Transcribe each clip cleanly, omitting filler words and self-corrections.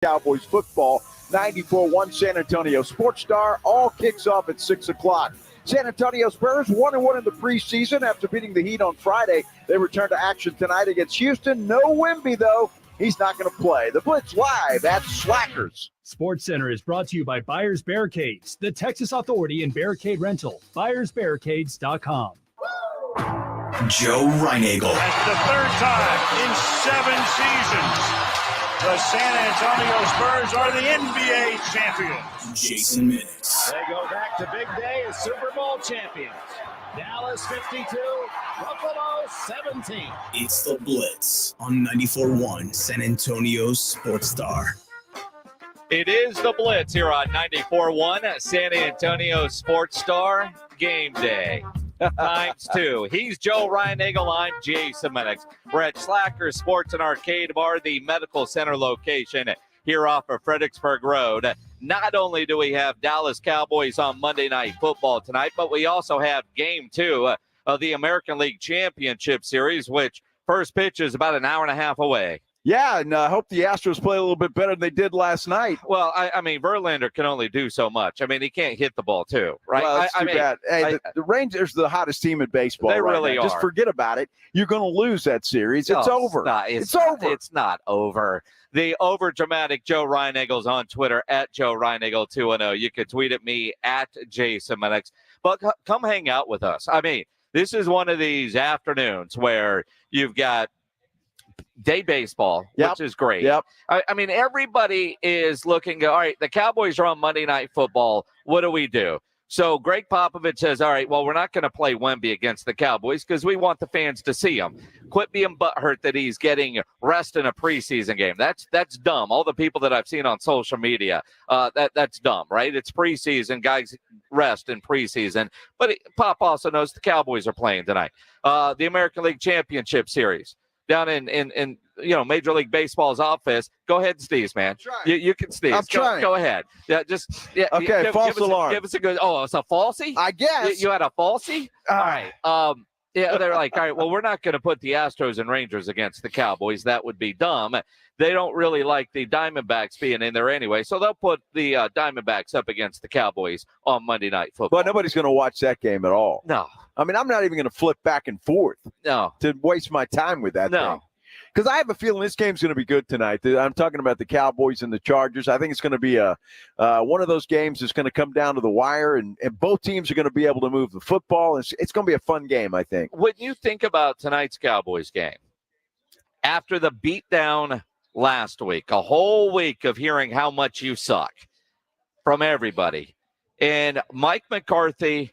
Cowboys football. 94-1 San Antonio Sports Star. All kicks off at 6 o'clock. San Antonio Spurs 1-1 in the preseason after beating the Heat on Friday. They return to action tonight against Houston. No Wemby, though. He's not going to play. The Blitz live at Slackers. Sports Center is brought to you by Buyers Barricades, the Texas Authority in Barricade Rental. BuyersBarricades.com. Joe Reinagel. That's the third time in 7 seasons. The San Antonio Spurs are the NBA champions. Jason Minutes. They go back to big day as Super Bowl champions. Dallas 52, Buffalo 17. It's the Blitz on 94.1 San Antonio Sports Star. It is the Blitz here on 94.1 San Antonio Sports Star. Game day. ×2. He's Joe Reinagel. I'm Jason Minix. We're at Slacker Sports and Arcade Bar, the medical center location here off of Fredericksburg Road. Not only do we have Dallas Cowboys on Monday Night Football tonight, but we also have Game 2 of the American League Championship Series, which first pitch is about an hour and a half away. Yeah, and I hope the Astros play a little bit better than they did last night. Well, I mean, Verlander can only do so much. I mean, he can't hit the ball, too, right? Well, that's too bad. Hey, the Rangers are the hottest team in baseball. They right really now. are. Just forget about it. You're going to lose that series. It's over. It's over. It's not over. The over-dramatic Joe Reinegel's on Twitter, at Joe Reinagel210. You can tweet at me, at Jason Minix. But come hang out with us. I mean, this is one of these afternoons where you've got day baseball, which is great. Yep. I mean, everybody is looking, all right, the Cowboys are on Monday Night Football. What do we do? So Greg Popovich says, all right, well, we're not going to play Wemby against the Cowboys because we want the fans to see him. Quit being butthurt that he's getting rest in a preseason game. That's dumb. All the people that I've seen on social media, that's dumb, right? It's preseason. Guys rest in preseason. But Pop also knows the Cowboys are playing tonight. The American League Championship Series down in Major League Baseball's office. Go ahead and sneeze, man. You can sneeze. I'm trying. Go ahead. Okay, false alarm. Give us a good. Oh, it's a falsie? I guess. You had a falsie? All right. They're like, all right, well, we're not going to put the Astros and Rangers against the Cowboys. That would be dumb. They don't really like the Diamondbacks being in there anyway, so they'll put the Diamondbacks up against the Cowboys on Monday Night Football. But nobody's going to watch that game at all. No. I mean, I'm not even going to flip back and forth. No. To waste my time with that thing. Because I have a feeling this game's going to be good tonight. I'm talking about the Cowboys and the Chargers. I think it's going to be one of those games that's going to come down to the wire, and both teams are going to be able to move the football. It's going to be a fun game, I think. When you think about tonight's Cowboys game, after the beatdown last week, a whole week of hearing how much you suck from everybody, and Mike McCarthy,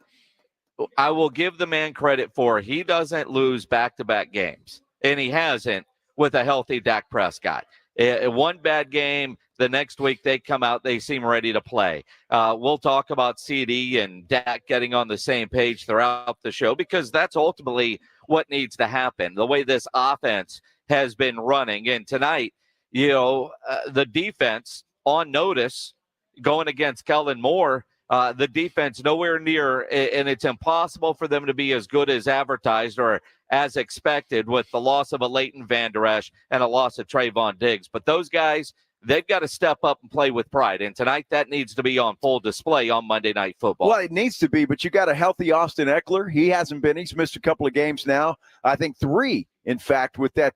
I will give the man credit for he doesn't lose back-to-back games, and he hasn't with a healthy Dak Prescott. One bad game, the next week they come out, they seem ready to play. We'll talk about CD and Dak getting on the same page throughout the show because that's ultimately what needs to happen, the way this offense has been running. And tonight, the defense on notice going against Kellen Moore, the defense nowhere near, and it's impossible for them to be as good as advertised or as expected with the loss of a Leighton Vander Esch and a loss of Trayvon Diggs. But those guys, they've got to step up and play with pride. And tonight that needs to be on full display on Monday Night Football. Well, it needs to be, but you got a healthy Austin Eckler. He hasn't been. He's missed a couple of games now. I think 3, in fact, with that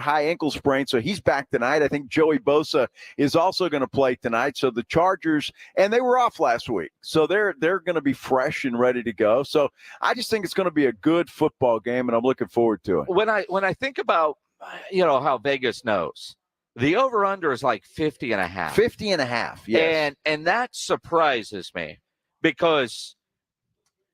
high ankle sprain. So he's back tonight. I think Joey Bosa is also going to play tonight. So the Chargers, and they were off last week, so they're going to be fresh and ready to go. So I just think it's going to be a good football game, and I'm looking forward to it. When I think about how Vegas knows, the over-under is like 50.5. 50.5, yes. And that surprises me because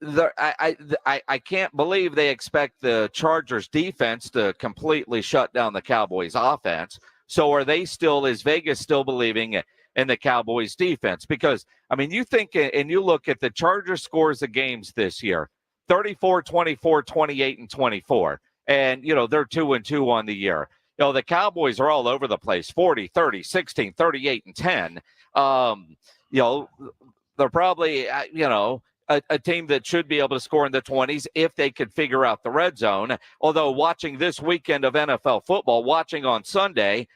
I can't believe they expect the Chargers defense to completely shut down the Cowboys offense. So are they still, is Vegas still believing in the Cowboys defense? Because, I mean, you think and you look at the Chargers scores of games this year, 34, 24, 28, and 24. And, they're 2-2 on the year. The Cowboys are all over the place, 40, 30, 16, 38, and 10. They're probably, a team that should be able to score in the 20s if they could figure out the red zone. Although watching this weekend of NFL football, watching on Sunday,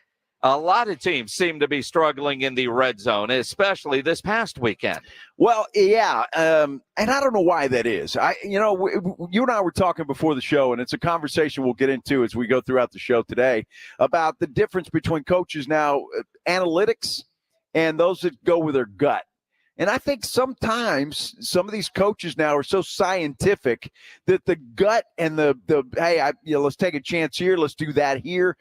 A lot of teams seem to be struggling in the red zone, especially this past weekend. Well, yeah, and I don't know why that is. You and I were talking before the show, and it's a conversation we'll get into as we go throughout the show today about the difference between coaches now, analytics, and those that go with their gut. And I think sometimes some of these coaches now are so scientific that the gut and let's take a chance here, let's do that here,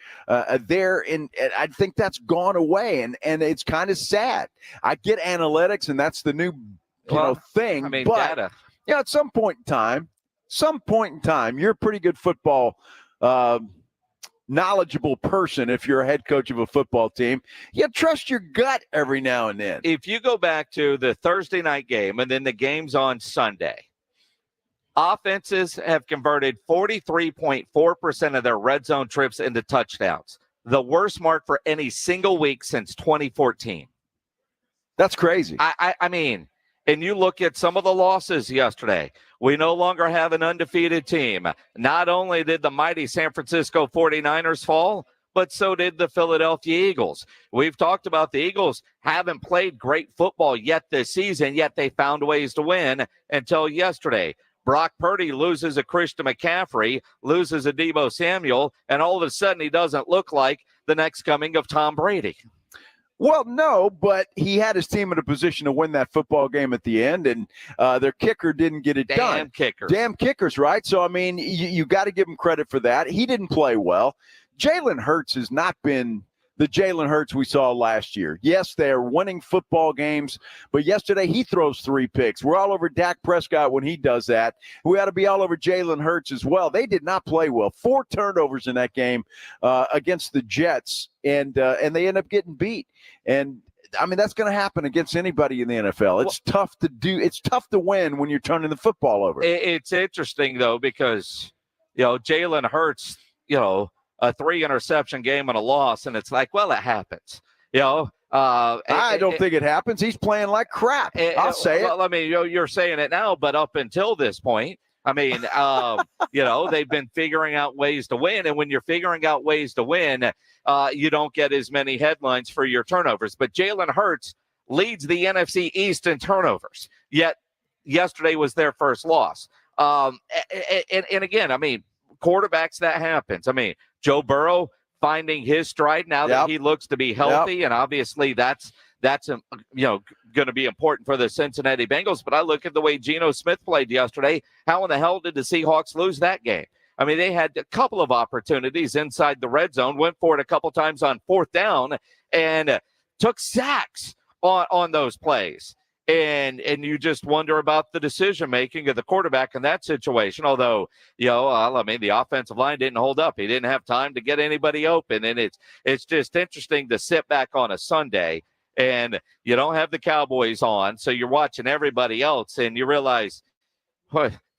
there, and I think that's gone away, and it's kind of sad. I get analytics, and that's the new thing. I mean, but data. At some point in time, you're a pretty good football knowledgeable person. If you're a head coach of a football team, you trust your gut every now and then. If you go back to the Thursday night game and then the games on Sunday, offenses have converted 43.4% of their red zone trips into touchdowns, the worst mark for any single week since 2014. That's crazy. I mean, and you look at some of the losses yesterday. We no longer have an undefeated team. Not only did the mighty San Francisco 49ers fall, but so did the Philadelphia Eagles. We've talked about the Eagles haven't played great football yet this season, yet they found ways to win until yesterday. Brock Purdy loses a Christian McCaffrey, loses a Deebo Samuel, and all of a sudden he doesn't look like the next coming of Tom Brady. Well, no, but he had his team in a position to win that football game at the end, and their kicker didn't get it done. Damn kickers, right? So, I mean, you got to give him credit for that. He didn't play well. Jalen Hurts has not been the Jalen Hurts we saw last year. Yes, they are winning football games, but yesterday he throws 3 picks. We're all over Dak Prescott when he does that. We ought to be all over Jalen Hurts as well. They did not play well. 4 turnovers in that game against the Jets, and they end up getting beat. And I mean, that's going to happen against anybody in the NFL. It's tough to do. It's tough to win when you're turning the football over. It's interesting though, because Jalen Hurts, a 3 interception game and a loss, and it's like, well, it happens. I don't think it happens. He's playing like crap. I'll say it. Well, I mean, you're saying it now, but up until this point, I mean, they've been figuring out ways to win, and when you're figuring out ways to win, you don't get as many headlines for your turnovers. But Jalen Hurts leads the NFC East in turnovers, yet yesterday was their first loss. And again, I mean, quarterbacks, that happens. I mean, Joe Burrow finding his stride now that he looks to be healthy, and obviously that's going to be important for the Cincinnati Bengals. But I look at the way Geno Smith played yesterday. How in the hell did the Seahawks lose that game? I mean, they had a couple of opportunities inside the red zone, went for it a couple times on 4th down, and took sacks on those plays. And you just wonder about the decision-making of the quarterback in that situation. Although, the offensive line didn't hold up. He didn't have time to get anybody open. And it's just interesting to sit back on a Sunday and you don't have the Cowboys on. So you're watching everybody else and you realize,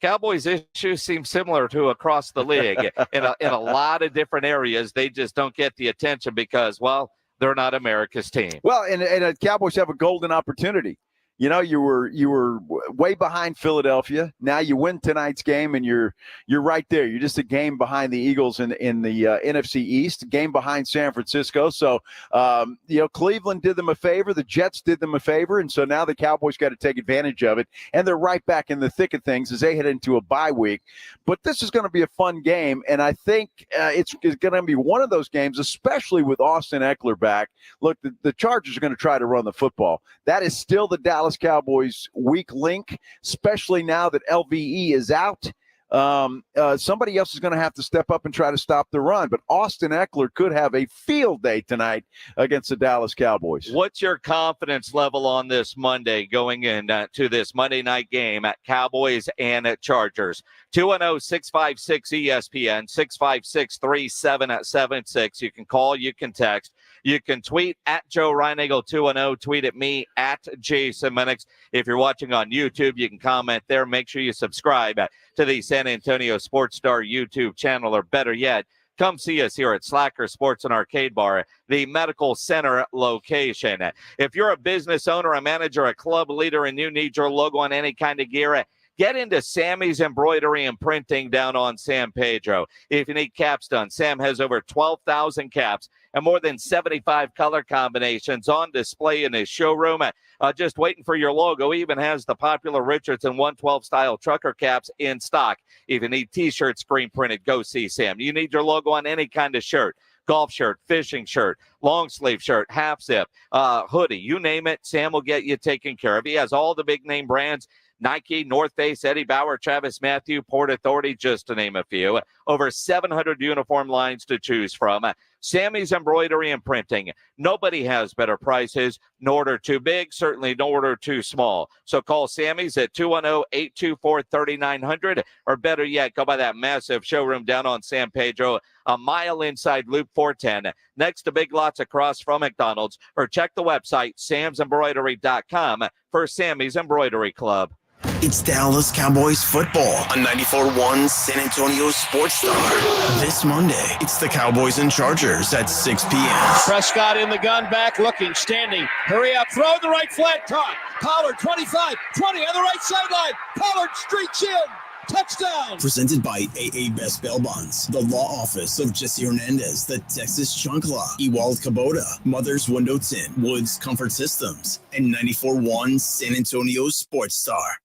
Cowboys issues seem similar to across the league in a lot of different areas. They just don't get the attention because, they're not America's team. Well, and the Cowboys have a golden opportunity. You were way behind Philadelphia. Now you win tonight's game, and you're right there. You're just a game behind the Eagles in the NFC East, a game behind San Francisco. So, Cleveland did them a favor. The Jets did them a favor, and so now the Cowboys got to take advantage of it, and they're right back in the thick of things as they head into a bye week. But this is going to be a fun game, and I think it's going to be one of those games, especially with Austin Eckler back. Look, the Chargers are going to try to run the football. That is still the Dallas Cowboys' weak link, especially now that LVE is out. Somebody else is going to have to step up and try to stop the run. But Austin Eckler could have a field day tonight against the Dallas Cowboys. What's your confidence level on this Monday going into this Monday night game at Cowboys and at Chargers? 210-656-ESPN, 656-3776. You can call, you can text. You can tweet at Joe Reinagle 210, tweet at me at Jason Minix. If you're watching on YouTube, you can comment there. Make sure you subscribe to the San Antonio Sports Star YouTube channel, or better yet, come see us here at Slacker Sports and Arcade Bar, the Medical Center location. If you're a business owner, a manager, a club leader, and you need your logo on any kind of gear, get into Sammy's Embroidery and Printing down on San Pedro. If you need caps done, Sam has over 12,000 caps and more than 75 color combinations on display in his showroom. Just waiting for your logo. He even has the popular Richardson 112 style trucker caps in stock. If you need t-shirts screen printed, go see Sam. You need your logo on any kind of shirt. Golf shirt, fishing shirt, long sleeve shirt, half zip, hoodie, you name it, Sam will get you taken care of. He has all the big name brands, Nike, North Face, Eddie Bauer, Travis Matthew, Port Authority, just to name a few. Over 700 uniform lines to choose from. Sammy's Embroidery and Printing. Nobody has better prices. No order too big, certainly no order too small. So call Sammy's at 210-824-3900, or better yet, go by that massive showroom down on San Pedro, a mile inside Loop 410, next to Big Lots across from McDonald's, or check the website, samsembroidery.com, for Sammy's Embroidery Club. It's Dallas Cowboys football on 94.1 San Antonio Sports Star. This Monday, it's the Cowboys and Chargers at 6 p.m. Prescott in the gun, back looking, standing. Hurry up, throw the right flat, caught. Pollard, 25, 20 on the right sideline. Pollard streaks in. Touchdown! Presented by AA Best Bail Bonds, the law office of Jesse Hernandez, the Texas Chunk Law, Ewald Kubota, Mother's Window Tint, Woods Comfort Systems, and 94.1 San Antonio Sports Star.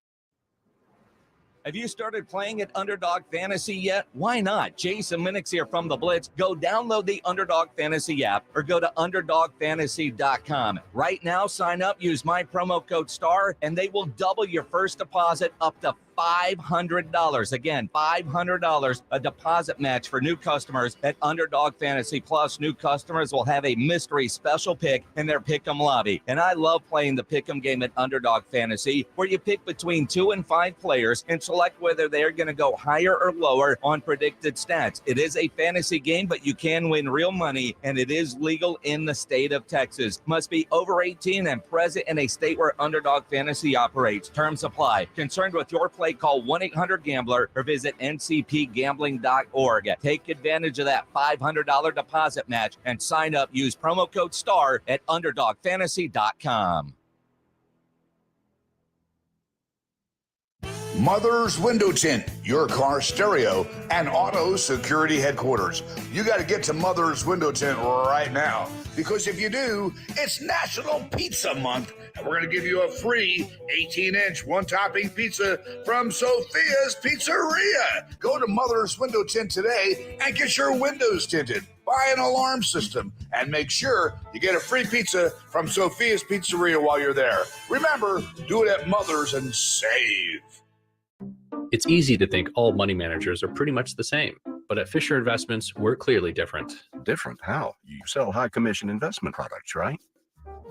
Have you started playing at Underdog Fantasy yet? Why not? Jason Minix here from the Blitz. Go download the Underdog Fantasy app or go to UnderdogFantasy.com. Right now, sign up, use my promo code STAR, and they will double your first deposit up to $500. Again, $500, a deposit match for new customers at Underdog Fantasy. Plus, new customers will have a mystery special pick in their Pick'em lobby. And I love playing the Pick'em game at Underdog Fantasy, where you pick between 2 and 5 players and select whether they're going to go higher or lower on predicted stats. It is a fantasy game, but you can win real money, and it is legal in the state of Texas. Must be over 18 and present in a state where Underdog Fantasy operates. Terms apply. Concerned with your play, call 1-800-GAMBLER or visit ncpgambling.org. Take advantage of that $500 deposit match and sign up. Use promo code STAR at UnderdogFantasy.com. Mother's Window Tint, your car stereo and auto security headquarters. You got to get to Mother's Window Tint right now, because if you do, it's National Pizza Month, and we're going to give you a free 18-inch one-topping pizza from Sophia's Pizzeria. Go to Mother's Window Tint today and get your windows tinted. Buy an alarm system and make sure you get a free pizza from Sophia's Pizzeria while you're there. Remember, do it at Mother's and save. It's easy to think all money managers are pretty much the same, but at Fisher Investments, we're clearly different. Different? How? You sell high commission investment products, right?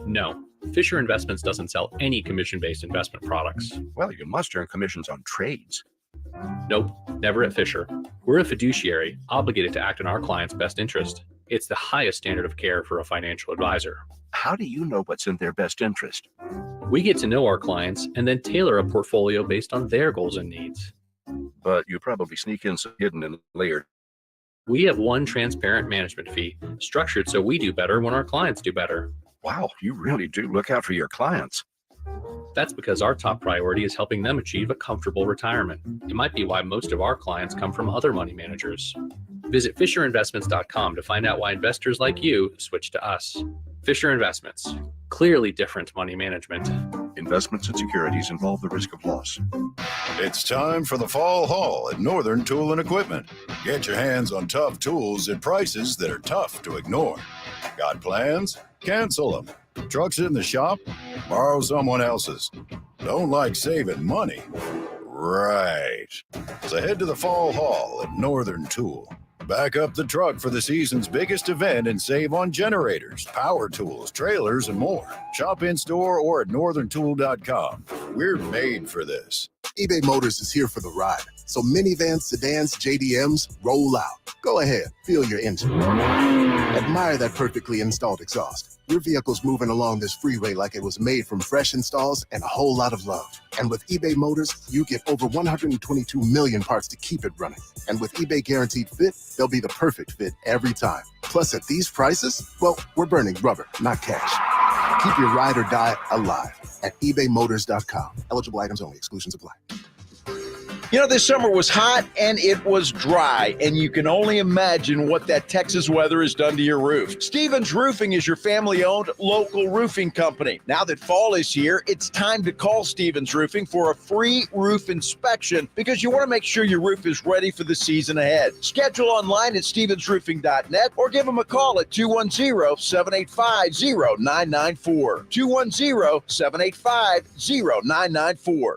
No, Fisher Investments doesn't sell any commission-based investment products. Well, you must earn commissions on trades. Nope, never at Fisher. We're a fiduciary, obligated to act in our client's best interest. It's the highest standard of care for a financial advisor. How do you know what's in their best interest? We get to know our clients and then tailor a portfolio based on their goals and needs. But you probably sneak in some hidden and layered. We have one transparent management fee, structured so we do better when our clients do better. Wow, you really do look out for your clients. That's because our top priority is helping them achieve a comfortable retirement. It might be why most of our clients come from other money managers. Visit FisherInvestments.com to find out why investors like you switch to us. Fisher Investments. Clearly different money management. Investments and securities involve the risk of loss. It's time for the fall haul at Northern Tool and Equipment. Get your hands on tough tools at prices that are tough to ignore. Got plans? Cancel them. Trucks in the shop? Borrow someone else's. Don't like saving money? Right. So head to the fall haul at Northern Tool. Back up the truck for the season's biggest event and save on generators, power tools, trailers, and more. Shop in-store or at northerntool.com. We're made for this. eBay Motors is here for the ride. So minivans, sedans, JDMs, roll out. Go ahead, feel your engine. Admire that perfectly installed exhaust. Your vehicle's moving along this freeway like it was made from fresh installs and a whole lot of love. And with eBay Motors, you get over 122 million parts to keep it running. And with eBay Guaranteed Fit, they'll be the perfect fit every time. Plus, at these prices, well, we're burning rubber, not cash. Keep your ride or die alive at ebaymotors.com. Eligible items only. Exclusions apply. You know, this summer was hot and it was dry, and you can only imagine what that Texas weather has done to your roof. Stevens Roofing is your family-owned local roofing company. Now that fall is here, it's time to call Stevens Roofing for a free roof inspection because you want to make sure your roof is ready for the season ahead. Schedule online at stevensroofing.net or give them a call at 210-785-0994. 210-785-0994.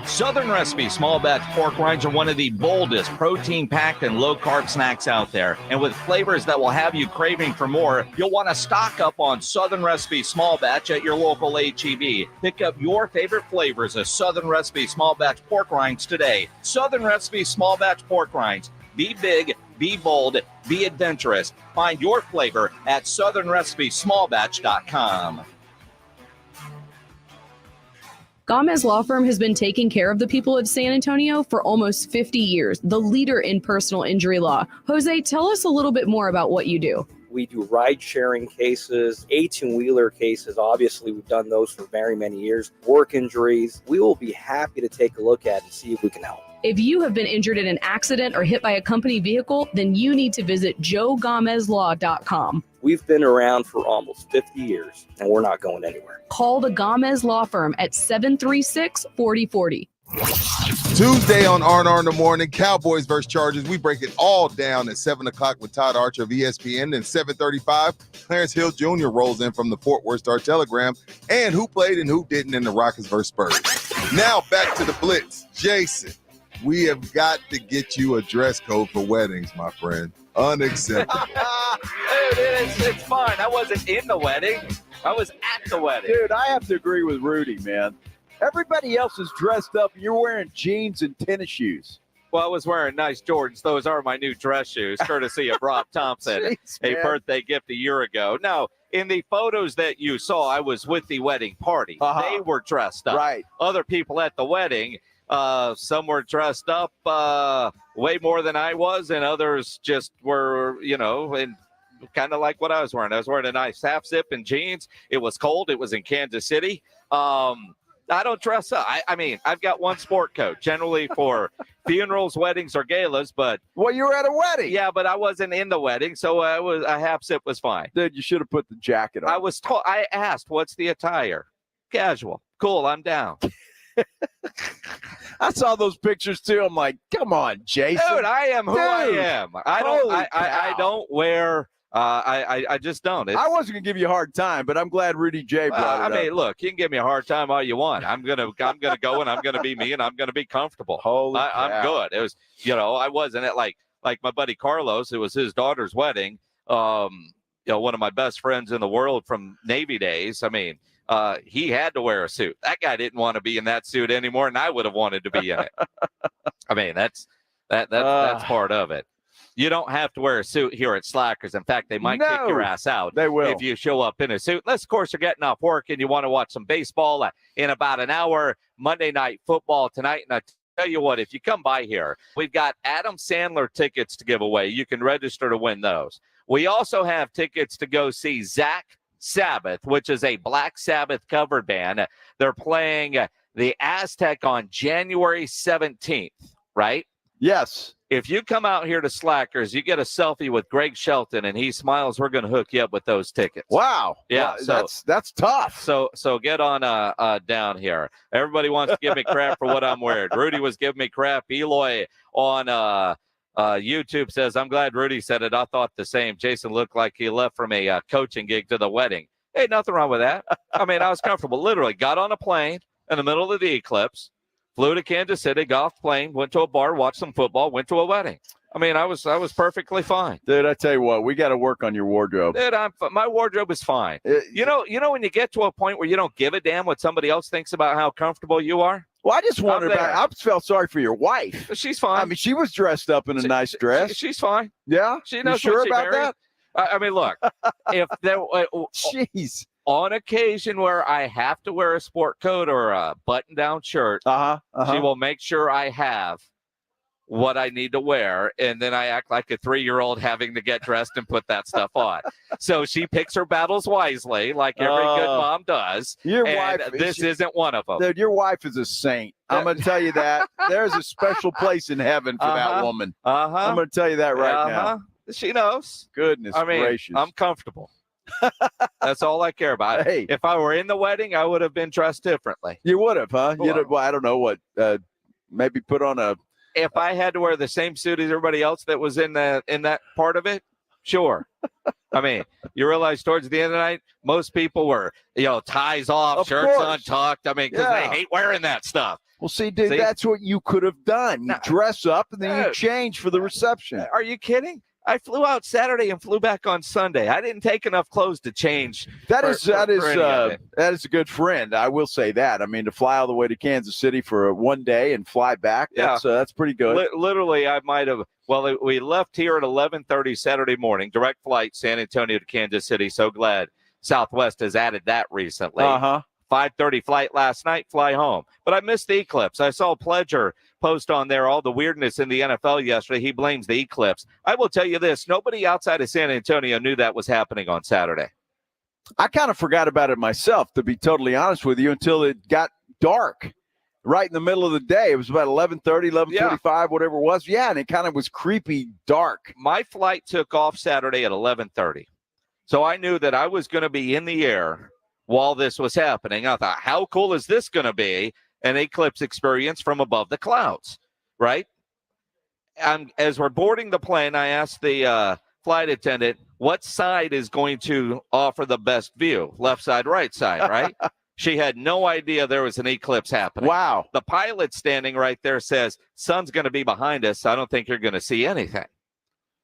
Southern Recipe small batch pork rinds are one of the boldest, protein-packed and low-carb snacks out there. And with flavors that will have you craving for more, you'll want to stock up on Southern Recipe small batch at your local H-E-B. Pick up your favorite flavors of Southern Recipe small batch pork rinds today. Southern Recipe small batch pork rinds. Be big, be bold, be adventurous. Find your flavor at southernrecipesmallbatch.com. Gomez Law Firm has been taking care of the people of San Antonio for almost 50 years, the leader in personal injury law. Jose, tell us a little bit more about what you do. We do ride-sharing cases, 18-wheeler cases. Obviously, we've done those for very many years. Work injuries. We will be happy to take a look at and see if we can help. If you have been injured in an accident or hit by a company vehicle, then you need to visit joegomezlaw.com. We've been around for almost 50 years, and we're not going anywhere. Call the Gomez Law Firm at 736-4040. Tuesday on R&R in the Morning, Cowboys versus Chargers. We break it all down at 7 o'clock with Todd Archer of ESPN. And 7:35, Clarence Hill Jr. rolls in from the Fort Worth Star-Telegram. And who played and who didn't in the Rockets versus Spurs. Now back to the Blitz. Jason, we have got to get you a dress code for weddings, my friend. Unacceptable. Dude, it's fine. I wasn't in the wedding. I was at the wedding. Dude, I have to agree with Rudy, man. Everybody else is dressed up. You're wearing jeans and tennis shoes. Well, I was wearing nice Jordans. Those are my new dress shoes, courtesy of Rob Thompson, Jeez, a birthday gift a year ago. Now, in the photos that you saw, I was with the wedding party. They were dressed up. Right. Other people at the wedding, some were dressed up way more than I was, and others just were, and kind of like what I was wearing. I was wearing a nice half zip and jeans. It was cold. It was in Kansas City. I don't dress up. I mean, I've got one sport coat, generally for funerals, weddings, or galas. But well, you were at a wedding. Yeah, but I wasn't in the wedding, so a half zip was fine. Dude, you should have put the jacket on. I asked, "What's the attire?" Casual. Cool. I'm down. I saw those pictures too. I'm like, come on, Jason. Dude, I am who I am. I don't wear. I just don't. I wasn't gonna give you a hard time, but I'm glad Rudy J brought it up. I mean, look, you can give me a hard time all you want. I'm gonna go and I'm gonna be me and I'm gonna be comfortable. I'm good. It was, I wasn't at like my buddy Carlos. It was his daughter's wedding. One of my best friends in the world from Navy days. I mean, he had to wear a suit. That guy didn't want to be in that suit anymore, and I would have wanted to be in it. I mean, that's part of it. You don't have to wear a suit here at Slackers. In fact, they might kick your ass out. They will. If you show up in a suit. Unless, of course, you're getting off work and you want to watch some baseball in about an hour. Monday Night Football tonight. And I tell you what, if you come by here, we've got Adam Sandler tickets to give away. You can register to win those. We also have tickets to go see Zach Sabbath, which is a Black Sabbath cover band. They're playing the Aztec on January 17th, right? Yes. If you come out here to Slackers, you get a selfie with Greg Shelton, and he smiles. We're going to hook you up with those tickets. Wow. Yeah, well, that's tough. So get on down here. Everybody wants to give me crap for what I'm wearing. Rudy was giving me crap. Eloy on YouTube says, I'm glad Rudy said it. I thought the same. Jason looked like he left from a coaching gig to the wedding. Hey, nothing wrong with that. I mean, I was comfortable. Literally got on a plane in the middle of the eclipse. Flew to Kansas City, got off plane, went to a bar, watched some football, went to a wedding. I mean, I was perfectly fine. Dude, I tell you what, we got to work on your wardrobe. Dude, my wardrobe is fine. You know when you get to a point where you don't give a damn what somebody else thinks about how comfortable you are? Well, I just wondered I felt sorry for your wife. She's fine. I mean, she was dressed up in a nice dress. She's fine. Yeah? She knows you sure what she about married. that? I mean, look, if there jeez. On occasion where I have to wear a sport coat or a button-down shirt, she will make sure I have what I need to wear, and then I act like a 3-year-old having to get dressed and put that stuff on. So she picks her battles wisely, like every good mom does. Your wife, this isn't one of them. Dude, your wife is a saint. I'm going to tell you that. There's a special place in heaven for that woman. I'm going to tell you that right now. She knows. Goodness gracious. I'm comfortable. That's all I care about. Hey. If I were in the wedding, I would have been dressed differently. You would have, huh? Well, Well, I don't know what. Maybe put on a. If I had to wear the same suit as everybody else that was in that part of it, sure. I mean, you realize towards the end of the night, most people were, ties off, shirts untucked. I mean, because they hate wearing that stuff. Well, see, dude, that's what you could have done. You dress up and then you change for the reception. Are you kidding? I flew out Saturday and flew back on Sunday. I didn't take enough clothes to change. That is a good friend. I will say that. I mean, to fly all the way to Kansas City for one day and fly back, that's pretty good. Literally, I might have. Well, we left here at 11:30 Saturday morning, direct flight San Antonio to Kansas City. So glad Southwest has added that recently. 5:30 flight last night, fly home. But I missed the eclipse. I saw Pledger post on there all the weirdness in the NFL yesterday. He blames the eclipse. I will tell you this, nobody outside of San Antonio knew that was happening on Saturday. I kind of forgot about it myself, to be totally honest with you, until it got dark right in the middle of the day. It was about 11:30, 11:35, whatever it was. Yeah, and it kind of was creepy dark. My flight took off Saturday at 11:30. So I knew that I was going to be in the air while this was happening. I thought, how cool is this going to be? An eclipse experience from above the clouds, right? And as we're boarding the plane, I asked the flight attendant, what side is going to offer the best view? Left side, right side, right? She had no idea there was an eclipse happening. Wow. The pilot standing right there says, sun's going to be behind us. I don't think you're going to see anything.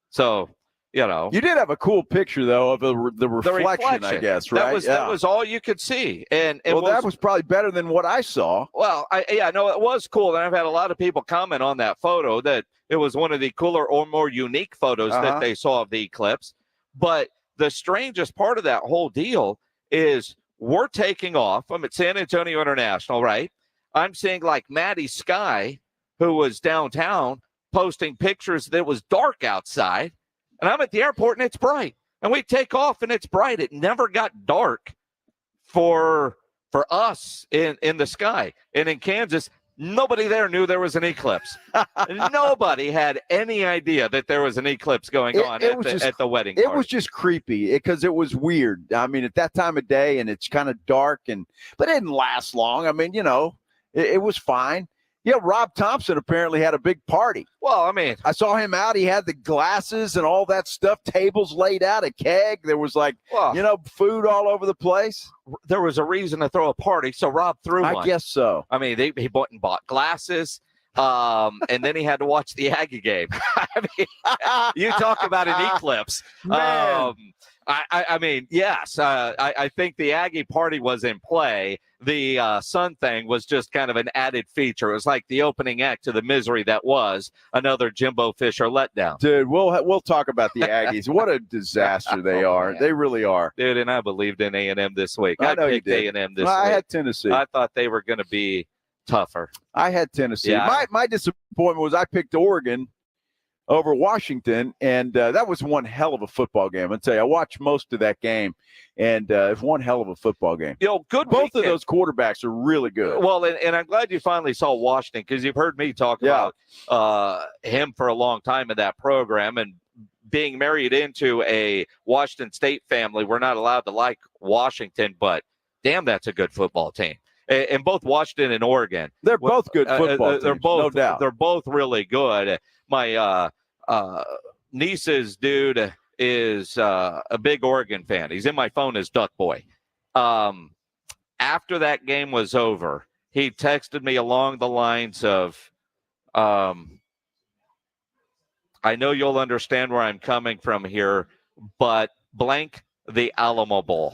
So, you did have a cool picture, though, of the reflection, I guess, right? That was all you could see. And that was probably better than what I saw. Well, it was cool. And I've had a lot of people comment on that photo that it was one of the cooler or more unique photos that they saw of the eclipse. But the strangest part of that whole deal is we're taking off. I'm at San Antonio International, right? I'm seeing like Maddie Sky, who was downtown, posting pictures that it was dark outside. And I'm at the airport and it's bright. And we take off and it's bright. It never got dark for us in the sky. And in Kansas, nobody there knew there was an eclipse. Nobody had any idea that there was an eclipse going on at the wedding party. It was just creepy because it was weird. I mean, at that time of day and it's kind of dark, but it didn't last long. I mean, it was fine. Yeah, Rob Thompson apparently had a big party. Well, I mean, I saw him out. He had the glasses and all that stuff, tables laid out, a keg. There was food all over the place. There was a reason to throw a party, so Rob threw one. I guess so. I mean, he bought glasses, and then he had to watch the Aggie game. I mean, you talk about an eclipse. I mean, yes, I think the Aggie party was in play. The sun thing was just kind of an added feature. It was like the opening act to the misery that was another Jimbo Fisher letdown. Dude, we'll talk about the Aggies. What a disaster they are. Man. They really are. Dude, and I believed in A&M this week. I know picked you did. A&M this week. I had Tennessee. I thought they were going to be tougher. I had Tennessee. Yeah. My disappointment was I picked Oregon over Washington, and that was one hell of a football game. I'll tell you, I watched most of that game, and it was one hell of a football game. Good. Both of those quarterbacks are really good. Well, and I'm glad you finally saw Washington because you've heard me talk about him for a long time in that program, and being married into a Washington State family, we're not allowed to like Washington, but damn, that's a good football team. And both Washington and Oregon, they're both good football teams, they're both, no doubt. They're both really good. My niece's dude is a big Oregon fan. He's in my phone as Duck Boy. After that game was over, he texted me along the lines of, I know you'll understand where I'm coming from here, but blank the Alamo Bowl.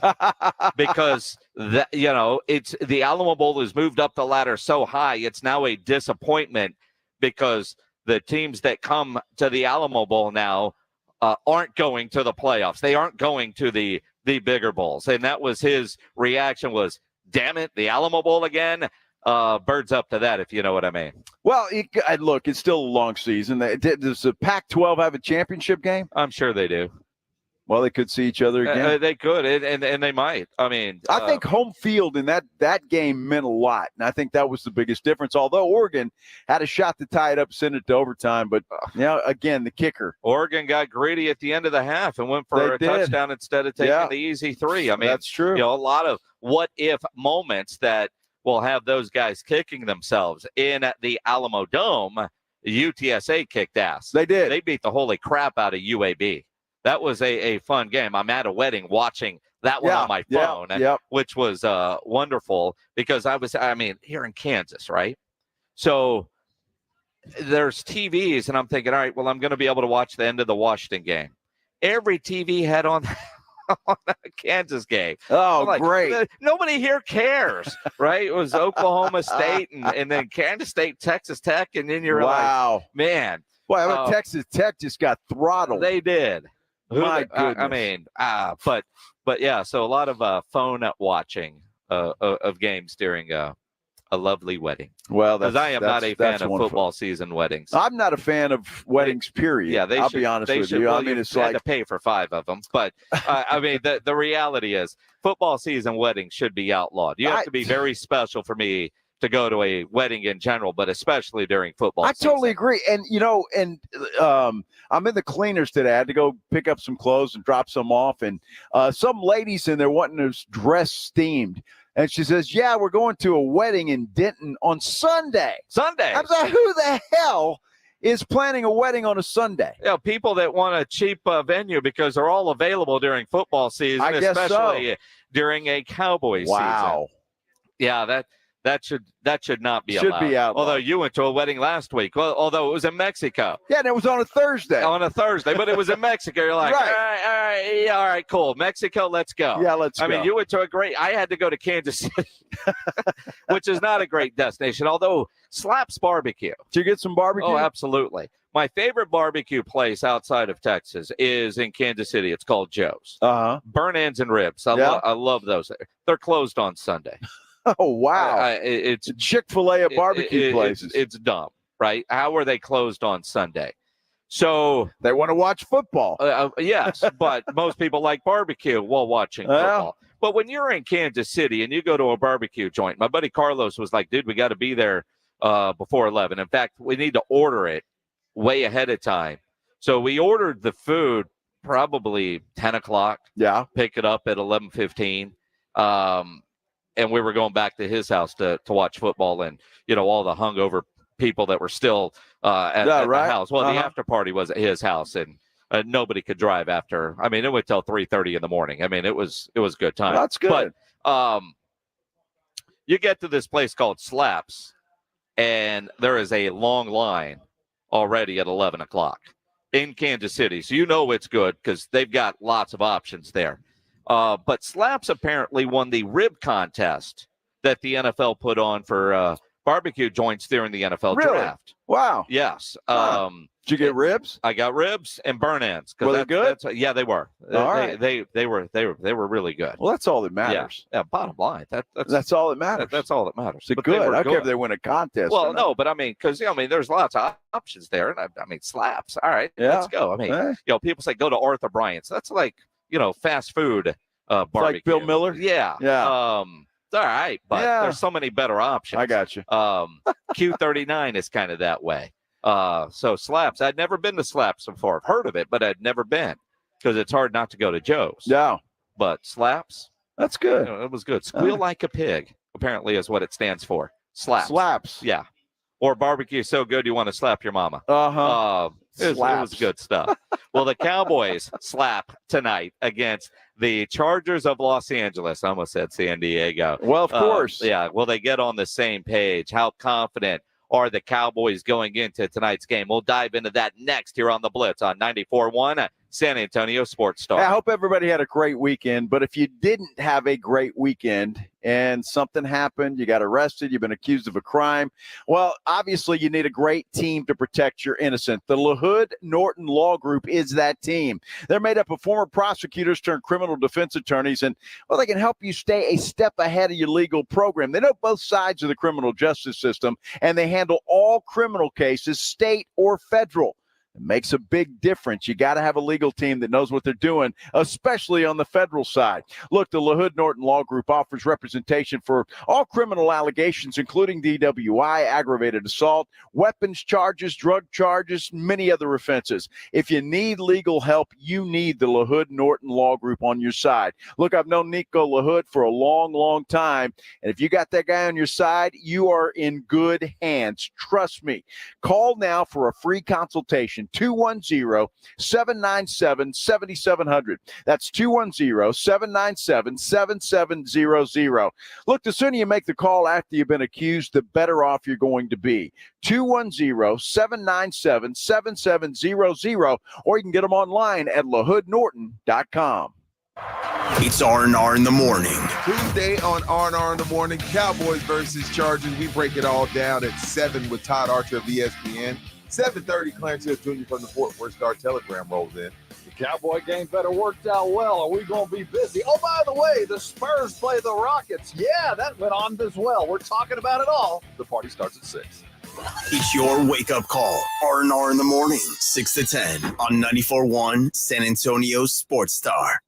Because it's the Alamo Bowl has moved up the ladder so high, it's now a disappointment because the teams that come to the Alamo Bowl now aren't going to the playoffs. They aren't going to the bigger bowls. And that was his reaction was, damn it, the Alamo Bowl again? Birds up to that, if you know what I mean. Well, look, it's still a long season. Does the Pac-12 have a championship game? I'm sure they do. Well, they could see each other again. They could, and they might. I mean, I think home field in that game meant a lot, and I think that was the biggest difference. Although Oregon had a shot to tie it up, send it to overtime, but again, the kicker. Oregon got greedy at the end of the half and went for a touchdown instead of taking the easy 3. I mean, that's true. A lot of what-if moments that will have those guys kicking themselves. In the Alamo Dome, UTSA kicked ass. They did. They beat the holy crap out of UAB. That was a fun game. I'm at a wedding watching that one on my phone, which was wonderful because here in Kansas, right? So there's TVs, and I'm thinking, all right, well, I'm going to be able to watch the end of the Washington game. Every TV had on the Kansas game. Oh, great. Nobody here cares, right? It was Oklahoma State and then Kansas State, Texas Tech, and then you're like, man. Well, Texas Tech just got throttled. They did. My goodness. But yeah, so a lot of phone watching of games during a lovely wedding. Well, because I am not a fan of football season weddings. I'm not a fan of weddings, period. Yeah, I'll be honest with you. Well, I mean, it's had to pay for 5 of them. But the reality is football season weddings should be outlawed. You have to be very special for me to go to a wedding in general, but especially during football season. I totally agree. And, I'm in the cleaners today. I had to go pick up some clothes and drop some off. And some ladies in there wanting to dress steamed. And she says, yeah, we're going to a wedding in Denton on Sunday. Sunday. I was like, who the hell is planning a wedding on a Sunday? People that want a cheap venue because they're all available during football season, I guess especially during a Cowboys season. Yeah, that should not be allowed. Should be outlawed. Although you went to a wedding last week. Well, although it was in Mexico. Yeah, and it was on a Thursday. But it was in Mexico. You're like, right. all right, cool. Mexico, let's go. Yeah, let's go. I mean, you went to I had to go to Kansas City, which is not a great destination, although Slaps Barbecue. Did you get some barbecue? Oh, absolutely. My favorite barbecue place outside of Texas is in Kansas City. It's called Joe's. Burn ends and ribs. I love those. They're closed on Sunday. Oh, wow. It's Chick-fil-A of barbecue places. It's dumb, right? How are they closed on Sunday? So they want to watch football. Yes, but most people like barbecue while watching football. But when you're in Kansas City and you go to a barbecue joint, my buddy Carlos was like, dude, we got to be there before 11. In fact, we need to order it way ahead of time. So we ordered the food probably 10 o'clock. Yeah. Pick it up at 11:15. And we were going back to his house to watch football, and all the hungover people that were still at the house. Well, the after party was at his house, and nobody could drive after. I mean, it went till 3:30 in the morning. I mean, it was a good time. That's good. But you get to this place called Slaps, and there is a long line already at 11 o'clock in Kansas City. So it's good because they've got lots of options there. But Slaps apparently won the rib contest that the NFL put on for barbecue joints during the NFL draft. Wow. Yes. Did you get ribs? I got ribs and burn ends. Were they good? Yeah, they were. All right. They were really good. Well, that's all that matters. Yeah. Bottom line, that's all that matters. That's all that matters. But good. I don't care if they win a contest. Well, no, but I mean, because there's lots of options there, and I mean, Slaps. All right, let's go. I mean, people say go to Arthur Bryant's. That's like fast food barbecue. Like Bill Miller? Yeah. All right, but there's so many better options. I got you. Q39 is kind of that way. So Slaps, I'd never been to Slaps before. I've heard of it, but I'd never been because it's hard not to go to Joe's. Yeah. But Slaps, that's good. It was good. Squeal like a pig, apparently, is what it stands for. Slaps. Slaps. Yeah. Or barbecue so good you want to slap your mama. It was good stuff. Well, the Cowboys slap tonight against the Chargers of Los Angeles. I almost said San Diego. Well, of course. Yeah. Will they get on the same page? How confident are the Cowboys going into tonight's game? We'll dive into that next here on the Blitz on 94.1 San Antonio Sports Star. I hope everybody had a great weekend, but if you didn't have a great weekend and something happened, you got arrested, you've been accused of a crime, well, obviously you need a great team to protect your innocent. The LaHood Norton Law Group is that team. They're made up of former prosecutors turned criminal defense attorneys, and, well, they can help you stay a step ahead of your legal program. They know both sides of the criminal justice system, and they handle all criminal cases, state or federal. It makes a big difference. You got to have a legal team that knows what they're doing, especially on the federal side. Look, the LaHood Norton Law Group offers representation for all criminal allegations, including DWI, aggravated assault, weapons charges, drug charges, many other offenses. If you need legal help, you need the LaHood Norton Law Group on your side. Look, I've known Nico LaHood for a long, long time, and if you got that guy on your side, you are in good hands. Trust me. Call now for a free consultation. 210-797-7700. That's 210-797-7700. Look, the sooner you make the call after you've been accused, the better off you're going to be. 210-797-7700, or you can get them online at lahoodnorton.com. It's R&R in the morning. Tuesday on R&R in the morning, Cowboys versus Chargers. We break it all down at 7 with Todd Archer of ESPN. 7:30, Clarence Hill Jr. from the Fort Worth Star-Telegram rolls in. The Cowboy game better worked out well. Are we going to be busy? Oh, by the way, the Spurs play the Rockets. Yeah, that went on as well. We're talking about it all. The party starts at 6. It's your wake-up call. R&R in the morning, 6 to 10 on 94.1 San Antonio Sports Star.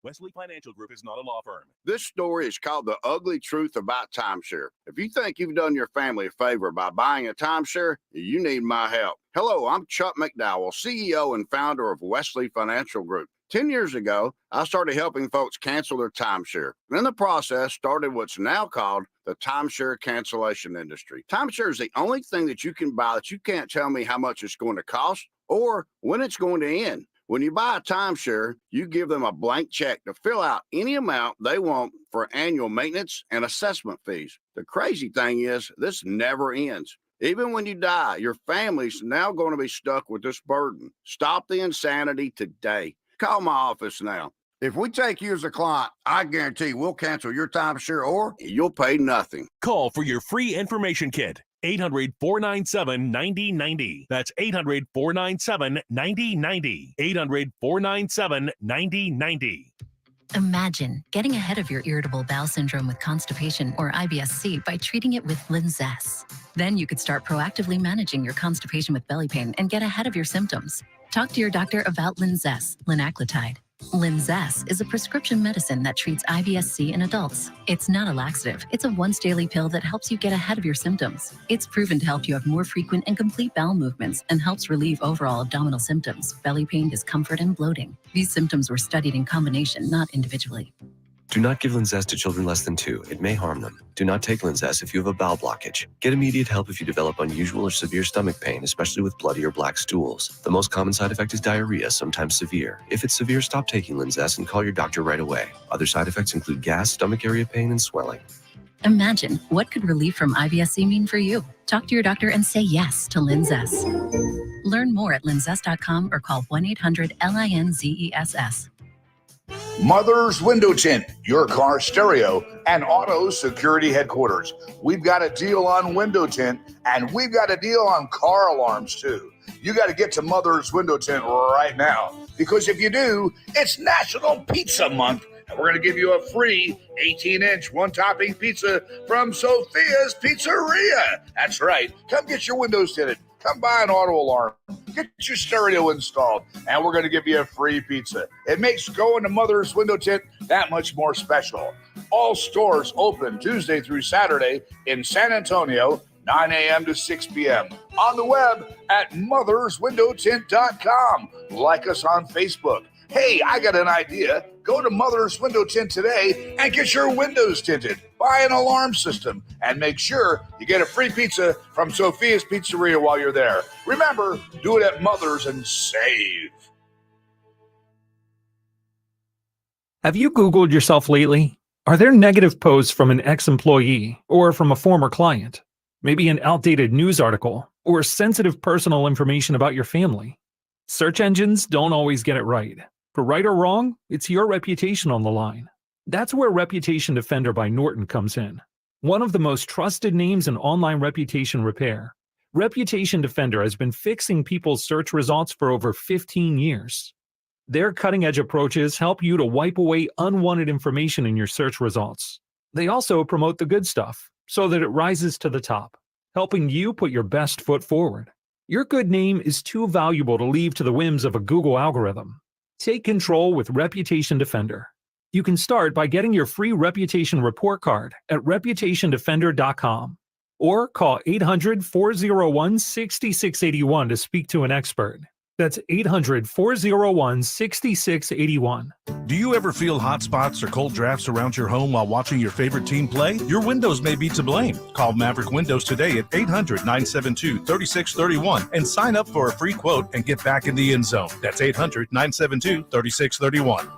Wesley Financial Group is not a law firm. This story is called The Ugly Truth About Timeshare. If you think you've done your family a favor by buying a timeshare, you need my help. Hello, I'm Chuck McDowell, CEO and founder of Wesley Financial Group. 10 years ago, I started helping folks cancel their timeshare. In the process, started what's now called the timeshare cancellation industry. Timeshare is the only thing that you can buy that you can't tell me how much it's going to cost or when it's going to end. When you buy a timeshare, you give them a blank check to fill out any amount they want for annual maintenance and assessment fees. The crazy thing is, this never ends. Even when you die, your family's now going to be stuck with this burden. Stop the insanity today. Call my office now. If we take you as a client, I guarantee we'll cancel your timeshare or you'll pay nothing. Call for your free information kit. 800-497-9090. That's 800-497-9090. 800-497-9090. Imagine getting ahead of your irritable bowel syndrome with constipation or IBS-C by treating it with Linzess. Then you could start proactively managing your constipation with belly pain and get ahead of your symptoms. Talk to your doctor about Linzess, linaclotide. Linzess is a prescription medicine that treats IBS-C in adults. It's not a laxative. It's a once-daily pill that helps you get ahead of your symptoms. It's proven to help you have more frequent and complete bowel movements and helps relieve overall abdominal symptoms, belly pain, discomfort, and bloating. These symptoms were studied in combination, not individually. Do not give Linzess to children less than 2. It may harm them. Do not take Linzess if you have a bowel blockage. Get immediate help if you develop unusual or severe stomach pain, especially with bloody or black stools. The most common side effect is diarrhea, sometimes severe. If it's severe, stop taking Linzess and call your doctor right away. Other side effects include gas, stomach area pain, and swelling. Imagine, what could relief from IBS-C mean for you? Talk to your doctor and say yes to Linzess. Learn more at linzess.com or call 1-800-LINZESS. Mother's Window Tint, your car stereo and auto security headquarters. We've got a deal on window tint, and we've got a deal on car alarms too. You got to get to Mother's Window Tint right now, because if you do, it's National Pizza Month, and we're going to give you a free 18-inch one-topping pizza from Sophia's Pizzeria. That's right. Come get your windows tinted. Come buy an auto alarm. Get your stereo installed, and we're going to give you a free pizza. It makes going to Mother's Window Tint that much more special. All stores open Tuesday through Saturday in San Antonio, 9 a.m. to 6 p.m. On the web at motherswindowtint.com. Like us on Facebook. Hey, I got an idea. Go to Mother's Window Tint today and get your windows tinted. Buy an alarm system and make sure you get a free pizza from Sophia's Pizzeria while you're there. Remember, do it at Mother's and save. Have you Googled yourself lately? Are there negative posts from an ex-employee or from a former client? Maybe an outdated news article or sensitive personal information about your family? Search engines don't always get it right. For right or wrong, it's your reputation on the line. That's where Reputation Defender by Norton comes in. One of the most trusted names in online reputation repair, Reputation Defender has been fixing people's search results for over 15 years. Their cutting-edge approaches help you to wipe away unwanted information in your search results. They also promote the good stuff so that it rises to the top, helping you put your best foot forward. Your good name is too valuable to leave to the whims of a Google algorithm. Take control with Reputation Defender. You can start by getting your free reputation report card at reputationdefender.com or call 800-401-6681 to speak to an expert. That's 800-401-6681. Do you ever feel hot spots or cold drafts around your home while watching your favorite team play? Your windows may be to blame. Call Maverick Windows today at 800-972-3631 and sign up for a free quote and get back in the end zone. That's 800-972-3631.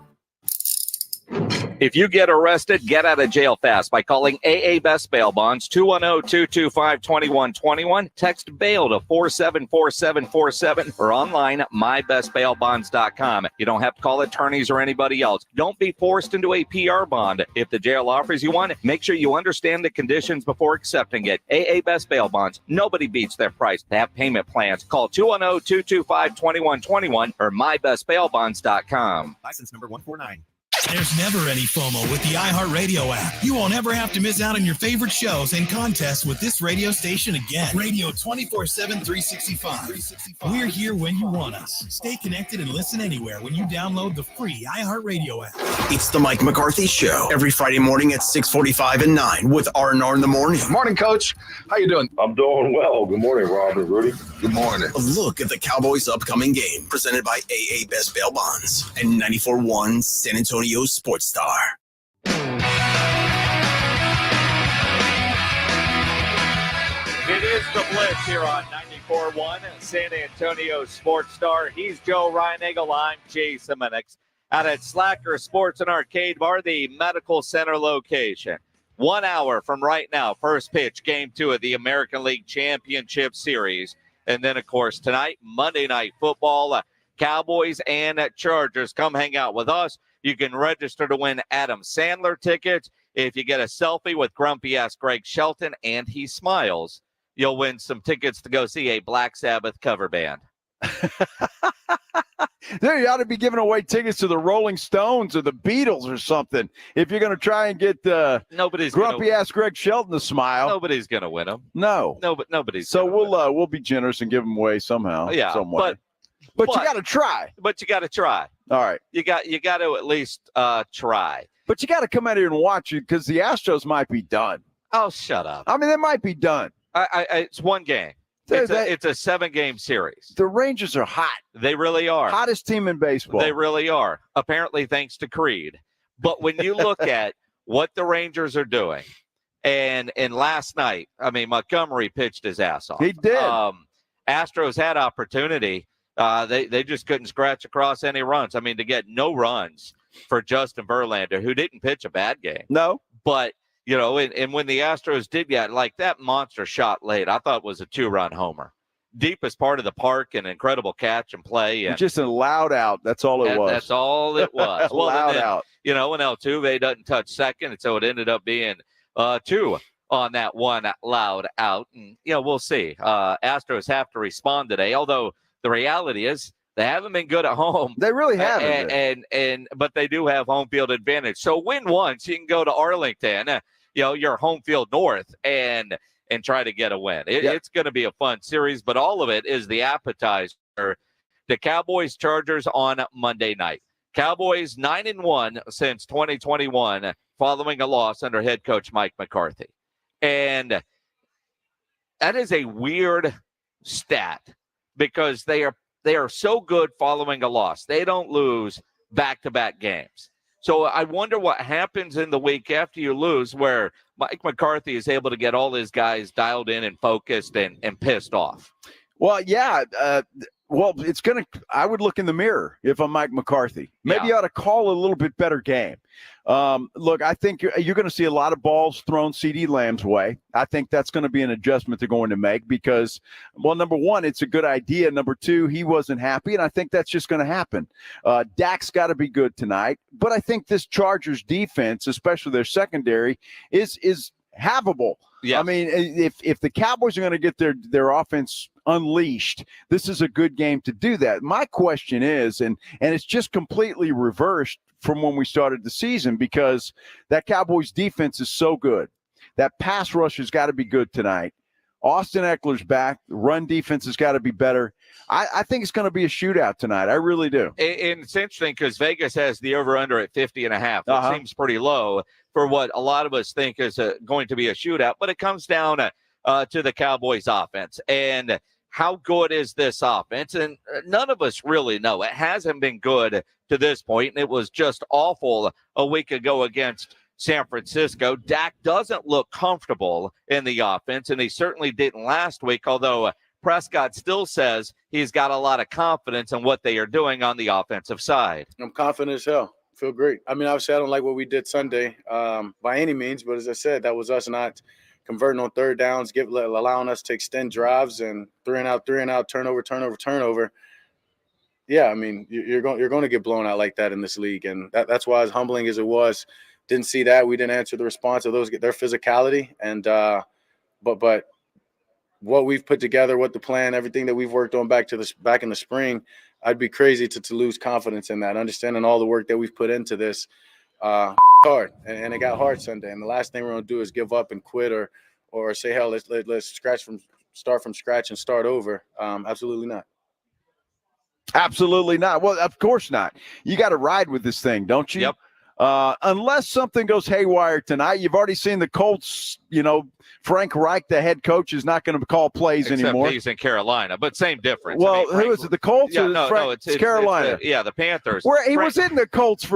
If you get arrested, get out of jail fast by calling AA Best Bail Bonds, 210-225-2121. Text bail to 474747 or online, mybestbailbonds.com. You don't have to call attorneys or anybody else. Don't be forced into a PR bond. If the jail offers you one, make sure you understand the conditions before accepting it. AA Best Bail Bonds. Nobody beats their price. They have payment plans. Call 210-225-2121 or mybestbailbonds.com. License number 149. There's never any FOMO with the iHeartRadio app. You won't ever have to miss out on your favorite shows and contests with this radio station again. Radio 24/7, 365. We're here when you want us. Stay connected and listen anywhere when you download the free iHeartRadio app. It's the Mike McCarthy Show every Friday morning at 6:45 and 9 with R&R in the morning. Morning, Coach. How you doing? I'm doing well. Good morning, Rob and Rudy. Good morning. A look at the Cowboys' upcoming game presented by AA Best Bail Bonds and 94.1 San Antonio Sports Star. It is the Blitz here on 94.1 San Antonio Sports Star. He's Joe Reinagle. I'm Jason Minix out at Slacker Sports and Arcade Bar, the Medical Center location. 1 hour from right now, first pitch, Game 2 of the American League Championship Series. And then, of course, tonight, Monday Night Football, Cowboys and Chargers. Come hang out with us. You can register to win Adam Sandler tickets. If you get a selfie with grumpy-ass Greg Shelton and he smiles, you'll win some tickets to go see a Black Sabbath cover band. There, you ought to be giving away tickets to the Rolling Stones or the Beatles or something. If you're going to try and get grumpy-ass Greg Shelton to smile. Nobody's going to win them. No. Nobody's. So we'll be generous and give them away somehow. Yeah, somewhere. But you got to try. But you got to try. All right. You got to at least try. But you got to come out here and watch it because the Astros might be done. Oh, shut up. I mean, they might be done. It's one game. It's a 7-game series. The Rangers are hot. They really are. Hottest team in baseball. They really are. Apparently, thanks to Creed. But when you look at what the Rangers are doing, and last night, I mean, Montgomery pitched his ass off. He did. Astros had opportunity. They just couldn't scratch across any runs. I mean, to get no runs for Justin Verlander, who didn't pitch a bad game. No. But, and when the Astros did get, like that monster shot late, I thought was a 2-run homer. Deepest part of the park, an incredible catch and play. And just a loud out. That's all it was. That's all it was. Loud out. And Altuve doesn't touch second, and so it ended up being 2 on that one loud out. And, we'll see. Astros have to respond today, although the reality is they haven't been good at home. They really haven't. But they do have home field advantage. So win once, you can go to Arlington, your home field north, and try to get a win. It's going to be a fun series, but all of it is the appetizer. The Cowboys Chargers on Monday night. Cowboys 9-1 since 2021, following a loss under head coach Mike McCarthy. And that is a weird stat because they are so good following a loss. They don't lose back-to-back games. So I wonder what happens in the week after you lose where Mike McCarthy is able to get all his guys dialed in and focused and pissed off. Well, yeah. I would look in the mirror if I'm Mike McCarthy. Maybe you ought to call a little bit better game. Look, I think you're going to see a lot of balls thrown CeeDee Lamb's way. I think that's going to be an adjustment they're going to make because, well, number one, it's a good idea. Number two, he wasn't happy, and I think that's just going to happen. Dak's got to be good tonight, but I think this Chargers defense, especially their secondary, is havable. Yeah. I mean, if the Cowboys are going to get their offense unleashed, this is a good game to do that. My question is, and it's just completely reversed from when we started the season because that Cowboys defense is so good. That pass rush has got to be good tonight. Austin Eckler's back. The run defense has got to be better. I think it's going to be a shootout tonight. I really do. And it's interesting because Vegas has the over-under at 50.5. It seems pretty low for what a lot of us think is going to be a shootout. But it comes down to the Cowboys offense. And how good is this offense? And none of us really know. It hasn't been good to this point, and it was just awful a week ago against San Francisco. Dak doesn't look comfortable in the offense, and he certainly didn't last week, although Prescott still says he's got a lot of confidence in what they are doing on the offensive side. I'm confident as hell. Feel great. I mean, obviously, I don't like what we did Sunday by any means, but as I said, that was us not converting on third downs, allowing us to extend drives and three and out, turnover. Yeah, I mean, you're going to get blown out like that in this league, and that's why, as humbling as it was, didn't see that. We didn't answer the response of their physicality, and but what we've put together, what the plan, everything that we've worked on back in the spring, I'd be crazy to lose confidence in that. Understanding all the work that we've put into this, hard, and it got hard Sunday. And the last thing we're going to do is give up and quit or say, hell, let's start from scratch and start over. Absolutely not. Absolutely not. Well, of course not. You got to ride with this thing, don't you? Yep. Unless something goes haywire tonight. You've already seen the Colts, Frank Reich, the head coach, is not going to call plays anymore. He's in Carolina, but same difference. Well, who is it, the Colts or it's Carolina? The Panthers. He was in the Colts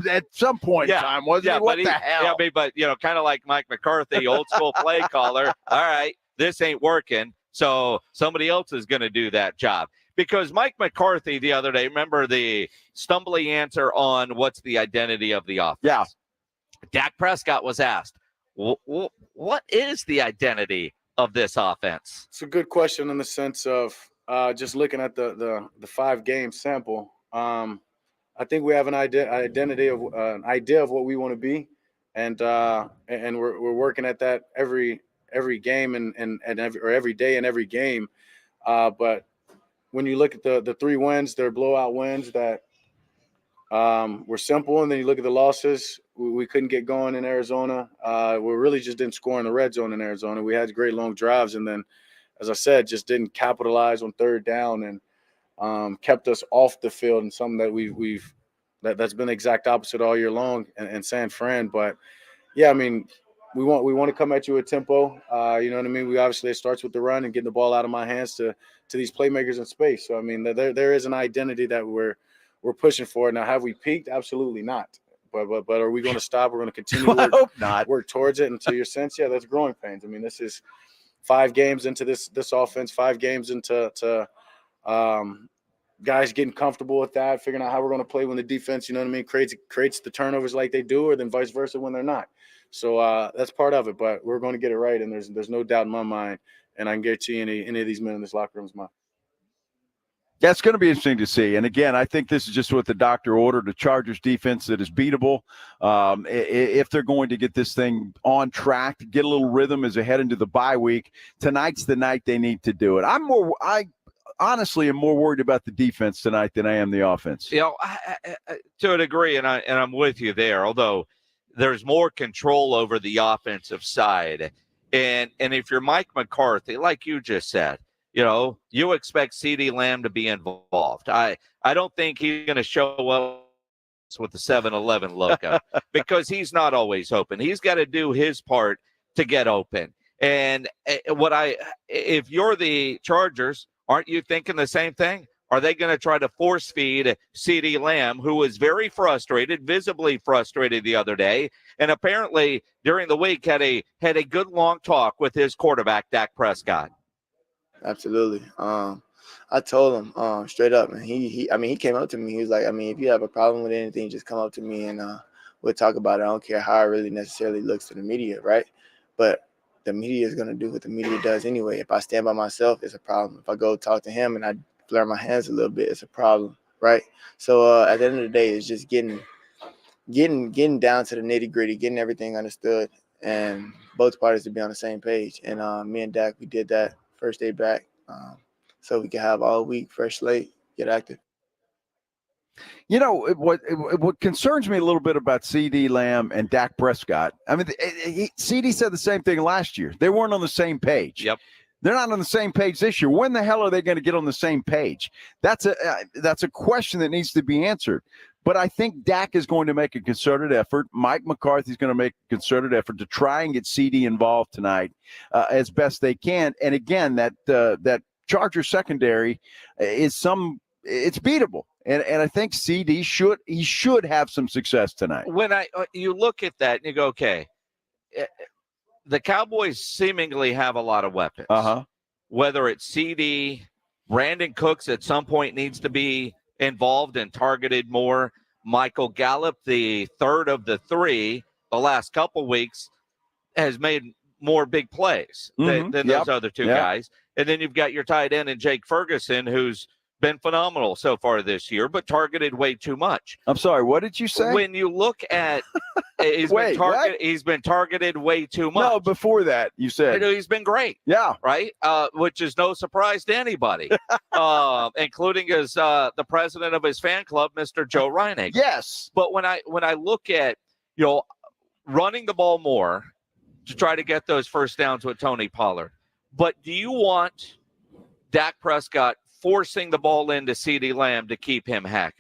at some point in time, wasn't he? What the hell? Yeah, but kind of like Mike McCarthy, old school play caller. All right, this ain't working, so somebody else is going to do that job. Because Mike McCarthy the other day, remember the stumbly answer on what's the identity of the offense? Yeah. Dak Prescott was asked, what is the identity of this offense? It's a good question in the sense of just looking at the 5-game sample. I think we have an identity of an idea of what we want to be, and we're working at that every game and every day and every game. But when you look at the 3 wins, they're blowout wins that were simple. And then you look at the losses, we couldn't get going in Arizona. We really just didn't score in the red zone in Arizona. We had great long drives. And then, as I said, just didn't capitalize on third down and kept us off the field, and something that that's been the exact opposite all year long in San Fran. But, yeah, I mean, we want to come at you with tempo. You know what I mean? It starts with the run and getting the ball out of my hands to these playmakers in space. So, I mean, there is an identity that we're pushing for. Now, have we peaked? Absolutely not. But are we going to stop? We're going to continue to work towards it. And to your sense, yeah, that's growing pains. I mean, this is 5 games into this offense, 5 games into guys getting comfortable with that, figuring out how we're going to play when the defense, you know what I mean, creates the turnovers like they do, or then vice versa when they're not. So that's part of it, but we're going to get it right, and there's no doubt in my mind, and I can guarantee any of these men in this locker room is mine. That's going to be interesting to see. And, again, I think this is just what the doctor ordered, a Chargers defense that is beatable. If they're going to get this thing on track, get a little rhythm as they head into the bye week, tonight's the night they need to do it. I honestly am more worried about the defense tonight than I am the offense. To a degree, and I'm with you there, although there's more control over the offensive side. And if you're Mike McCarthy, like you just said, you expect CeeDee Lamb to be involved. I don't think he's going to show up with the 7-Eleven logo because he's not always open. He's got to do his part to get open. And if you're the Chargers, aren't you thinking the same thing? Are they going to try to force feed CeeDee Lamb, who was very frustrated, visibly frustrated the other day, and apparently during the week had a good long talk with his quarterback, Dak Prescott? Absolutely. I told him straight up, and he came up to me. He was like, if you have a problem with anything, just come up to me and we'll talk about it. I don't care how it really necessarily looks to the media, right? But the media is going to do what the media does anyway. If I stand by myself, it's a problem. If I go talk to him and I blur my hands a little bit, it's a problem, right? So at the end of the day, it's just getting down to the nitty gritty, getting everything understood, and both parties to be on the same page. And me and Dak, we did that first day back, so we can have all week, fresh slate, get active. You know, what concerns me a little bit about CD Lamb and Dak Prescott, I mean, CD said the same thing last year. They weren't on the same page. Yep. They're not on the same page this year. When the hell are they going to get on the same page? That's a question that needs to be answered. But I think Dak is going to make a concerted effort. Mike McCarthy is going to make a concerted effort to try and get CD involved tonight as best they can. And again, that Charger secondary is it's beatable. And I think CD should have some success tonight. When you look at that and you go, okay, the Cowboys seemingly have a lot of weapons. Whether it's CD, Brandon Cooks at some point needs to be involved and targeted more. Michael Gallup, the third of the three, the last couple weeks, has made more big plays than those other two guys. And then you've got your tight end and Jake Ferguson, who's been phenomenal so far this year, but targeted way too much. I'm sorry, what did you say? When you look at he's been targeted way too much. No, before that, you said. He's been great. Yeah. Right? Which is no surprise to anybody, including his the president of his fan club, Mr. Joe Reinig. Yes. But when I look at, running the ball more to try to get those first downs with Tony Pollard, but do you want Dak Prescott forcing the ball into CeeDee Lamb to keep him happy?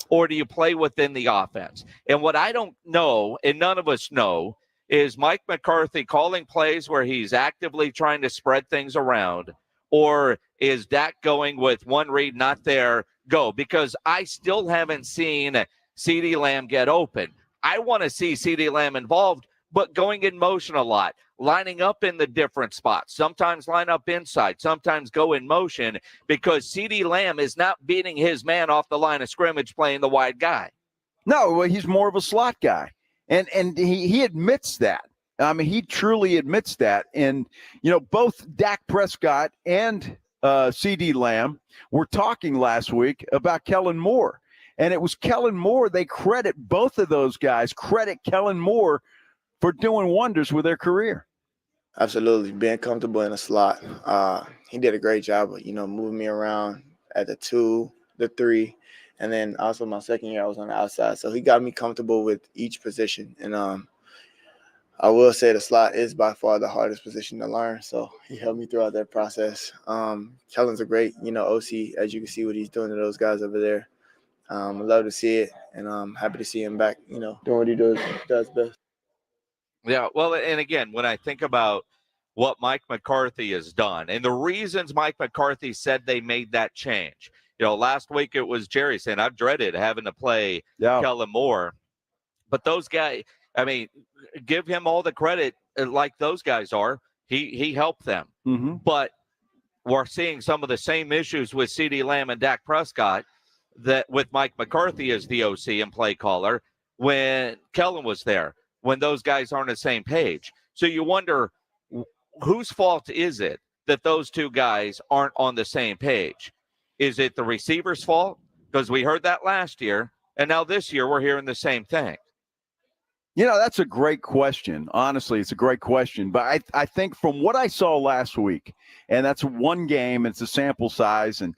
Or do you play within the offense? And what I don't know, and none of us know, is Mike McCarthy calling plays where he's actively trying to spread things around, or is Dak going with one read, not there, go? Because I still haven't seen CeeDee Lamb get open. I want to see CeeDee Lamb involved, but going in motion a lot, lining up in the different spots, sometimes line up inside, sometimes go in motion, because CeeDee Lamb is not beating his man off the line of scrimmage playing the wide guy. No, well, he's more of a slot guy. And he admits that. I mean, he truly admits that. And, both Dak Prescott and CeeDee Lamb were talking last week about Kellen Moore. And it was Kellen Moore. They credit both of those guys, credit Kellen Moore for doing wonders with their career. Absolutely. Being comfortable in a slot. He did a great job of, moving me around at the 2, the 3, and then also my second year I was on the outside. So he got me comfortable with each position. And I will say the slot is by far the hardest position to learn. So he helped me throughout that process. Kellen's a great, OC, as you can see what he's doing to those guys over there. I love to see it, and I'm happy to see him back, doing what he does best. Yeah, well, and again, when I think about what Mike McCarthy has done and the reasons Mike McCarthy said they made that change, last week it was Jerry saying, I've dreaded having to play Kellen Moore. But those guys, I mean, give him all the credit like those guys are. He helped them. Mm-hmm. But we're seeing some of the same issues with CeeDee Lamb and Dak Prescott that with Mike McCarthy as the OC and play caller when Kellen was there, when those guys aren't on the same page. So you wonder, whose fault is it that those two guys aren't on the same page? Is it the receiver's fault? Because we heard that last year, and now this year we're hearing the same thing. That's a great question. Honestly, it's a great question. But I think from what I saw last week, and that's one game, it's a sample size, and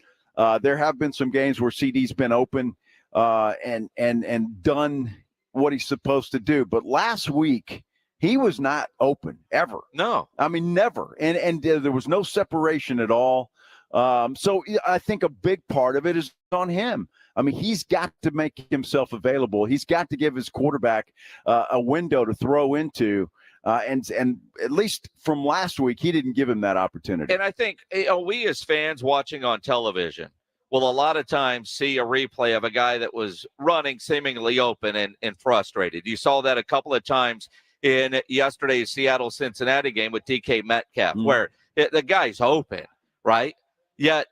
there have been some games where CD's been open and done what he's supposed to do. But last week, he was not open ever. No. I mean, never. And there was no separation at all. So I think a big part of it is on him. I mean, he's got to make himself available. He's got to give his quarterback a window to throw into. And at least from last week, he didn't give him that opportunity. And I think we as fans watching on television will a lot of times see a replay of a guy that was running seemingly open and frustrated. You saw that a couple of times in yesterday's Seattle-Cincinnati game with DK Metcalf, where the guy's open, right? Yet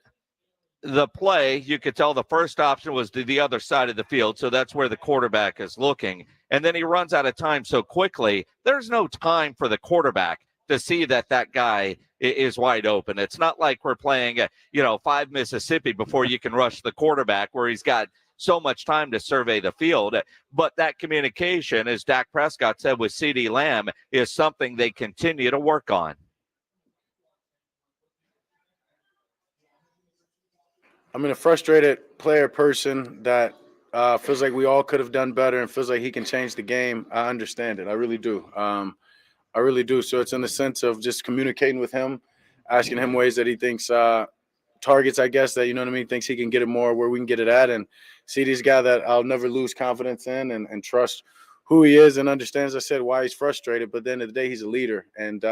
the play, you could tell the first option was to the other side of the field, so that's where the quarterback is looking. And then he runs out of time so quickly, there's no time for the quarterback to see that guy is wide open. It's not like we're playing, 5 Mississippi before you can rush the quarterback where he's got so much time to survey the field. But that communication, as Dak Prescott said with CeeDee Lamb, is something they continue to work on. I'm a frustrated player person that feels like we all could have done better, and feels like he can change the game. I understand it. I really do. I really do. So it's in the sense of just communicating with him, asking him ways that he thinks targets, I guess, that, you know what I mean, thinks he can get it more where we can get it at, and see these guys that I'll never lose confidence in and trust who he is and understand, as I said, why he's frustrated. But at the end of the day, he's a leader, and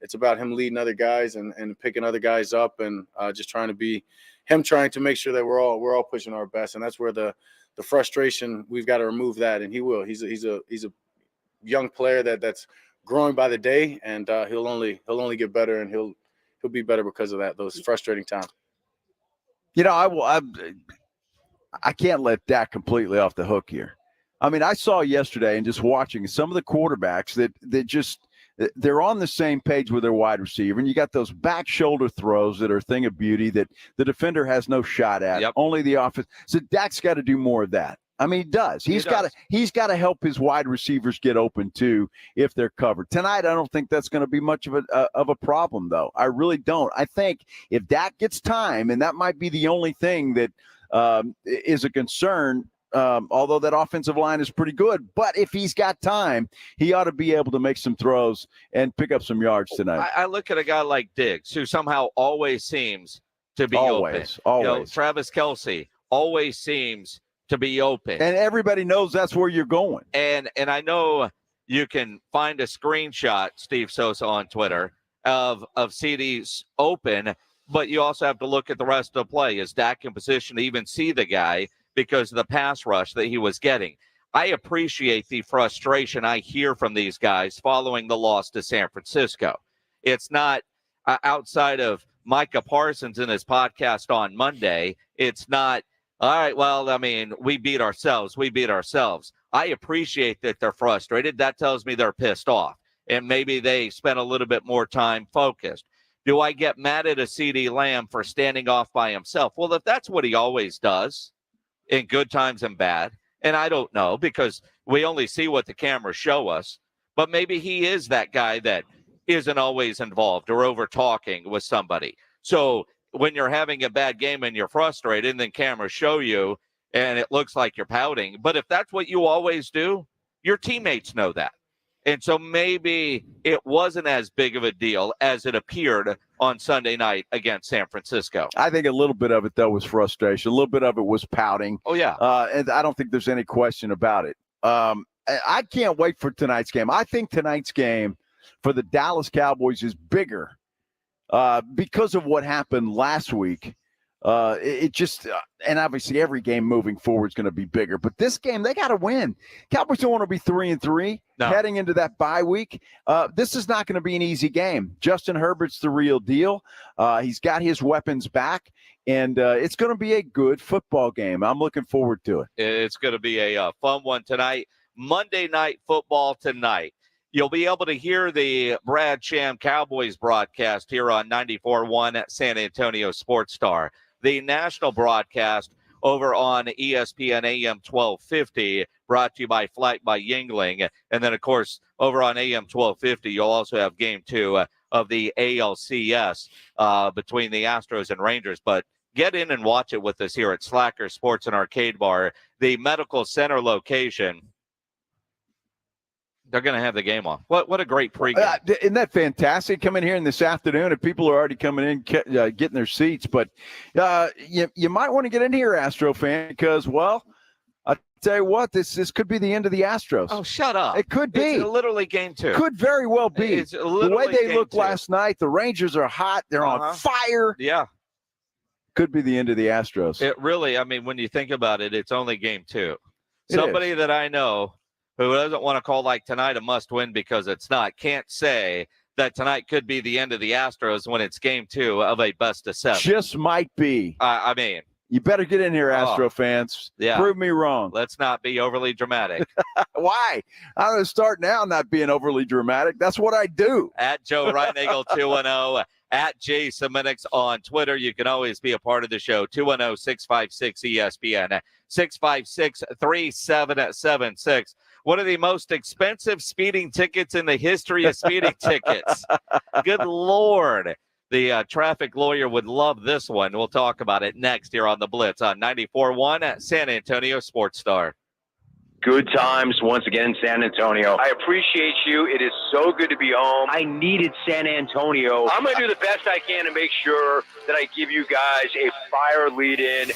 it's about him leading other guys and picking other guys up, and just trying to be him, trying to make sure that we're all pushing our best. And that's where the frustration, we've got to remove that, and he will. He's a young player that's growing by the day, and he'll only get better, and he'll be better because of that, those frustrating times. You know, I can't let Dak completely off the hook here. I mean, I saw yesterday and just watching some of the quarterbacks that just they're on the same page with their wide receiver, and you got those back shoulder throws that are a thing of beauty that the defender has no shot at. Yep. Only the offense. So Dak's got to do more of that. I mean, he does. He's got to help his wide receivers get open too if they're covered. Tonight, I don't think that's going to be much of a problem, though. I really don't. I think if Dak gets time, and that might be the only thing that is a concern, although that offensive line is pretty good. But if he's got time, he ought to be able to make some throws and pick up some yards tonight. I look at a guy like Diggs, who somehow always seems to be open. Always. You know, Travis Kelce always seems to be open. And everybody knows that's where you're going. And I know you can find a screenshot, Steve Sosa on Twitter, of CD's open, but you also have to look at the rest of the play. Is Dak in position to even see the guy because of the pass rush that he was getting? I appreciate the frustration I hear from these guys following the loss to San Francisco. It's not outside of Micah Parsons in his podcast on Monday. It's not, all right, well, I mean, we beat ourselves. I appreciate that they're frustrated. That tells me they're pissed off, and maybe they spent a little bit more time focused. Do I get mad at a CD Lamb for standing off by himself? Well, if that's what he always does in good times and bad, and I don't know because we only see what the cameras show us, but maybe he is that guy that isn't always involved or over talking with somebody. So when you're having a bad game and you're frustrated and then cameras show you and it looks like you're pouting, but if that's what you always do, your teammates know that. And so maybe it wasn't as big of a deal as it appeared on Sunday night against San Francisco. I think a little bit of it, though, was frustration. A little bit of it was pouting. Oh, yeah. And I don't think there's any question about it. I can't wait for tonight's game. I think tonight's game for the Dallas Cowboys is bigger because of what happened last week. It just and obviously every game moving forward is going to be bigger, but this game they got to win. Cowboys don't want to be 3-3 heading into that bye week. This is not going to be an easy game. Justin Herbert's the real deal. He's got his weapons back, and it's going to be a good football game. I'm looking forward to it. It's going to be a fun one tonight. Monday Night Football tonight. You'll be able to hear the Brad Sham Cowboys broadcast here on 94.1 at San Antonio Sports Star. The national broadcast over on ESPN AM 1250, brought to you by Flight by Yingling. And then, of course, over on AM 1250, you'll also have Game 2 of the ALCS between the Astros and Rangers. But get in and watch it with us here at Slacker Sports and Arcade Bar, the Medical Center location. They're going to have the game on. What a great pregame. Isn't that fantastic? Coming here in this afternoon, and people are already coming in, getting their seats. But you might want to get in here, Astro fan, because, well, I'll tell you what, this could be the end of the Astros. Oh, shut up. It could be. It's literally Game 2. Could very well be. It's the way they looked last night, the Rangers are hot. They're on fire. Yeah. Could be the end of the Astros. It really, I mean, when you think about it, it's only Game 2. Somebody that I know who doesn't want to call like tonight a must-win because it's not, can't say that tonight could be the end of the Astros when it's Game 2 of a best-of-7. Just might be. I mean. You better get in here, Astro fans. Yeah. Prove me wrong. Let's not be overly dramatic. Why? I'm going to start now not being overly dramatic. That's what I do. At Joe Reinagle 210, at Jason Minix on Twitter. You can always be a part of the show. 210-656-ESPN, 656-3776. One of the most expensive speeding tickets in the history of speeding tickets. Good Lord. The traffic lawyer would love this one. We'll talk about it next here on The Blitz on 94.1 at San Antonio Sports Star. Good times once again in San Antonio. I appreciate you. It is so good to be home. I needed San Antonio. I'm going to do the best I can to make sure that I give you guys a fire lead-in.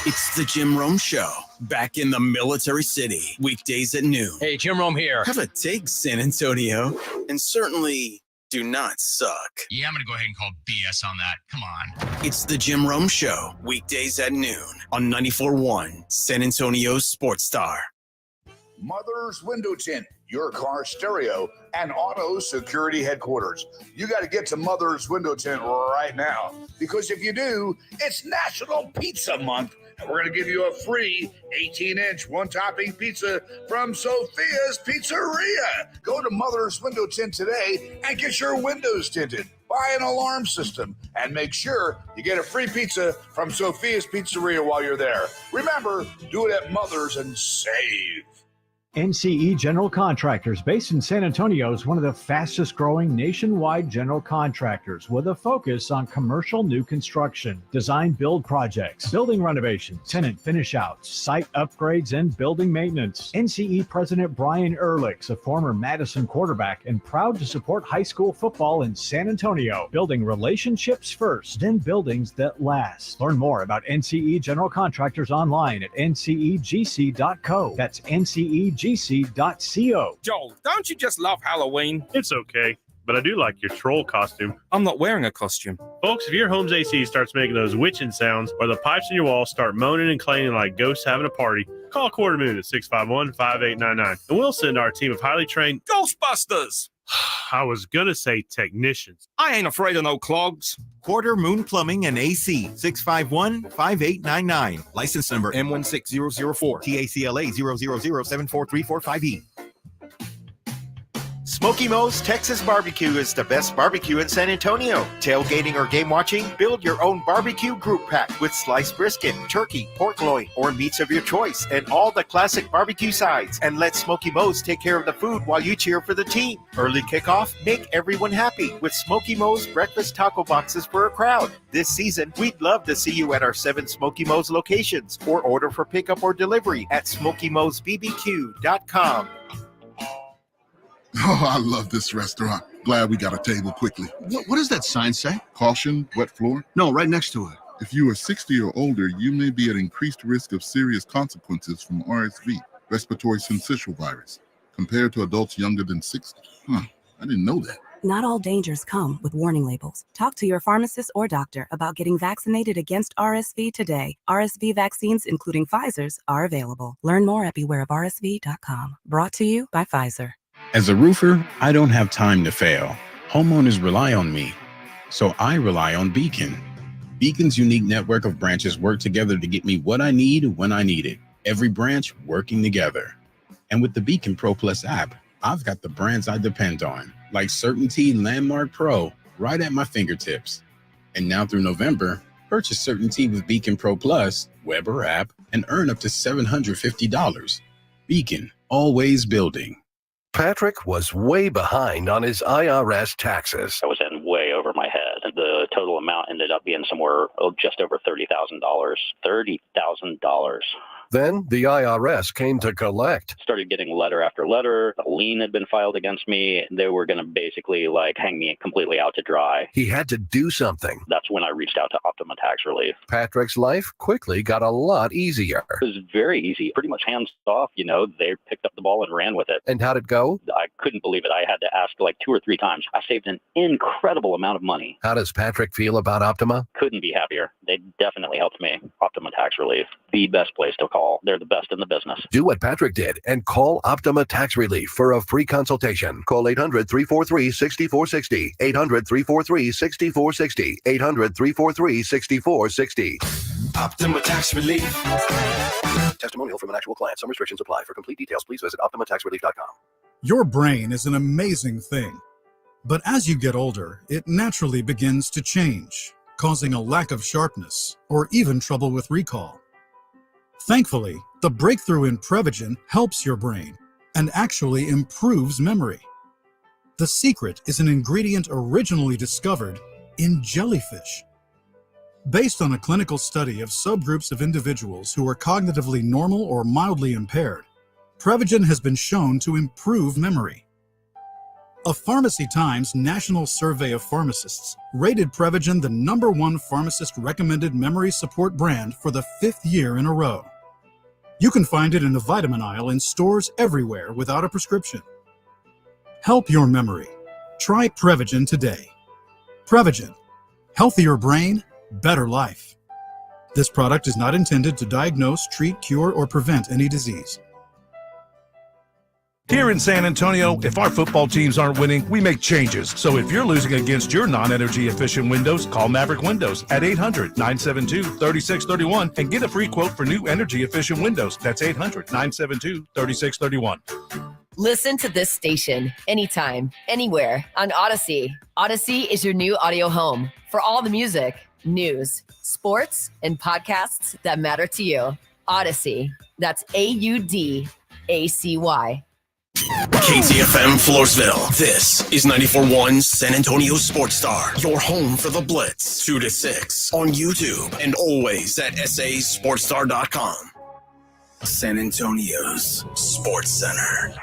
It's the Jim Rome Show, back in the Military City, weekdays at noon. Hey, Jim Rome here. Have a take, San Antonio, and certainly do not suck. Yeah, I'm going to go ahead and call BS on that. Come on. It's the Jim Rome Show, weekdays at noon on 94.1 San Antonio Sports Star. Mother's Window Tint, your car stereo, and auto security headquarters. You got to get to Mother's Window Tint right now, because if you do, it's National Pizza Month, and we're going to give you a free 18-inch one-topping pizza from Sophia's Pizzeria. Go to Mother's Window Tint today and get your windows tinted. Buy an alarm system and make sure you get a free pizza from Sophia's Pizzeria while you're there. Remember, do it at Mother's and save. NCE General Contractors, based in San Antonio, is one of the fastest growing nationwide general contractors with a focus on commercial new construction, design build projects, building renovations, tenant finish outs, site upgrades, and building maintenance. NCE President Brian Ehrlich's a former Madison quarterback and proud to support high school football in San Antonio, building relationships first, then buildings that last. Learn more about NCE General Contractors online at ncegc.co. That's ncegc.co. Joel, don't you just love Halloween? It's okay, but I do like your troll costume. I'm not wearing a costume. Folks, if your home's AC starts making those witching sounds or the pipes in your wall start moaning and clanging like ghosts having a party, call Quarter Moon at 651-5899, and we'll send our team of highly trained Ghostbusters! I was going to say technicians. I ain't afraid of no clogs. Quarter Moon Plumbing and AC, 651-5899. License number M16004, TACLA 000743455E. Smoky Mo's Texas Barbecue is the best barbecue in San Antonio. Tailgating or game watching? Build your own barbecue group pack with sliced brisket, turkey, pork loin, or meats of your choice, and all the classic barbecue sides. And let Smoky Mo's take care of the food while you cheer for the team. Early kickoff? Make everyone happy with Smoky Mo's breakfast taco boxes for a crowd. This season, we'd love to see you at our 7 Smoky Mo's locations, or order for pickup or delivery at SmokyMo'sBBQ.com. Oh, I love this restaurant. Glad we got a table quickly. What does that sign say? Caution, wet floor. No, right next to it. If you are 60 or older, you may be at increased risk of serious consequences from RSV, respiratory syncytial virus, compared to adults younger than 60. I didn't know that. Not all dangers come with warning labels. Talk to your pharmacist or doctor about getting vaccinated against RSV today. RSV vaccines, including Pfizer's, are available. Learn more at bewareofrsv.com. Brought to you by Pfizer. As a roofer, I don't have time to fail. Homeowners rely on me, so I rely on Beacon. Beacon's unique network of branches work together to get me what I need when I need it. Every branch working together. And with the Beacon Pro Plus app, I've got the brands I depend on, like Certainty Landmark Pro, right at my fingertips. And now through November, purchase Certainty with Beacon Pro Plus, web or app, and earn up to $750. Beacon, always building. Patrick was way behind on his IRS taxes. I was in way over my head. The total amount ended up being somewhere just over $30,000. $30,000. Then the IRS came to collect. Started getting letter after letter. A lien had been filed against me. They were going to basically hang me completely out to dry. He had to do something. That's when I reached out to Optima Tax Relief. Patrick's life quickly got a lot easier. It was very easy, pretty much hands off. They picked up the ball and ran with it. And how'd it go? I couldn't believe it. I had to ask 2 or 3 times. I saved an incredible amount of money. How does Patrick feel about Optima? Couldn't be happier. They definitely helped me. Optima Tax Relief, the best place to call. They're the best in the business. Do what Patrick did and call Optima Tax Relief for a free consultation. Call 800-343-6460. 800-343-6460. 800-343-6460. Optima Tax Relief. Testimonial from an actual client. Some restrictions apply. For complete details, please visit OptimaTaxRelief.com. Your brain is an amazing thing. But as you get older, it naturally begins to change, causing a lack of sharpness or even trouble with recall. Thankfully, the breakthrough in Prevagen helps your brain and actually improves memory. The secret is an ingredient originally discovered in jellyfish. Based on a clinical study of subgroups of individuals who are cognitively normal or mildly impaired, Prevagen has been shown to improve memory. A Pharmacy Times national survey of pharmacists rated Prevagen the #1 pharmacist-recommended memory support brand for the 5th year in a row. You can find it in the vitamin aisle in stores everywhere without a prescription. Help your memory. Try Prevagen today. Prevagen. Healthier brain, better life. This product is not intended to diagnose, treat, cure, or prevent any disease. Here in San Antonio, if our football teams aren't winning, we make changes. So if you're losing against your non-energy efficient windows, call Maverick Windows at 800-972-3631 and get a free quote for new energy efficient windows. That's 800-972-3631. Listen to this station anytime, anywhere on Odyssey. Odyssey is your new audio home for all the music, news, sports, and podcasts that matter to you. Odyssey. That's AUDACY. KTFM Floresville. This is 94.1 San Antonio Sports Star, your home for the Blitz, 2 to 6 on YouTube and always at sasportstar.com. San Antonio's Sports Center.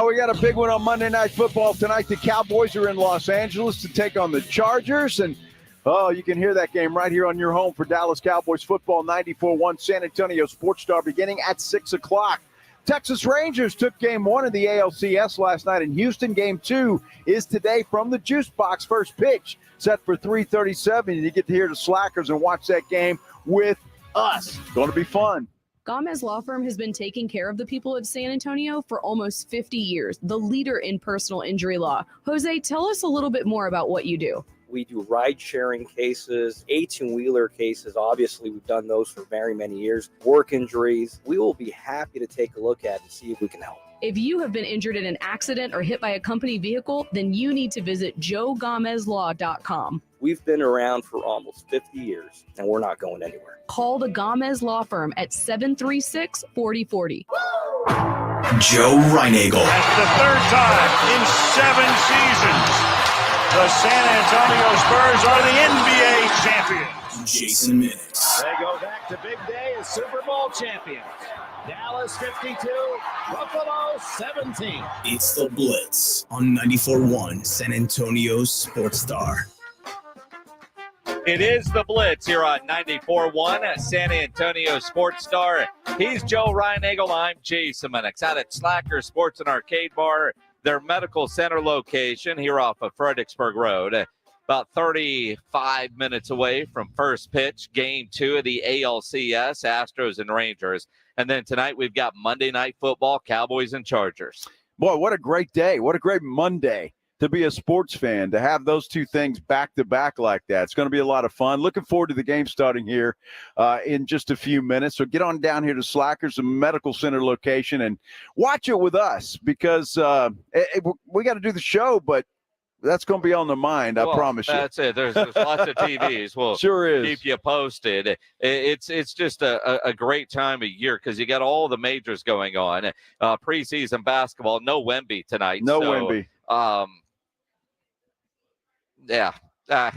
We got a big one on Monday Night Football tonight. The Cowboys are in Los Angeles to take on the Chargers, and you can hear that game right here on your home for Dallas Cowboys football. 94.1 San Antonio Sports Star beginning at 6 o'clock. Texas Rangers took game 1 of the ALCS last night in Houston. Game 2 is today from the Juice Box. First pitch set for 3:37. You get to hear the Slackers and watch that game with us. It's going to be fun. Gomez Law Firm has been taking care of the people of San Antonio for almost 50 years, the leader in personal injury law. Jose, tell us a little bit more about what you do. We do ride-sharing cases, 18-wheeler cases. Obviously, we've done those for very many years. Work injuries. We will be happy to take a look at and see if we can help. If you have been injured in an accident or hit by a company vehicle, then you need to visit joegomezlaw.com. We've been around for almost 50 years, and we're not going anywhere. Call the Gomez Law Firm at 736-4040. Joe Reinagel. That's the third time in 7 seasons. The San Antonio Spurs are the NBA champions. Jason Minix. They go back to big day as Super Bowl champions. Dallas 52, Buffalo 17. It's the Blitz on 94.1 San Antonio Sports Star. It is the Blitz here on 94.1 San Antonio Sports Star. He's Joe Reinagel. I'm Jason Minix out at Slacker Sports and Arcade Bar, their medical center location here off of Fredericksburg Road. About 35 minutes away from first pitch, game 2 of the ALCS, Astros and Rangers. And then tonight we've got Monday Night Football, Cowboys and Chargers. Boy, what a great day. What a great Monday to be a sports fan, to have those two things back-to-back like that. It's going to be a lot of fun. Looking forward to the game starting here in just a few minutes. So get on down here to Slackers, the medical center location, and watch it with us because we got to do the show, but that's going to be on the mind, I promise you. That's it. There's lots of TVs. We'll sure is. Keep you posted. It's just a great time of year because you got all the majors going on. Preseason basketball, no Wemby tonight. No Wemby. Yeah. I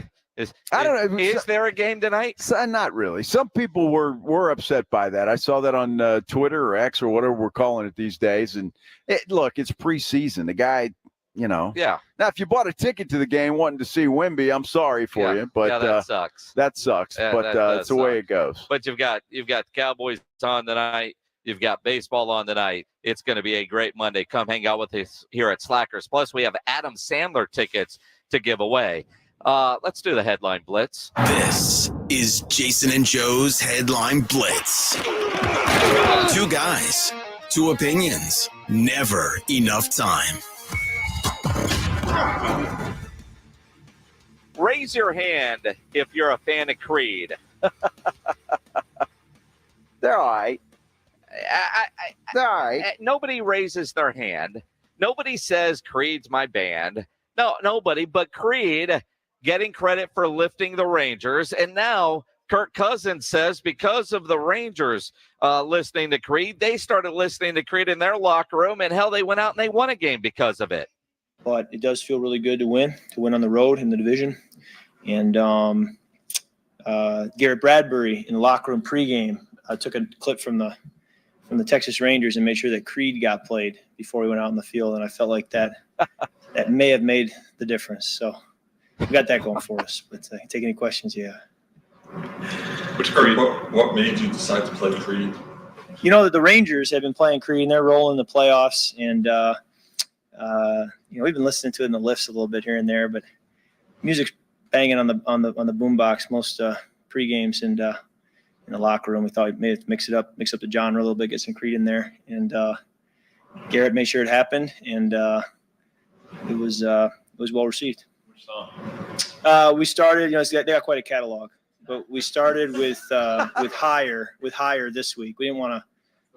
don't know. Is there a game tonight? Not really. Some people were upset by that. I saw that on Twitter or X or whatever we're calling it these days. And look, it's preseason. The guy, Yeah. Now, if you bought a ticket to the game wanting to see Wemby, I'm sorry for you, but that sucks. That sucks. Yeah, but it's the way it goes. But you've got the Cowboys on tonight. You've got baseball on tonight. It's going to be a great Monday. Come hang out with us here at Slackers. Plus, we have Adam Sandler tickets to give away. Let's do the headline blitz. This is Jason and Joe's Headline Blitz. 2 guys, 2 opinions, never enough time. Raise your hand if you're a fan of Creed. They're all right. They're all right. Nobody raises their hand. Nobody says Creed's my band. No, nobody. But Creed getting credit for lifting the Rangers. And now Kirk Cousins says because of the Rangers listening to Creed, they started listening to Creed in their locker room. And hell, they went out and they won a game because of it. but it does feel really good to win on the road in the division. And Garrett Bradbury in the locker room pregame took a clip from the Texas Rangers and made sure that Creed got played before he went out in the field, and I felt like that may have made the difference. So we got that going for us. But take any questions, yeah. Which Creed? What made you decide to play Creed? You know that the Rangers have been playing Creed, and they're rolling the playoffs, and we've been listening to it in the lifts a little bit here and there, but music's banging on the boombox most pre-games and in the locker room. We thought we'd maybe mix up the genre a little bit, get some Creed in there, and Garrett made sure it happened, and it was well received. Which song? We started, they got quite a catalog, but we started with Higher this week. We didn't want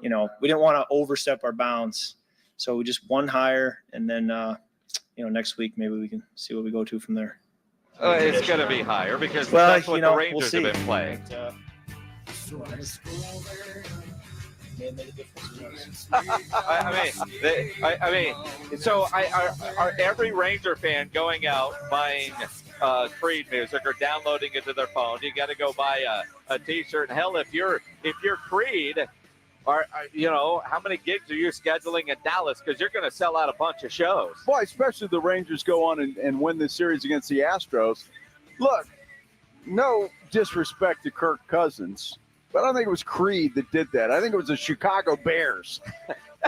to overstep our bounds, so we just one Higher, and then next week maybe we can see what we go to from there. It's going to be Higher because that's what the Rangers have been playing. So are every Ranger fan going out buying Creed music or downloading it to their phone? You got to go buy a T-shirt. And hell, if you're Creed, how many gigs are you scheduling in Dallas? Because you're going to sell out a bunch of shows. Boy, especially if the Rangers go on and win this series against the Astros. Look, no disrespect to Kirk Cousins, but I don't think it was Creed that did that. I think it was the Chicago Bears.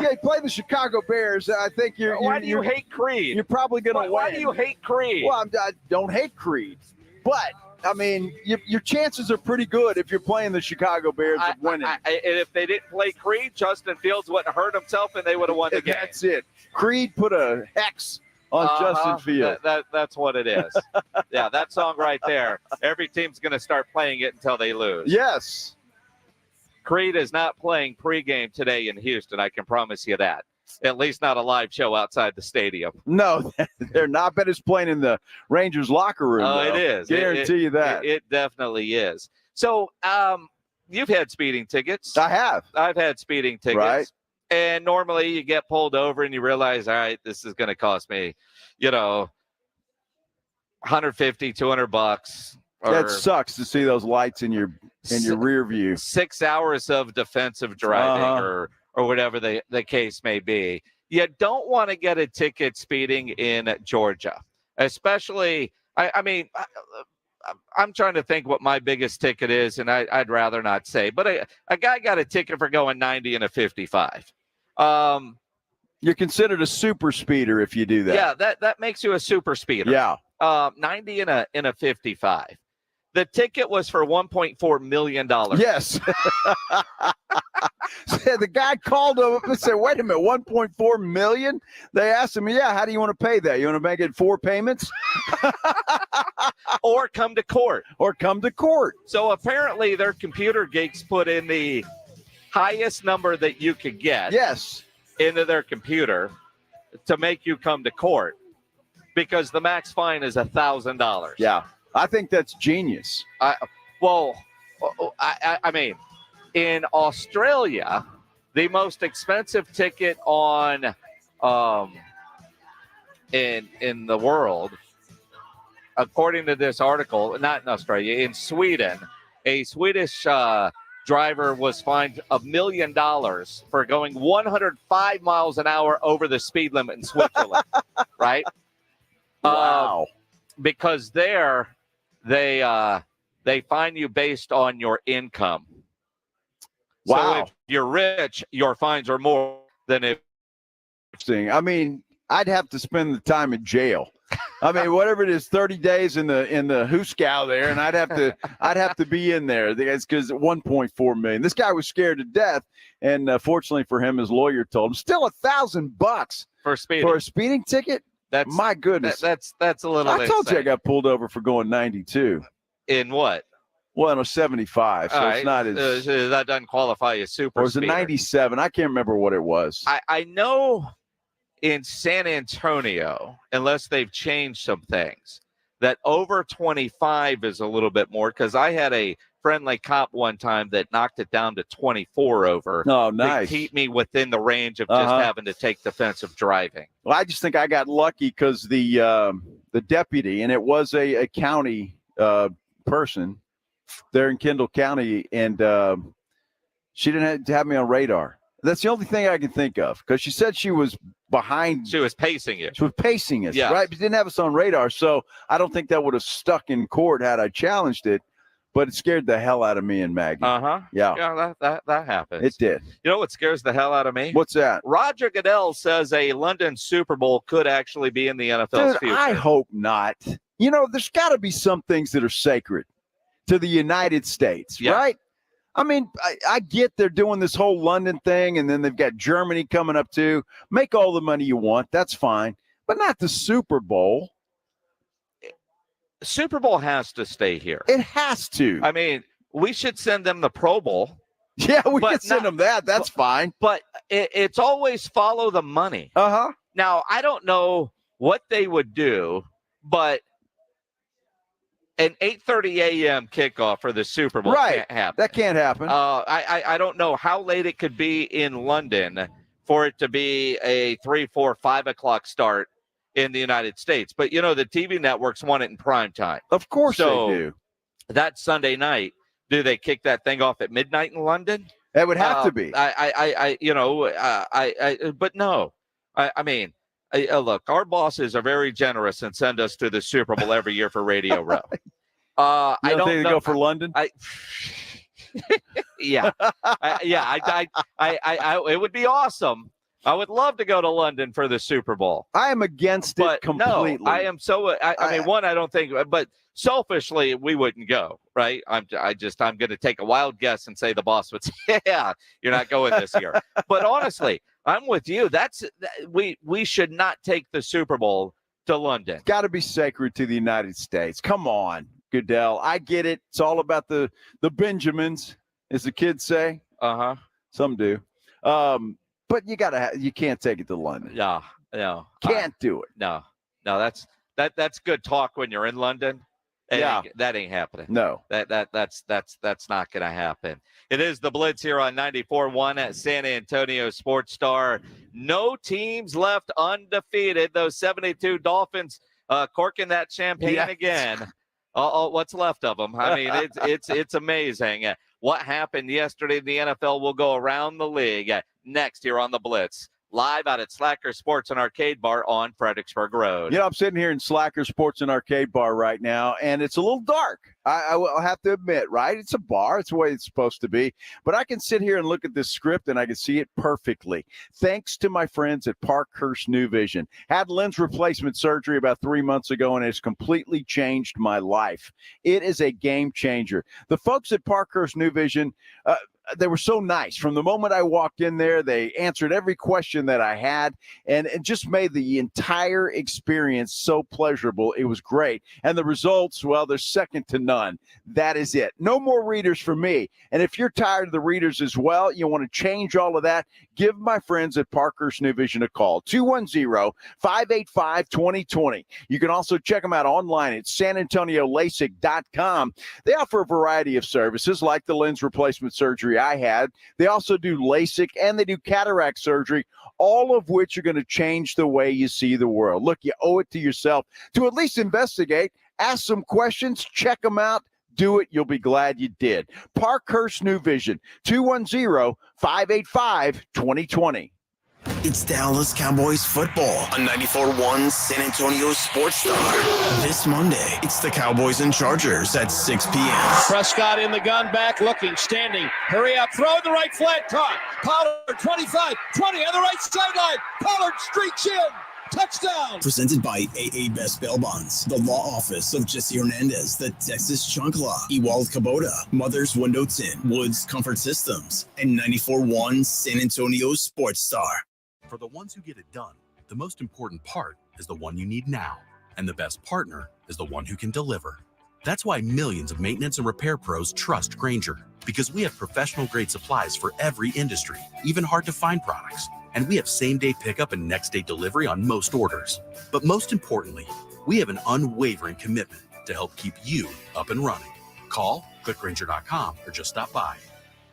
Yeah, he played the Chicago Bears. I think you're. Why do you hate Creed? You're probably going to win. Why do you hate Creed? Well, I don't hate Creed, but I mean, your chances are pretty good if you're playing the Chicago Bears of winning. And if they didn't play Creed, Justin Fields wouldn't hurt himself, and they would have won the game. That's it. Creed put a hex on Justin Fields. That's what it is. Yeah, that song right there. Every team's going to start playing it until they lose. Yes. Creed is not playing pregame today in Houston. I can promise you that. At least not a live show outside the stadium. No, they're not. But it's playing in the Rangers locker room. Oh, it is. Guarantee you that. It definitely is. So you've had speeding tickets. I have. I've had speeding tickets. Right. And normally you get pulled over and you realize, all right, this is going to cost me, $150, $200. That sucks to see those lights in your rear view. 6 hours of defensive driving or whatever the case may be. You don't want to get a ticket speeding in Georgia, especially, I'm trying to think what my biggest ticket is, and I'd rather not say, but a guy got a ticket for going 90 in a 55. You're considered a super speeder if you do that. Yeah, that makes you a super speeder. Yeah. 90 in a 55. The ticket was for $1.4 million. Yes. So the guy called him and said, wait a minute, $1.4 million? They asked him, yeah, how do you want to pay that? You want to make it 4 payments? Or come to court. So apparently their computer geeks put in the highest number that you could get. Yes. Into their computer to make you come to court because the max fine is $1,000. Yeah. I think that's genius. I mean, in Australia, the most expensive ticket in the world, according to this article, not in Australia, in Sweden, a Swedish driver was fined $1 million for going 105 miles an hour over the speed limit in Switzerland. Right? Wow. Because there, they fine you based on your income. Wow. So if you're rich, your fines are more than if. I mean, I'd have to spend the time in jail. I mean, whatever it is, 30 days in the Hooskow there, and I'd have to be in there because $1.4 million. This guy was scared to death, and fortunately for him, his lawyer told him still $1,000 for a speeding ticket. That's my goodness. That's a little. I told you I got pulled over for going 92. In what? Well, no, 75. So it's not as that doesn't qualify as super. Or was it 97? I can't remember what it was. I know in San Antonio, unless they've changed some things, that over 25 is a little bit more, because I had a friendly cop one time that knocked it down to 24 over. Oh, nice. To keep me within the range of just having to take defensive driving. Well, I just think I got lucky because the deputy, and it was a county person there in Kendall County, and she didn't have me on radar. That's the only thing I can think of, because she said she was behind. She was pacing you. She was pacing us, Yes. right? But didn't have us on radar, so I don't think that would have stuck in court had I challenged it. But it scared the hell out of me and Maggie. Yeah. Yeah, that happens. It did. You know what scares the hell out of me? What's that? Roger Goodell says a London Super Bowl could actually be in the NFL's Dude, future. I hope not. You know, there's got to be some things that are sacred to the United States, right? I mean, I get they're doing this whole London thing, and then they've got Germany coming up too. Make all the money you want. That's fine. But not the Super Bowl. Super Bowl has to stay here. It has to. I mean, we should send them the Pro Bowl. Yeah, we can send them that. That's fine. But it's always follow the money. Now, I don't know what they would do, but an 8:30 a.m. kickoff for the Super Bowl can't happen. That can't happen. I don't know how late it could be in London for it to be a 3, 4, 5 o'clock start in the United States. But, you know, the TV networks want it in prime time. Of course they do. That Sunday night, do they kick that thing off at midnight in London? It would have to be. But no. I mean, look, our bosses are very generous and send us to the Super Bowl every year for Radio Row. I don't think they go for London. It would be awesome. I would love to go to London for the Super Bowl. I am against it completely. No, I am so. I mean, I don't think, but selfishly, we wouldn't go, right? I'm going to take a wild guess and say the boss would say, "Yeah, you're not going this year." But honestly, I'm with you. We should not take the Super Bowl to London. Got to be sacred to the United States. Come on, Goodell. I get it. It's all about the Benjamins, as the kids say. Some do. But you can't take it to London. No. Can't do it. No. That's good talk when you're in London. That ain't happening. No. That's not going to happen. It is the Blitz here on 94.1 at San Antonio Sports Star. No teams left undefeated. Those 72 Dolphins corking that champagne again. What's left of them? I mean, it's amazing. What happened yesterday in the NFL will go around the league next here on the Blitz. Live out at Slacker Sports and Arcade Bar on Fredericksburg Road. You know, I'm sitting here in Slacker Sports and Arcade Bar right now, and it's a little dark. I will have to admit, right? It's a bar. It's the way it's supposed to be. But I can sit here and look at this script, and I can see it perfectly. Thanks to my friends at Parkhurst New Vision. Had lens replacement surgery about 3 months ago, and it's completely changed my life. It is a game changer. The folks at Parkhurst New Vision, they were so nice. From the moment I walked in there, they answered every question that I had, and it just made the entire experience so pleasurable. It was great. And the results, well, they're second to none. That is it. No more readers for me. And if you're tired of the readers as well, you want to change all of that, give my friends at Parkhurst New Vision a call, 210-585-2020. You can also check them out online at sanantoniolasik.com. They offer a variety of services like the lens replacement surgery I had. They also do LASIK and they do cataract surgery, all of which are going to change the way you see the world. Look, you owe it to yourself to at least investigate, ask some questions, check them out. Do it. You'll be glad you did. Parkhurst New Vision, 210-585-2020. It's Dallas Cowboys football on 94.1 San Antonio Sports Star. This Monday, it's the Cowboys and Chargers at 6 p.m. Prescott in the gun, back looking, standing. Hurry up, throw the right flat, caught. Pollard, 25, 20 on the right sideline. Pollard streaks in. Touchdown! Presented by AA Best Bail Bonds, the law office of Jesse Hernandez, the Texas Chunk Law, Ewald Kubota, Mother's Window Tint, Woods Comfort Systems, and 94.1 San Antonio Sports Star. For the ones who get it done, the most important part is the one you need now, and the best partner is the one who can deliver. That's why millions of maintenance and repair pros trust Grainger, because we have professional-grade supplies for every industry, even hard-to-find products. And we have same-day pickup and next-day delivery on most orders. But most importantly, we have an unwavering commitment to help keep you up and running. Call, click Grainger.com, or just stop by.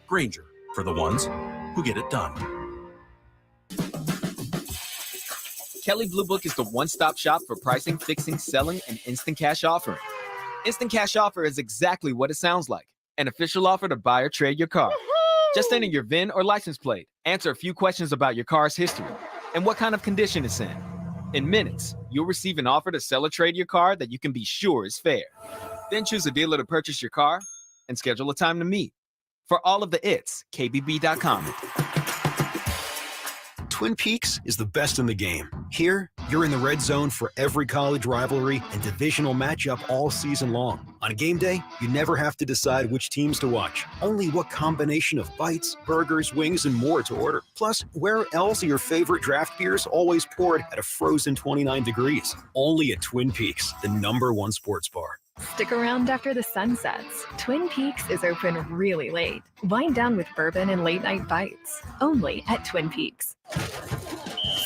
Grainger, for the ones who get it done. Kelley Blue Book is the one-stop shop for pricing, fixing, selling, and instant cash offering. Instant Cash Offer is exactly what it sounds like. An official offer to buy or trade your car. Woo-hoo! Just enter your VIN or license plate, answer a few questions about your car's history, and what kind of condition it's in. In minutes, you'll receive an offer to sell or trade your car that you can be sure is fair. Then choose a dealer to purchase your car and schedule a time to meet. For all of the its, KBB.com. Twin Peaks is the best in the game. Here, you're in the red zone for every college rivalry and divisional matchup all season long. On game day, you never have to decide which teams to watch, only what combination of bites, burgers, wings, and more to order. Plus, where else are your favorite draft beers always poured at a frozen 29 degrees? Only at Twin Peaks, the #1 sports bar. Stick around after the sun sets. Twin Peaks is open really late. Wind down with bourbon and late night bites. Only at Twin Peaks.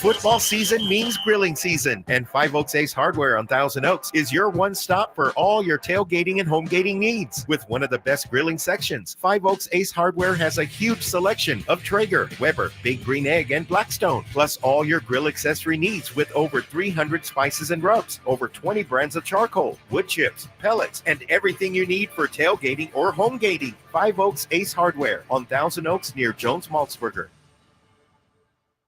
Football season means grilling season, and Five Oaks Ace Hardware on Thousand Oaks is your one stop for all your tailgating and home gating needs. With one of the best grilling sections, Five Oaks Ace Hardware has a huge selection of Traeger, Weber, Big Green Egg, and Blackstone, plus all your grill accessory needs with over 300 spices and rubs, over 20 brands of charcoal, wood chips, pellets, and everything you need for tailgating or home gating. Five Oaks Ace Hardware on Thousand Oaks near Jones Maltzberger.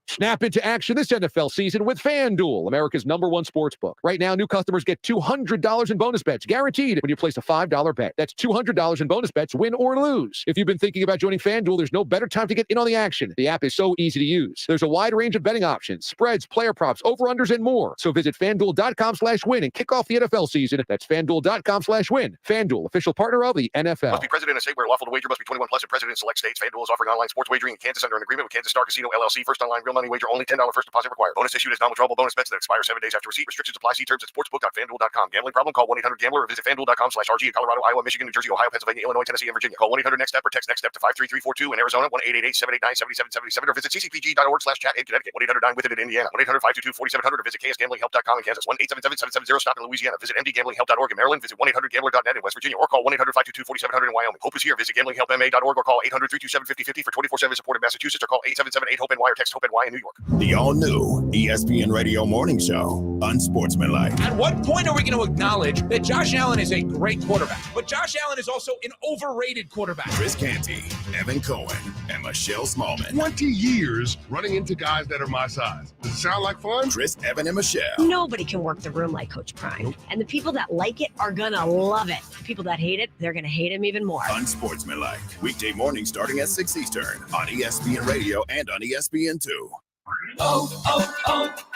Snap into action this NFL season with FanDuel, America's #1 sportsbook. Right now, new customers get $200 in bonus bets, guaranteed when you place a $5 bet. That's $200 in bonus bets, win or lose. If you've been thinking about joining FanDuel, there's no better time to get in on the action. The app is so easy to use. There's a wide range of betting options, spreads, player props, over-unders, and more. So visit FanDuel.com/win and kick off the NFL season. That's FanDuel.com/win. FanDuel, official partner of the NFL. Must be present in a state where lawful to wager, must be 21 plus and present in select states. FanDuel is offering online sports wagering in Kansas under an agreement with Kansas Star Casino LLC. First online real money wager only, $10 first deposit required. Bonus issued as non-withdrawable bonus bets that expire 7 days after receipt. Restrictions apply. See terms at sportsbook.fanduel.com. Gambling problem? Call 1-800-GAMBLER or visit FanDuel.com/RG in Colorado, Iowa, Michigan, New Jersey, Ohio, Pennsylvania, Illinois, Tennessee, and Virginia. Call 1-800-NEXT-STEP or text NEXT-STEP to 53342 in Arizona, 1-888-789-7777 or visit ccpg.org/chat in Connecticut, 1-800-9-WITH-IT in Indiana, 1-800-522-4700 or visit KSGamblingHelp.com in Kansas, 1-877-770-STOP in Louisiana, visit MDGamblingHelp.org in Maryland, visit 1-800-GAMBLER.net in West Virginia, or call 1-800-522-4700 in Wyoming. Hope is here. Visit GamblingHelpMA.org or call 800-327-5050 for 24/7 support in Massachusetts, or call 877-8-HOPE-NY or text HOPE-NY in New York. The all-new ESPN Radio Morning Show, Unsportsmanlike. At what point are we going to acknowledge that Josh Allen is a great quarterback, but Josh Allen is also an overrated quarterback? Chris Canty, Evan Cohen, and Michelle Smallman. 20 years running into guys that are my size. Does it sound like fun? Chris, Evan, and Michelle. Nobody can work the room like Coach Prime. And the people that like it are going to love it. People that hate it, they're going to hate him even more. Unsportsmanlike. Weekday mornings starting at 6 Eastern on ESPN Radio and on ESPN2.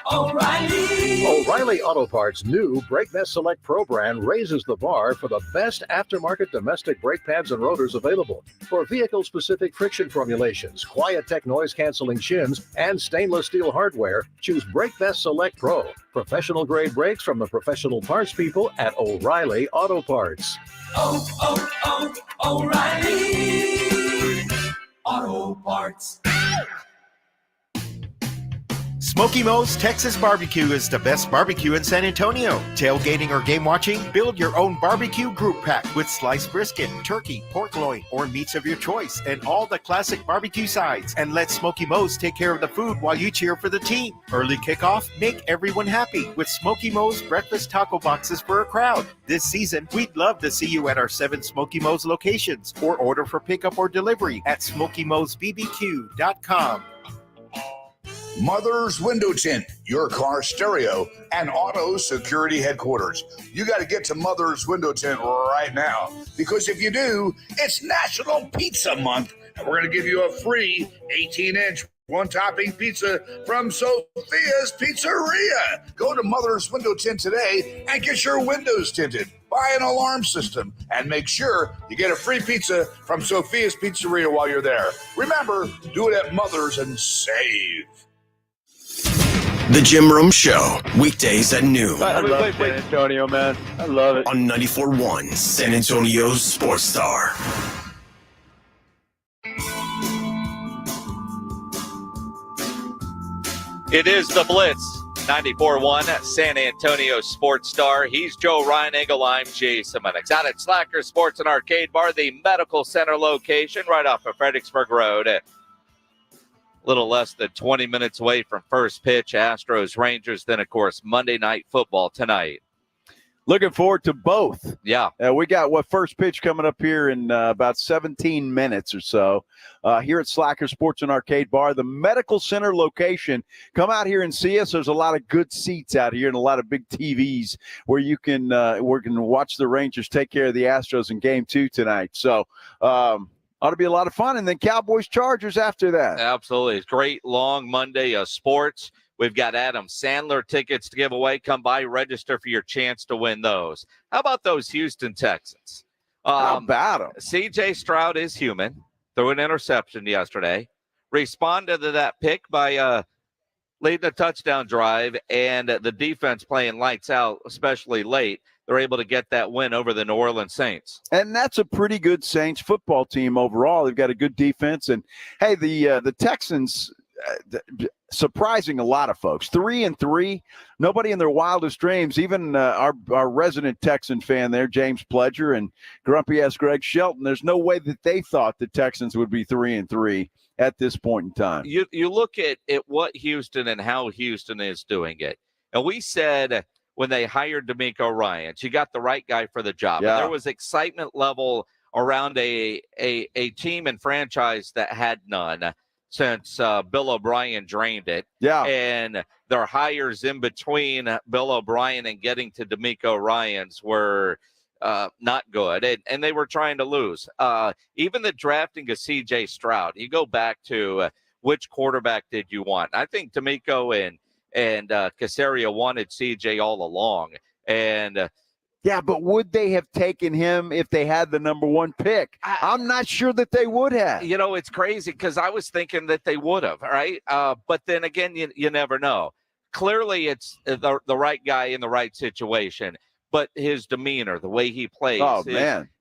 O'Reilly Auto Parts' new Brake Best Select Pro brand raises the bar for the best aftermarket domestic brake pads and rotors available. For vehicle-specific friction formulations, quiet tech noise-canceling shims, and stainless steel hardware, choose Brake Best Select Pro. Professional-grade brakes from the professional parts people at O'Reilly Auto Parts. O'Reilly Auto Parts. Smoky Mo's Texas Barbecue is the best barbecue in San Antonio. Tailgating or game watching? Build your own barbecue group pack with sliced brisket, turkey, pork loin, or meats of your choice, and all the classic barbecue sides. And let Smoky Mo's take care of the food while you cheer for the team. Early kickoff, make everyone happy with Smoky Mo's breakfast taco boxes for a crowd. This season, we'd love to see you at our 7 Smoky Mo's locations, or order for pickup or delivery at SmokyMo'sBBQ.com. Mother's Window Tint, your car stereo and auto security headquarters. You got to get to Mother's Window Tint right now, because if you do, it's National Pizza Month, and we're going to give you a free 18-inch one-topping pizza from Sophia's Pizzeria. Go to Mother's Window Tint today and get your windows tinted. Buy an alarm system and make sure you get a free pizza from Sophia's Pizzeria while you're there. Remember, do it at Mother's and save. The Jim Rome Show, weekdays at noon. I love San Antonio, man. I love it. On 94.1 San Antonio's Sports Star. It is the Blitz 94.1 San Antonio Sports Star. He's Joe Ryan Engel. I'm Jason Minix. Out at Slacker Sports and Arcade Bar, the medical center location right off of Fredericksburg Road. A little less than 20 minutes away from first pitch. Astros, Rangers, then, of course, Monday Night Football tonight. Looking forward to both. Yeah. We got first pitch coming up here in about 17 minutes or so here at Slacker Sports and Arcade Bar, the medical center location. Come out here and see us. There's a lot of good seats out here and a lot of big TVs where you can watch the Rangers take care of the Astros in Game 2 tonight. So ought to be a lot of fun. And then Cowboys Chargers after that. Absolutely. It's great long Monday of sports. We've got Adam Sandler tickets to give away. Come by, register for your chance to win those. How about those Houston Texans? How about them? C.J. Stroud is human. Threw an interception yesterday. Responded to that pick by leading a touchdown drive, and the defense playing lights out, especially late. They're able to get that win over the New Orleans Saints. And that's a pretty good Saints football team overall. They've got a good defense. And, hey, the Texans surprising a lot of folks. 3-3, nobody in their wildest dreams, even our resident Texan fan there, James Pledger, and grumpy-ass Greg Shelton, there's no way that they thought the Texans would be 3-3 at this point in time. You look at what Houston and how Houston is doing it. And we said when they hired DeMeco Ryans, you got the right guy for the job. Yeah. And there was excitement level around a team and franchise that had none since Bill O'Brien drained it. Yeah. And their hires in between Bill O'Brien and getting to DeMeco Ryans were not good. And they were trying to lose. Even the drafting of C.J. Stroud, you go back to which quarterback did you want? I think DeMeco and Caserio wanted C.J. all along. And yeah, but would they have taken him if they had the number 1 pick? I'm not sure that they would have. You know, it's crazy because I was thinking that they would have, right? But then again, you never know. Clearly, it's the right guy in the right situation, but his demeanor, the way he plays,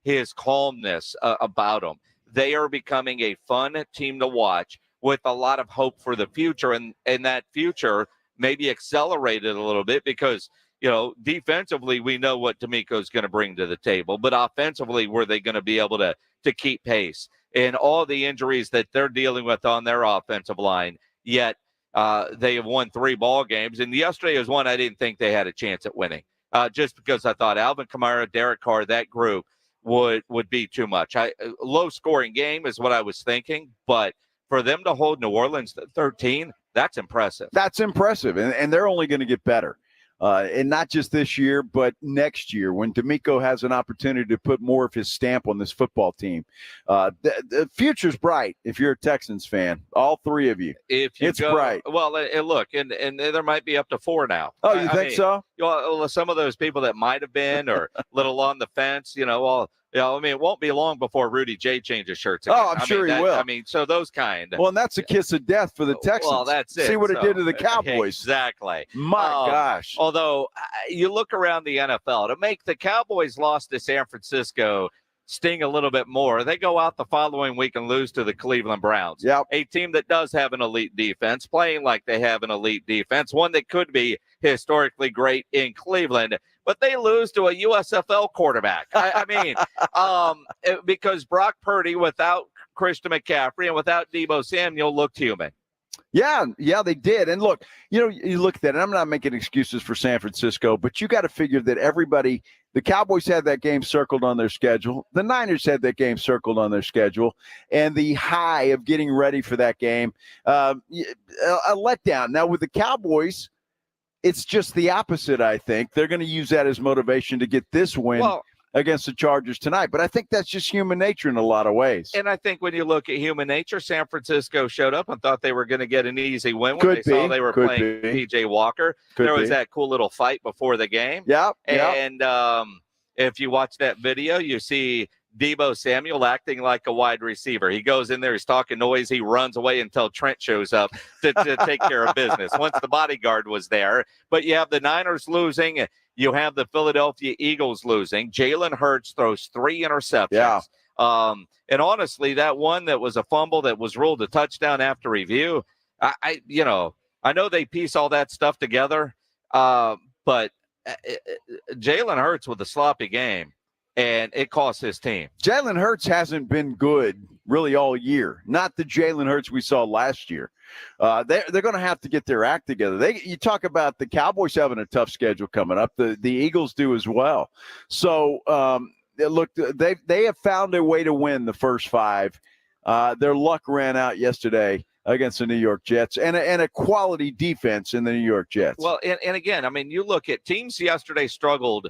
his calmness about him, they are becoming a fun team to watch with a lot of hope for the future, and that future maybe accelerated a little bit because – you know, defensively, we know what DeMeco's going to bring to the table, but offensively, were they going to be able to keep pace? And all the injuries that they're dealing with on their offensive line, yet they have won 3 ball games. And yesterday was one I didn't think they had a chance at winning, just because I thought Alvin Kamara, Derek Carr, that group would be too much. Low-scoring game is what I was thinking, but for them to hold New Orleans to 13, that's impressive. That's impressive, and they're only going to get better. And not just this year, but next year when DeMeco has an opportunity to put more of his stamp on this football team. The future's bright if you're a Texans fan, all 3 of you. It's bright. Well, look, and there might be up to 4 now. Oh, you think so? Well, some of those people that might have been or a little on the fence, I mean, it won't be long before Rudy J changes shirts again. Oh, I'm sure he will. I mean, so those kind. Well, and that's a kiss of death for the Texans. Well, that's it. See what it did to the Cowboys. Exactly. My gosh. Although you look around the NFL, to make the Cowboys loss to San Francisco sting a little bit more, they go out the following week and lose to the Cleveland Browns. Yep. A team that does have an elite defense, playing like they have an elite defense, one that could be historically great in Cleveland, but they lose to a USFL quarterback. I mean, because Brock Purdy, without Christian McCaffrey and without Deebo Samuel, looked human. Yeah, they did. And look, you look at that, and I'm not making excuses for San Francisco, but you got to figure that everybody, the Cowboys had that game circled on their schedule. The Niners had that game circled on their schedule. And the high of getting ready for that game, a letdown. Now, with the Cowboys, it's just the opposite, I think. They're going to use that as motivation to get this win against the Chargers tonight. But I think that's just human nature in a lot of ways. And I think when you look at human nature, San Francisco showed up and thought they were going to get an easy win when they saw they were playing P.J. Walker. There was that cool little fight before the game. Yeah. And if you watch that video, you see Deebo Samuel acting like a wide receiver. He goes in there, he's talking noise, he runs away until Trent shows up to take care of business once the bodyguard was there. But you have the Niners losing, you have the Philadelphia Eagles losing. Jalen Hurts throws 3 interceptions. Yeah. And honestly, that one that was a fumble that was ruled a touchdown after review, I know they piece all that stuff together, but Jalen Hurts with a sloppy game, and it cost his team. Jalen Hurts hasn't been good really all year. Not the Jalen Hurts we saw last year. They're going to have to get their act together. You talk about the Cowboys having a tough schedule coming up. The Eagles do as well. So, look, they have found a way to win the first 5. Their luck ran out yesterday against the New York Jets and a quality defense in the New York Jets. Well, and again, I mean, you look at teams yesterday struggled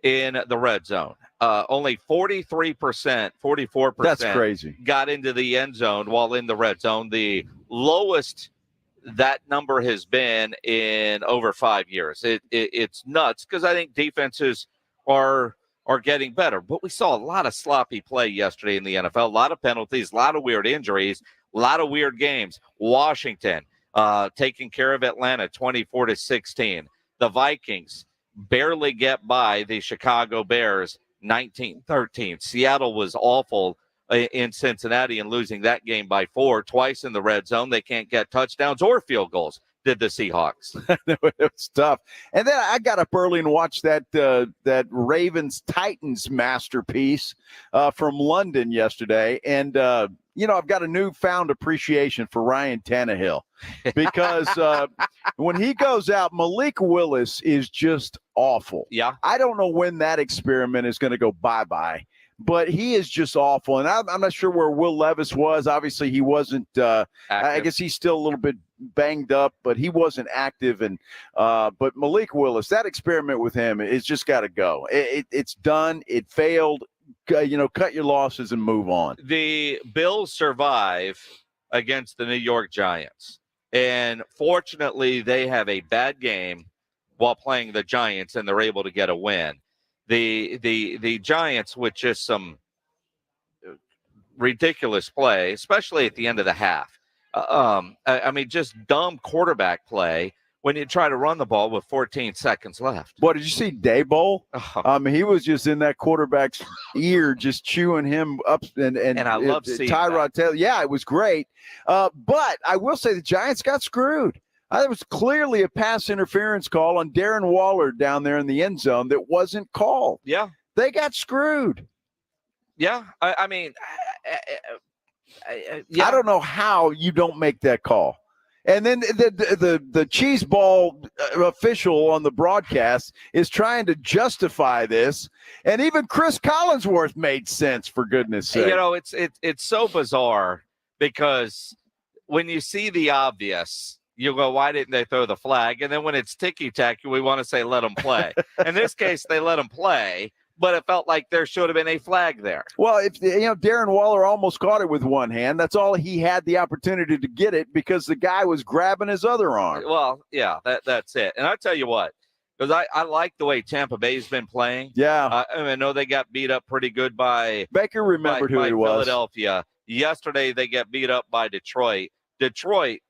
in the red zone. Only 43%, 44%. That's crazy. Got into the end zone while in the red zone. The lowest that number has been in over 5 years. It's nuts because I think defenses are getting better. But we saw a lot of sloppy play yesterday in the NFL. A lot of penalties, a lot of weird injuries, a lot of weird games. Washington taking care of Atlanta 24-16. The Vikings barely get by the Chicago Bears 19-13. Seattle was awful in Cincinnati and losing that game by 4. Twice in the red zone. They can't get touchdowns or field goals, did the Seahawks. It was tough. And then I got up early and watched that Ravens-Titans masterpiece from London yesterday. And, I've got a newfound appreciation for Ryan Tannehill because when he goes out, Malik Willis is just awful. Yeah. I don't know when that experiment is going to go bye-bye, but he is just awful. And I'm not sure where Will Levis was. Obviously, he wasn't I guess he's still a little bit banged up, but he wasn't active. And but Malik Willis, that experiment with him is just got to go. It's done. It failed. Cut your losses and move on. The Bills survive against the New York Giants. And fortunately, they have a bad game while playing the Giants, and they're able to get a win. The Giants, with just some ridiculous play, especially at the end of the half. I mean, just dumb quarterback play when you try to run the ball with 14 seconds left. What, did you see Daboll? He was just in that quarterback's ear, just chewing him up. And I love seeing Tyrod Taylor. Yeah, it was great. But I will say the Giants got screwed. It was clearly a pass interference call on Darren Waller down there in the end zone that wasn't called. Yeah. They got screwed. Yeah. I mean, I don't know how you don't make that call. And then the cheese ball official on the broadcast is trying to justify this, and even Chris Collinsworth made sense, for goodness sake. It's so bizarre because when you see the obvious, you go, why didn't they throw the flag? And then when it's ticky-tacky, we want to say let them play. In this case, they let them play, but it felt like there should have been a flag there. Well, if Darren Waller almost caught it with one hand. That's all he had the opportunity to get it because the guy was grabbing his other arm. Well, yeah, that's it. And I'll tell you what, because I like the way Tampa Bay's been playing. Yeah. I know they got beat up pretty good by Baker remembered who he was. Philadelphia. Yesterday, they get beat up by Detroit. Detroit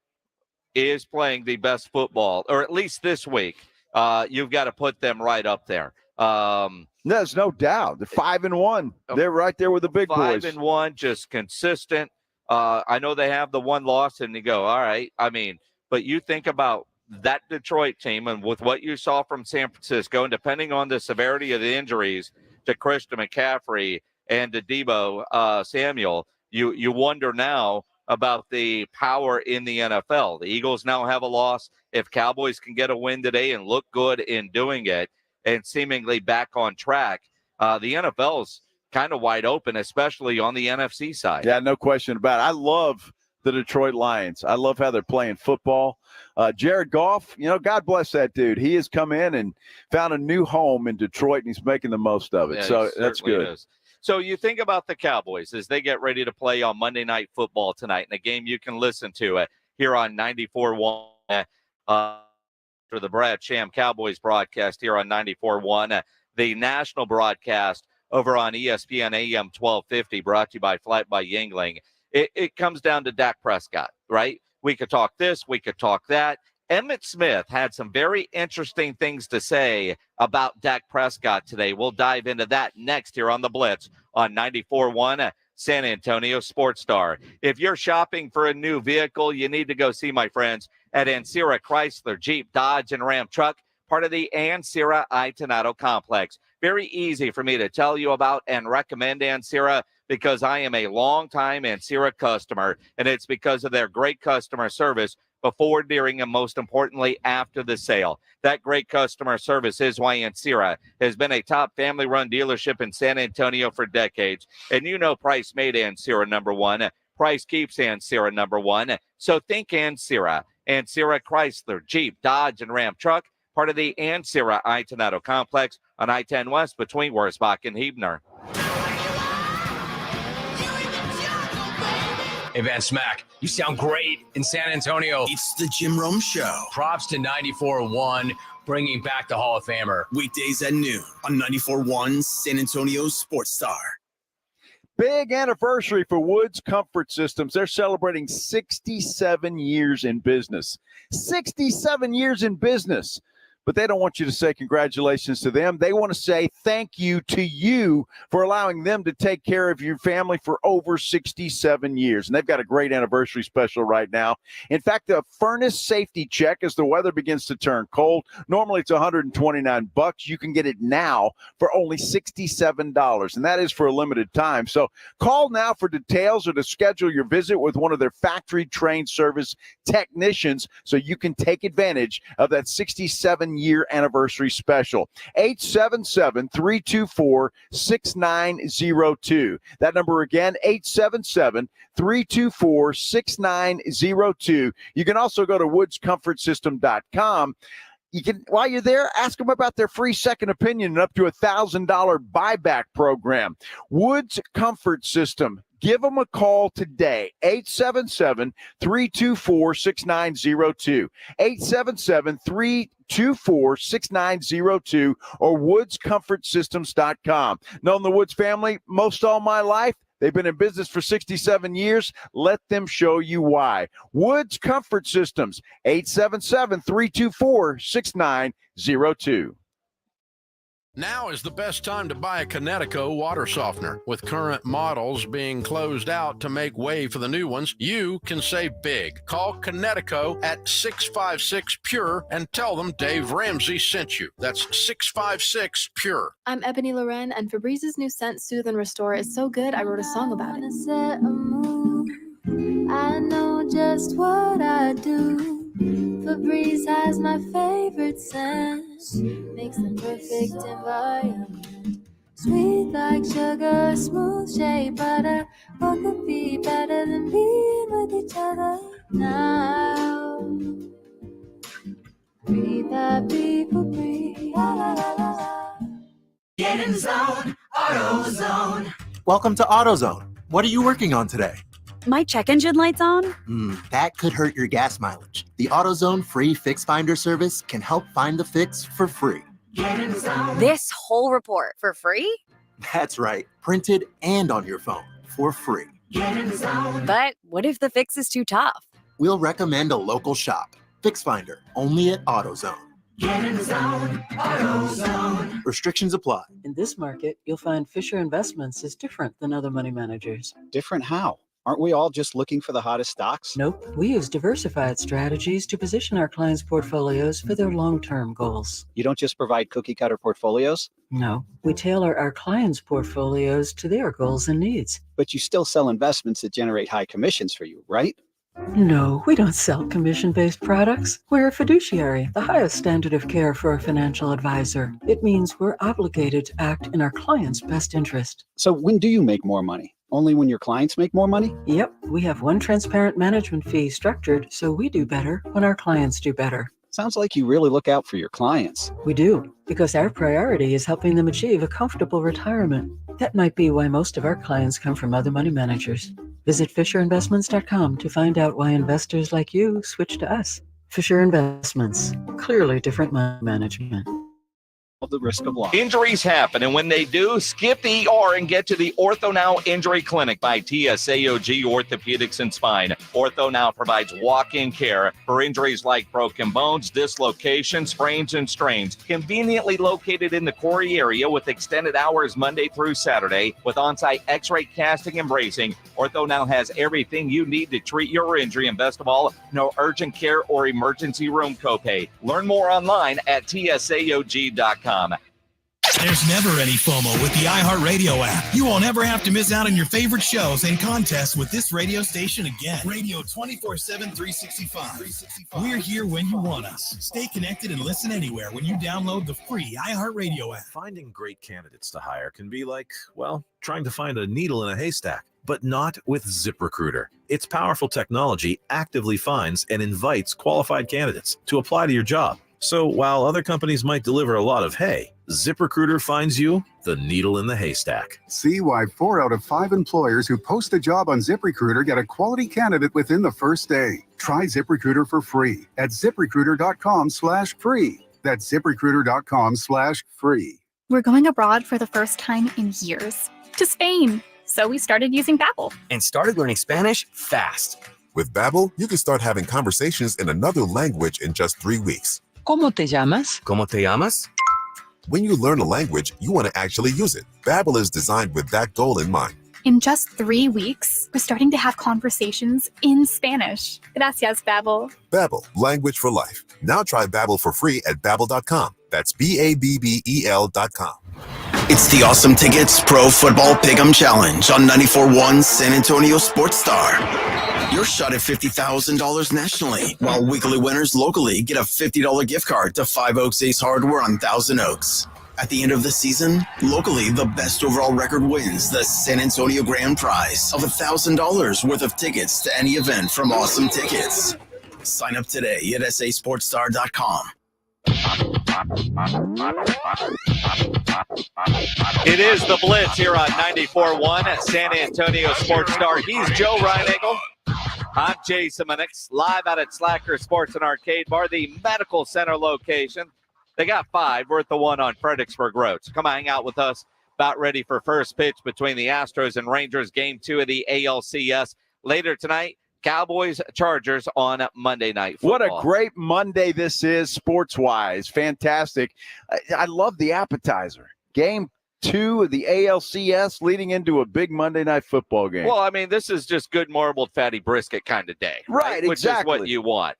is playing the best football, or at least this week. You've got to put them right up there. There's no doubt. They're 5-1. They're right there with the big boys. 5-1, just consistent. I know they have the one loss, and you go, all right. I mean, but you think about that Detroit team, and with what you saw from San Francisco, and depending on the severity of the injuries to Christian McCaffrey and to Deebo Samuel, you wonder now about the power in the NFL. The Eagles now have a loss. If Cowboys can get a win today and look good in doing it and seemingly back on track, the NFL's kind of wide open, especially on the NFC side. Yeah, no question about it. I love the Detroit Lions. I love how they're playing football. Jared Goff, God bless that dude. He has come in and found a new home in Detroit, and he's making the most of it. Yeah, so that's good. Is. So you think about the Cowboys as they get ready to play on Monday Night Football tonight, in a game you can listen to here on 94.1 for the Brad Sham Cowboys broadcast here on 94.1. The national broadcast over on ESPN AM 1250, brought to you by Flight by Yingling. It comes down to Dak Prescott, right? We could talk this, we could talk that. Emmitt Smith had some very interesting things to say about Dak Prescott today. We'll dive into that next here on the Blitz on 94.1. San Antonio Sports Star. If you're shopping for a new vehicle, you need to go see my friends at Ancira Chrysler, Jeep, Dodge, and Ram Truck, part of the Ancira Itonado complex. Very easy for me to tell you about and recommend Ancira because I am a longtime Ancira customer, and it's because of their great customer service before, during, and most importantly, after the sale. That great customer service is why Ancira has been a top family-run dealership in San Antonio for decades. And you know Price made Ancira number one. Price keeps Ancira number one. So think Ancira. Ancira Chrysler, Jeep, Dodge, and Ram Truck, part of the Ancira Itonado complex on I-10 West between Wurzbach and Huebner. Hey, Van Smack, you sound great in San Antonio. It's the Jim Rome Show. Props to 94.1, bringing back the Hall of Famer. Weekdays at noon on 94.1 San Antonio Sports Star. Big anniversary for Woods Comfort Systems. They're celebrating 67 years in business. 67 years in business. But they don't want you to say congratulations to them. They want to say thank you to you for allowing them to take care of your family for over 67 years. And they've got a great anniversary special right now. In fact, the furnace safety check as the weather begins to turn cold. Normally it's $129. You can get it now for only $67. And that is for a limited time. So call now for details or to schedule your visit with one of their factory trained service technicians so you can take advantage of that 67-year anniversary special. 877-324-6902. That number again, 877-324-6902. You can also go to woodscomfortsystem.com. You can, while you're there, ask them about their free second opinion and up to $1,000 buyback program. Woods Comfort System. Give them a call today, 877-324-6902, 877-324-6902, or woodscomfortsystems.com. Known the Woods family most all my life. They've been in business for 67 years. Let them show you why. Woods Comfort Systems, 877-324-6902. Now is the best time to buy a Connecticut water softener. With current models being closed out to make way for the new ones, you can save big. Call Connecticut at 656-PURE and tell them Dave Ramsey sent you. That's 656-PURE. I'm Ebony Loren, and Febrez's new scent, Soothe and Restore, is so good I wrote a song about it. I know just what I do. Febreze has my favorite scent. Makes the perfect environment. Sweet like sugar, smooth shea butter. What could be better than being with each other now? Breathe happy for breathe. La, la, la, la. Get in zone, AutoZone. Welcome to AutoZone. What are you working on today? My check engine light's on? That could hurt your gas mileage. The AutoZone free Fix Finder service can help find the fix for free. Get in zone. This whole report for free? That's right, printed and on your phone for free. Get in zone. But what if the fix is too tough? We'll recommend a local shop. Fix Finder, only at AutoZone. Get in zone, AutoZone. Restrictions apply. In this market, you'll find Fisher Investments is different than other money managers. Different how? Aren't we all just looking for the hottest stocks? Nope. We use diversified strategies to position our clients' portfolios for their long-term goals. You don't just provide cookie-cutter portfolios? No. We tailor our clients' portfolios to their goals and needs. But you still sell investments that generate high commissions for you, right? No, we don't sell commission-based products. We're a fiduciary, the highest standard of care for a financial advisor. It means we're obligated to act in our client's best interest. So when do you make more money? Only when your clients make more money? Yep, we have one transparent management fee structured so we do better when our clients do better. Sounds like you really look out for your clients. We do, because our priority is helping them achieve a comfortable retirement. That might be why most of our clients come from other money managers. Visit FisherInvestments.com to find out why investors like you switch to us. Fisher Investments, clearly different money management. the risk of loss. Injuries happen, and when they do, skip the ER and get to the Ortho Now Injury Clinic by TSAOG Orthopedics and Spine. Ortho Now provides walk-in care for injuries like broken bones, dislocations, sprains, and strains. Conveniently located in the Quarry area with extended hours Monday through Saturday with on-site x-ray casting and bracing. Ortho Now has everything you need to treat your injury, and best of all, no urgent care or emergency room copay. Learn more online at tsaog.com. There's never any FOMO with the iHeartRadio app. You won't ever have to miss out on your favorite shows and contests with this radio station again. Radio 24/7, 365. We're here when you want us. Stay connected and listen anywhere when you download the free iHeartRadio app. Finding great candidates to hire can be like, well, trying to find a needle in a haystack, but not with ZipRecruiter. Its powerful technology actively finds and invites qualified candidates to apply to your job. So while other companies might deliver a lot of hay, ZipRecruiter finds you the needle in the haystack. See why 4 out of 5 employers who post a job on ZipRecruiter get a quality candidate within the first day. Try ZipRecruiter for free at ZipRecruiter.com/free. That's ZipRecruiter.com/free. We're going abroad for the first time in years, to Spain. So we started using Babbel. And started learning Spanish fast. With Babbel, you can start having conversations in another language in just 3 weeks. ¿Cómo te llamas? ¿Cómo te llamas? When you learn a language, you want to actually use it. Babbel is designed with that goal in mind. In just 3 weeks, we're starting to have conversations in Spanish. Gracias, Babbel. Babbel, language for life. Now try Babbel for free at Babbel.com. That's BABBEL.com. It's the Awesome Tickets Pro Football Pick'em Challenge on 94.1 San Antonio Sports Star. Your shot at $50,000 nationally, while weekly winners locally get a $50 gift card to 5 Oaks Ace Hardware on Thousand Oaks. At the end of the season, locally, the best overall record wins the San Antonio Grand Prize of $1,000 worth of tickets to any event from Awesome Tickets. Sign up today at sasportstar.com. It is the Blitz here on 94.1 at San Antonio Sports Star. He's Joe Reinagle. I'm Jason Minix, live out at Slacker Sports and Arcade Bar, the medical center location. They got 5, worth the 1 on Fredericksburg Road. So come hang out with us. About ready for first pitch between the Astros and Rangers, game 2 of the ALCS. Later tonight, Cowboys, Chargers on Monday Night Football. What a great Monday this is sports-wise. Fantastic. I love the appetizer. Game 2 of the ALCS leading into a big Monday Night Football game. Well, I mean, this is just good marbled fatty brisket kind of day. Right, Which exactly. is what you want.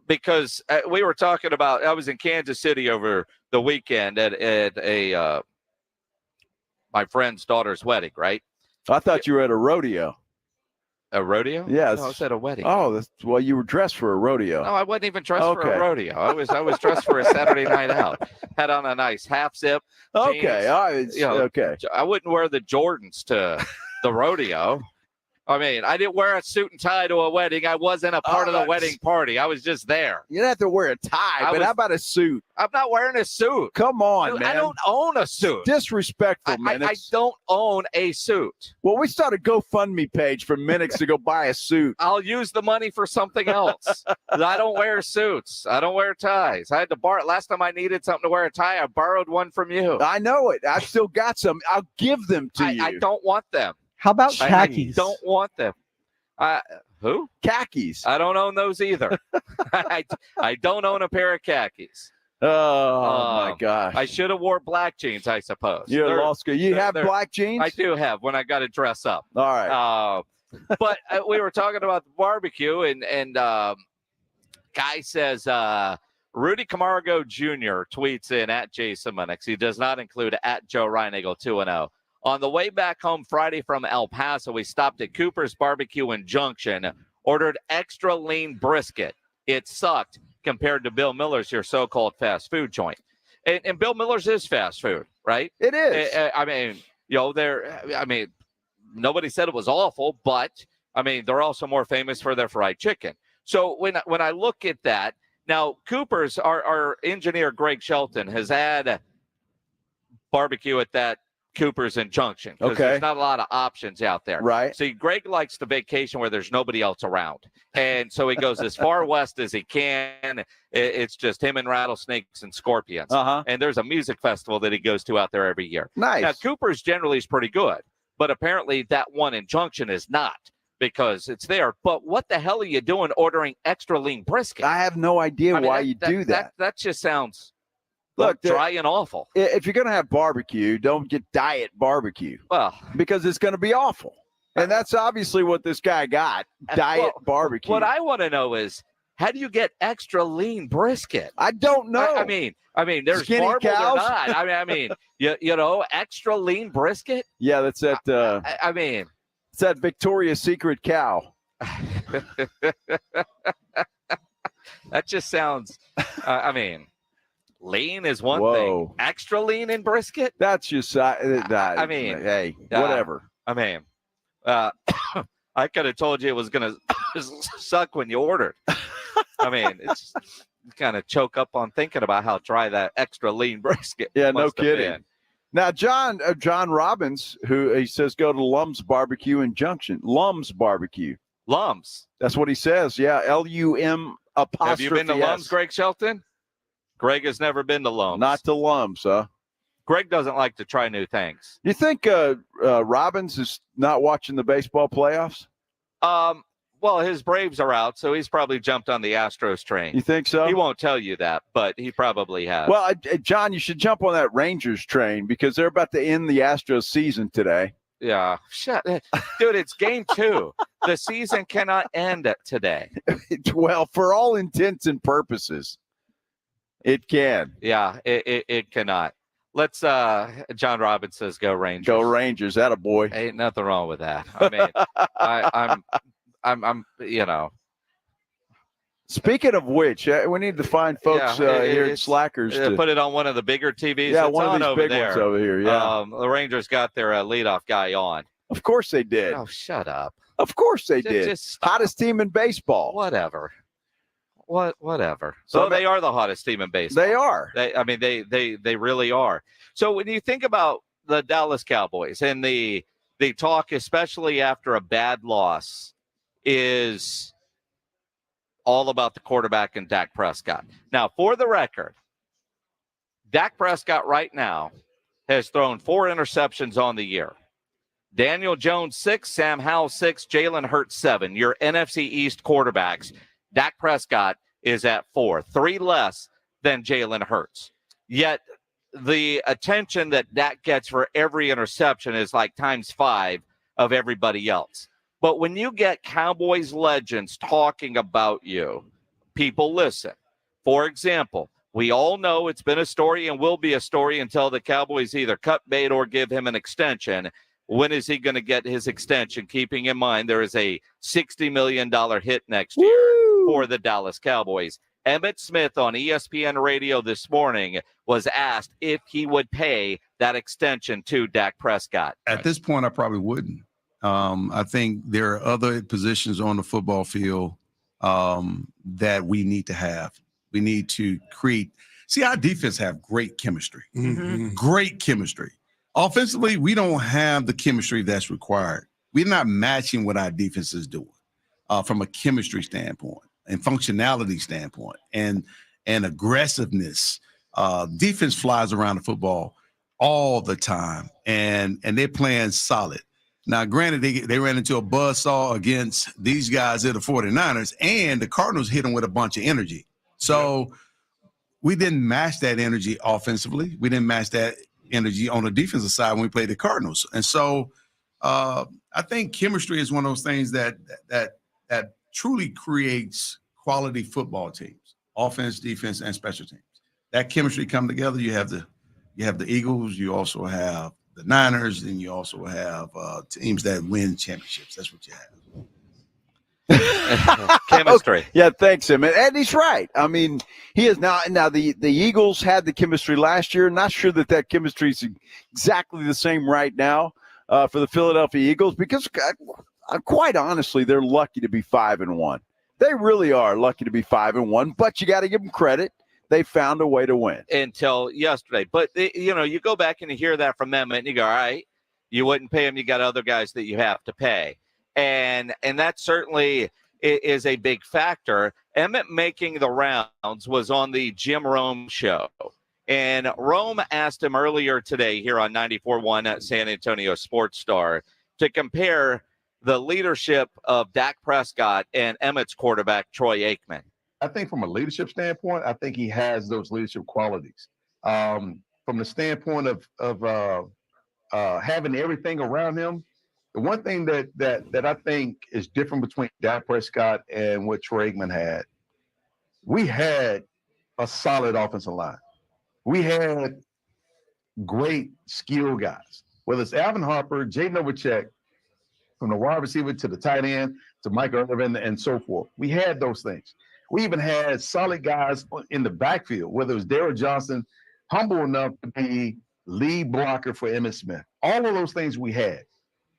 Because we were talking about, I was in Kansas City over the weekend at a my friend's daughter's wedding, right? I thought you were at a rodeo. A rodeo? Yes. No, I was at a wedding. Oh, well, you were dressed for a rodeo. No, I wasn't even dressed for a rodeo. I was dressed for a Saturday night out. Had on a nice half zip. Okay, okay. I wouldn't wear the Jordans to the rodeo. I mean, I didn't wear a suit and tie to a wedding. I wasn't a part of the wedding party. I was just there. You don't have to wear a tie, but how about a suit? I'm not wearing a suit. Come on, Dude, man. I don't own a suit. Disrespectful, man. I don't own a suit. Well, we started a GoFundMe page for Minix to go buy a suit. I'll use the money for something else. I don't wear suits. I don't wear ties. I had to borrow. Last time I needed something to wear a tie, I borrowed one from you. I know it. I've still got some. I'll give them to you. I don't want them. How about khakis? I don't want them. Who? Khakis. I don't own those either. I don't own a pair of khakis. Oh, my gosh. I should have wore black jeans, I suppose. You're in law school. You have black jeans? I do have when I got to dress up. All right. But we were talking about the barbecue, and Guy says Rudy Camargo Jr. tweets in at Jason Minix. He does not include at Joe Reinagle 2-0. On the way back home Friday from El Paso, we stopped at Cooper's Barbecue in Junction, ordered extra lean brisket. It sucked compared to Bill Miller's, your so-called fast food joint. And Bill Miller's is fast food, right? It is. I mean, nobody said it was awful, but, they're also more famous for their fried chicken. So when I look at that, now Cooper's, our engineer Greg Shelton has had barbecue at that Cooper's and Junction because Okay. there's not a lot of options out there. Right. See, Greg likes to vacation where there's nobody else around. And so he goes as far west as he can. It's just him and rattlesnakes and scorpions. Uh-huh. And there's a music festival that he goes to out there every year. Nice. Now, Cooper's generally is pretty good, but apparently that one in Junction is not because it's there. But what the hell are you doing ordering extra lean brisket? I have no idea why you do that. That just sounds Look, dry and awful. If you're going to have barbecue, don't get diet barbecue. Well, because it's going to be awful. And that's obviously what this guy got, diet barbecue. What I want to know is, how do you get extra lean brisket? I don't know. I mean, there's Skinny marbled cows? or not. I mean, you know, extra lean brisket. Yeah, that's that. I mean, it's that Victoria's Secret cow. That just sounds. I mean, lean is one Whoa. thing. Extra lean in brisket. That's just. I mean, hey, whatever. I mean, I could have told you it was gonna suck when you ordered. I mean, it's kind of choke up on thinking about how dry that extra lean brisket. Yeah, no must have kidding. been. Now, John Robbins, who he says go to Lum's Barbecue in Junction. Lum's Barbecue. Lum's. That's what he says. Yeah, LUM apostrophe. Have you been to Lum's, Greg Shelton? Greg has never been to Lum's. Not to Lum's, huh? Greg doesn't like to try new things. You think Robbins is not watching the baseball playoffs? Well, his Braves are out, so he's probably jumped on the Astros train. You think so? He won't tell you that, but he probably has. Well, John, you should jump on that Rangers train because they're about to end the Astros season today. Yeah. Dude, it's game 2. The season cannot end today. Well, for all intents and purposes, it can. Yeah, it cannot. Let's John Robbins says go Rangers. Go Rangers, that a boy. Ain't nothing wrong with that. I mean, I'm you know. Speaking of which, we need to find folks here at Slackers to put it on one of the bigger TVs. Yeah, it's one of on these over big there. ones over here. Yeah, the Rangers got their leadoff guy on. Of course they did. Oh, shut up. Of course they did. Just hottest team in baseball. Whatever. Whatever. So they are the hottest team in baseball. They are. They really are. So when you think about the Dallas Cowboys and the talk, especially after a bad loss, is all about the quarterback and Dak Prescott. Now, for the record, Dak Prescott right now has thrown 4 interceptions on the year. Daniel Jones 6, Sam Howell 6, Jalen Hurts 7. Your NFC East quarterbacks. Dak Prescott is at 4, 3 less than Jalen Hurts. Yet the attention that Dak gets for every interception is like times 5 of everybody else. But when you get Cowboys legends talking about you, people listen. For example, we all know it's been a story and will be a story until the Cowboys either cut bait or give him an extension. When is he going to get his extension? Keeping in mind there is a $60 million hit next year for the Dallas Cowboys. Emmitt Smith on ESPN Radio this morning was asked if he would pay that extension to Dak Prescott. At this point, I probably wouldn't. I think there are other positions on the football field that we need to have. We need to create. See, our defense have great chemistry. Mm-hmm. Great chemistry. Offensively, we don't have the chemistry that's required. We're not matching what our defense is doing from a chemistry standpoint and functionality standpoint and aggressiveness. Defense flies around the football all the time, and they're playing solid. Now, granted, they ran into a buzzsaw against these guys at the 49'ers, and the Cardinals hit them with a bunch of energy. So we didn't match that energy offensively. We didn't match that energy on the defensive side when we played the Cardinals. And so I think chemistry is one of those things that truly creates quality football teams, offense, defense, and special teams. That chemistry come together. You have the Eagles. You also have the Niners, and you also have teams that win championships. That's what you have. Chemistry. Okay. Yeah, thanks, him. And he's right. I mean, he is now the Eagles had the chemistry last year. Not sure that chemistry is exactly the same right now for the Philadelphia Eagles because quite honestly, they're lucky to be 5-1. They really are lucky to be 5-1, but you got to give them credit. they found a way to win until yesterday. But you go back and you hear that from Emmett, and you go, all right, you wouldn't pay him. You got other guys that you have to pay, and that certainly is a big factor. Emmett making the rounds was on the Jim Rome show. And Rome asked him earlier today here on 94.1 at San Antonio Sports Star to compare the leadership of Dak Prescott and Emmett's quarterback, Troy Aikman. I think from a leadership standpoint, I think he has those leadership qualities. From the standpoint of having everything around him, the one thing that I think is different between Dak Prescott and what Troy Aikman had, we had a solid offensive line. We had great skill guys, whether it's Alvin Harper, Jay Novacek, from the wide receiver to the tight end to Mike Irvin and so forth. We had those things. We even had solid guys in the backfield, whether it was Darryl Johnson, humble enough to be lead blocker for Emmitt Smith. All of those things we had.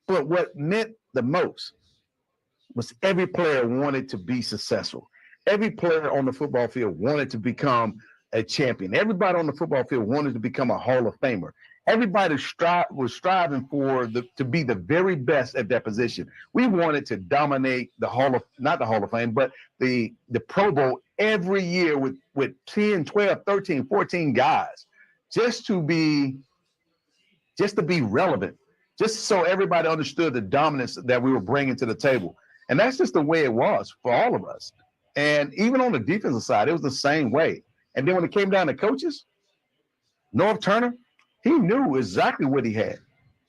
But what meant the most was every player wanted to be successful. Every player on the football field wanted to become a champion. Everybody on the football field wanted to become a Hall of Famer. Everybody was striving to be the very best at that position. We wanted to dominate not the Hall of Fame, but the Pro Bowl every year with 10, 12, 13, 14 guys, just to be relevant, just so everybody understood the dominance that we were bringing to the table. And that's just the way it was for all of us. And even on the defensive side, it was the same way. And then when it came down to coaches, Norv Turner, he knew exactly what he had.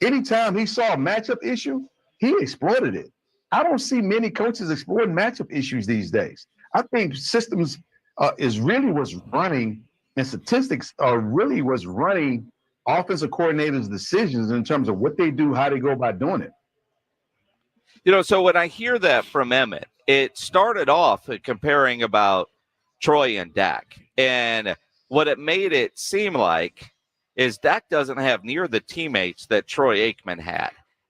Anytime he saw a matchup issue, he exploited it. I don't see many coaches exploiting matchup issues these days. I think systems is really what's running, and statistics are really what's running offensive coordinators' decisions in terms of what they do, how they go about doing it. So when I hear that from Emmett, it started off comparing about Troy and Dak. And what it made it seem like is Dak doesn't have near the teammates that Troy Aikman had.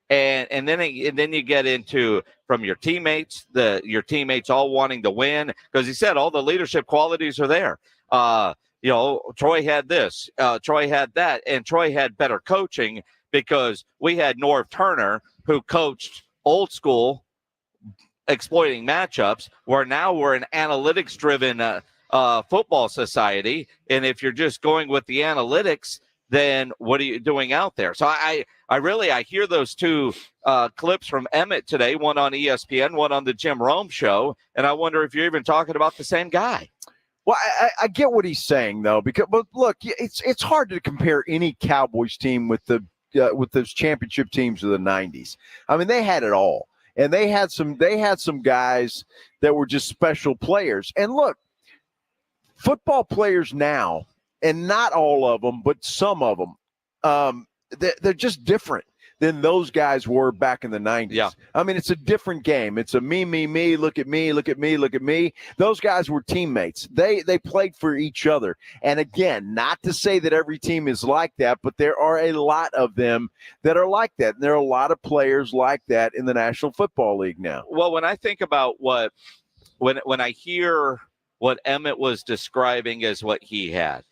And then you get into from your teammates, your teammates all wanting to win, because he said all the leadership qualities are there. Troy had this, Troy had that, and Troy had better coaching because we had Norv Turner who coached old school exploiting matchups, where now we're an analytics-driven football society. And if you're just going with the analytics, then what are you doing out there? So I hear those two clips from Emmett today, one on ESPN, one on the Jim Rome show, and I wonder if you're even talking about the same guy. Well, I get what he's saying, though, but look, it's hard to compare any Cowboys team with those championship teams of the 90s. I mean, they had it all, and they had some guys that were just special players. And look, football players now, and not all of them, but some of them, they're just different than those guys were back in the 90s. Yeah. I mean, it's a different game. It's a me, look at me, look at me, look at me. Those guys were teammates. They played for each other. And again, not to say that every team is like that, but there are a lot of them that are like that. And there are a lot of players like that in the National Football League now. Well, when I think about when I hear what Emmett was describing as what he had,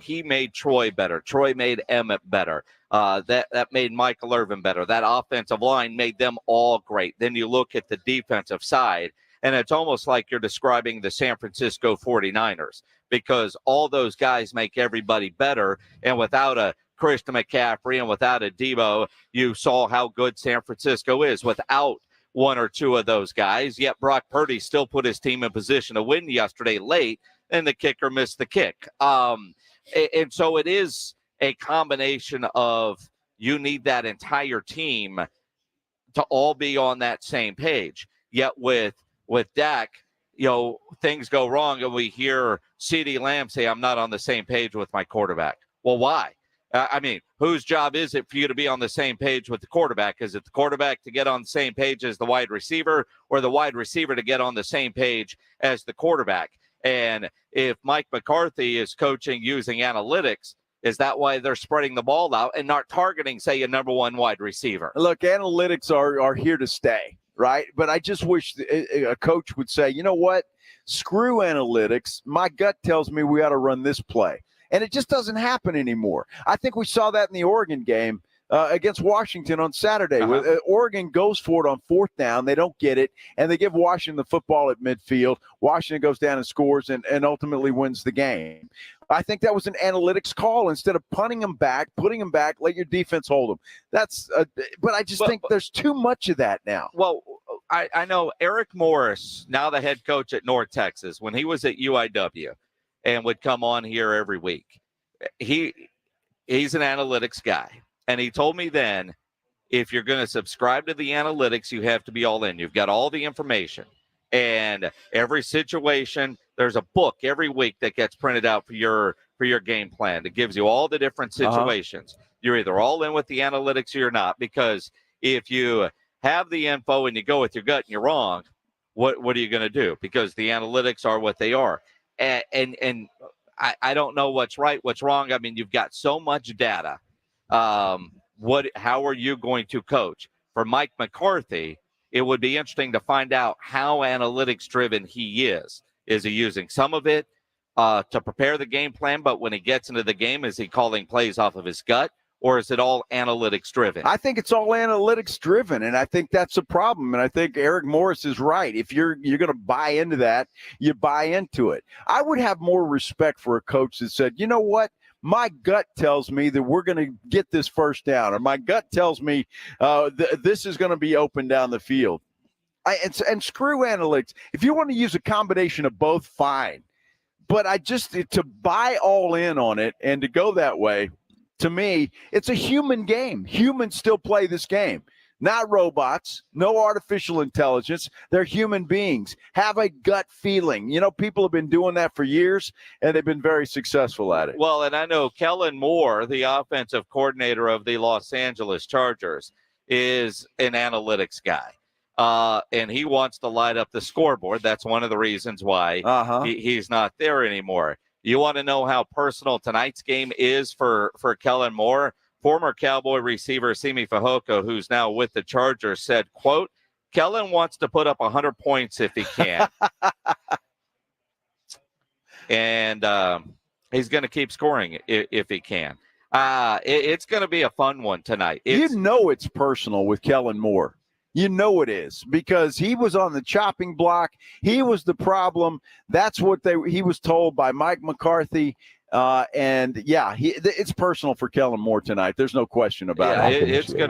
he made Troy better. Troy made Emmett better. That made Michael Irvin better. That offensive line made them all great. Then you look at the defensive side, and it's almost like you're describing the San Francisco 49'ers, because all those guys make everybody better. And without a Christian McCaffrey and without a Debo, you saw how good San Francisco is without one or two of those guys. Yet Brock Purdy still put his team in position to win yesterday late, and the kicker missed the kick. And so it is a combination of you need that entire team to all be on that same page. Yet with Dak, things go wrong, and we hear CeeDee Lamb say, I'm not on the same page with my quarterback. Well, why? I mean, whose job is it for you to be on the same page with the quarterback? Is it the quarterback to get on the same page as the wide receiver, or the wide receiver to get on the same page as the quarterback? And if Mike McCarthy is coaching using analytics, is that why they're spreading the ball out and not targeting, say, a number one wide receiver? Look, analytics are here to stay. right? But I just wish a coach would say, you know what? Screw analytics. My gut tells me we ought to run this play. And it just doesn't happen anymore. I think we saw that in the Oregon game against Washington on Saturday. Oregon goes for it on 4th down. They don't get it, and they give Washington the football at midfield. Washington goes down and scores and ultimately wins the game. I think that was an analytics call instead of punting them back, putting them back, let your defense hold them. But I just think there's too much of that now. Well, I know Eric Morris, now the head coach at North Texas, when he was at UIW and would come on here every week, he's an analytics guy. And he told me then, if you're going to subscribe to the analytics, you have to be all in. You've got all the information. And every situation, there's a book every week that gets printed out for your game plan that gives you all the different situations. You're either all in with the analytics or you're not. Because if you have the info and you go with your gut and you're wrong, what are you going to do? Because the analytics are what they are. And I don't know what's right, what's wrong. I mean, you've got so much data. How are you going to coach? For Mike McCarthy, it would be interesting to find out how analytics driven he is. Is he using some of it to prepare the game plan, but when he gets into the game, is he calling plays off of his gut, or is it all analytics driven? I think it's all analytics driven, and I think that's a problem. And I think Eric Morris is right. If you're going to buy into that, you buy into it. I would have more respect for a coach that said, you know what? My gut tells me that we're going to get this first down, or my gut tells me this is going to be open down the field. And screw analytics. If you want to use a combination of both, fine. But to buy all in on it and to go that way, to me, it's a human game. Humans still play this game. Not robots, no artificial intelligence. They're human beings. Have a gut feeling. You know, people have been doing that for years, and they've been very successful at it. Well, and I know Kellen Moore, the offensive coordinator of the Los Angeles Chargers, is an analytics guy. And he wants to light up the scoreboard. That's one of the reasons why he's not there anymore. You want to know how personal tonight's game is for Kellen Moore? Former Cowboy receiver Simi Fehoko, who's now with the Chargers, said, quote, Kellen wants to put up 100 points if he can. And he's going to keep scoring if he can. It's going to be a fun one tonight. It's personal with Kellen Moore. You know it is, because he was on the chopping block. He was the problem. That's what he was told by Mike McCarthy. It's personal for Kellen Moore tonight. There's no question about it. It's going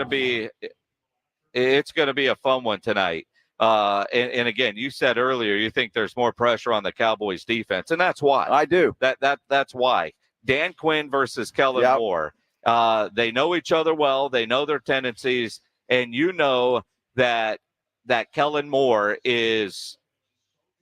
to be a fun one tonight. And again, you said earlier you think there's more pressure on the Cowboys defense, and that's why. I do. That's why. Dan Quinn versus Kellen Moore. They know each other well. They know their tendencies, and you know that Kellen Moore is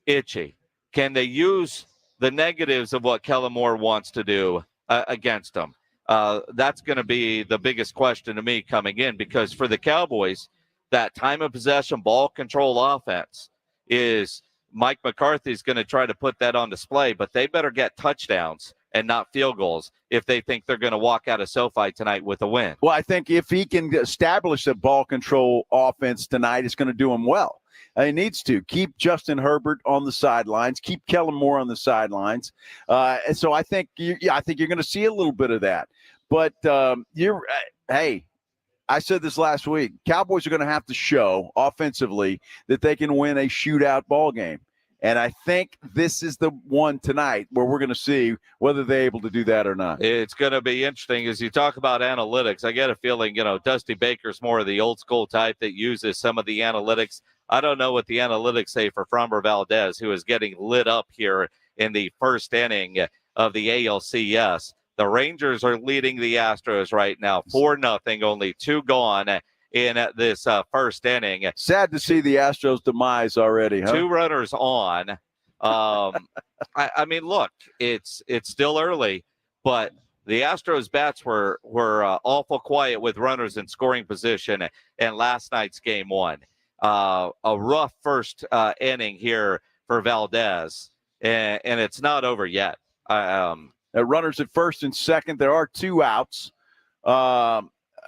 itchy. Can they use the negatives of what Kellen Moore wants to do against them? That's going to be the biggest question to me coming in, because for the Cowboys, that time of possession, ball control offense is Mike McCarthy's going to try to put that on display, but they better get touchdowns and not field goals if they think they're going to walk out of SoFi tonight with a win. Well, I think if he can establish a ball control offense tonight, it's going to do him well. He needs to keep Justin Herbert on the sidelines, keep Kellen Moore on the sidelines. And so I think you're going to see a little bit of that. But hey, I said this last week, Cowboys are going to have to show offensively that they can win a shootout ball game. And I think this is the one tonight where we're going to see whether they're able to do that or not. It's going to be interesting as you talk about analytics. I get a feeling, Dusty Baker's more of the old school type that uses some of the analytics. I don't know what the analytics say for Framber Valdez, who is getting lit up here in the first inning of the ALCS. The Rangers are leading the Astros right now 4-0, only 2 gone in this first inning. Sad to see the Astros' demise already, huh? 2 runners on. I mean, look, it's still early, but the Astros bats were awful quiet with runners in scoring position in last night's game 1. A rough first inning here for Valdez, and it's not over yet. Runners at first and second. There are 2 outs.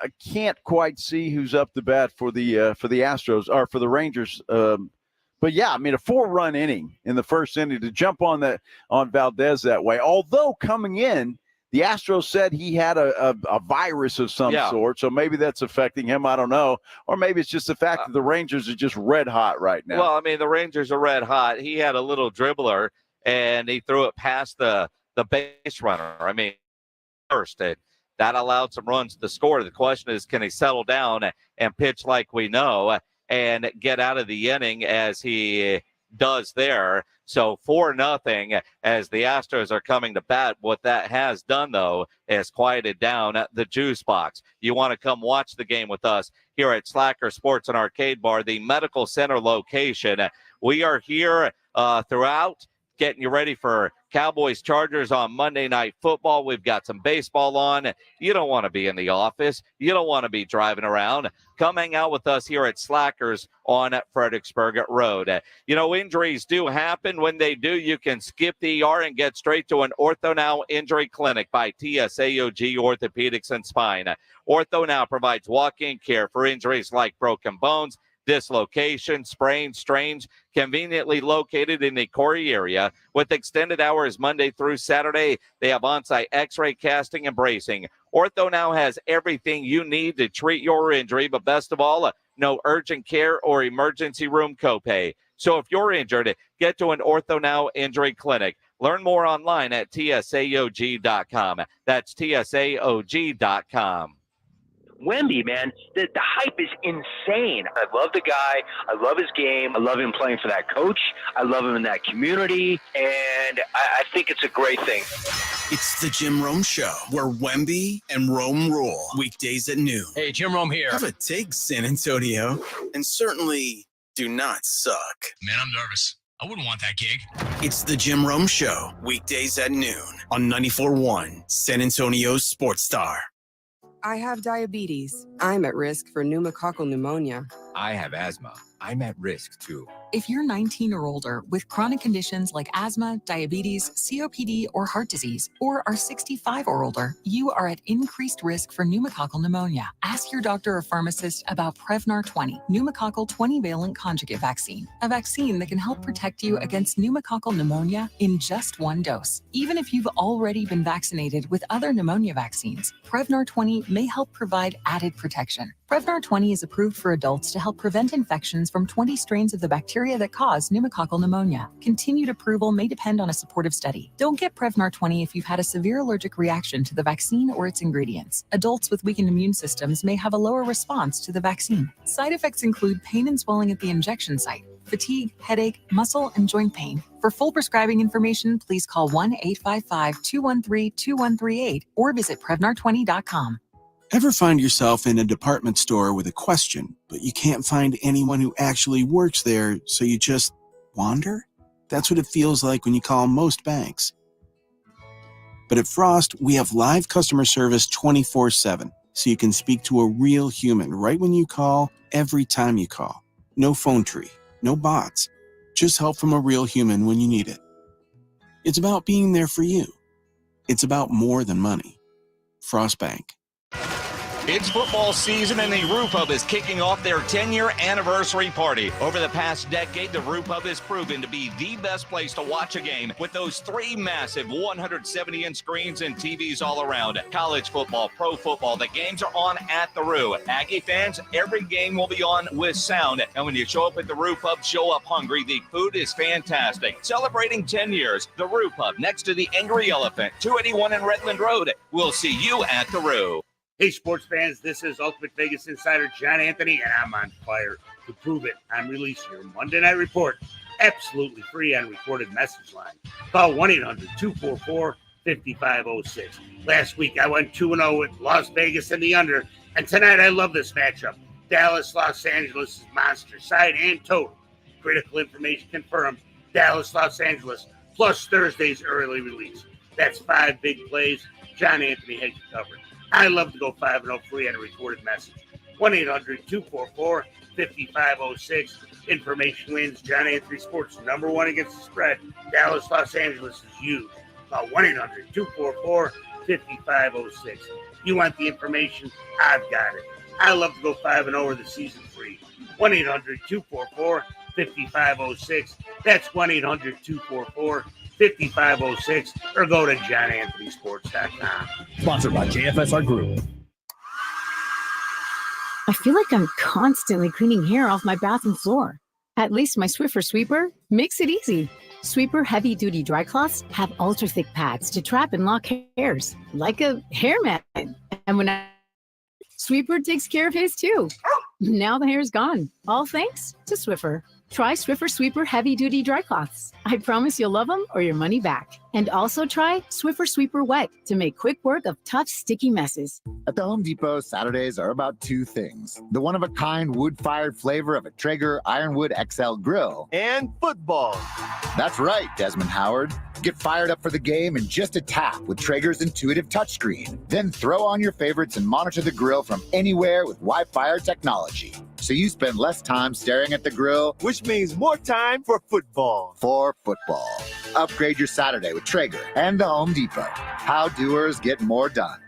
I can't quite see who's up the bat for the Astros or for the Rangers. But yeah, I mean, a 4-run inning in the first inning to jump on Valdez that way. Although coming in, the Astros said he had a virus of some sort, so maybe that's affecting him. I don't know. Or maybe it's just the fact that the Rangers are just red hot right now. Well, I mean, the Rangers are red hot. He had a little dribbler, and he threw it past the base runner. I mean, first, and that allowed some runs to score. The question is, can he settle down and pitch like we know and get out of the inning as he does there? So 4-0 as the Astros are coming to bat. What that has done, though, is quieted down the juice box. You want to come watch the game with us here at Slacker Sports and Arcade Bar, the Medical Center location. We are here throughout, getting you ready for Cowboys Chargers on Monday Night Football. We've got some baseball on. You don't want to be in the office. You don't want to be driving around. Come hang out with us here at Slackers on Fredericksburg Road. You know, injuries do happen. When they do, you can skip the ER and get straight to an Ortho Now Injury Clinic by TSAOG Orthopedics and Spine. Ortho Now provides walk-in care for injuries like broken bones, dislocation, sprains, strains, conveniently located in the Corey area with extended hours Monday through Saturday. They have on-site x-ray, casting, and bracing. Ortho Now has everything you need to treat your injury, but best of all, no urgent care or emergency room copay. So if you're injured, get to an Ortho Now Injury Clinic. Learn more online at tsaog.com. That's tsaog.com. Wemby, man, the hype is insane. I love the guy. I love his game. I love him playing for that coach. I love him in that community. And I think it's a great thing. It's the Jim Rome Show, where Wemby and Rome rule. Weekdays at noon. Hey, Jim Rome here. Have a take, San Antonio. And certainly do not suck. Man, I'm nervous. I wouldn't want that gig. It's the Jim Rome Show, weekdays at noon on 94.1 San Antonio's Sports Star. I have diabetes. I'm at risk for pneumococcal pneumonia. I have asthma. I'm at risk too. If you're 19 or older with chronic conditions like asthma, diabetes, COPD, or heart disease, or are 65 or older, you are at increased risk for pneumococcal pneumonia. Ask your doctor or pharmacist about Prevnar 20, pneumococcal 20-valent conjugate vaccine, a vaccine that can help protect you against pneumococcal pneumonia in just one dose. Even if you've already been vaccinated with other pneumonia vaccines, Prevnar 20 may help provide added protection. Prevnar 20 is approved for adults to help prevent infections from 20 strains of the bacteria that cause pneumococcal pneumonia. Continued approval may depend on a supportive study. Don't get Prevnar 20 if you've had a severe allergic reaction to the vaccine or its ingredients. Adults with weakened immune systems may have a lower response to the vaccine. Side effects include pain and swelling at the injection site, fatigue, headache, muscle, and joint pain. For full prescribing information, please call 1-855-213-2138 or visit Prevnar20.com. Ever find yourself in a department store with a question, but you can't find anyone who actually works there, so you just wander? That's what it feels like when you call most banks. But at Frost, we have live customer service 24/7, so you can speak to a real human right when you call, every time you call. No phone tree, no bots, just help from a real human when you need it. It's about being there for you. It's about more than money. Frost Bank. It's football season and the Roo Pub is kicking off their 10-year anniversary party. Over the past decade, the Roo Pub has proven to be the best place to watch a game with those 3 massive 170-inch screens and TVs all around. College football, pro football, the games are on at the Roo. Aggie fans, every game will be on with sound. And when you show up at the Roo Pub, show up hungry. The food is fantastic. Celebrating 10 years, the Roo Pub next to the Angry Elephant, 281 in Redland Road. We'll see you at the Roo. Hey, sports fans, this is Ultimate Vegas Insider John Anthony, and I'm on fire. To prove it, I'm releasing your Monday Night Report absolutely free on recorded message line. Call 1-800-244-5506. Last week, I went 2-0 with Las Vegas and the under, and tonight I love this matchup. Dallas, Los Angeles is monster side and total. Critical information confirmed. Dallas, Los Angeles, plus Thursday's early release. That's 5 big plays. John Anthony has you covered. I love to go 5-0 free on a recorded message. 1-800-244-5506. Information wins. John Anthony Sports, #1 against the spread. Dallas, Los Angeles is huge. Call 1-800-244-5506. You want the information? I've got it. I love to go 5-0 or the season free. 1-800-244-5506. That's 1-800-244-5506. Or go to johnanthonysports.com. Sponsored by JFSR Group. I feel like I'm constantly cleaning hair off my bathroom floor. At least my Swiffer Sweeper makes it easy. Sweeper heavy-duty dry cloths have ultra-thick pads to trap and lock hairs, like a hair magnet. And when Sweeper takes care of his too. Now the hair's gone, all thanks to Swiffer. Try Swiffer Sweeper heavy-duty dry cloths. I promise you'll love them or your money back. And also try Swiffer Sweeper Wet to make quick work of tough, sticky messes. At the Home Depot, Saturdays are about two things. The one-of-a-kind wood-fired flavor of a Traeger Ironwood XL grill. And football. That's right, Desmond Howard. Get fired up for the game in just a tap with Traeger's intuitive touchscreen. Then throw on your favorites and monitor the grill from anywhere with Wi-Fi technology. So you spend less time staring at the grill, which means more time for football. For football. Upgrade your Saturday with Traeger and the Home Depot. How doers get more done.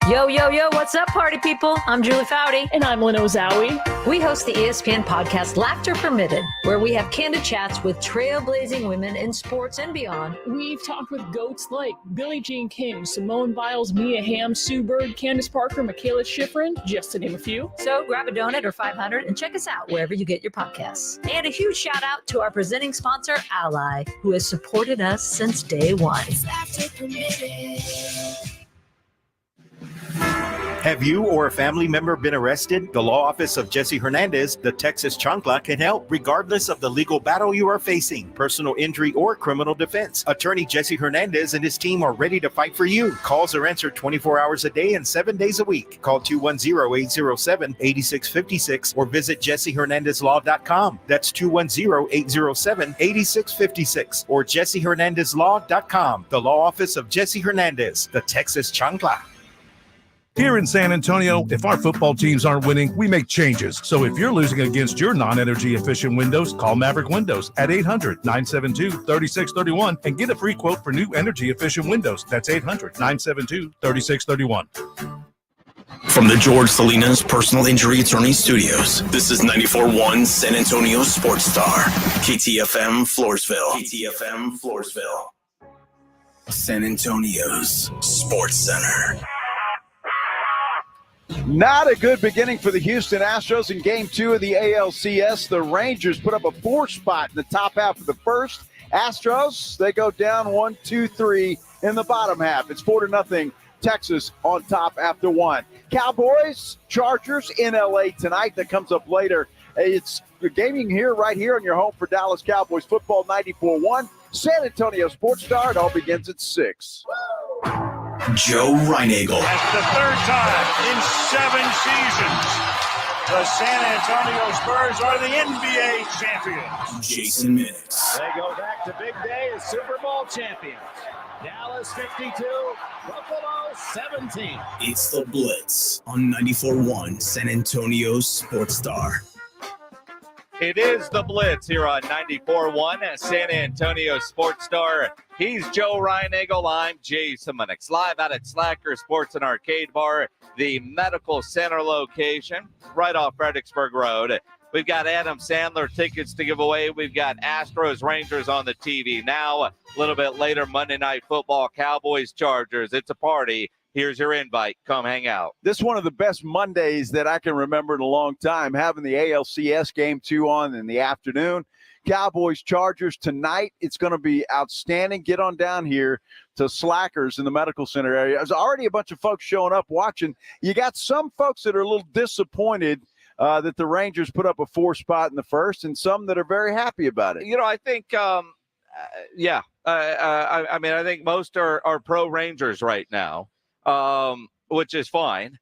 Yo, yo, yo, what's up, party people? I'm Julie Foudy. And I'm Lynn Ozawi. We host the ESPN podcast Laughter Permitted, where we have candid chats with trailblazing women in sports and beyond. We've talked with goats like Billie Jean King, Simone Biles, Mia Hamm, Sue Bird, Candace Parker, Michaela Schifrin, just to name a few. So grab a donut or 500 and check us out wherever you get your podcasts. And a huge shout out to our presenting sponsor, Ally, who has supported us since day one. Laughter Permitted. Have you or a family member been arrested? The law office of Jesse Hernandez, the Texas Chancla, can help regardless of the legal battle you are facing, personal injury or criminal defense. Attorney Jesse Hernandez and his team are ready to fight for you. Calls are answered 24 hours a day and 7 days a week. Call 210-807-8656 or visit jessehernandezlaw.com. That's 210-807-8656 or jessehernandezlaw.com. The law office of Jesse Hernandez, the Texas Chancla. Here in San Antonio, if our football teams aren't winning, we make changes. So if you're losing against your non-energy efficient windows, call Maverick Windows at 800-972-3631 and get a free quote for new energy efficient windows. That's 800-972-3631. From the George Salinas Personal Injury Attorney Studios, this is 94.1 San Antonio Sports Star, KTFM Floresville. KTFM Floresville. San Antonio's Sports Center. Not a good beginning for the Houston Astros in Game 2 of the ALCS. The Rangers put up a 4 spot in the top half of the first. Astros, they go down 1-2-3 in the bottom half. It's 4-0. Texas on top after 1. Cowboys, Chargers in LA tonight. That comes up later. It's gaming here, right here on your home for Dallas Cowboys football, 94.1 San Antonio Sports Star. It all begins at 6. Joe Reinagel. That's the third time in 7 seasons the San Antonio Spurs are the NBA champions. Jason Minix. They go back to big day as Super Bowl champions. Dallas 52, Buffalo 17. It's the Blitz on 94.1 San Antonio Sports Star. It is the Blitz here on 94.1 San Antonio Sports Star. He's Joe Reinagel. I'm Jason Minix. Live out at Slacker Sports and Arcade Bar, the Medical Center location, right off Fredericksburg Road. We've got Adam Sandler tickets to give away. We've got Astros Rangers on the TV now. A little bit later, Monday Night Football, Cowboys Chargers. It's a party. Here's your invite. Come hang out. This is one of the best Mondays that I can remember in a long time, having the ALCS Game 2 on in the afternoon. Cowboys, Chargers tonight. It's going to be outstanding. Get on down here to Slackers in the Medical Center area. There's already a bunch of folks showing up watching. You got some folks that are a little disappointed that the Rangers put up a 4 spot in the first, and some that are very happy about it. You know, I think, I think most are pro Rangers right now. Which is fine.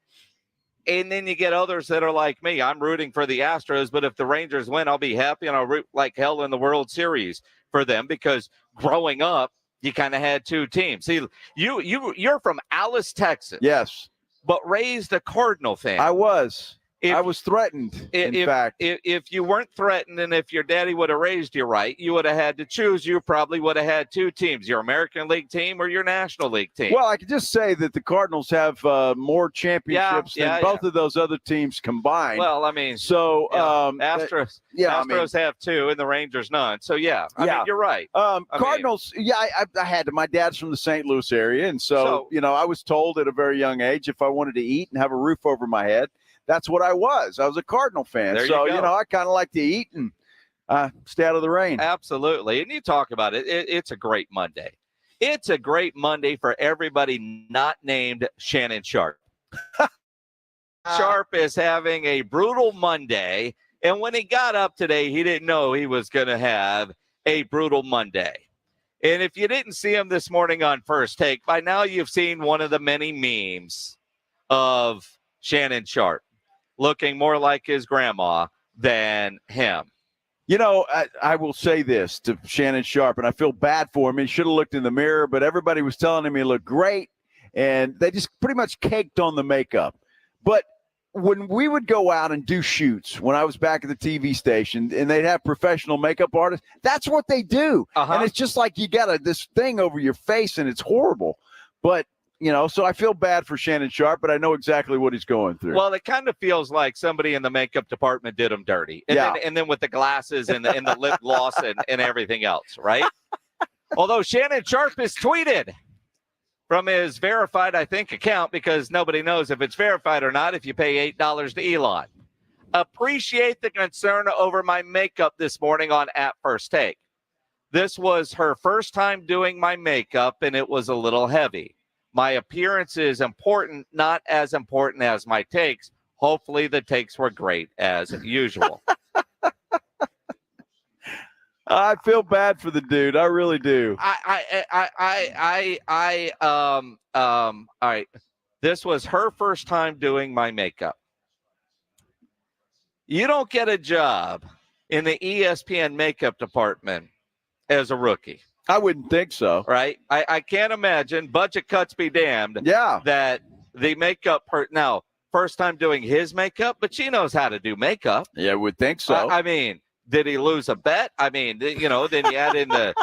And then you get others that are like me. I'm rooting for the Astros, but if the Rangers win, I'll be happy, and I'll root like hell in the World Series for them, because growing up, you kind of had 2 teams. See, you're from Alice, Texas. Yes. But raised a Cardinal fan. I was. I was threatened, in fact. If you weren't threatened and if your daddy would have raised you right, you would have had to choose. You probably would have had two teams, your American League team or your National League team. Well, I could just say that the Cardinals have more championships than both of those other teams combined. Well, I mean, so Astros have two and the Rangers none. So, I mean, you're right. Cardinals, I had to. My dad's from the St. Louis area, and so I was told at a very young age if I wanted to eat and have a roof over my head, that's what I was. I was a Cardinal fan. There so, you go. I kind of like to eat and stay out of the rain. Absolutely. And you talk about it. It's a great Monday. It's a great Monday for everybody not named Shannon Sharp. Sharp is having a brutal Monday. And when he got up today, he didn't know he was going to have a brutal Monday. And if you didn't see him this morning on First Take, by now you've seen one of the many memes of Shannon Sharp looking more like his grandma than him. I will say this to Shannon Sharp, and I feel bad for him. He should have looked in the mirror, but everybody was telling him he looked great, and they just pretty much caked on the makeup. But when we would go out and do shoots, when I was back at the TV station, and they'd have professional makeup artists, that's what they do. And it's just like you got this thing over your face, and it's horrible. But so I feel bad for Shannon Sharp, but I know exactly what he's going through. Well, it kind of feels like somebody in the makeup department did him dirty. And then with the glasses and the lip gloss and everything else, right? Although Shannon Sharp is tweeted from his verified, I think, account, because nobody knows if it's verified or not if you pay $8 to Elon. Appreciate the concern over my makeup this morning on At First Take. This was her first time doing my makeup, and it was a little heavy. My appearance is important, not as important as my takes. Hopefully the takes were great as usual. I feel bad for the dude. I really do. All right. This was her first time doing my makeup. You don't get a job in the ESPN makeup department as a rookie. I wouldn't think so. Right? I can't imagine, budget cuts be damned, that the makeup now, first time doing his makeup, but she knows how to do makeup. Yeah, I would think so. I mean, did he lose a bet? I mean, then you add in the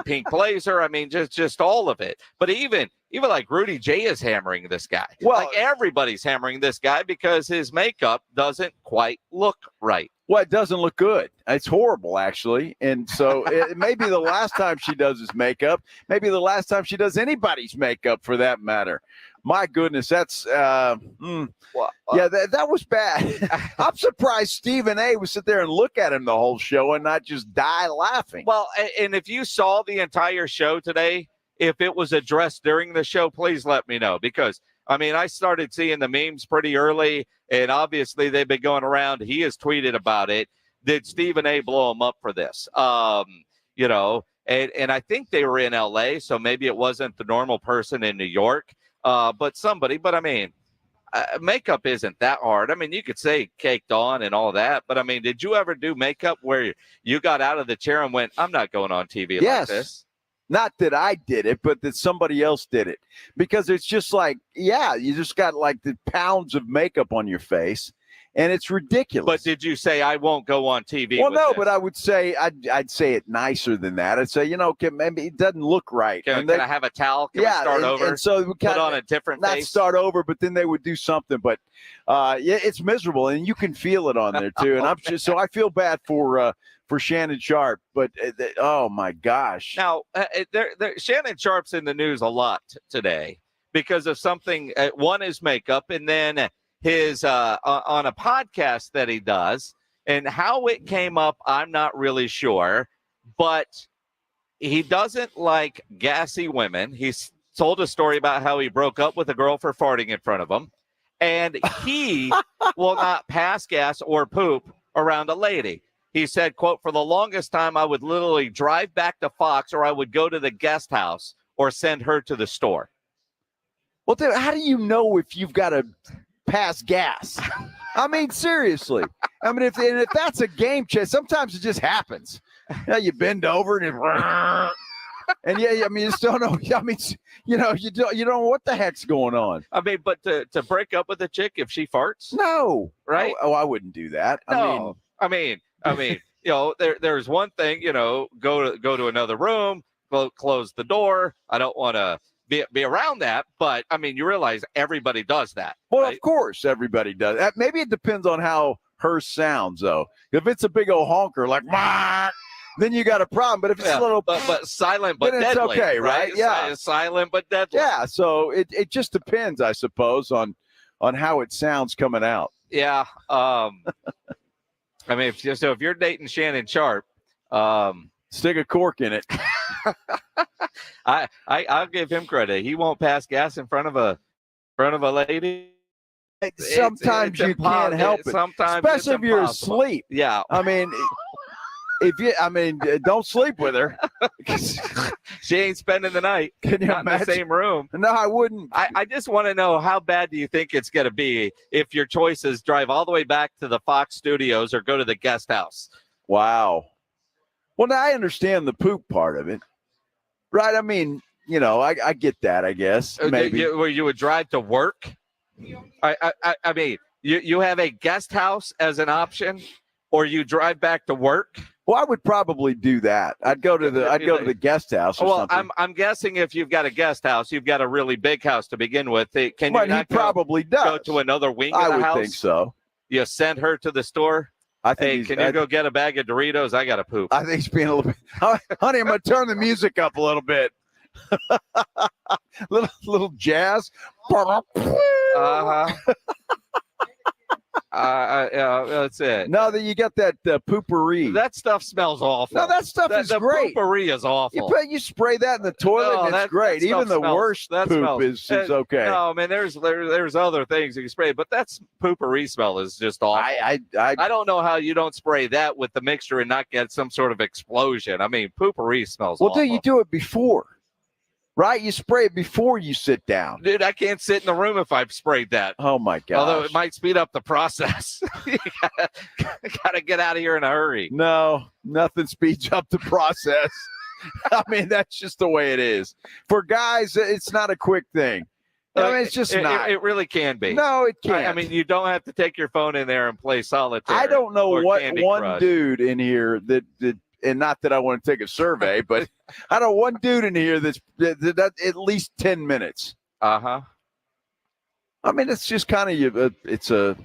pink blazer. I mean, just all of it. But even like Rudy J is hammering this guy. Well, like everybody's hammering this guy because his makeup doesn't quite look right. Well, it doesn't look good. It's horrible, actually. And so it may be the last time she does his makeup. Maybe the last time she does anybody's makeup, for that matter. My goodness, that's that was bad. I'm surprised Stephen A. would sit there and look at him the whole show and not just die laughing. Well, and if you saw the entire show today, if it was addressed during the show, please let me know, because I mean, I started seeing the memes pretty early, and obviously they've been going around. He has tweeted about it. Did Stephen A. blow him up for this? And I think they were in L.A., so maybe it wasn't the normal person in New York, but somebody. But, I mean, makeup isn't that hard. I mean, you could say caked on and all that, but, I mean, did you ever do makeup where you got out of the chair and went, I'm not going on TV like this? Not that I did it, but that somebody else did it. Because it's just like, you just got like the pounds of makeup on your face, and it's ridiculous. But did you say, I won't go on TV? Well, no, but I would say, I'd say it nicer than that. I'd say, maybe it doesn't look right. Can I have a towel? Can we start over? And so we put on a different not face? Start over, but then they would do something. But it's miserable, and you can feel it on there too. And so I feel bad for Shannon Sharp, but oh my gosh! Now, Shannon Sharp's in the news a lot today because of something. One is makeup, and then his on a podcast that he does, and how it came up, I'm not really sure, but he doesn't like gassy women. He's told a story about how he broke up with a girl for farting in front of him, and he will not pass gas or poop around a lady. He said, quote, for the longest time, I would literally drive back to Fox, or I would go to the guest house or send her to the store. Well, dude, how do you know if you've got to pass gas? I mean, seriously. I mean, if that's a game changer, sometimes it just happens. You bend over and And yeah, I mean, you still know. I mean, you don't know what the heck's going on. I mean, but to break up with a chick if she farts? No, right? Oh, I wouldn't do that. No, I mean, there's one thing, go to another room, close the door. I don't want to be around that, but I mean, you realize everybody does that. Well, right? of course, everybody does. Maybe it depends on how hers sounds, though. If it's a big old honker like, "Wah," then you got a problem. But if it's a little, but silent but then deadly, it's okay, right? Yeah, silent but deadly. Yeah. So it just depends, I suppose, on how it sounds coming out. Yeah. I mean, if you're dating Shannon Sharp, stick a cork in it. I'll give him credit. He won't pass gas in front of a lady. Sometimes you can't help it. Sometimes, especially if you're asleep. Yeah. I mean, don't sleep with her. She ain't spending the night. Can you not imagine? in the same room? No, I wouldn't. I just want to know, how bad do you think it's going to be if your choices drive all the way back to the Fox studios or go to the guest house? Wow. Well, now I understand the poop part of it, right? I mean, I get that, I guess. Maybe. Where you would drive to work? I mean, you have a guest house as an option, or you drive back to work? Well, I would probably do that. I'd go to the guest house or something. I'm guessing if you've got a guest house, you've got a really big house to begin with. Can you not probably go to another wing of the house? I would think so. You send her to the store? I think can you go get a bag of Doritos? I got to poop. I think he's being a little bit. Honey, I'm going to turn the music up a little bit. little jazz. That's it. No, that you got that poopery. That stuff smells awful. No, that stuff is great. The poopery is awful. You spray that in the toilet, and it's great. Even the worst poop is okay. No, I mean, there's other things you can spray, but that's poopery smell is just awful. I don't know how you don't spray that with the mixture and not get some sort of explosion. I mean, poopery smells awful. Well, you do it before. Right? You spray it before you sit down. Dude, I can't sit in the room if I've sprayed that. Oh, my God. Although it might speed up the process. You gotta get out of here in a hurry. No, nothing speeds up the process. I mean, that's just the way it is. For guys, it's not a quick thing. I mean, it's just not. It really can be. No, it can't. I mean, you don't have to take your phone in there and play solitaire. I don't know what one Crush. dude in here that and not that I want to take a survey, but I know one dude in here that's at least 10 minutes. Uh-huh. I mean, it's just kind of it's your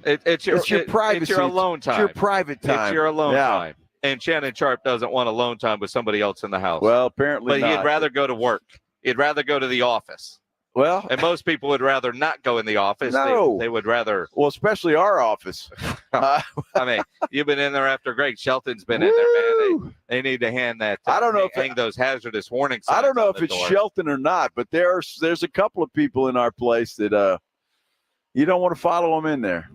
privacy. It's your alone time. It's your private time. It's your alone time. And Shannon Sharp doesn't want alone time with somebody else in the house. Well, apparently but not. He'd rather go to work. He'd rather go to the office. Well, and most people would rather not go in the office. No. They would rather. Well, especially our office. I mean, you've been in there after Greg Shelton's been in there, man. They need to hand that. I don't know hang those hazardous warning signs. I don't know if it's door. Shelton or not, but there's a couple of people in our place that you don't want to follow them in there.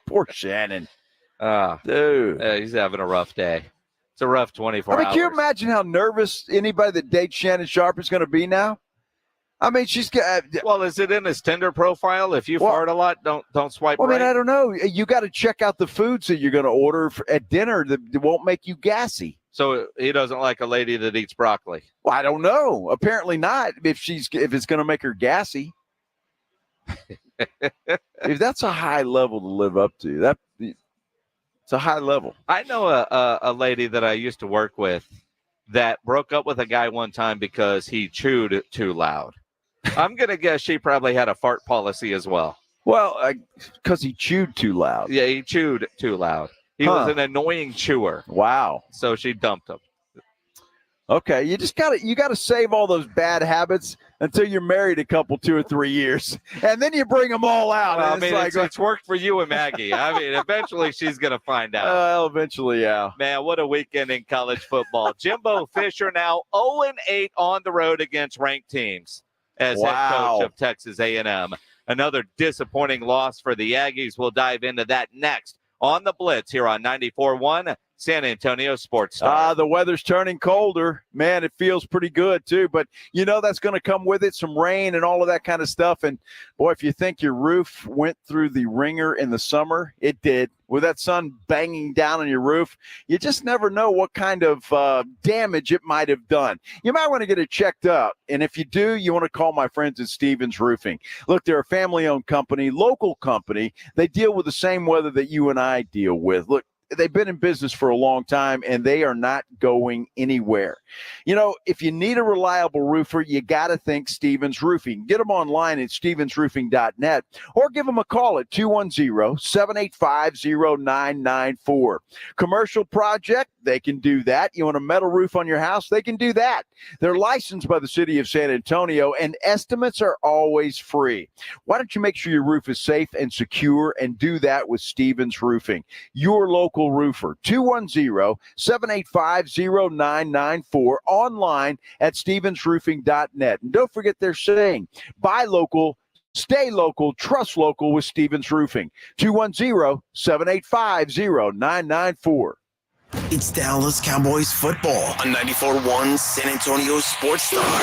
Poor Shannon. Dude, he's having a rough day. It's a rough 24 hours. Can you imagine how nervous anybody that dates Shannon Sharp is going to be now? I mean, she's got. Well, is it in his Tinder profile? If you fart a lot, don't swipe right. I mean, I don't know. You got to check out the foods that you're going to order at dinner that won't make you gassy. So he doesn't like a lady that eats broccoli. Well, I don't know. Apparently not. If it's going to make her gassy. If that's a high level to live up to, it's a high level. I know a lady that I used to work with that broke up with a guy one time because he chewed too loud. I'm going to guess she probably had a fart policy as well. Well, because he chewed too loud. Yeah, he chewed too loud. He was an annoying chewer. Wow. So she dumped him. Okay, you got to save all those bad habits until you're married a couple 2 or 3 years, and then you bring them all out. Well, I mean, it's worked for you and Maggie. I mean, eventually she's going to find out. Well, eventually, yeah. Man, what a weekend in college football. Jimbo Fisher now 0-8 on the road against ranked teams as head coach of Texas A&M. Another disappointing loss for the Aggies. We'll dive into that next on the Blitz here on 94.1 San Antonio Sports Star. The weather's turning colder. Man, it feels pretty good, too. But, that's going to come with it, some rain and all of that kind of stuff. And, boy, if you think your roof went through the ringer in the summer, it did. With that sun banging down on your roof, you just never know what kind of damage it might have done. You might want to get it checked up. And if you do, you want to call my friends at Stevens Roofing. Look, they're a family-owned company, local company. They deal with the same weather that you and I deal with. Look, they've been in business for a long time, and they are not going anywhere. If you need a reliable roofer, you got to think Stevens Roofing. Get them online at stevensroofing.net or give them a call at 210-785-0994. Commercial project, they can do that. You want a metal roof on your house? They can do that. They're licensed by the city of San Antonio, and estimates are always free. Why don't you make sure your roof is safe and secure and do that with Stevens Roofing, your local roofer? 210-785-0994, online at stevensroofing.net. And don't forget they're saying, buy local, stay local, trust local with Stevens Roofing. 210-785-0994. It's Dallas Cowboys football on 94.1 San Antonio Sports Star.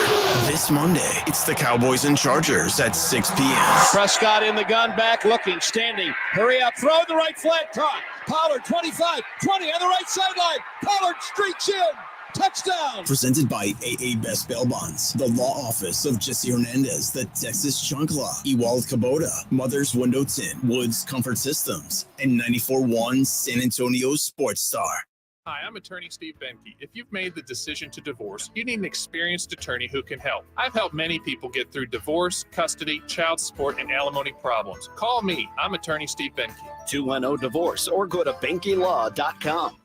This Monday, it's the Cowboys and Chargers at 6 p.m. Prescott in the gun, back looking, standing. Hurry up, throw the right flat, caught. Pollard, 25, 20 on the right sideline. Pollard streaks in. Touchdown! Presented by AA Best Bail Bonds, the law office of Jesse Hernandez, the Texas Chancla, Ewald Kubota, Mother's Window Tint, Woods Comfort Systems, and 94.1 San Antonio Sports Star. Hi, I'm attorney Steve Benke. If you've made the decision to divorce, you need an experienced attorney who can help. I've helped many people get through divorce, custody, child support, and alimony problems. Call me. I'm attorney Steve Benke. 210-DIVORCE or go to BenkeLaw.com.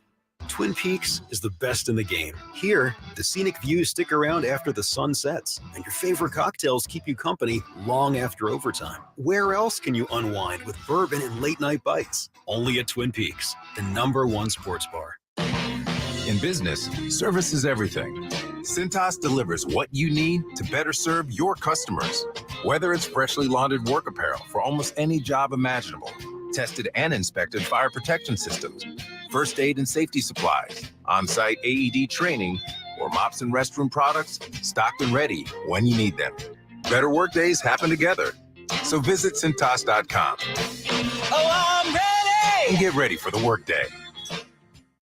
Twin Peaks is the best in the game. Here, the scenic views stick around after the sun sets, and your favorite cocktails keep you company long after overtime. Where else can you unwind with bourbon and late-night bites? Only at Twin Peaks, the #1 sports bar. In business, service is everything. Cintas delivers what you need to better serve your customers. Whether it's freshly laundered work apparel for almost any job imaginable, tested and inspected fire protection systems, first aid and safety supplies, on-site AED training, or mops and restroom products stocked and ready when you need them. Better work days happen together. So visit Cintas.com. Oh, I'm ready! And get ready for the workday.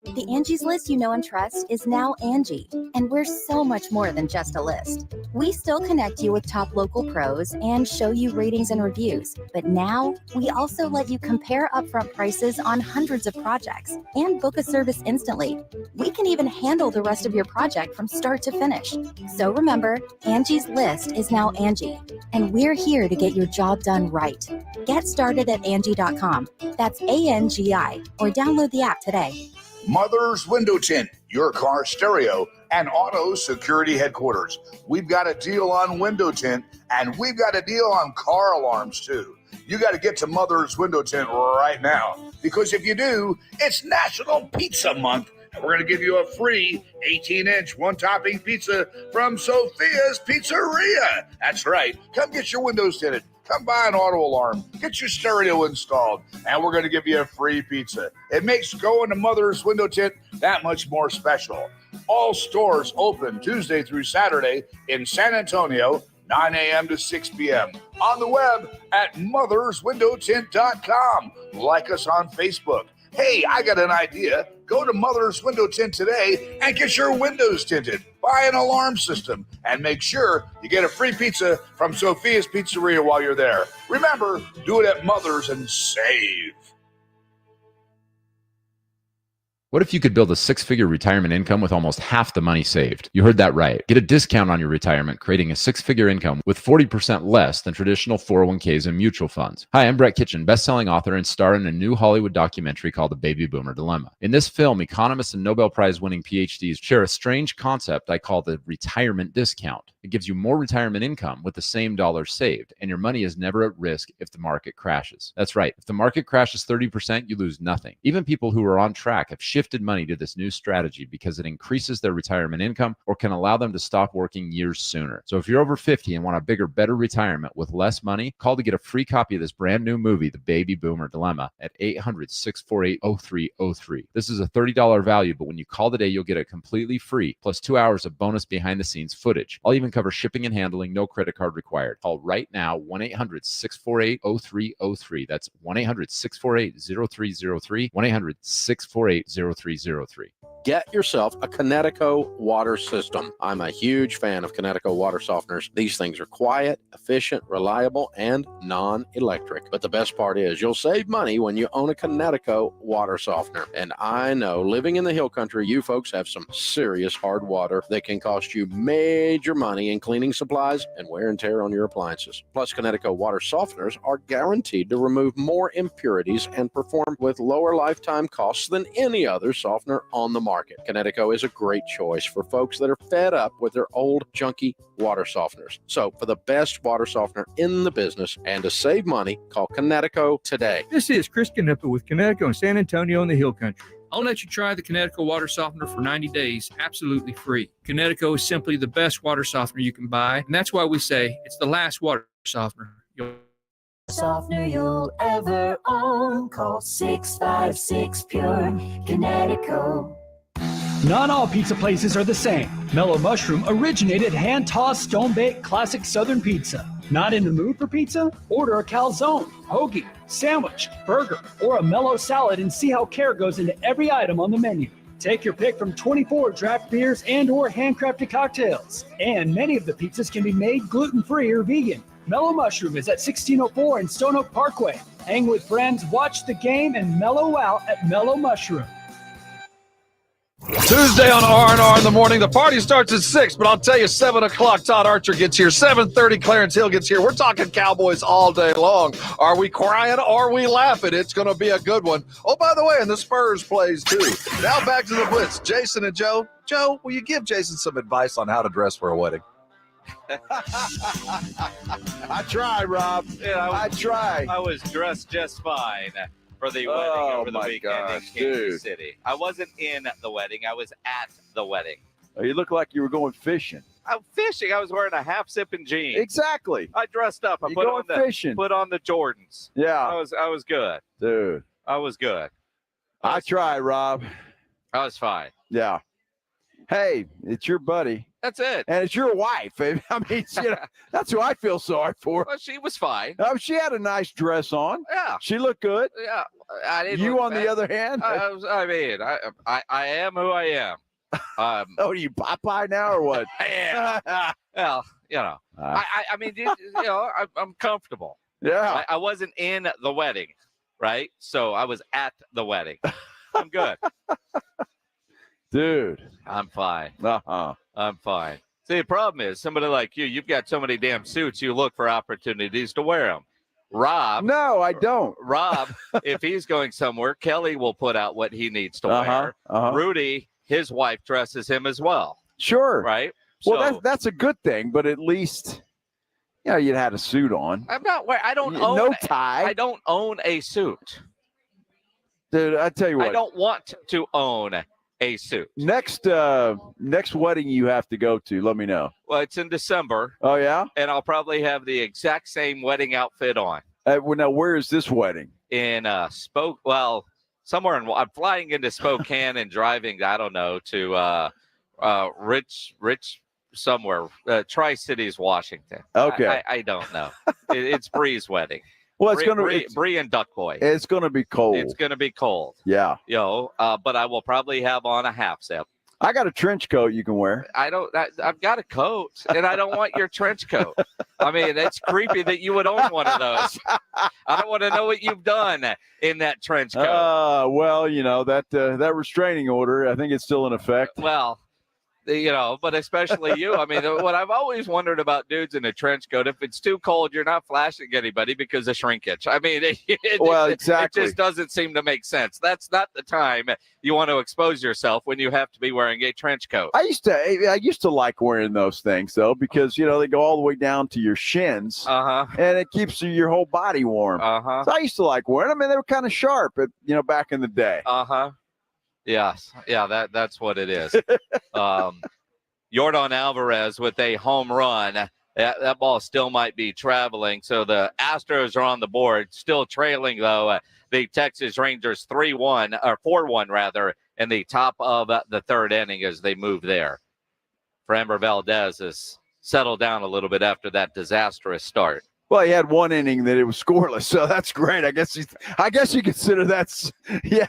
The Angie's List you know and trust is now Angie, and we're so much more than just a list. We still connect you with top local pros and show you ratings and reviews, but now we also let you compare upfront prices on hundreds of projects and book a service instantly. We can even handle the rest of your project from start to finish. So remember, Angie's List is now Angie, and we're here to get your job done right. Get started at Angie.com. That's ANGI, or download the app today. Mother's Window Tint, your car stereo and auto security headquarters. We've got a deal on window tint, and we've got a deal on car alarms too. You got to get to Mother's Window Tint right now, because if you do, it's National Pizza Month, and we're going to give you a free 18-inch one-topping pizza from Sophia's Pizzeria. That's right. Come get your windows tinted. Come buy an auto alarm, get your stereo installed, and we're going to give you a free pizza. It makes going to Mother's Window Tint that much more special. All stores open Tuesday through Saturday in San Antonio, 9 a.m. to 6 p.m. On the web at motherswindowtint.com. Like us on Facebook. Hey, I got an idea. Go to Mother's Window Tint today and get your windows tinted. Buy an alarm system and make sure you get a free pizza from Sophia's Pizzeria while you're there. Remember, do it at Mother's and save. What if you could build a six-figure retirement income with almost half the money saved? You heard that right. Get a discount on your retirement, creating a six-figure income with 40% less than traditional 401ks and mutual funds. Hi, I'm Brett Kitchen, best-selling author and star in a new Hollywood documentary called The Baby Boomer Dilemma. In this film, economists and Nobel Prize-winning PhDs share a strange concept I call the retirement discount. It gives you more retirement income with the same dollars saved, and your money is never at risk if the market crashes. That's right. If the market crashes 30%, you lose nothing. Even people who are on track have shifted shifted money to this new strategy because it increases their retirement income or can allow them to stop working years sooner. So if you're over 50 and want a bigger, better retirement with less money, call to get a free copy of this brand new movie, The Baby Boomer Dilemma, at 800-648-0303. This is a $30 value, but when you call today, you'll get it completely free, plus 2 hours of bonus behind-the-scenes footage. I'll even cover shipping and handling, no credit card required. Call right now, 1-800-648-0303. That's 1-800-648-0303, 1-800-648-0303. Get yourself a Kinetico water system. I'm a huge fan of Kinetico water softeners. These things are quiet, efficient, reliable, and non-electric. But the best part is you'll save money when you own a Kinetico water softener. And I know, living in the hill country, you folks have some serious hard water that can cost you major money in cleaning supplies and wear and tear on your appliances. Plus, Kinetico water softeners are guaranteed to remove more impurities and perform with lower lifetime costs than any other softener on the market. Kinetico is a great choice for folks that are fed up with their old junky water softeners. So for the best water softener in the business and to save money, call Kinetico today. This is Chris Canepa with Kinetico in San Antonio in the Hill Country. I'll let you try the Kinetico water softener for 90 days, absolutely free. Kinetico is simply the best water softener you can buy, and that's why we say it's the last water softener Softener you'll ever own. Call 656-PURE. Kinetico. Not all pizza places are the same. Mellow Mushroom originated hand-tossed, stone-baked classic Southern pizza. Not in the mood for pizza? Order a calzone, hoagie, sandwich, burger, or a mellow salad and see how care goes into every item on the menu. Take your pick from 24 draft beers and or handcrafted cocktails. And many of the pizzas can be made gluten-free or vegan. Mellow Mushroom is at 1604 in Stone Oak Parkway. Hang with friends, watch the game, and mellow out at Mellow Mushroom. Tuesday on R&R in the morning. The party starts at 6, but I'll tell you, 7 o'clock, Todd Archer gets here. 7:30, Clarence Hill gets here. We're talking Cowboys all day long. Are we crying? Are we laughing? It's going to be a good one. Oh, by the way, and the Spurs plays too. Now back to the Blitz. Jason and Joe. Joe, will you give Jason some advice on how to dress for a wedding? I try, Rob. Yeah, I try. I was dressed just fine for the wedding over the weekend in Kansas City. I wasn't in the wedding. I was at the wedding. Oh, you look like you were going fishing. I'm fishing. I was wearing a half-zipping jean. Exactly. I dressed up. I put on the Jordans. Yeah. I was good. Dude. I was good. I try, Rob. I was fine. Yeah. Hey, it's your buddy. That's it. And it's your wife. I mean, that's who I feel sorry for. Well, she was fine. She had a nice dress on. Yeah. She looked good. Yeah. I didn't you, look on bad. the other hand? I am who I am. Oh, are you Popeye now or what? Yeah. Well, I mean, I'm comfortable. Yeah. I wasn't in the wedding, right? So I was at the wedding. I'm good. Dude. I'm fine. Uh-huh. I'm fine. See, the problem is somebody like you've got so many damn suits, you look for opportunities to wear them. Rob. No, I don't. Rob, if he's going somewhere, Kelly will put out what he needs to wear. Rudy, his wife, dresses him as well. Sure. Right? Well, that's a good thing, but at least, you had a suit on. I'm not wearing, I don't own no tie. I don't own a suit. Dude, I tell you what. I don't want to own a suit. Next wedding you have to go to, let me know. Well, it's in December. Oh, yeah? And I'll probably have the exact same wedding outfit on. Well, now, where is this wedding? In somewhere I'm flying into Spokane and driving, I don't know, to Rich somewhere, Tri-Cities, Washington. Okay. I don't know. It's Bree's wedding. Well, it's going to Bree and Duck Boy. It's going to be cold. It's going to be cold. Yeah. But I will probably have on a half zip. I got a trench coat you can wear. I've got a coat, and I don't want your trench coat. I mean, it's creepy that you would own one of those. I don't want to know what you've done in that trench coat. Well, that restraining order, I think it's still in effect. Well, but especially you. I mean, what I've always wondered about dudes in a trench coat, if it's too cold, you're not flashing anybody because of shrinkage. I mean, exactly. It just doesn't seem to make sense. That's not the time you want to expose yourself when you have to be wearing a trench coat. I used to like wearing those things, though, because, they go all the way down to your shins. And it keeps your whole body warm. So I used to like wearing them. I mean, they were kind of sharp, back in the day. Yes. Yeah, that's what it is. Yordan Alvarez with a home run. That ball still might be traveling. So the Astros are on the board, still trailing, though. The Texas Rangers 3-1, or 4-1, rather, in the top of the third inning as they move there. Framber Valdez has settled down a little bit after that disastrous start. Well, he had one inning that it was scoreless, so that's great. I guess you consider that's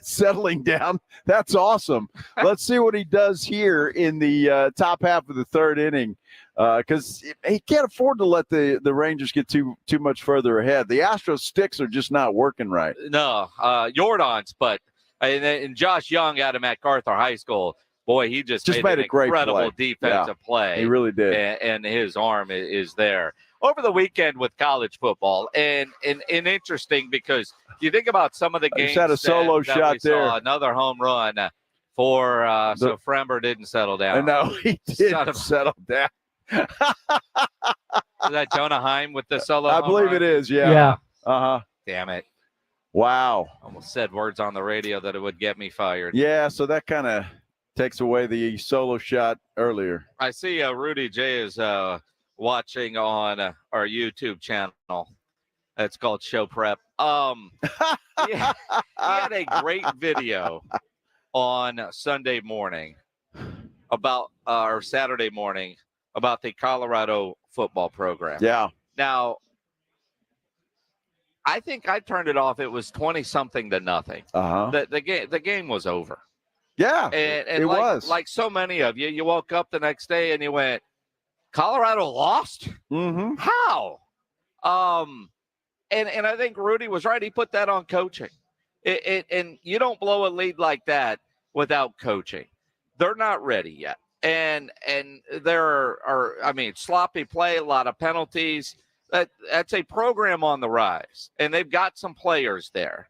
settling down. That's awesome. Let's see what he does here in the top half of the third inning, because he can't afford to let the Rangers get too much further ahead. The Astros sticks are just not working right. No, Jordan's, but and Josh Young out of MacArthur High School, boy, he just made an incredible defensive play. He really did, and his arm is there. Over the weekend with college football, and interesting because you think about some of the games. He's had a solo shot there. Saw another home run for so Framber didn't settle down. No, he didn't settle down. Is that Jonah Heim with the solo? I believe it is. Yeah. Damn it! Wow. Almost said words on the radio that it would get me fired. Yeah. So that kind of takes away the solo shot earlier. I see Rudy J is watching on our YouTube channel. It's called Show Prep. He had a great video on Sunday morning or Saturday morning about the Colorado football program. Yeah. Now, I think I turned it off. It was 20-something to nothing. The game was over. Yeah, and it was. was. Like so many of you, you woke up the next day and you went, Colorado lost? Mm-hmm. How? And I think Rudy was right. He put that on coaching. And you don't blow a lead like that without coaching. They're not ready yet. And there are sloppy play, a lot of penalties. That's a program on the rise. And they've got some players there.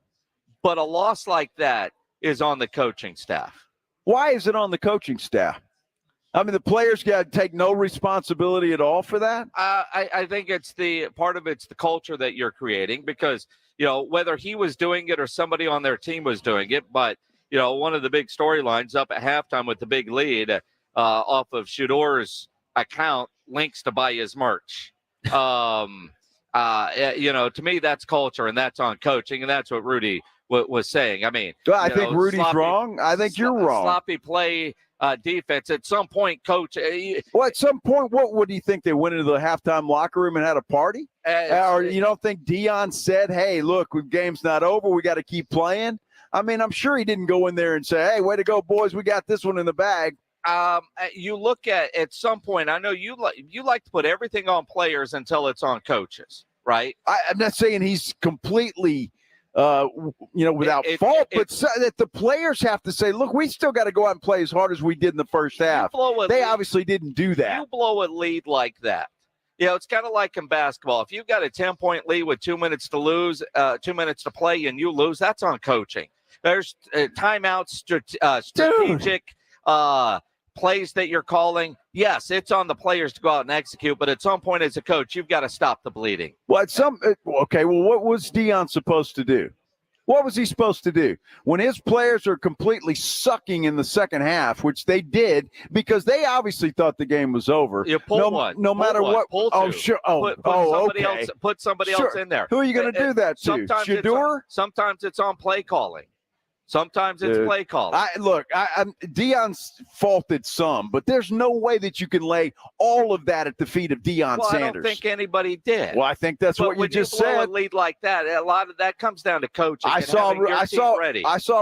But a loss like that is on the coaching staff. Why is it on the coaching staff? I mean, the players got to take no responsibility at all for that? I think it's the culture that you're creating because, whether he was doing it or somebody on their team was doing it. But, one of the big storylines up at halftime with the big lead off of Shador's account links to buy his merch. To me, that's culture and that's on coaching. And that's what Rudy was saying. I mean, I think Rudy's wrong. I think you're wrong. Sloppy play. Defense at some point, coach. Well, at some point, what would you think they went into the halftime locker room and had a party? Or you don't think Dion said, "Hey, look, the game's not over. We got to keep playing." I mean, I'm sure he didn't go in there and say, "Hey, way to go, boys. We got this one in the bag." You look at some point. I know you like to put everything on players until it's on coaches, right? I'm not saying he's completely. Without fault, but that the players have to say, look, we still got to go out and play as hard as we did in the first half. They obviously didn't do that. You blow a lead like that. It's kind of like in basketball. If you've got a 10-point lead with 2 minutes to lose, 2 minutes to play, and you lose, that's on coaching. There's timeouts, strategic plays that you're calling. Yes, it's on the players to go out and execute, but at some point as a coach, you've got to stop the bleeding. Well, what was Dion supposed to do? What was he supposed to do? When his players are completely sucking in the second half, which they did because they obviously thought the game was over. You pull one. No matter what. Pull two. Sure. Put somebody else in there. Who are you going to do that to? Shador? Sometimes it's on play calling. Sometimes it's play calling. Dion's faulted some, but there's no way that you can lay all of that at the feet of Deion Sanders. I don't think anybody did. Well, I think that's what you just said. When you blow a lead like that, a lot of that comes down to coaching. I saw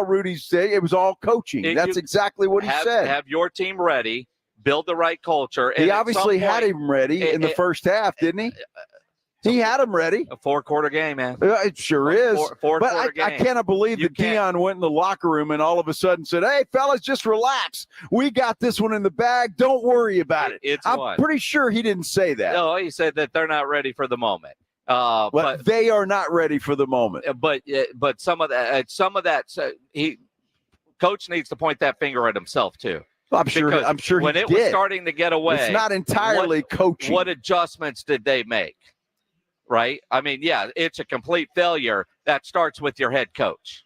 Rudy say it was all coaching. That's exactly what he said. Have your team ready, build the right culture. He obviously had him ready in the first half, didn't he? He had him ready. A 4-quarter game, man. It sure is. But I cannot believe that Dion went in the locker room and all of a sudden said, "Hey, fellas, just relax. We got this one in the bag. Don't worry about it." I'm pretty sure he didn't say that. No, he said that they're not ready for the moment. But they are not ready for the moment. But some of that, coach needs to point that finger at himself too. I'm sure when it was starting to get away, it's not entirely coaching. What adjustments did they make? Right? I mean, yeah, it's a complete failure. That starts with your head coach.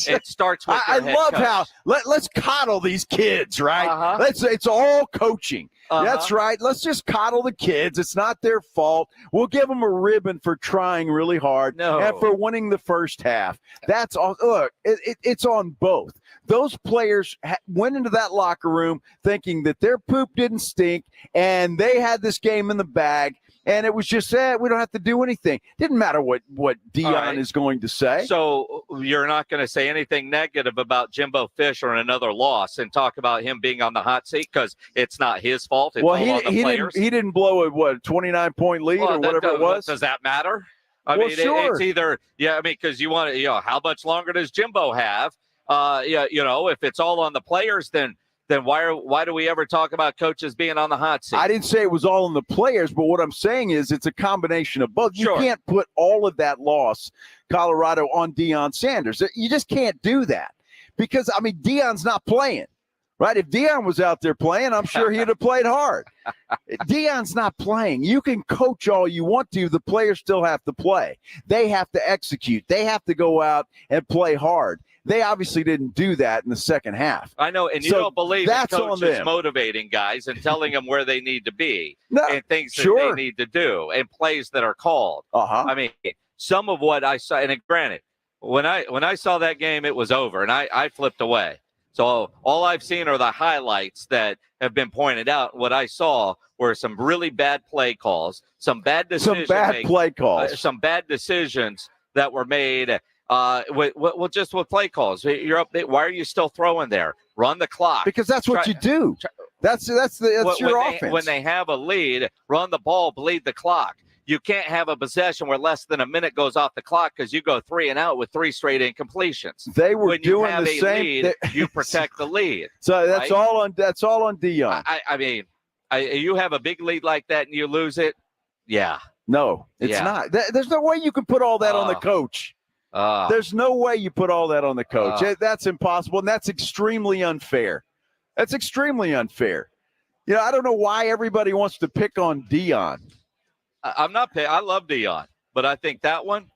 It starts with I your head love coach. how let's coddle these kids, right? Uh-huh. It's all coaching. Uh-huh. That's right. Let's just coddle the kids. It's not their fault. We'll give them a ribbon for trying really hard and for winning the first half. That's all. Look, it's on both. Those players went into that locker room thinking that their poop didn't stink and they had this game in the bag. And it was just we don't have to do anything. Didn't matter what Deion is going to say. So you're not going to say anything negative about Jimbo Fisher and another loss and talk about him being on the hot seat because it's not his fault. It's all on the players. He didn't blow a 29-point lead or whatever it was. Does that matter? I Well, mean, sure. it's either because you want to, how much longer does Jimbo have? If it's all on the players, then why do we ever talk about coaches being on the hot seat? I didn't say it was all on the players, but what I'm saying is it's a combination of both. Sure. You can't put all of that loss, Colorado, on Deion Sanders. You just can't do that because, Deion's not playing, right? If Deion was out there playing, I'm sure he'd have played hard. Deion's not playing. You can coach all you want to. The players still have to play. They have to execute. They have to go out and play hard. They obviously didn't do that in the second half. I know, and you don't believe that's in on coaches them. motivating guys and telling them where they need to be and things that sure. they need to do and plays that are called. I mean, some of what I saw, and granted, when I saw that game, it was over, and I flipped away. So all I've seen are the highlights that have been pointed out. What I saw were some really bad play calls, some bad decisions, play calls, some bad decisions that were made. Just with play calls, you're up. Why are you still throwing there? Run the clock because that's what you do. That's your offense. When they have a lead, run the ball, bleed the clock. You can't have a possession where less than a minute goes off the clock because you go 3 and out with 3 straight incompletions. They were when doing you have the a same. Lead, you protect the lead. So that's right? all on. That's all on Deion. You have a big lead like that and you lose it. Yeah. No, it's not. There's no way you can put all that on the coach. There's no way you put all that on the coach. That's impossible, and that's extremely unfair. That's extremely unfair. I don't know why everybody wants to pick on Deion. I'm not. I love Deion, but I think that one,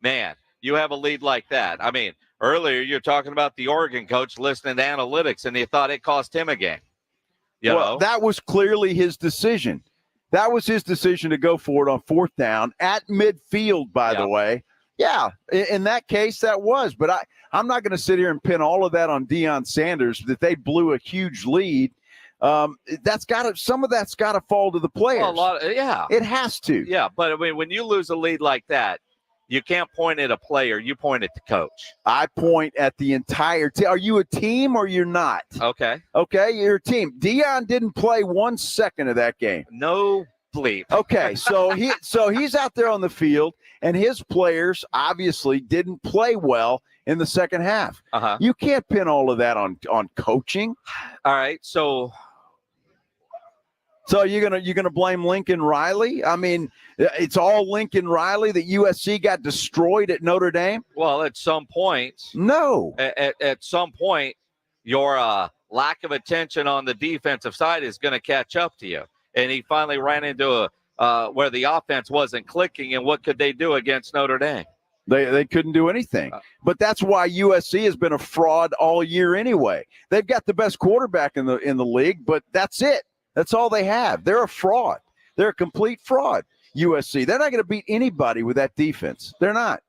man, you have a lead like that. I mean, earlier you're talking about the Oregon coach listening to analytics, and he thought it cost him a game. You know? That was clearly his decision. That was his decision to go for it on 4th down at midfield, by the way. Yeah, in that case, that was. But I'm not going to sit here and pin all of that on Deion Sanders that they blew a huge lead. Some of that's got to fall to the players. Well, it has to. Yeah, but I mean, when you lose a lead like that, you can't point at a player. You point at the coach. I point at the entire team. Are you a team or you're not? Okay, you're a team. Deion didn't play 1 second of that game. No bleep. Okay, so he's out there on the field, and his players obviously didn't play well in the second half. You can't pin all of that on coaching. All right, so you're gonna blame Lincoln Riley? I mean, it's all Lincoln Riley that USC got destroyed at Notre Dame. Well, at some point, no. At some point, your lack of attention on the defensive side is going to catch up to you. And he finally ran into where the offense wasn't clicking. And what could they do against Notre Dame? They couldn't do anything. But that's why USC has been a fraud all year anyway. They've got the best quarterback in the league, but that's it. That's all they have. They're a fraud. They're a complete fraud, USC. They're not going to beat anybody with that defense. They're not.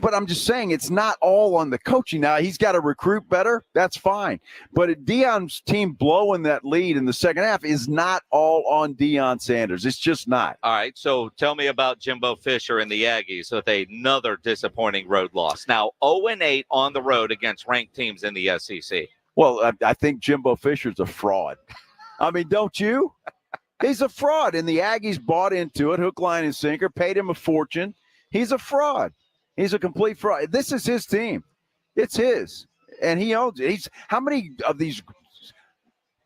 But I'm just saying it's not all on the coaching. Now, he's got to recruit better. That's fine. But Deion's team blowing that lead in the second half is not all on Deion Sanders. It's just not. All right, so tell me about Jimbo Fisher and the Aggies with another disappointing road loss. Now, 0-8 on the road against ranked teams in the SEC. Well, I think Jimbo Fisher's a fraud. I mean, don't you? He's a fraud, and the Aggies bought into it, hook, line, and sinker, paid him a fortune. He's a fraud. He's a complete fraud. This is his team. It's his, and he owns it. How many of these?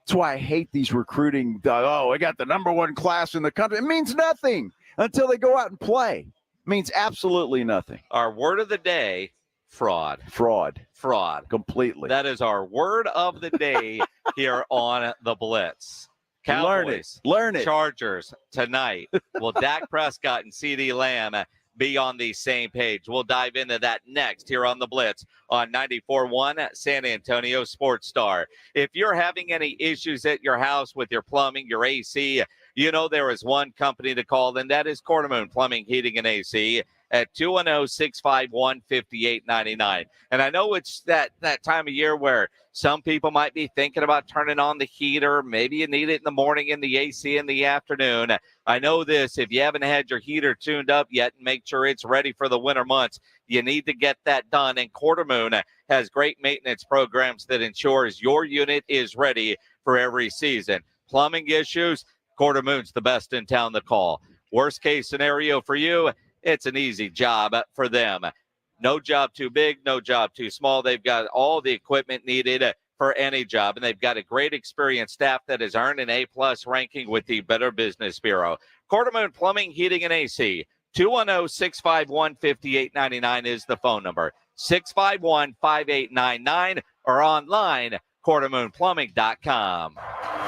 That's why I hate these recruiting. I got the #1 class in the country. It means nothing until they go out and play. It means absolutely nothing. Our word of the day: fraud. Fraud. Fraud. Completely. That is our word of the day here on the Blitz. Cowboys, Learn it. Chargers tonight. Will Dak Prescott and CeeDee Lamb be on the same page. We'll dive into that next here on the Blitz on 94.1 San Antonio Sports Star. If you're having any issues at your house with your plumbing, your AC, you know there is one company to call, and that is Cordermoon Plumbing, Heating, and AC at 210-651-5899. And I know it's that time of year where some people might be thinking about turning on the heater. Maybe you need it in the morning and the AC in the afternoon. I know this, if you haven't had your heater tuned up yet and make sure it's ready for the winter months, you need to get that done. And Cordermoon has great maintenance programs that ensures your unit is ready for every season. Plumbing issues, Cordermoon's the best in town to call. Worst case scenario for you, it's an easy job for them. No job too big, no job too small. They've got all the equipment needed for any job, and they've got a great experienced staff that has earned an A-plus ranking with the Better Business Bureau. Cordermoon Plumbing, Heating, and AC. 210-651-5899 is the phone number. 651-5899 or online, CordermoonPlumbing.com.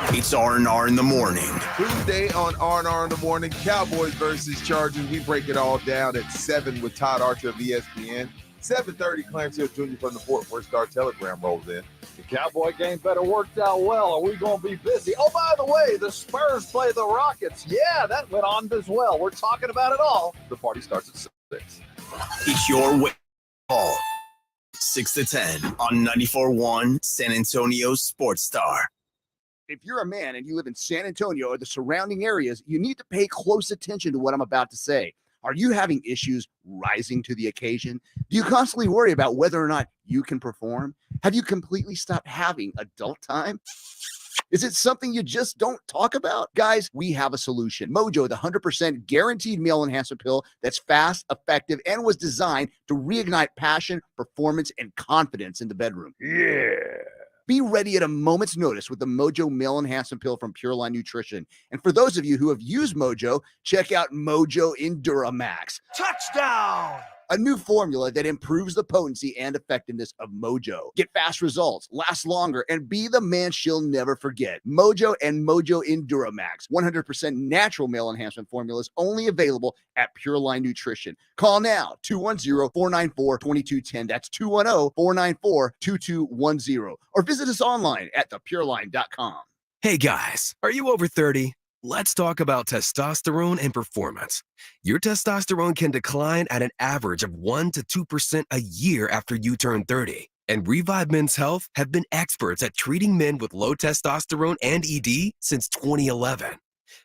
It's R&R in the morning. Tuesday on R&R in the morning, Cowboys versus Chargers. We break it all down at 7 with Todd Archer of ESPN. 7:30, Clarence Hill Jr. from the Fort Worth Star Telegram rolls in. The Cowboy game better worked out well, or we're going to be busy. Oh, by the way, the Spurs play the Rockets. Yeah, that went on as well. We're talking about it all. The party starts at 6. It's your way. Call 6 to 10 on 94.1 San Antonio Sports Star. If you're a man and you live in San Antonio or the surrounding areas, you need to pay close attention to what I'm about to say. Are you having issues rising to the occasion? Do you constantly worry about whether or not you can perform? Have you completely stopped having adult time? Is it something you just don't talk about? Guys, we have a solution. Mojo, the 100% guaranteed male enhancer pill that's fast, effective, and was designed to reignite passion, performance, and confidence in the bedroom. Yeah. Be ready at a moment's notice with the Mojo Male Enhancement Pill from Pure Line Nutrition. And for those of you who have used Mojo, check out Mojo Enduramax. Touchdown! A new formula that improves the potency and effectiveness of Mojo. Get fast results, last longer, and be the man she'll never forget. Mojo and Mojo Enduramax, 100% natural male enhancement formulas, only available at Pure Line Nutrition. Call now, 210-494-2210. That's 210-494-2210. Or visit us online at thepureline.com. Hey guys, are you over 30? Let's talk about testosterone and performance. Your testosterone can decline at an average of 1 to 2% a year after you turn 30. And Revive Men's Health have been experts at treating men with low testosterone and ED since 2011.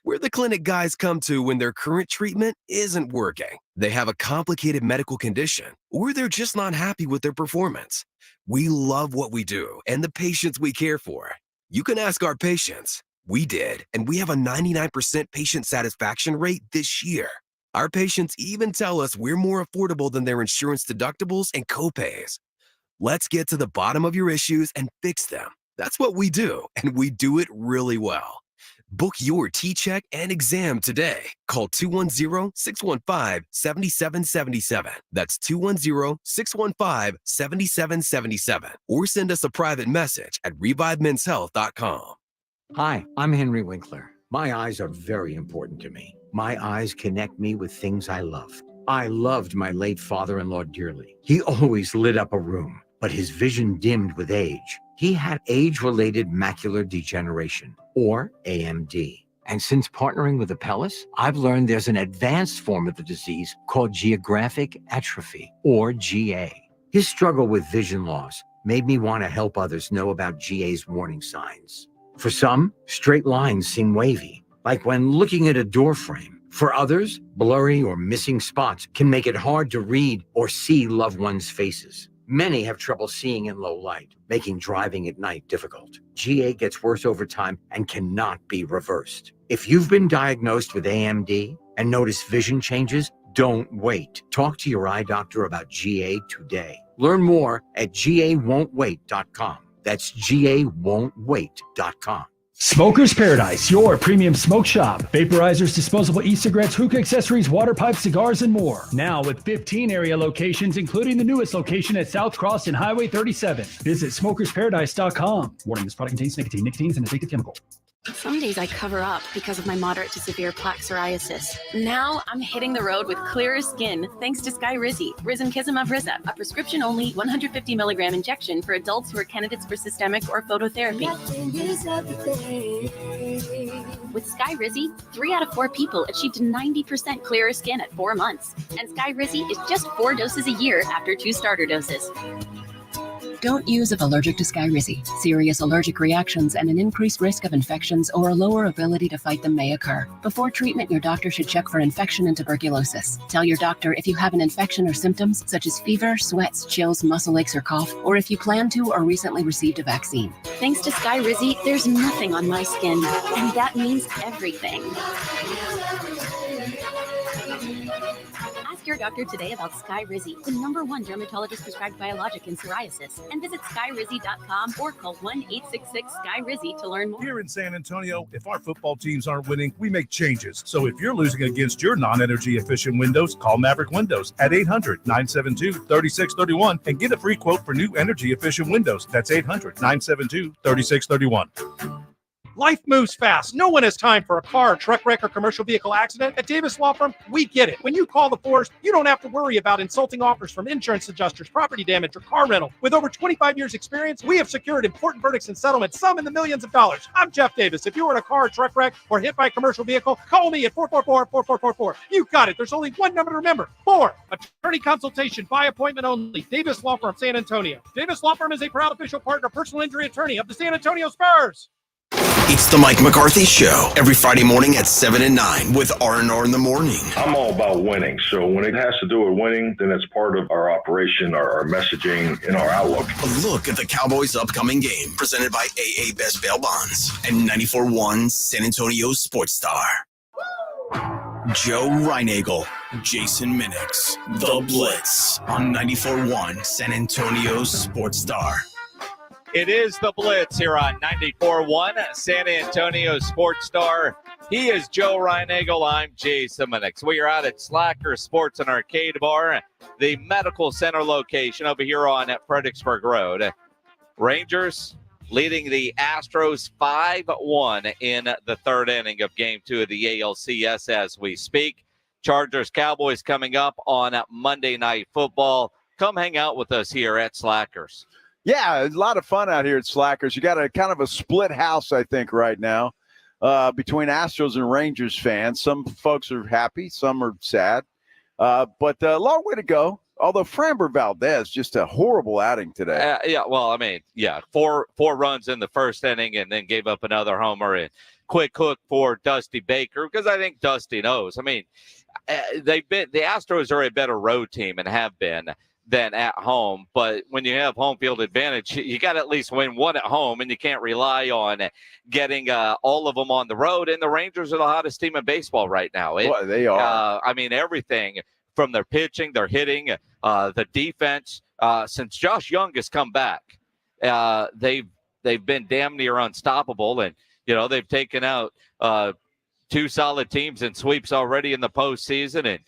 We're the clinic guys come to when their current treatment isn't working. They have a complicated medical condition, or they're just not happy with their performance. We love what we do and the patients we care for. You can ask our patients. We did, and we have a 99% patient satisfaction rate this year. Our patients even tell us we're more affordable than their insurance deductibles and copays. Let's get to the bottom of your issues and fix them. That's what we do, and we do it really well. Book your T-check and exam today. Call 210-615-7777. That's 210-615-7777. Or send us a private message at revivemenshealth.com. Hi, I'm Henry Winkler. My eyes are very important to me. My eyes connect me with things I love. I loved my late father-in-law dearly. He always lit up a room, but his vision dimmed with age. He had age-related macular degeneration, or AMD. And since partnering with Apellis, I've learned there's an advanced form of the disease called geographic atrophy, or GA. His struggle with vision loss made me want to help others know about GA's warning signs. For some, straight lines seem wavy, like when looking at a door frame. For others, blurry or missing spots can make it hard to read or see loved ones' faces. Many have trouble seeing in low light, making driving at night difficult. GA gets worse over time and cannot be reversed. If you've been diagnosed with AMD and notice vision changes, don't wait. Talk to your eye doctor about GA today. Learn more at GAWon'tWait.com. That's GAWon'tWait.com. Smoker's Paradise, your premium smoke shop. Vaporizers, disposable e-cigarettes, hookah accessories, water pipes, cigars, and more. Now with 15 area locations, including the newest location at South Cross and Highway 37. Visit smokersparadise.com. Warning, this product contains nicotine. Nicotine is an addictive chemical. Some days I cover up because of my moderate to severe plaque psoriasis. Now I'm hitting the road with clearer skin thanks to Skyrizi, Risankizumab Riza, a prescription-only 150 milligram injection for adults who are candidates for systemic or phototherapy. With Skyrizi, 3 out of 4 people achieved 90% clearer skin at 4 months. And Skyrizi is just 4 doses a year after 2 starter doses. Don't use if allergic to Skyrizi. Serious allergic reactions and an increased risk of infections or a lower ability to fight them may occur. Before treatment, your doctor should check for infection and tuberculosis. Tell your doctor if you have an infection or symptoms such as fever, sweats, chills, muscle aches, or cough, or if you plan to or recently received a vaccine. Thanks to Skyrizi, there's nothing on my skin, and that means everything. Ask your doctor today about Skyrizi, the #1 dermatologist prescribed biologic in psoriasis, and visit skyrizi.com or call 1-866-SKY-RIZZI to learn more. Here in San Antonio, if our football teams aren't winning, we make changes. So if you're losing against your non-energy efficient windows, call Maverick Windows at 800-972-3631 and get a free quote for new energy efficient windows. That's 800-972-3631. Life moves fast. No one has time for a car, truck wreck, or commercial vehicle accident. At Davis Law Firm, we get it. When you call the force, you don't have to worry about insulting offers from insurance adjusters, property damage, or car rental. With over 25 years experience, we have secured important verdicts and settlements, some in the millions of dollars. I'm Jeff Davis. If you were in a car, truck wreck, or hit by a commercial vehicle, call me at 444-4444. You got it. There's only one number to remember. 4. Attorney consultation by appointment only. Davis Law Firm, San Antonio. Davis Law Firm is a proud official partner, personal injury attorney of the San Antonio Spurs. It's the Mike McCarthy Show every Friday morning at 7 and 9 with R&R in the morning. I'm all about winning. So when it has to do with winning, then it's part of our operation, our messaging, and our outlook. A look at the Cowboys' upcoming game presented by AA Best Bail Bonds and 94.1 San Antonio Sports Star. Joe Reinagel, Jason Minix, The Blitz on 94.1 San Antonio Sports Star. It is the Blitz here on 94.1 San Antonio Sports Star. He is Joe Reinagel. I'm Jason Minix. We are out at Slacker Sports and Arcade Bar, the medical center location over here on Fredericksburg Road. Rangers leading the Astros 5-1 in the third inning of Game 2 of the ALCS as we speak. Chargers Cowboys coming up on Monday Night Football. Come hang out with us here at Slackers. Yeah, a lot of fun out here at Slackers. You got a kind of a split house, I think, right now between Astros and Rangers fans. Some folks are happy, some are sad, but a long way to go. Although Framber Valdez, just a horrible outing today. Four runs in the first inning and then gave up another homer and quick hook for Dusty Baker because I think Dusty knows. The Astros are a better road team and have been than at home, but when you have home field advantage, you got to at least win one at home, and you can't rely on getting all of them on the road. And the Rangers are the hottest team in baseball right now. They are. Everything from their pitching, their hitting, the defense. Since Josh Young has come back, they've been damn near unstoppable, and they've taken out 2 solid teams in sweeps already in the postseason, and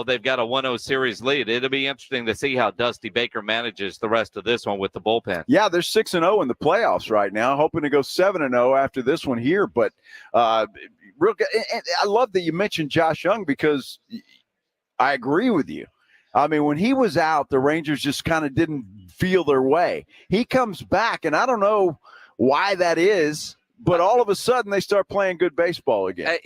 they've got a 1-0 series lead. It'll be interesting to see how Dusty Baker manages the rest of this one with the bullpen. Yeah, they're 6-0 in the playoffs right now, hoping to go 7-0 after this one here. But real good. And I love that you mentioned Josh Young because I agree with you. When he was out, the Rangers just kind of didn't feel their way. He comes back, and I don't know why that is, but all of a sudden they start playing good baseball again.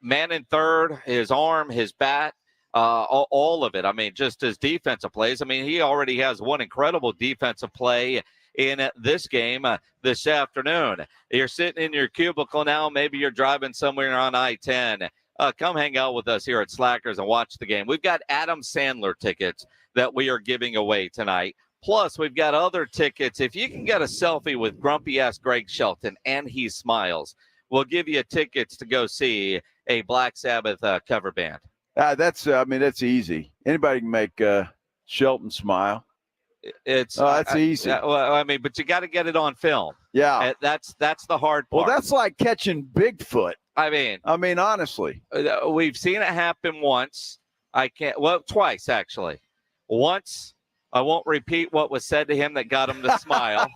Man in third, his arm, his bat, all of it. Just his defensive plays. He already has one incredible defensive play in this game this afternoon. You're sitting in your cubicle now. Maybe you're driving somewhere on I-10. Come hang out with us here at Slackers and watch the game. We've got Adam Sandler tickets that we are giving away tonight. Plus, we've got other tickets. If you can get a selfie with grumpy-ass Greg Shelton and he smiles, we'll give you tickets to go see a Black Sabbath cover band. That's easy. Anybody can make Shelton smile. That's easy. But you got to get it on film. Yeah, that's the hard part. Well, that's like catching Bigfoot. Honestly, we've seen it happen once. Twice actually. Once, I won't repeat what was said to him that got him to smile,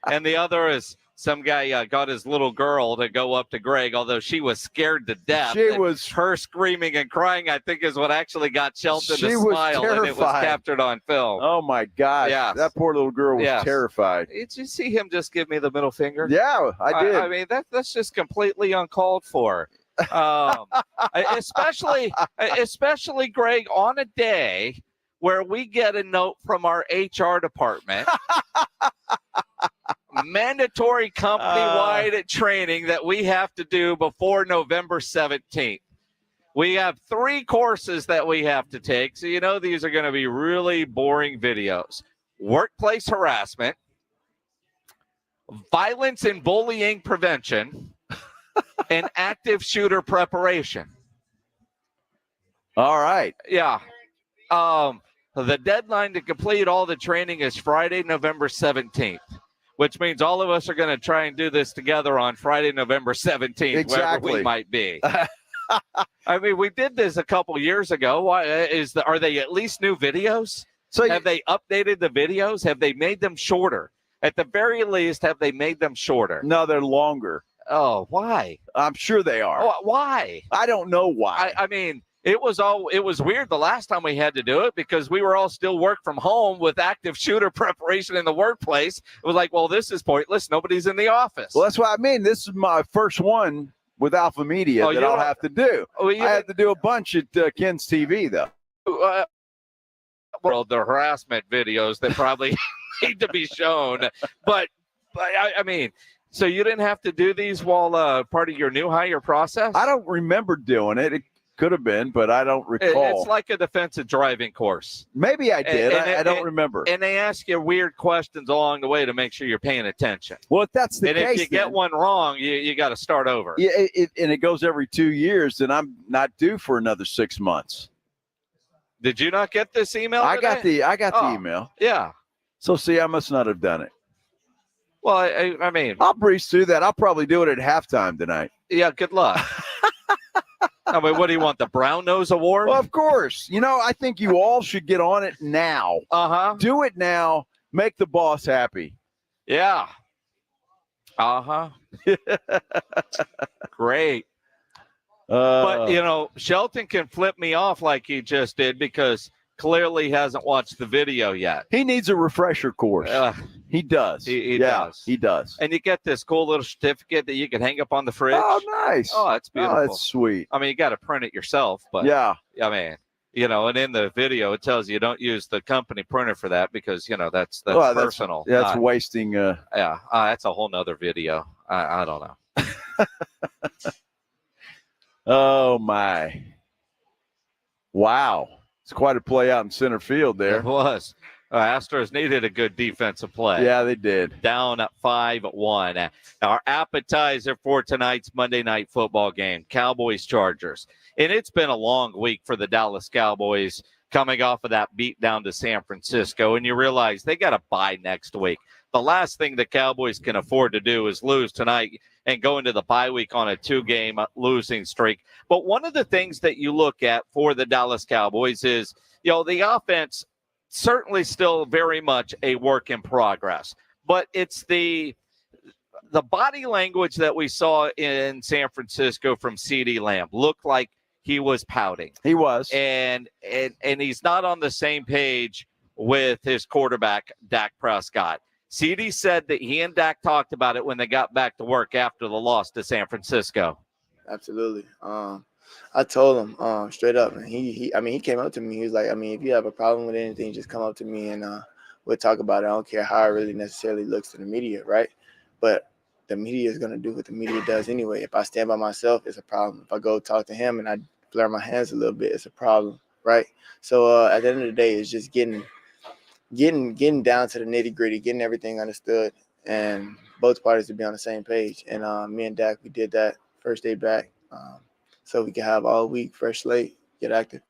and the other is some guy got his little girl to go up to Greg, although she was scared to death. Her screaming and crying, I think, is what actually got Shelton to smile, and it was captured on film. Oh, my gosh. Yes. That poor little girl was terrified. Did you see him just give me the middle finger? Yeah, I did. I mean, that's just completely uncalled for. Especially, Greg, on a day where we get a note from our HR department, mandatory company-wide training that we have to do before November 17th. We have 3 courses that we have to take, so you know these are going to be really boring videos. Workplace harassment, violence and bullying prevention, and active shooter preparation. All right. Yeah. The deadline to complete all the training is Friday, November 17th, which means all of us are going to try and do this together on Friday, November 17th, wherever we might be. I mean, we did this a couple years ago. Are they at least new videos? So have they updated the videos? Have they made them shorter? At the very least, have they made them shorter? No, they're longer. Oh, why? I'm sure they are. Oh, why? I don't know why. I mean, it was weird the last time we had to do it because we were all still work from home with active shooter preparation in the workplace. It was like, well, this is pointless. Nobody's in the office. Well, that's what I mean. This is my first one with Alpha Media that I'll have to do. I had to do a bunch at Ken's TV, though. Well, the harassment videos that probably need to be shown. But I mean, so you didn't have to do these while part of your new hire process? I don't remember doing it. It could have been, but I don't recall. It's like a defensive driving course. Maybe I did. I don't remember. And they ask you weird questions along the way to make sure you're paying attention. Well, if that's the case, if you get one wrong, you got to start over. Yeah, and it goes every 2 years, then I'm not due for another 6 months. Did you not get this email? I got the email. Yeah. So see, I must not have done it. Well, I mean, I'll breeze through that. I'll probably do it at halftime tonight. Yeah, good luck. I mean, what do you want, the Brown Nose Award? Well, of course. You know, I think you all should get on it now. Uh-huh. Do it now. Make the boss happy. Yeah. Uh-huh. Great. But, you know, Shelton can flip me off like he just did because clearly he hasn't watched the video yet. He needs a refresher course. He does. He does. He does. And you get this cool little certificate that you can hang up on the fridge. Oh, nice. Oh, that's beautiful. Oh, that's sweet. I mean, you got to print it yourself. But yeah. I mean, you know, and in the video, it tells you don't use the company printer for that because, you know, that's personal. That's wasting. That's a whole nother video. I don't know. Oh, my. Wow. It's quite a play out in center field there. It was. Astros needed a good defensive play. Yeah, they did. Down at 5-1. Our appetizer for tonight's Monday Night Football game, Cowboys-Chargers. And it's been a long week for the Dallas Cowboys coming off of that beat down to San Francisco. And you realize they got a bye next week. The last thing the Cowboys can afford to do is lose tonight and go into the bye week on a 2-game losing streak. But one of the things that you look at for the Dallas Cowboys is, you know, the offense certainly still very much a work in progress. But it's the body language that we saw in San Francisco from CeeDee Lamb looked like he was pouting. He was. And he's not on the same page with his quarterback, Dak Prescott. CeeDee said that he and Dak talked about it when they got back to work after the loss to San Francisco. Absolutely. I told him straight up, and he came up to me. He was like, I mean, if you have a problem with anything, just come up to me and we'll talk about it. I don't care how it really necessarily looks to the media, right? But the media is going to do what the media does anyway. If I stand by myself, it's a problem. If I go talk to him and I blur my hands a little bit, it's a problem, right? So at the end of the day, it's just getting down to the nitty gritty, getting everything understood, and both parties to be on the same page. And me and Dak, we did that first day back, so we can have all week, fresh slate, get active.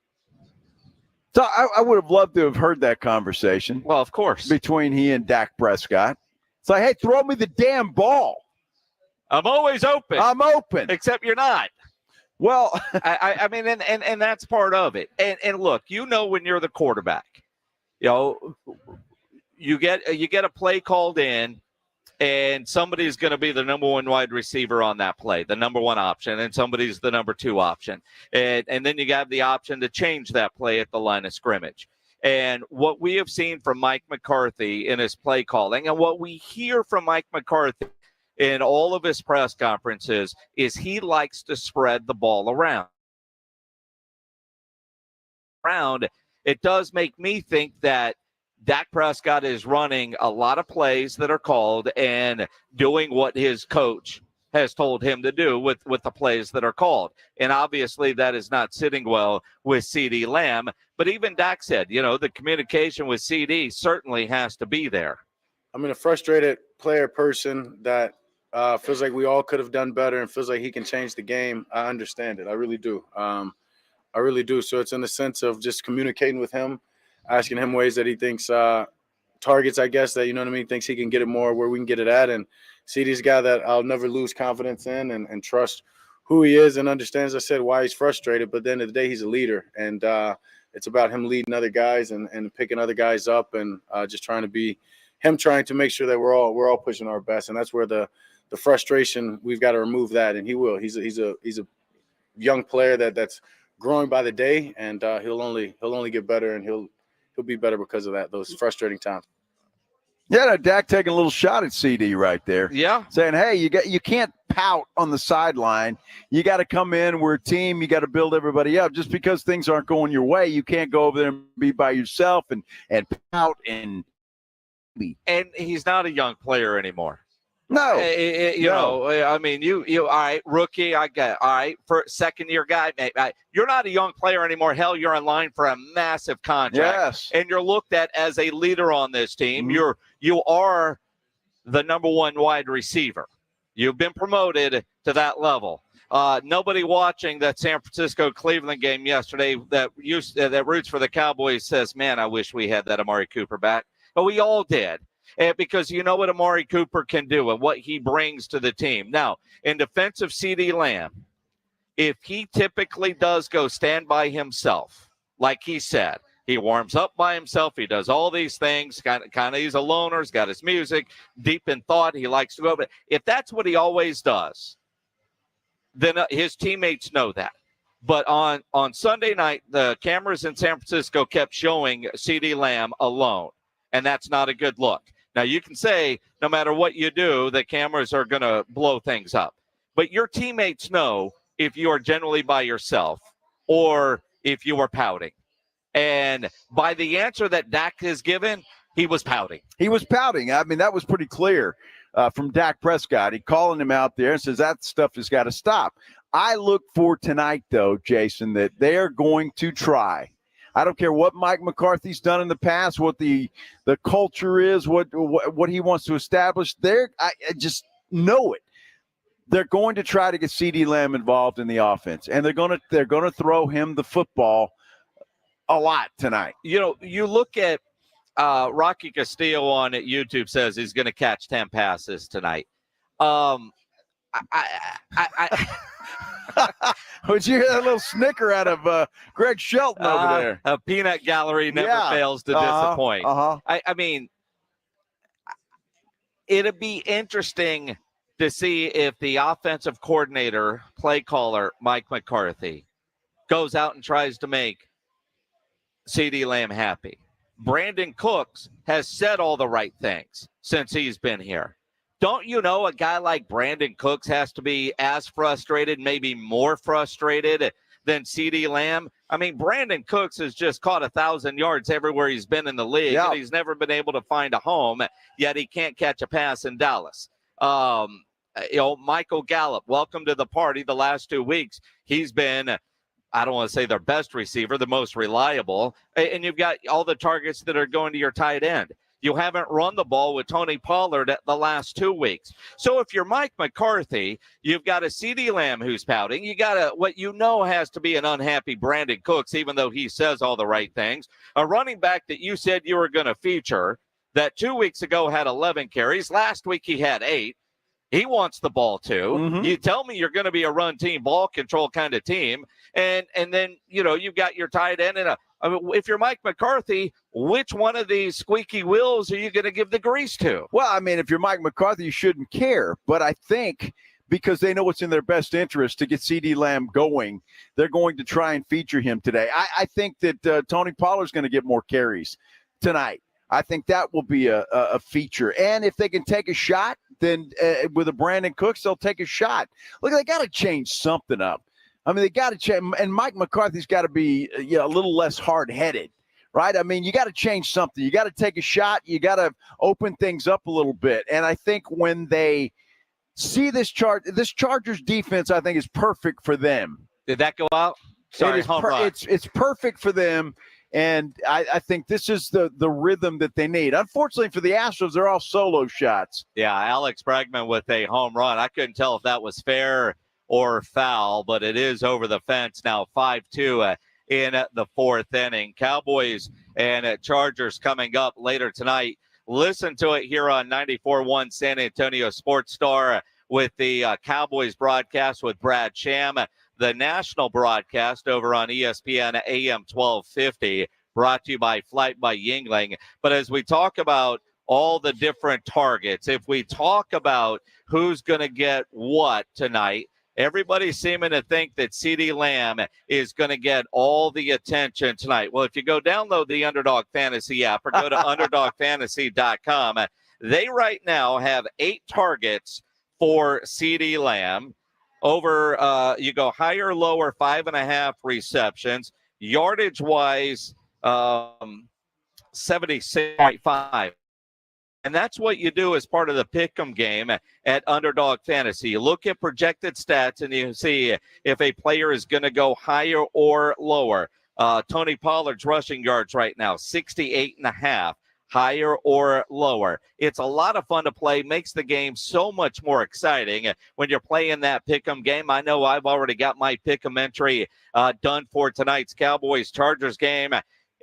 So I would have loved to have heard that conversation. Well, of course. Between he and Dak Prescott. It's like, hey, throw me the damn ball. I'm always open. I'm open. Except you're not. Well, I mean, and that's part of it. And look, you know when you're the quarterback, you know, you get a play called in, and somebody's going to be the number one wide receiver on that play, the number one option, and somebody's the number two option. And then you have the option to change that play at the line of scrimmage. And what we have seen from Mike McCarthy in his play calling, and what we hear from Mike McCarthy in all of his press conferences, is he likes to spread the ball around. It does make me think that Dak Prescott is running a lot of plays that are called and doing what his coach has told him to do with the plays that are called. And obviously that is not sitting well with CeeDee Lamb. But even Dak said, the communication with CeeDee certainly has to be there. I mean, a frustrated player person that feels like we all could have done better and feels like he can change the game. I understand it. I really do. I really do. So it's in the sense of just communicating with him, asking him ways that he thinks targets, I guess, that, thinks he can get it more where we can get it at. And CeeDee's a guy that I'll never lose confidence in and trust who he is and understands, I said, why he's frustrated. But at the end of the day, he's a leader. And it's about him leading other guys and picking other guys up and just trying to make sure that we're all pushing our best. And that's where the frustration, we've got to remove that. And he will. He's a young player that's growing by the day, and he'll only get better, and he'll be better because of that, those frustrating times. Yeah, Dak taking a little shot at CeeDee right there. Yeah. Saying, hey, you can't pout on the sideline. You got to come in. We're a team. You got to build everybody up. Just because things aren't going your way, you can't go over there and be by yourself and pout and be. And he's not a young player anymore. No. I mean, you all right, rookie, I get all right, for second-year guy, mate. You're not a young player anymore. Hell, you're in line for a massive contract. Yes. And you're looked at as a leader on this team. Mm-hmm. You are the number one wide receiver. You've been promoted to that level. Nobody watching that San Francisco-Cleveland game yesterday that roots for the Cowboys says, man, I wish we had that Amari Cooper back. But we all did. Because you know what Amari Cooper can do and what he brings to the team. Now, in defense of CeeDee Lamb, if he typically does go stand by himself, like he said, he warms up by himself, he does all these things, kind of he's a loner, he's got his music, deep in thought, he likes to go. But if that's what he always does, then his teammates know that. But on Sunday night, the cameras in San Francisco kept showing CeeDee Lamb alone, and that's not a good look. Now, you can say no matter what you do, the cameras are going to blow things up. But your teammates know if you are generally by yourself or if you are pouting. And by the answer that Dak has given, he was pouting. He was pouting. I mean, that was pretty clear from Dak Prescott. He calling him out there and says that stuff has got to stop. I look for tonight, though, Jason, that they're going to try. I don't care what Mike McCarthy's done in the past, what the culture is, what he wants to establish. I just know it. They're going to try to get CeeDee Lamb involved in the offense, and they're going to throw him the football a lot tonight. You look at Rocky Castillo on YouTube says he's going to catch 10 passes tonight. Would you hear that little snicker out of Greg Shelton over there? A peanut gallery never fails to disappoint. I mean, it'd be interesting to see if the offensive coordinator, play caller, Mike McCarthy, goes out and tries to make CeeDee Lamb happy. Brandon Cooks has said all the right things since he's been here. Don't you know a guy like Brandon Cooks has to be as frustrated, maybe more frustrated than CeeDee Lamb? I mean, Brandon Cooks has just caught 1,000 yards everywhere he's been in the league, and he's never been able to find a home, yet he can't catch a pass in Dallas. Michael Gallup, welcome to the party the last 2 weeks. He's been, I don't want to say their best receiver, the most reliable, and you've got all the targets that are going to your tight end. You haven't run the ball with Tony Pollard the last 2 weeks. So if you're Mike McCarthy, you've got a CeeDee Lamb who's pouting. You got what has to be an unhappy Brandon Cooks, even though he says all the right things. A running back that you said you were going to feature that 2 weeks ago had 11 carries. Last week he had 8. He wants the ball too. Mm-hmm. You tell me you're going to be a run team, ball control kind of team. And then, you've got your tight end and I mean, if you're Mike McCarthy, which one of these squeaky wheels are you going to give the grease to? Well, I mean, if you're Mike McCarthy, you shouldn't care. But I think because they know what's in their best interest to get CeeDee Lamb going, they're going to try and feature him today. I think that Tony Pollard's going to get more carries tonight. I think that will be a feature. And if they can take a shot, then with a Brandon Cooks, they'll take a shot. Look, they got to change something up. I mean, they got to change. And Mike McCarthy's got to be a little less hard-headed, right? I mean, you got to change something. You got to take a shot. You got to open things up a little bit. And I think when they see this Chargers defense, I think is perfect for them. Did that go out? Sorry, it's perfect for them. And I think this is the rhythm that they need. Unfortunately for the Astros, they're all solo shots. Yeah, Alex Bregman with a home run. I couldn't tell if that was fair or foul, but it is over the fence now, 5-2 in the fourth inning. Cowboys and Chargers coming up later tonight. Listen to it here on 94.1 San Antonio Sports Star with the Cowboys broadcast with Brad Sham. The national broadcast over on ESPN AM 1250, brought to you by Flight by Yingling. But as we talk about all the different targets, if we talk about who's going to get what tonight, everybody's seeming to think that CeeDee Lamb is going to get all the attention tonight. Well, if you go download the Underdog Fantasy app or go to UnderdogFantasy.com, they right now have 8 targets for CeeDee Lamb. Over, you go higher, lower, 5.5 receptions. Yardage wise, 76.5. And that's what you do as part of the Pick'em game at Underdog Fantasy. You look at projected stats and you see if a player is going to go higher or lower. Tony Pollard's rushing yards right now, 68.5. Higher or lower. It's a lot of fun to play, makes the game so much more exciting when you're playing that pick'em game. I know I've already got my pick'em entry done for tonight's Cowboys-Chargers game,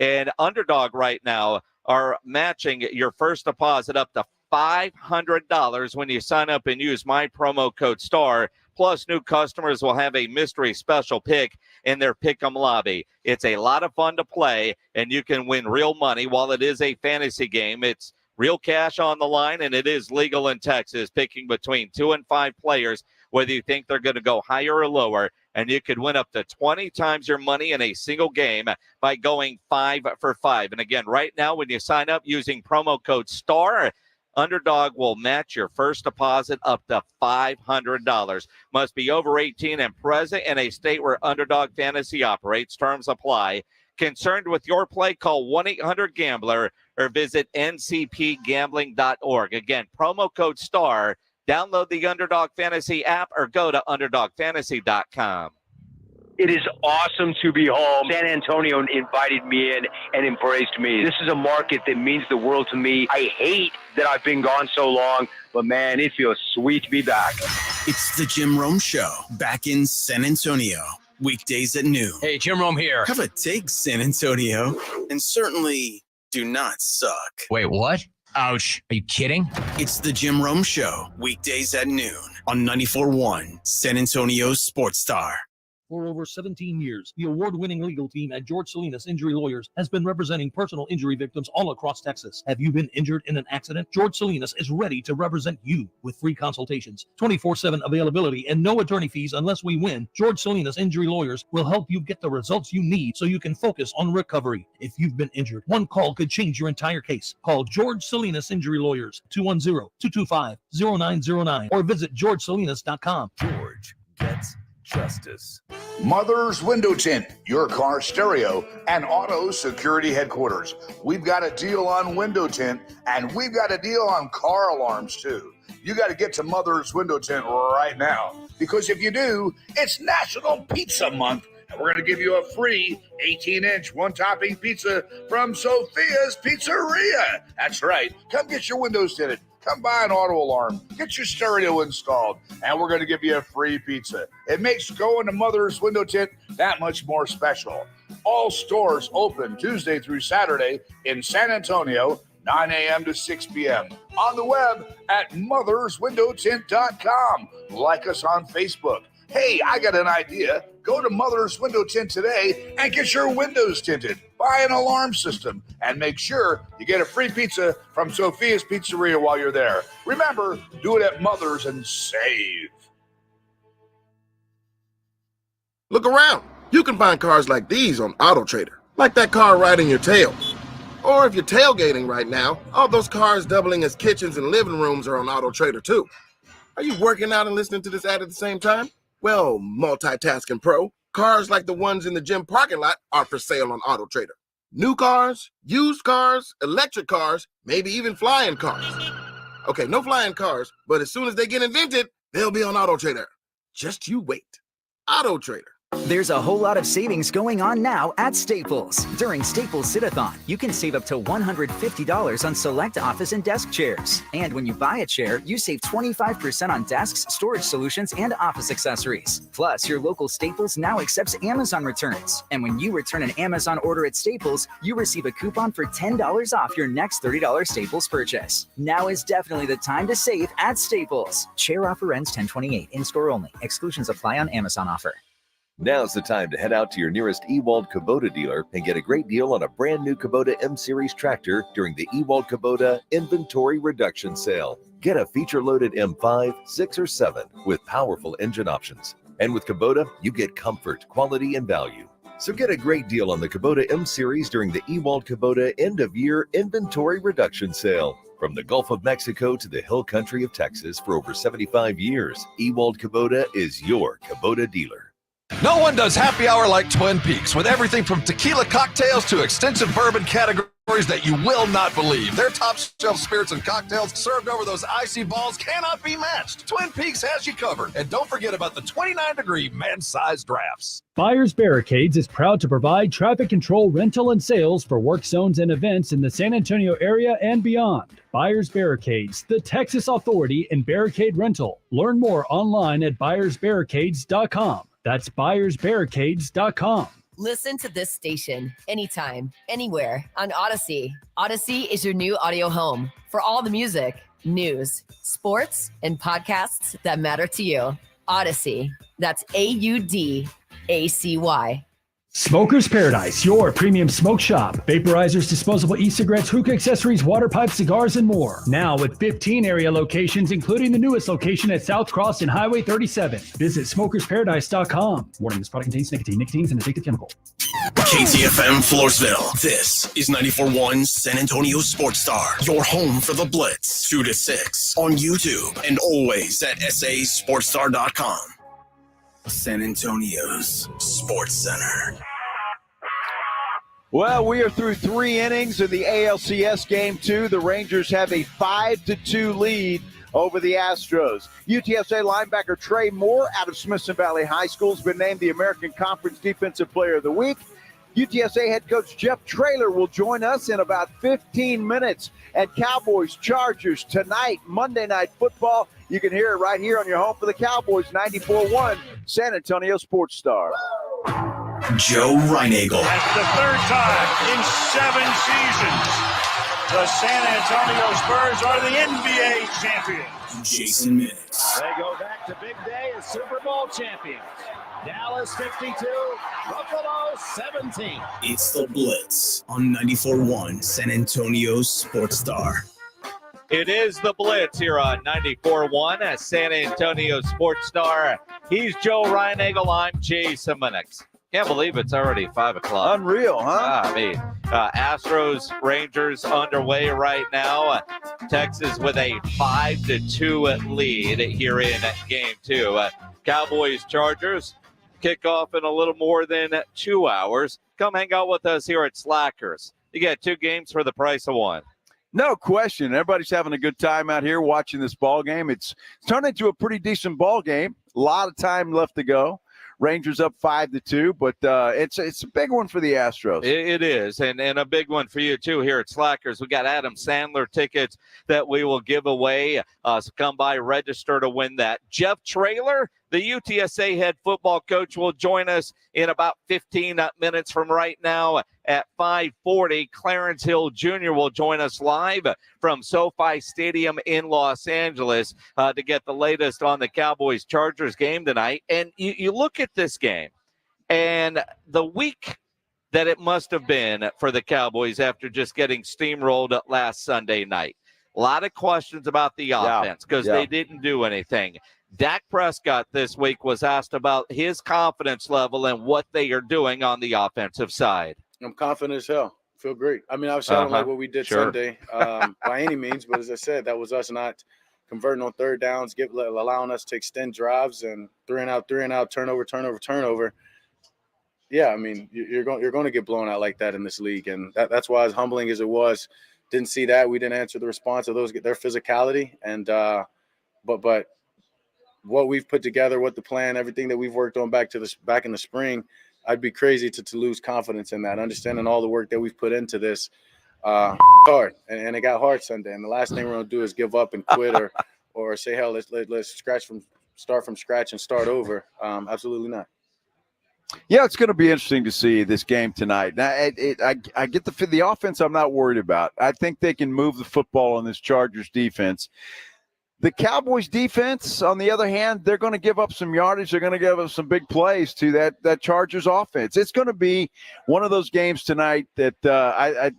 and Underdog right now are matching your first deposit up to $500 when you sign up and use my promo code STAR. Plus, new customers will have a mystery special pick in their Pick'em lobby. It's a lot of fun to play, and you can win real money. While it is a fantasy game, it's real cash on the line, and it is legal in Texas, picking between 2 and 5 players, whether you think they're going to go higher or lower, and you could win up to 20 times your money in a single game by going 5 for 5. And again, right now, when you sign up using promo code STAR, Underdog will match your first deposit up to $500. Must be over 18 and present in a state where Underdog Fantasy operates. Terms apply. Concerned with your play? Call 1-800-GAMBLER or visit ncpgambling.org. Again, promo code STAR. Download the Underdog Fantasy app or go to UnderdogFantasy.com. It is awesome to be home. San Antonio invited me in and embraced me. This is a market that means the world to me. I hate that I've been gone so long, but man, it feels sweet to be back. It's the Jim Rome Show, back in San Antonio. Weekdays at noon. Hey, Jim Rome here. Have a take, San Antonio. And certainly do not suck. Wait, what? Ouch. Are you kidding? It's the Jim Rome Show, weekdays at noon on 94.1 San Antonio Sports Star. For over 17 years, the award-winning legal team at George Salinas Injury Lawyers has been representing personal injury victims all across Texas. Have you been injured in an accident? George Salinas is ready to represent you with free consultations, 24/7 availability, and no attorney fees unless we win. George Salinas Injury Lawyers will help you get the results you need so you can focus on recovery. If you've been injured, one call could change your entire case. Call George Salinas Injury Lawyers, 210-225-0909, or visit georgesalinas.com. George gets justice. Mother's Window Tint, your car stereo and auto security headquarters. We've got a deal on window tint, and we've got a deal on car alarms too. You got to get to Mother's Window Tint right now, because if you do, it's National Pizza Month, and we're going to give you a free 18-inch one-topping pizza from Sophia's Pizzeria. That's right. Come get your windows tinted. Come buy an auto alarm, get your stereo installed, and we're going to give you a free pizza. It makes going to Mother's Window Tint that much more special. All stores open Tuesday through Saturday in San Antonio, 9 a.m. to 6 p.m. On the web at motherswindowtint.com. Like us on Facebook. Hey, I got an idea. Go to Mother's Window Tint today and get your windows tinted. buy an alarm system, and make sure you get a free pizza from Sophia's Pizzeria while you're there. Remember, do it at Mother's and save. Look around. You can find cars like these on AutoTrader, like that car riding your tail. Or if you're tailgating right now, all those cars doubling as kitchens and living rooms are on AutoTrader too. Are you working out and listening to this ad at the same time? Well, multitasking pro, cars like the ones in the gym parking lot are for sale on AutoTrader. New cars, used cars, electric cars, maybe even flying cars. Okay, no flying cars, but as soon as they get invented, they'll be on AutoTrader. Just you wait. AutoTrader. There's a whole lot of savings going on now at Staples. During Staples Sit-a-thon, you can save up to $150 on select office and desk chairs. And when you buy a chair, you save 25% on desks, storage solutions, and office accessories. Plus, your local Staples now accepts Amazon returns. And when you return an Amazon order at Staples, you receive a coupon for $10 off your next $30 Staples purchase. Now is definitely the time to save at Staples. Chair offer ends 10/28, in-store only. Exclusions apply on Amazon offer. Now's the time to head out to your nearest Ewald Kubota dealer and get a great deal on a brand new Kubota M-Series tractor during the Ewald Kubota Inventory Reduction Sale. Get a feature-loaded M5, 6, or 7 with powerful engine options. And with Kubota, you get comfort, quality, and value. So get a great deal on the Kubota M-Series during the Ewald Kubota End-of-Year Inventory Reduction Sale. From the Gulf of Mexico to the hill country of Texas for over 75 years, Ewald Kubota is your Kubota dealer. No one does happy hour like Twin Peaks, with everything from tequila cocktails to extensive bourbon categories that you will not believe. Their top shelf spirits and cocktails served over those icy balls cannot be matched. Twin Peaks has you covered. And don't forget about the 29-degree man-sized drafts. Buyers Barricades is proud to provide traffic control, rental, and sales for work zones and events in the San Antonio area and beyond. Buyers Barricades, the Texas authority in barricade rental. Learn more online at buyersbarricades.com. That's buyersbarricades.com. Listen to this station anytime, anywhere on Odyssey. Odyssey is your new audio home for all the music, news, sports, and podcasts that matter to you. Odyssey. That's AUDACY. Smoker's Paradise, your premium smoke shop. Vaporizers, disposable e-cigarettes, hookah accessories, water pipes, cigars, and more. Now with 15 area locations, including the newest location at South Cross and Highway 37. Visit smokersparadise.com. Warning, this product contains nicotine. Nicotine is an addictive chemical. KTFM Floresville. This is 94.1 San Antonio Sports Star. Your home for the Blitz. 2 to 6 on YouTube and always at sasportstar.com. San Antonio's Sports Center. Well, we are through 3 innings of the ALCS Game 2. The Rangers have a 5-2 lead over the Astros. UTSA linebacker Trey Moore out of Smithson Valley High School has been named the American Conference Defensive Player of the Week. UTSA head coach Jeff Traylor will join us in about 15 minutes. And Cowboys Chargers tonight, Monday Night Football. You can hear it right here on your home for the Cowboys, 94.1 San Antonio Sports Star. Joe Reinagel. That's the 3rd time in 7 seasons the San Antonio Spurs are the NBA champions. Jason Minutes. They go back to big day as Super Bowl champions. Dallas 52, Buffalo 17. It's the Blitz on 94.1 San Antonio Sports Star. It is the Blitz here on 94.1 at San Antonio Sports Star. He's Joe Reinagel. I'm Jason Minix. Can't believe it's already 5 o'clock. Unreal, huh? I mean, Astros, Rangers underway right now. Texas with a 5-2 lead here in Game 2. Cowboys, Chargers kick off in a little more than 2 hours. Come hang out with us here at Slackers. You get 2 games for the price of 1. No question. Everybody's having a good time out here watching this ball game. It's turned into a pretty decent ball game. A lot of time left to go. Rangers up 5-2, but it's a big one for the Astros. It is, and a big one for you, too, here at Slackers. We got Adam Sandler tickets that we will give away. So come by, register to win that. Jeff Traylor, the UTSA head football coach, will join us in about 15 minutes from right now at 5:40. Clarence Hill Jr. will join us live from SoFi Stadium in Los Angeles to get the latest on the Cowboys-Chargers game tonight. And you look at this game, and the week that it must have been for the Cowboys after just getting steamrolled last Sunday night. A lot of questions about the offense because they didn't do anything. Dak Prescott this week was asked about his confidence level and what they are doing on the offensive side. I'm confident as hell. Feel great. I mean, obviously, I don't like what we did Sunday by any means, but as I said, that was us not converting on third downs, allowing us to extend drives and three and out, turnover. Yeah, I mean, you're going to get blown out like that in this league, and that's why, as humbling as it was, didn't see that. We didn't answer the response of their physicality, and but what we've put together, what the plan, everything that we've worked on back in the spring, I'd be crazy to lose confidence in that. Understanding all the work that we've put into this, hard, and it got hard Sunday. And the last thing we're gonna do is give up and quit or say, hell, let's start from scratch and start over. Absolutely not. Yeah, it's going to be interesting to see this game tonight. Now, I get the offense I'm not worried about. I think they can move the football on this Chargers defense. The Cowboys defense, on the other hand, they're going to give up some yardage. They're going to give up some big plays to that Chargers offense. It's going to be one of those games tonight that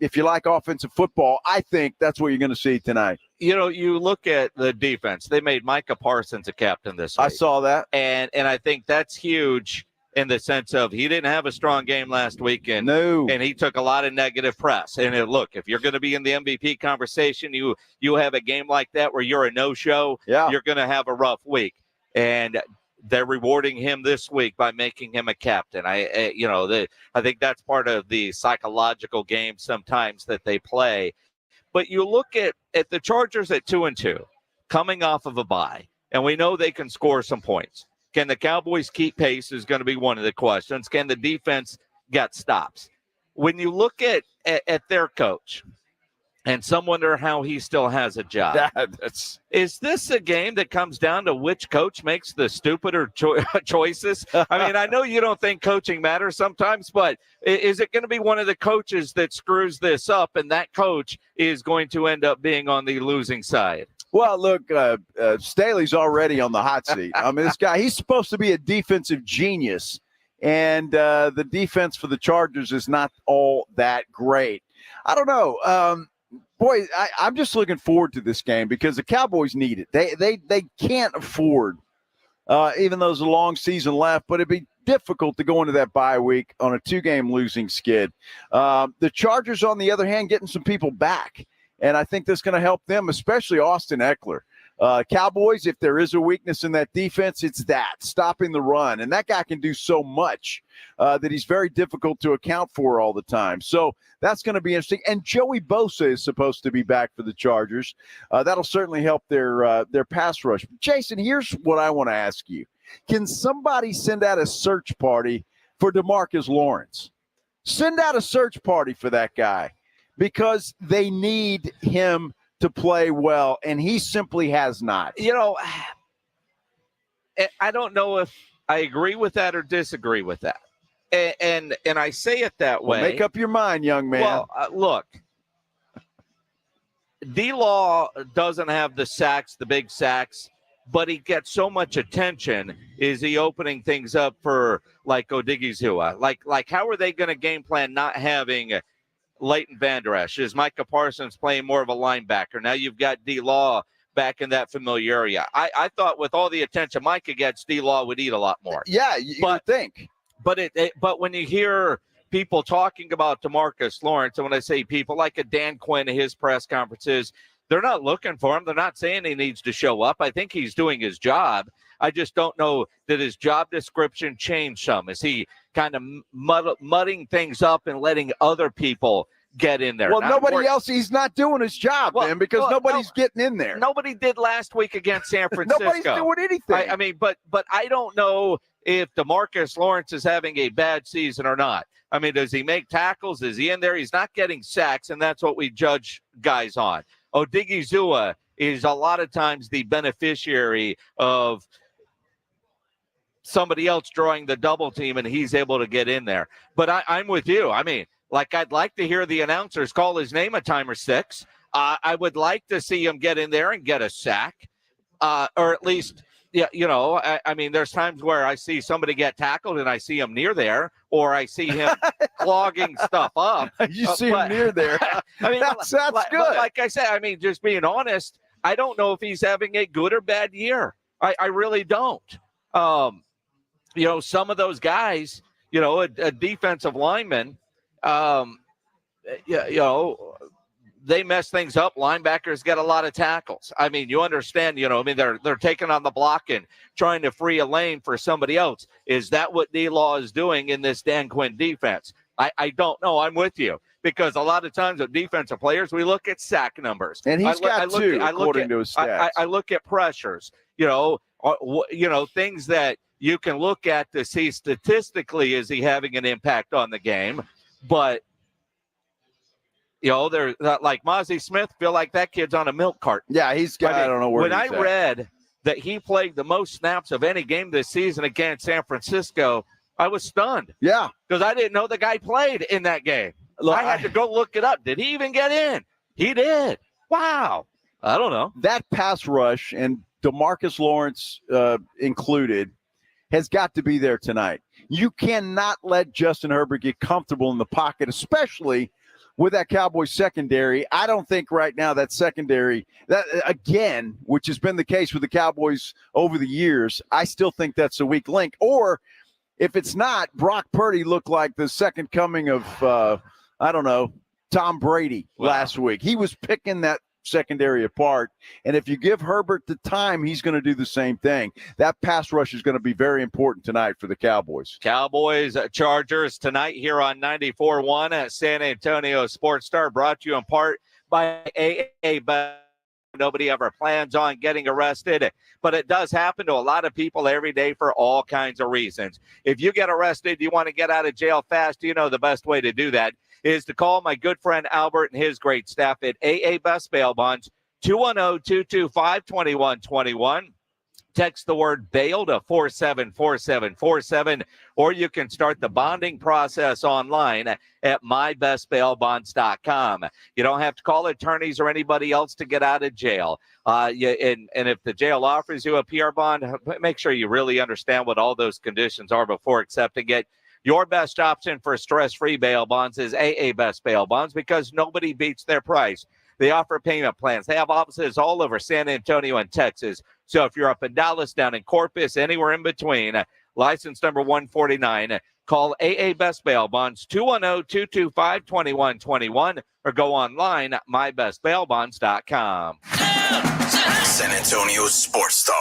if you like offensive football, I think that's what you're going to see tonight. You know, you look at the defense. They made Micah Parsons a captain this week. I saw that. And I think that's huge in the sense of he didn't have a strong game last week, and he took a lot of negative press. And look, if you're going to be in the MVP conversation, you have a game like that where you're a no-show, you're going to have a rough week. And they're rewarding him this week by making him a captain. I think that's part of the psychological game sometimes that they play. But you look at the Chargers at 2-2, coming off of a bye, and we know they can score some points. Can the Cowboys keep pace is going to be one of the questions. Can the defense get stops? When you look at their coach, and some wonder how he still has a job, is this a game that comes down to which coach makes the stupider choices? I mean, I know you don't think coaching matters sometimes, but is it going to be one of the coaches that screws this up, and that coach is going to end up being on the losing side? Well, look, Staley's already on the hot seat. I mean, this guy, he's supposed to be a defensive genius, and the defense for the Chargers is not all that great. I don't know. Boy, I'm just looking forward to this game because the Cowboys need it. They can't afford, even though there's a long season left, but it'd be difficult to go into that bye week on a 2-game losing skid. The Chargers, on the other hand, getting some people back. And I think that's going to help them, especially Austin Eckler. Cowboys, if there is a weakness in that defense, it's stopping the run. And that guy can do so much that he's very difficult to account for all the time. So that's going to be interesting. And Joey Bosa is supposed to be back for the Chargers. That'll certainly help their pass rush. Jason, here's what I want to ask you. Can somebody send out a search party for DeMarcus Lawrence? Send out a search party for that guy. Because they need him to play well, and he simply has not. You know, I don't know if I agree with that or disagree with that. And I say it that way. Well, make up your mind, young man. Well, look, D-Law doesn't have the sacks, the big sacks, but he gets so much attention. Is he opening things up for, like, Odigizua? Like how are they going to game plan not having – Leighton Vander Esch? Is Micah Parsons playing more of a linebacker? Now you've got D-Law back in that familiar area. I thought with all the attention Micah gets, D-Law would eat a lot more. Yeah, you would think. But when you hear people talking about DeMarcus Lawrence, and when I say people, like a Dan Quinn at his press conferences, they're not looking for him. They're not saying he needs to show up. I think he's doing his job. I just don't know that his job description changed some. Is he kind of mudding things up and letting other people get in there? Well, he's not doing his job, man, because nobody's getting in there. Nobody did last week against San Francisco. Nobody's doing anything. I mean, but I don't know if DeMarcus Lawrence is having a bad season or not. I mean, does he make tackles? Is he in there? He's not getting sacks, and that's what we judge guys on. Odigizua is a lot of times the beneficiary of somebody else drawing the double team, and he's able to get in there. But I'm with you. I mean, like, I'd like to hear the announcers call his name a time or 6. I would like to see him get in there and get a sack, or at least, Yeah, I mean, there's times where I see somebody get tackled and I see him near there, or I see him clogging stuff up. You see him near there. I mean, that's good. good. Like I said, I mean, just being honest, I don't know if he's having a good or bad year. I really don't. Some of those guys, a defensive lineman, they mess things up. Linebackers get a lot of tackles. I mean, you understand, they're taking on the block and trying to free a lane for somebody else. Is that what D-Law is doing in this Dan Quinn defense? I don't know. I'm with you, because a lot of times with defensive players, we look at sack numbers. And he's got two, according to his stats. I look at pressures, things that you can look at to see statistically, is he having an impact on the game? But they're like Mozzie Smith, feel like that kid's on a milk carton. Yeah, I don't know where when I read that he played the most snaps of any game this season against San Francisco, I was stunned. Yeah. Because I didn't know the guy played in that game. I had to go look it up. Did he even get in? He did. Wow. I don't know. That pass rush, and DeMarcus Lawrence included, has got to be there tonight. You cannot let Justin Herbert get comfortable in the pocket, especially with that Cowboys secondary. I don't think right now that secondary, that again, which has been the case with the Cowboys over the years, I still think that's a weak link. Or if it's not, Brock Purdy looked like the second coming of, Tom Brady last week. He was picking that secondary apart. And if you give Herbert the time, he's going to do the same thing. That pass rush is going to be very important tonight for the Cowboys. Cowboys Chargers tonight here on 94.1 at San Antonio Sports Star, brought to you in part by AA. Nobody ever plans on getting arrested, but it does happen to a lot of people every day for all kinds of reasons. If you get arrested, you want to get out of jail fast, the best way to do that is to call my good friend Albert and his great staff at AA Best Bail Bonds, 210-225-2121. Text the word bail to 474747, or you can start the bonding process online at mybestbailbonds.com. You don't have to call attorneys or anybody else to get out of jail. And if the jail offers you a PR bond, make sure you really understand what all those conditions are before accepting it. Your best option for stress-free bail bonds is AA Best Bail Bonds, because nobody beats their price. They offer payment plans. They have offices all over San Antonio and Texas. So if you're up in Dallas, down in Corpus, anywhere in between, license number 149, call AA Best Bail Bonds, 210-225-2121, or go online at mybestbailbonds.com. San Antonio Sports Star.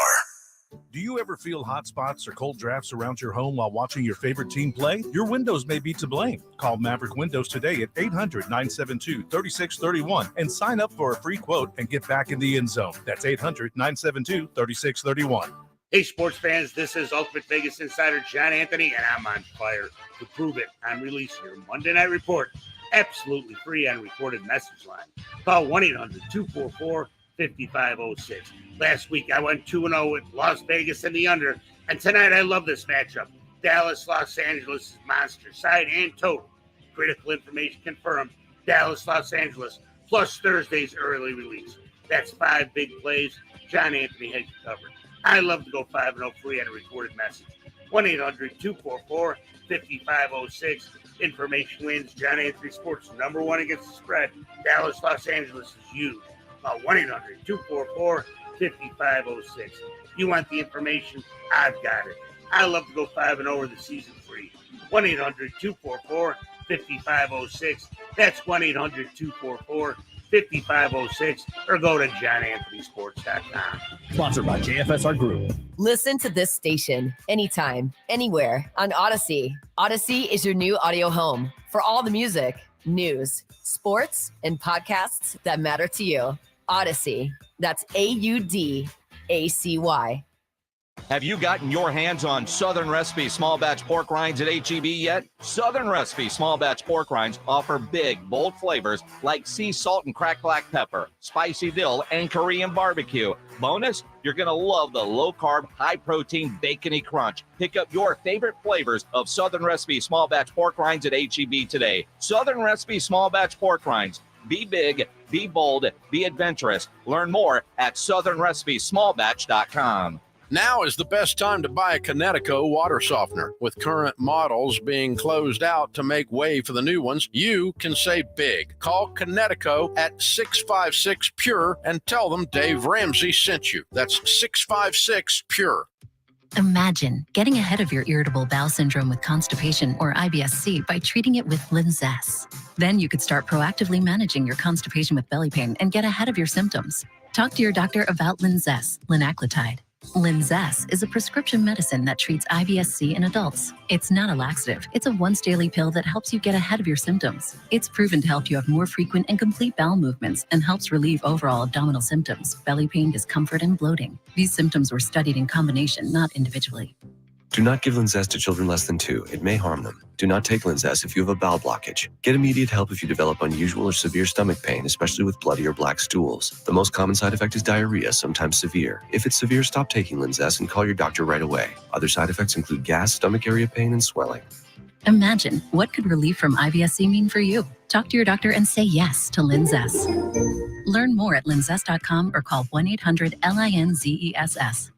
Do you ever feel hot spots or cold drafts around your home while watching your favorite team play? Your windows may be to blame. Call Maverick Windows today at 800-972-3631 and sign up for a free quote and get back in the end zone. That's 800-972-3631. Hey, sports fans, this is Ultimate Vegas Insider John Anthony, and I'm on fire. To prove it, I'm releasing your Monday Night Report absolutely free on recorded message line. Call 1-800-244-5506. Last week, I went 2-0 with Las Vegas in the under, and tonight I love this matchup. Dallas, Los Angeles, monster side and total. Critical information confirmed. Dallas, Los Angeles, plus Thursday's early release. That's 5 big plays. John Anthony has you covered. I love to go 5-0 free on a recorded message. 1-800-244-5506. Information wins. John Anthony Sports, number 1 against the spread. Dallas, Los Angeles is huge. 1-800-244-5506. You want the information? I've got it. I love to go 5-0 over the season free. 1-800-244-5506. That's 1-800-244-5506, or go to johnanthonysports.com. Sponsored by JFSR Group. Listen to this station anytime, anywhere on Odyssey. Odyssey is your new audio home for all the music, news, sports, and podcasts that matter to you. Odyssey. That's AUDACY. Have you gotten your hands on Southern Recipe small batch pork rinds at H-E-B yet? Southern Recipe small batch pork rinds offer big, bold flavors like sea salt and cracked black pepper, spicy dill, and Korean barbecue. Bonus, you're going to love the low-carb, high-protein, bacony crunch. Pick up your favorite flavors of Southern Recipe small batch pork rinds at H-E-B today. Southern Recipe small batch pork rinds. Be big, be bold, be adventurous. Learn more at southernrecipesmallbatch.com. Now is the best time to buy a Connecticut water softener. With current models being closed out to make way for the new ones, you can save big. Call Connecticut at 656-PURE and tell them Dave Ramsey sent you. That's 656-PURE. Imagine getting ahead of your irritable bowel syndrome with constipation or IBS-C by treating it with Linzess. Then you could start proactively managing your constipation with belly pain and get ahead of your symptoms. Talk to your doctor about Linzess, linaclotide. Linzess is a prescription medicine that treats IBS-C in adults. It's not a laxative. It's a once-daily pill that helps you get ahead of your symptoms. It's proven to help you have more frequent and complete bowel movements and helps relieve overall abdominal symptoms, belly pain, discomfort, and bloating. These symptoms were studied in combination, not individually. Do not give Linzess to children less than 2. It may harm them. Do not take Linzess if you have a bowel blockage. Get immediate help if you develop unusual or severe stomach pain, especially with bloody or black stools. The most common side effect is diarrhea, sometimes severe. If it's severe, stop taking Linzess and call your doctor right away. Other side effects include gas, stomach area pain, and swelling. Imagine, what could relief from IBS-C mean for you? Talk to your doctor and say yes to Linzess. Learn more at linzess.com or call 1-800-LINZESS.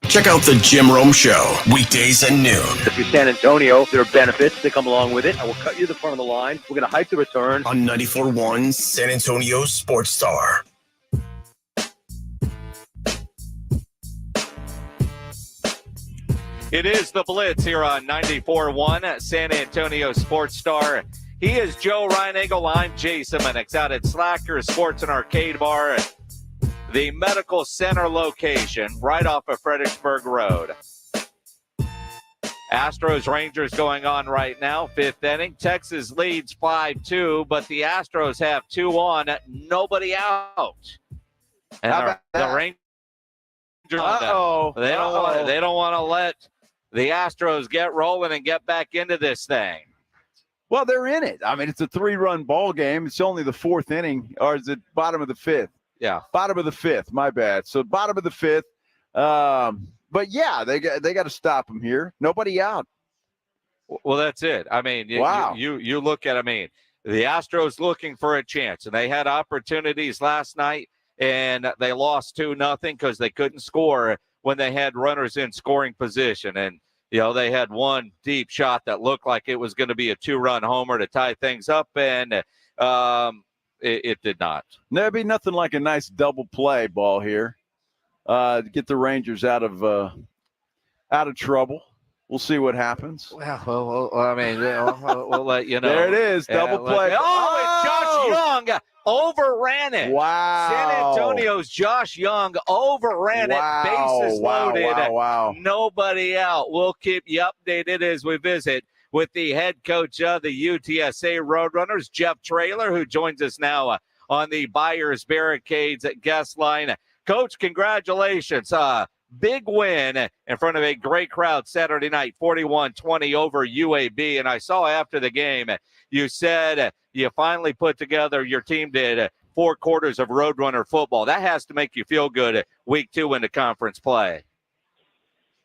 Check out the Jim Rome Show, weekdays at noon. If you're San Antonio, there are benefits that come along with it. I will cut you the front of the line. We're going to hype the return. On 94.1 San Antonio Sports Star. It is the Blitz here on 94.1 San Antonio Sports Star. He is Joe Reinagel. I'm Jason Minix out at Slacker Sports and Arcade Bar, the medical center location right off of Fredericksburg Road. Astros Rangers going on right now, 5th inning. Texas leads 5-2, but the Astros have 2 on, nobody out. And the Rangers, they don't want to let the Astros get rolling and get back into this thing. Well, they're in it. I mean, it's a 3-run ball game. It's only the 4th inning, or is it bottom of the 5th? Yeah, bottom of the 5th. My bad. So bottom of the 5th. But yeah, they got to stop them here. Nobody out. Well, that's it. I mean, wow. You look at. I mean, the Astros looking for a chance, and they had opportunities last night, and they lost 2-0 because they couldn't score when they had runners in scoring position. And they had one deep shot that looked like it was going to be a 2-run homer to tie things up, and It did not. There'd be nothing like a nice double play ball here to get the Rangers out of trouble. We'll see what happens. Well, I mean, we'll let you know. There it is, double play. And Josh Young overran it. Wow. San Antonio's Josh Young overran it. Bases loaded. Wow. Nobody out. We'll keep you updated as we visit with the head coach of the UTSA Roadrunners, Jeff Traylor, who joins us now on the Buyers Barricades guest line. Coach, congratulations. Big win in front of a great crowd Saturday night, 41-20 over UAB. And I saw after the game, you said you finally put together, your team did, 4 quarters of Roadrunner football. That has to make you feel good week 2 into conference play.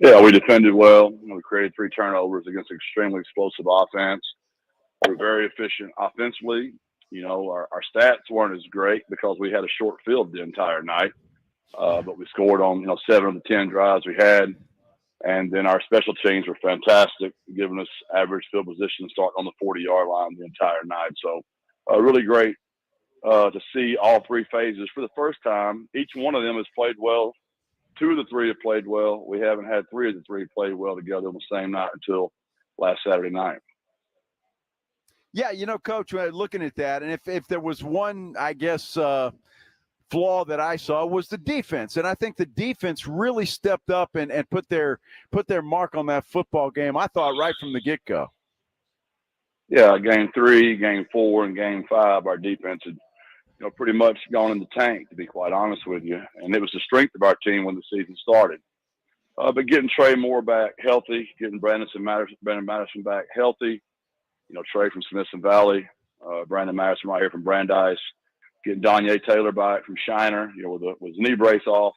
Yeah, we defended well. We created 3 turnovers against an extremely explosive offense. We're very efficient offensively. Our stats weren't as great because we had a short field the entire night. But we scored on, 7 of the 10 drives we had. And then our special teams were fantastic, giving us average field position starting on the 40-yard line the entire night. So really great to see all 3 phases for the first time. Each one of them has played well. 2 of the 3 have played well. We haven't had 3 of the 3 play well together on the same night until last Saturday night. Yeah, Coach, looking at that, and if there was one, I guess, flaw that I saw was the defense. And I think the defense really stepped up and put their mark on that football game, I thought, right from the get-go. Yeah, game 3, game 4, and game 5, our defense had pretty much gone in the tank, to be quite honest with you. And it was the strength of our team when the season started. But getting Trey Moore back healthy, getting Brandon Madison back healthy, Trey from Smithson Valley, Brandon Madison right here from Brandeis, getting Danye Taylor back from Shiner, with his knee brace off.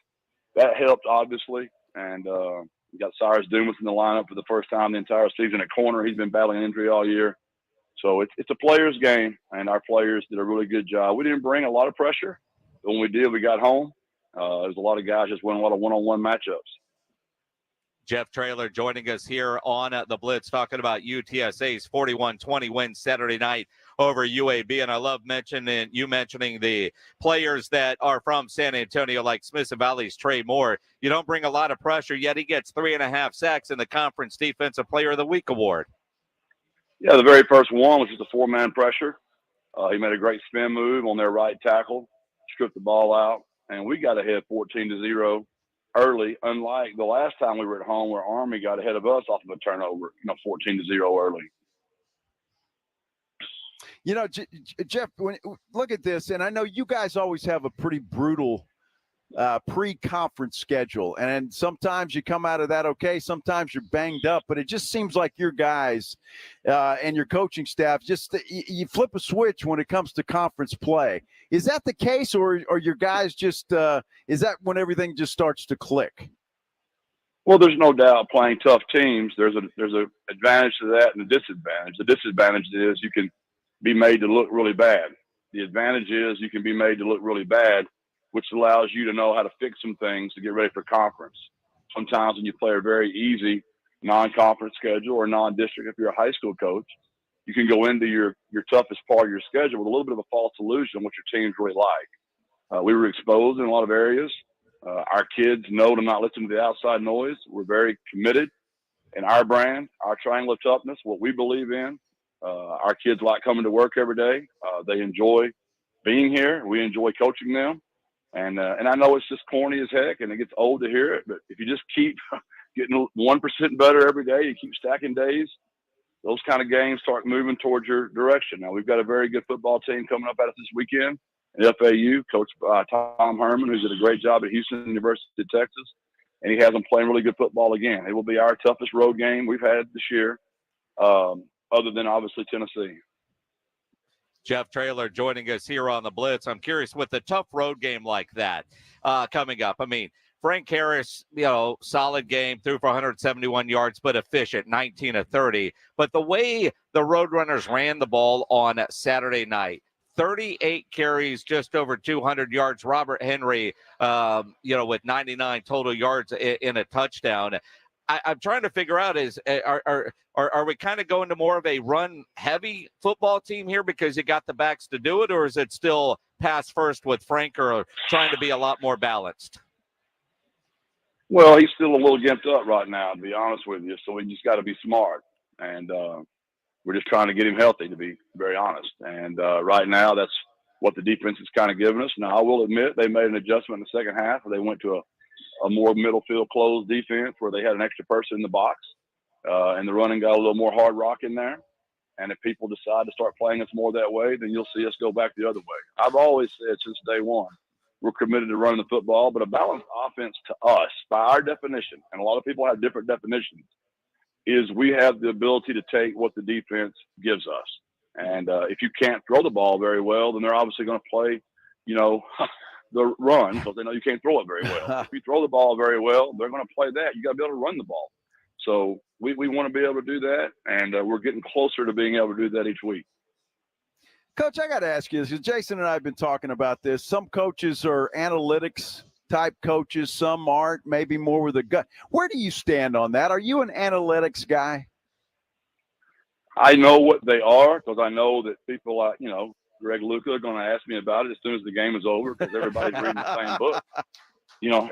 That helped, obviously. And we got Cyrus Dumas in the lineup for the first time the entire season at corner. He's been battling injury all year. So it's a player's game, and our players did a really good job. We didn't bring a lot of pressure, but when we did, we got home. There's a lot of guys just winning a lot of one-on-one matchups. Jeff Traylor joining us here on the Blitz, talking about UTSA's 41-20 win Saturday night over UAB. And I love mentioning the players that are from San Antonio, like Smith Valley's Trey Moore. You don't bring a lot of pressure, yet he gets 3.5 sacks in the Conference Defensive Player of the Week award. Yeah, the very first one was just a 4-man pressure. He made a great spin move on their right tackle, stripped the ball out, and we got ahead 14-0 early, unlike the last time we were at home where Army got ahead of us off of a turnover, 14-0 early. Jeff, look at this, and I know you guys always have a pretty brutal pre-conference schedule, and sometimes you come out of that okay, sometimes you're banged up, but it just seems like your guys and your coaching staff, you flip a switch when it comes to conference play. Is that the case, or your guys just is that when everything just starts to click? Well, there's no doubt playing tough teams, there's a advantage to that and a disadvantage. The disadvantage is you can be made to look really bad. The advantage is you can be made to look really bad, which allows you to know how to fix some things to get ready for conference. Sometimes when you play a very easy non-conference schedule or non-district, if you're a high school coach, you can go into your toughest part of your schedule with a little bit of a false illusion of what your team's really like. We were exposed in a lot of areas. Our kids know to not listen to the outside noise. We're very committed in our brand, our triangle of toughness, what we believe in. Our kids like coming to work every day. They enjoy being here. We enjoy coaching them. And I know it's just corny as heck and it gets old to hear it, but if you just keep getting 1% better every day, you keep stacking days, those kind of games start moving towards your direction. Now, we've got a very good football team coming up at us this weekend at FAU, coached by Tom Herman, who's did a great job at Houston University of Texas, and he has them playing really good football again. It will be our toughest road game we've had this year, other than obviously Tennessee. Jeff Traylor joining us here on the Blitz. I'm curious, with a tough road game like that coming up, I mean, Frank Harris, solid game, threw for 171 yards, but efficient, 19 of 30. But the way the Roadrunners ran the ball on Saturday night, 38 carries, just over 200 yards. Robert Henry, with 99 total yards in a touchdown. I'm trying to figure out are we kind of going to more of a run-heavy football team here because you got the backs to do it, or is it still pass first with Frank, or trying to be a lot more balanced? Well, he's still a little gimped up right now, to be honest with you, so we just got to be smart. And we're just trying to get him healthy, to be very honest. And right now, that's what the defense is kind of giving us. Now, I will admit they made an adjustment in the second half where they went to a more middle field closed defense where they had an extra person in the box, and the running got a little more hard rock in there. And if people decide to start playing us more that way, then you'll see us go back the other way. I've always said since day one, we're committed to running the football, but a balanced offense to us, by our definition, and a lot of people have different definitions, is we have the ability to take what the defense gives us. And if you can't throw the ball very well, then they're obviously going to play, the run, because they know you can't throw it very well. If you throw the ball very well, they're going to play that. You got to be able to run the ball. So we want to be able to do that, and we're getting closer to being able to do that each week. Coach, I got to ask you, because Jason and I have been talking about this. Some coaches are analytics type coaches, some aren't, maybe more with a gut. Where do you stand on that? Are you an analytics guy? I know what they are, because I know that people like, Greg Luca are going to ask me about it as soon as the game is over, because everybody's reading the same book.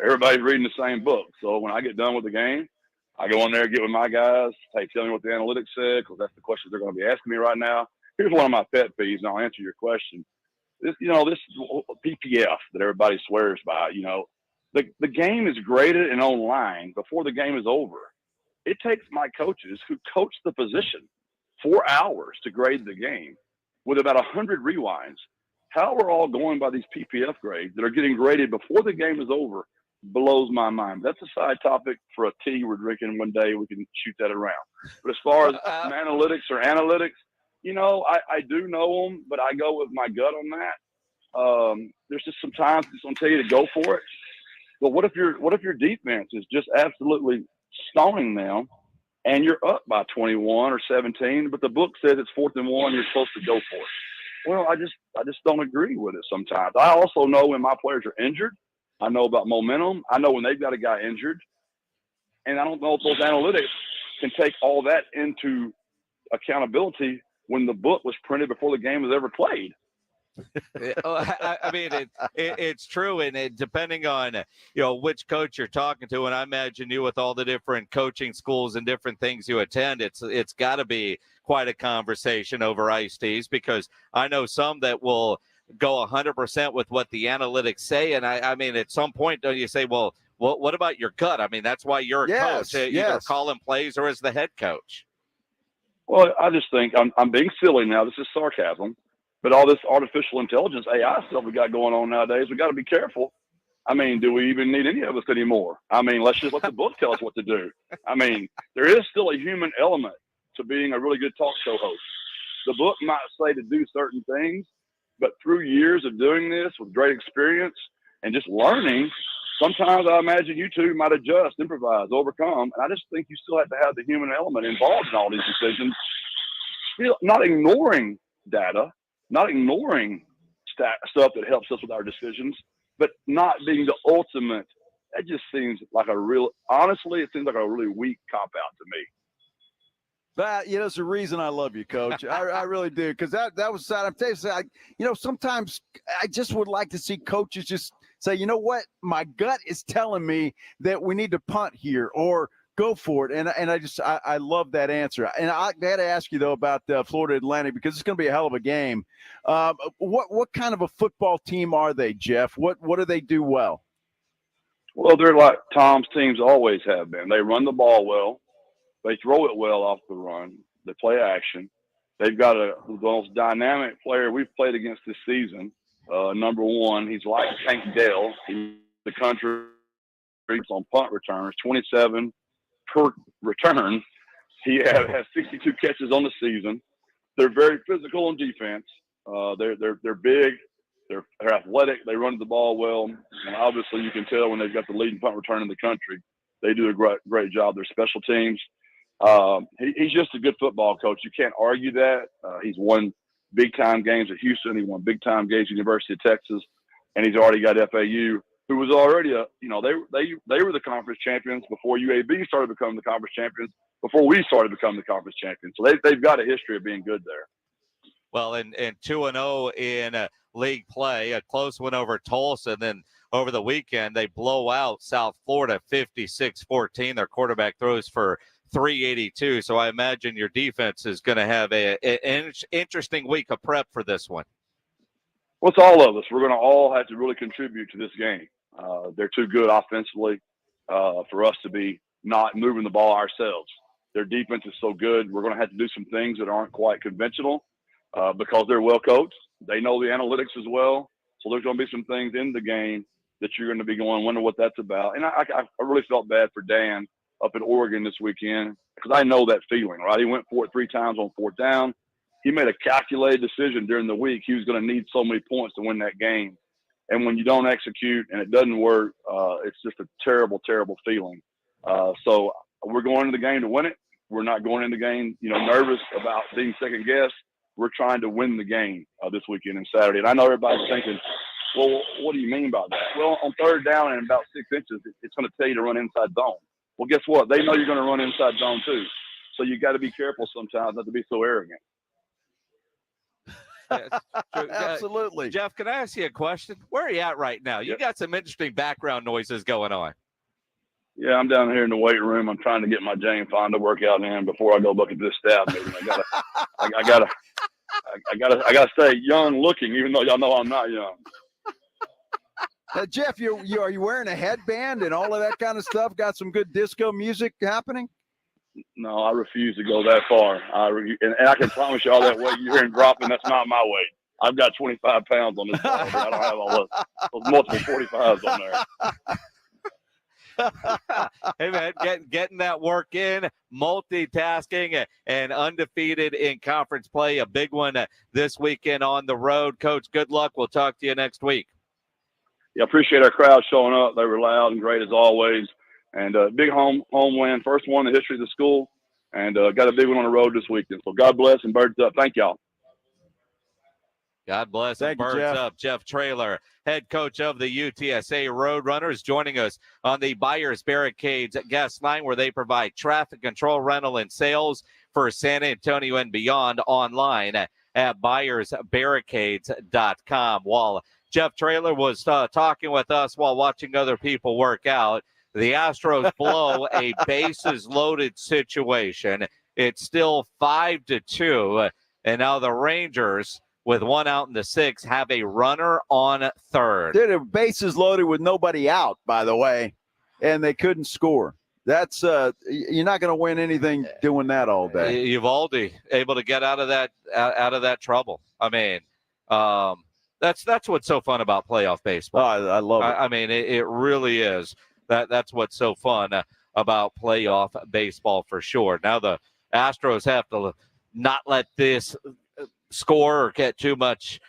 Everybody's reading the same book. So when I get done with the game, I go in there, get with my guys, hey, tell me what the analytics said, because that's the questions they're going to be asking me right now. Here's one of my pet peeves, and I'll answer your question. This PPF that everybody swears by, the game is graded and online before the game is over. It takes my coaches who coach the position 4 hours to grade the game with about 100 rewinds. How we're all going by these PPF grades that are getting graded before the game is over blows my mind. That's a side topic for a tea we're drinking one day. We can shoot that around. But as far as analytics, I do know them, but I go with my gut on that. There's just some times it's going to tell you to go for it. But what if your defense is just absolutely stoning them, and you're up by 21 or 17, but the book says it's 4th and 1, you're supposed to go for it? Well, I just don't agree with it sometimes. I also know when my players are injured. I know about momentum. I know when they've got a guy injured, And I don't know if those analytics can take all that into accountability when the book was printed before the game was ever played. I mean, it's true, and depending on which coach you're talking to, and I imagine you with all the different coaching schools and different things you attend, it's got to be quite a conversation over iced teas, because I know some that will go 100% with what the analytics say, and I mean, at some point, don't you say, well, what about your gut? I mean, that's why you're a coach, either calling plays or as the head coach. Well, I just think I'm being silly now. This is sarcasm. But all this artificial intelligence, AI stuff we got going on nowadays, we got to be careful. I mean, do we even need any of us anymore? I mean, let's just let the book tell us what to do. I mean, there is still a human element to being a really good talk show host. The book might say to do certain things, but through years of doing this with great experience and just learning, sometimes I imagine you two might adjust, improvise, overcome. And I just think you still have to have the human element involved in all these decisions, still not ignoring data, not ignoring stuff that helps us with our decisions, but not being the ultimate. That just seems like honestly, it seems like a really weak cop-out to me. But, it's the reason I love you, Coach. I really do, because that was sad. I'm telling you, sometimes I just would like to see coaches just say, you know what, my gut is telling me that we need to punt here or go for it. And I love that answer. And I got to ask you, though, about Florida Atlantic, because it's going to be a hell of a game. What kind of a football team are they, Jeff? What do they do well? Well, they're like Tom's teams always have been. They run the ball well. They throw it well off the run. They play action. They've got the most dynamic player we've played against this season. Number one, he's like Tank Dell. He's the country on punt returns, 27 per return. He has 62 catches on the season. They're very physical on defense. They're big. They're athletic. They run the ball well. And obviously, you can tell when they've got the leading punt return in the country. They do a great job. Their special teams. He's just a good football coach. You can't argue that. He's won big-time games at Houston. He won big-time games at University of Texas. And he's already got FAU, who was already they were the conference champions before UAB started becoming the conference champions, before we started becoming the conference champions. So they've got a history of being good there. Well, and 2-0 in league play, a close win over Tulsa, and then over the weekend they blow out South Florida 56-14. Their quarterback throws for 382. So I imagine your defense is going to have an interesting week of prep for this one. Well, it's all of us. We're going to all have to really contribute to this game. They're too good offensively for us to be not moving the ball ourselves. Their defense is so good. We're going to have to do some things that aren't quite conventional because they're well coached. They know the analytics as well. So there's going to be some things in the game that you're going to be going, wonder what that's about. And I really felt bad for Dan up in Oregon this weekend because I know that feeling, right? He went for it 3 times on 4th down. He made a calculated decision during the week. He was going to need so many points to win that game. And when you don't execute and it doesn't work, it's just a terrible, terrible feeling. So we're going into the game to win it. We're not going into the game, nervous about being second guessed. We're trying to win the game this weekend and Saturday. And I know everybody's thinking, well, what do you mean by that? Well, on 3rd down and about 6 inches, it's going to tell you to run inside zone. Well, guess what? They know you're going to run inside zone too. So you got to be careful sometimes not to be so arrogant. Absolutely. Jeff, can I ask you a question? Where are you at right now? You got some interesting background noises going on. Yeah, I'm down here in the weight room. I'm trying to get my Jane Fonda workout in before I go look at this staff meeting. I gotta stay young looking, even though y'all know I'm not young. Jeff, are you wearing a headband and all of that kind of stuff? Got some good disco music happening? No, I refuse to go that far. And I can promise you all that weight you're hearing dropping, that's not my weight. I've got 25 pounds on this ball, but I don't have all those multiple 45s on there. Hey, man, getting that work in, multitasking, and undefeated in conference play. A big one this weekend on the road. Coach, good luck. We'll talk to you next week. Yeah, appreciate our crowd showing up. They were loud and great as always. And big home win, first one in the history of the school, and got a big one on the road this weekend. So God bless and birds up. Thank y'all. God bless. Thank you, Birds Jeff. up. Jeff Traylor, head coach of the UTSA Roadrunners, joining us on the Buyers Barricades guest line, where they provide traffic control, rental, and sales for San Antonio and beyond, online at buyersbarricades.com. While Jeff Traylor was talking with us while watching other people work out, the Astros blow a bases-loaded situation. It's still 5-2, and now the Rangers, with one out in the sixth, have a runner on third. They're bases loaded with nobody out, by the way, and they couldn't score. That's you're not going to win anything doing that all day. Uvalde able to get out of that trouble. I mean, that's what's so fun about playoff baseball. I love it. I mean, it really is. That's what's so fun about playoff baseball for sure. Now the Astros have to not let this score or get too much,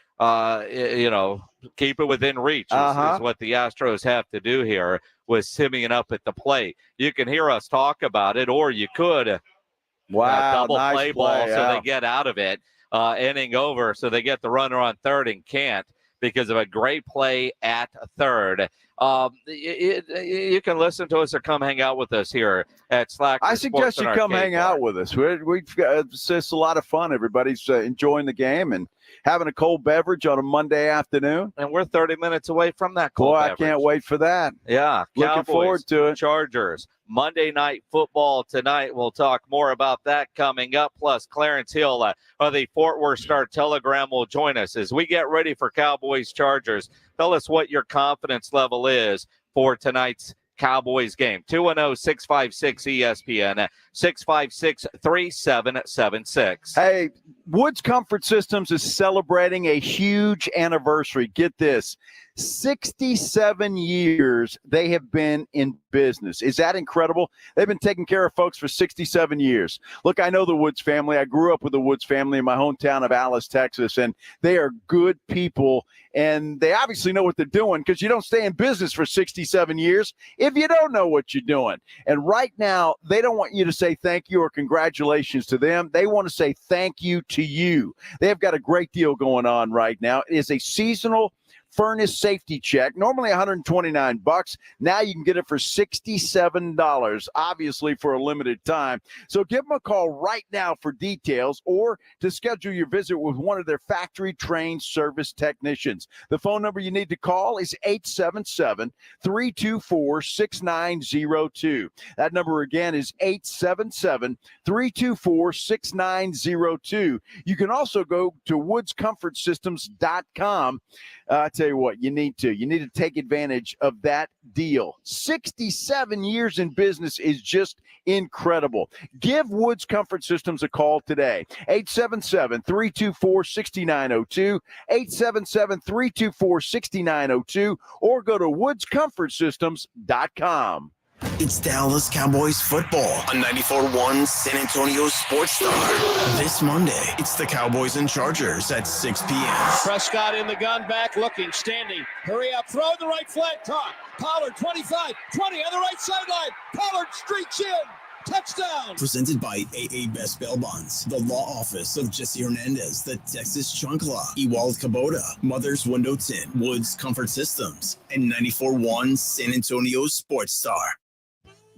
keep it within reach is what the Astros have to do here with Simeon up at the plate. You can hear us talk about it, or you could double nice play ball play, so they get out of it, inning over, so they get the runner on third and can't because of a great play at third. You can listen to us or come hang out with us here at Slacker. I suggest you come hang out with us. We've got, it's just a lot of fun. Everybody's enjoying the game and having a cold beverage on a Monday afternoon. And we're 30 minutes away from that cold beverage. I can't wait for that. Yeah. Looking Cowboys, forward to it. Chargers, Monday Night Football tonight. We'll talk more about that coming up. Plus, Clarence Hill of the Fort Worth Star-Telegram will join us as we get ready for Cowboys Chargers. Tell us what your confidence level is for tonight's Cowboys game. 210-656-ESPN, 656-3776. Hey, Woods Comfort Systems is celebrating a huge anniversary. Get this. 67 years they have been in business. Is that incredible? They've been taking care of folks for 67 years. Look, I know the Woods family. I grew up with the Woods family in my hometown of Alice, Texas, and they are good people, and they obviously know what they're doing because you don't stay in business for 67 years if you don't know what you're doing. And right now, they don't want you to say thank you or congratulations to them. They want to say thank you to you. They've got a great deal going on right now. It is a seasonal furnace safety check, normally $129. Now you can get it for $67, obviously for a limited time. So give them a call right now for details or to schedule your visit with one of their factory-trained service technicians. The phone number you need to call is 877-324-6902. That number again is 877-324-6902. You can also go to woodscomfortsystems.com. I tell you what, you need to take advantage of that deal. 67 years in business is just incredible. Give Woods Comfort Systems a call today. 877-324-6902, 877-324-6902, or go to woodscomfortsystems.com. It's Dallas Cowboys football on 94.1 San Antonio Sports Star. This Monday, it's the Cowboys and Chargers at 6 p.m. Prescott in the gun, back looking, standing. Hurry up, throw the right flag, top. Pollard, 25, 20 on the right sideline. Pollard streaks in. Touchdown! Presented by AA Best Bail Bonds, the law office of Jesse Hernandez, the Texas Chunk Law, Ewald Kubota, Mother's Window Tint, Woods Comfort Systems, and 94.1 San Antonio Sports Star.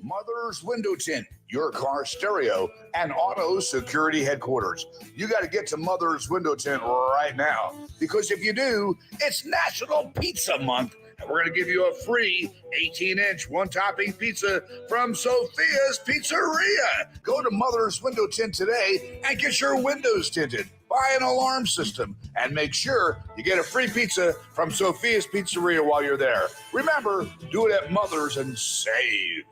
Mother's Window Tint, your car stereo and auto security headquarters. You got to get to Mother's Window Tint right now, because if you do, it's National Pizza Month, and we're going to give you a free 18-inch one-topping pizza from Sophia's Pizzeria. Go to Mother's Window Tint today and get your windows tinted. Buy an alarm system and make sure you get a free pizza from Sophia's Pizzeria while you're there. Remember, do it at Mother's and save.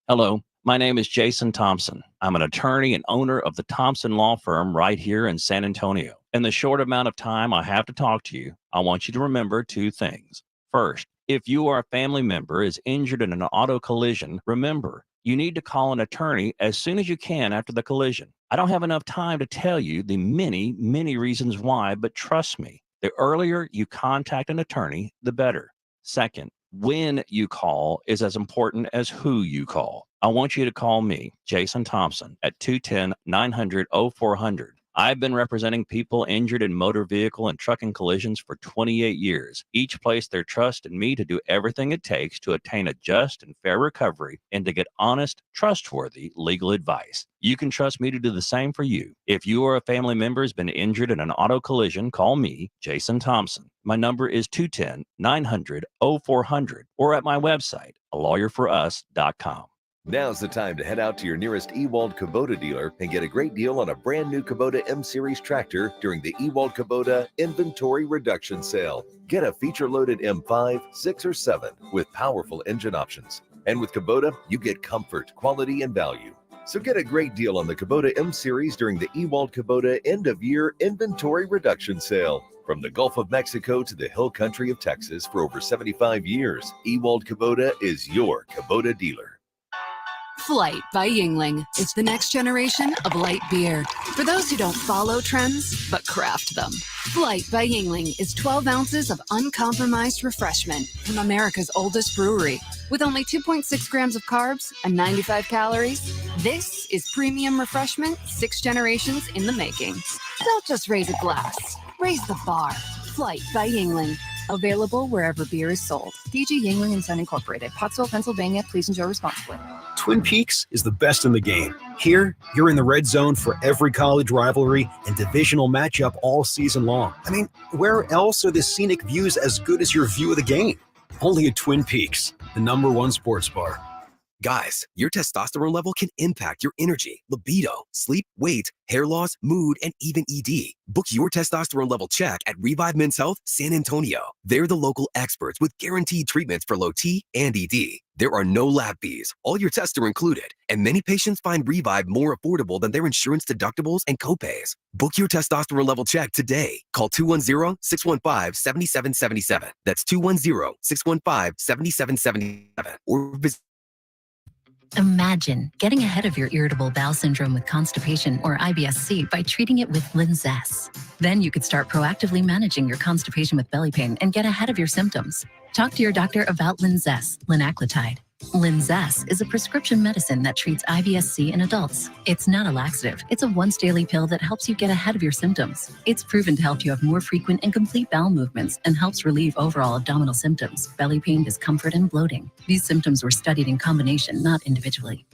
Hello, my name is Jason Thompson. I'm an attorney and owner of the Thompson Law Firm right here in San Antonio. In the short amount of time I have to talk to you, I want you to remember two things. First, if you or a family member is injured in an auto collision, remember, you need to call an attorney as soon as you can after the collision. I don't have enough time to tell you the many, many reasons why, but trust me, the earlier you contact an attorney, the better. Second, when you call is as important as who you call. I want you to call me, Jason Thompson, at 210-900-0400. I've been representing people injured in motor vehicle and trucking collisions for 28 years. Each place their trust in me to do everything it takes to attain a just and fair recovery and to get honest, trustworthy legal advice. You can trust me to do the same for you. If you or a family member has been injured in an auto collision, call me, Jason Thompson. My number is 210-900-0400 or at my website, alawyerforus.com. Now's the time to head out to your nearest Ewald Kubota dealer and get a great deal on a brand new Kubota M-Series tractor during the Ewald Kubota Inventory Reduction Sale. Get a feature-loaded M5, 6, or 7 with powerful engine options. And with Kubota, you get comfort, quality, and value. So get a great deal on the Kubota M-Series during the Ewald Kubota End-of-Year Inventory Reduction Sale. From the Gulf of Mexico to the hill country of Texas for over 75 years, Ewald Kubota is your Kubota dealer. Flight by Yingling. It's the next generation of light beer. For those who don't follow trends, but craft them. Flight by Yingling is 12 ounces of uncompromised refreshment from America's oldest brewery. With only 2.6 grams of carbs and 95 calories, this is premium refreshment 6 generations in the making. Don't just raise a glass, raise the bar. Flight by Yingling. Available wherever beer is sold. DG Yingling & Son Incorporated, Pottsville, Pennsylvania. Please enjoy responsibly. Twin Peaks is the best in the game. Here, you're in the red zone for every college rivalry and divisional matchup all season long. I mean, where else are the scenic views as good as your view of the game? Only at Twin Peaks, the #1 sports bar. Guys, your testosterone level can impact your energy, libido, sleep, weight, hair loss, mood, and even ED. Book your testosterone level check at Revive Men's Health San Antonio. They're the local experts with guaranteed treatments for low T and ED. There are no lab fees. All your tests are included, and many patients find Revive more affordable than their insurance deductibles and copays. Book your testosterone level check today. Call 210-615-7777. That's 210-615-7777. Or visit. Imagine getting ahead of your irritable bowel syndrome with constipation or IBS-C by treating it with Linzess. Then you could start proactively managing your constipation with belly pain and get ahead of your symptoms. Talk to your doctor about Linzess, linaclotide. Linzess is a prescription medicine that treats IBS-C in adults. It's not a laxative. It's a once-daily pill that helps you get ahead of your symptoms. It's proven to help you have more frequent and complete bowel movements and helps relieve overall abdominal symptoms, belly pain, discomfort, and bloating. These symptoms were studied in combination, not individually.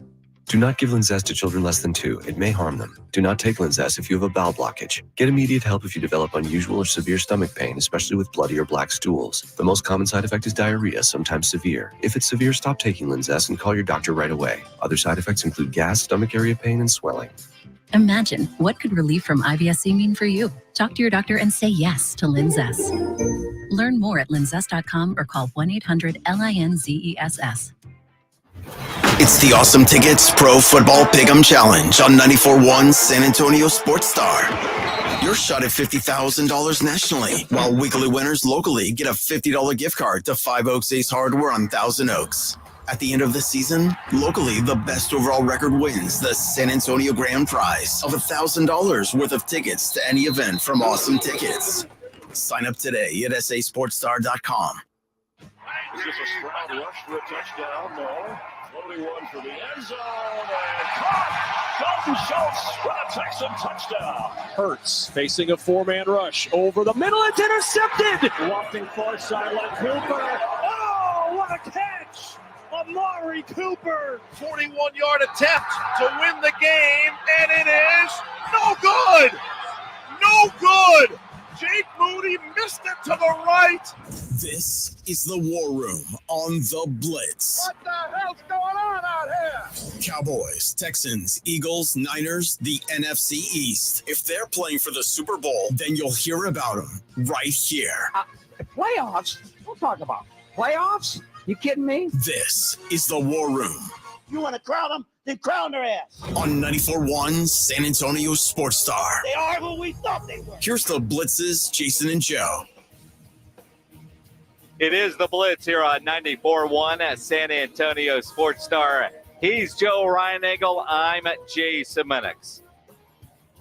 Do not give Linzess to children less than 2. It may harm them. Do not take Linzess if you have a bowel blockage. Get immediate help if you develop unusual or severe stomach pain, especially with bloody or black stools. The most common side effect is diarrhea, sometimes severe. If it's severe, stop taking Linzess and call your doctor right away. Other side effects include gas, stomach area pain, and swelling. Imagine, what could relief from IBS-C mean for you? Talk to your doctor and say yes to Linzess. Learn more at linzess.com or call 1-800-LINZESS. It's the Awesome Tickets Pro Football Pick'em Challenge on 94.1 San Antonio Sports Star. Your shot at $50,000 nationally, while weekly winners locally get a $50 gift card to 5 Oaks Ace Hardware on Thousand Oaks. At the end of the season, locally, the best overall record wins the San Antonio Grand Prize of $1,000 worth of tickets to any event from Awesome Tickets. Sign up today at sasportstar.com. Is this a Stroud rush for a touchdown? No. Floating one for the end zone and caught. Dalton Schultz for a Texan touchdown. Hurts facing a 4-man rush over the middle. It's intercepted. Lofting far sideline. Cooper. Oh, what a catch! Amari Cooper. 41-yard attempt to win the game, and it is no good. No good. Jake Moody missed it to the right. This is the War Room on the Blitz. What the hell's going on out here? Cowboys, Texans, Eagles, Niners, the NFC East. If they're playing for the Super Bowl, then you'll hear about them right here. Playoffs? We'll talk about playoffs? You kidding me? This is the War Room. You want to crown them? Then crown their ass. On 94.1 San Antonio Sports Star. They are who we thought they were. Here's the Blitzes, Jason and Joe. It is the Blitz here on 94.1 at San Antonio Sports Star. He's Joe Reinagel. I'm Jason Minix.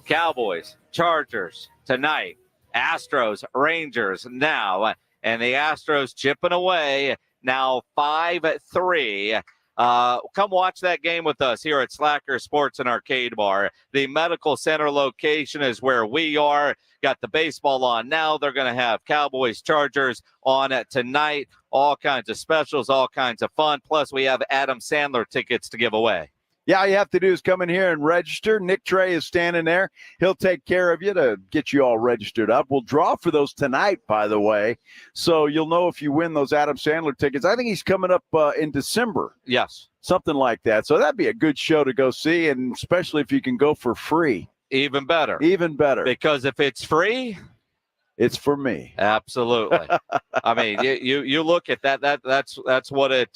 Cowboys, Chargers tonight. Astros, Rangers now. And the Astros chipping away now 5-3 come watch that game with us here at Slacker Sports and Arcade Bar. The Medical Center location is where we are. Got the baseball on now. They're going to have Cowboys Chargers on tonight. All kinds of specials, all kinds of fun. Plus, we have Adam Sandler tickets to give away. Yeah, all you have to do is come in here and register. Nick Trey is standing there. He'll take care of you to get you all registered up. We'll draw for those tonight, by the way, so you'll know if you win those Adam Sandler tickets. I think he's coming up in December. Yes. Something like that. So that'd be a good show to go see, and especially if you can go for free. Even better. Even better. Because if it's free, it's for me. Absolutely. I mean, you look at that. That's what it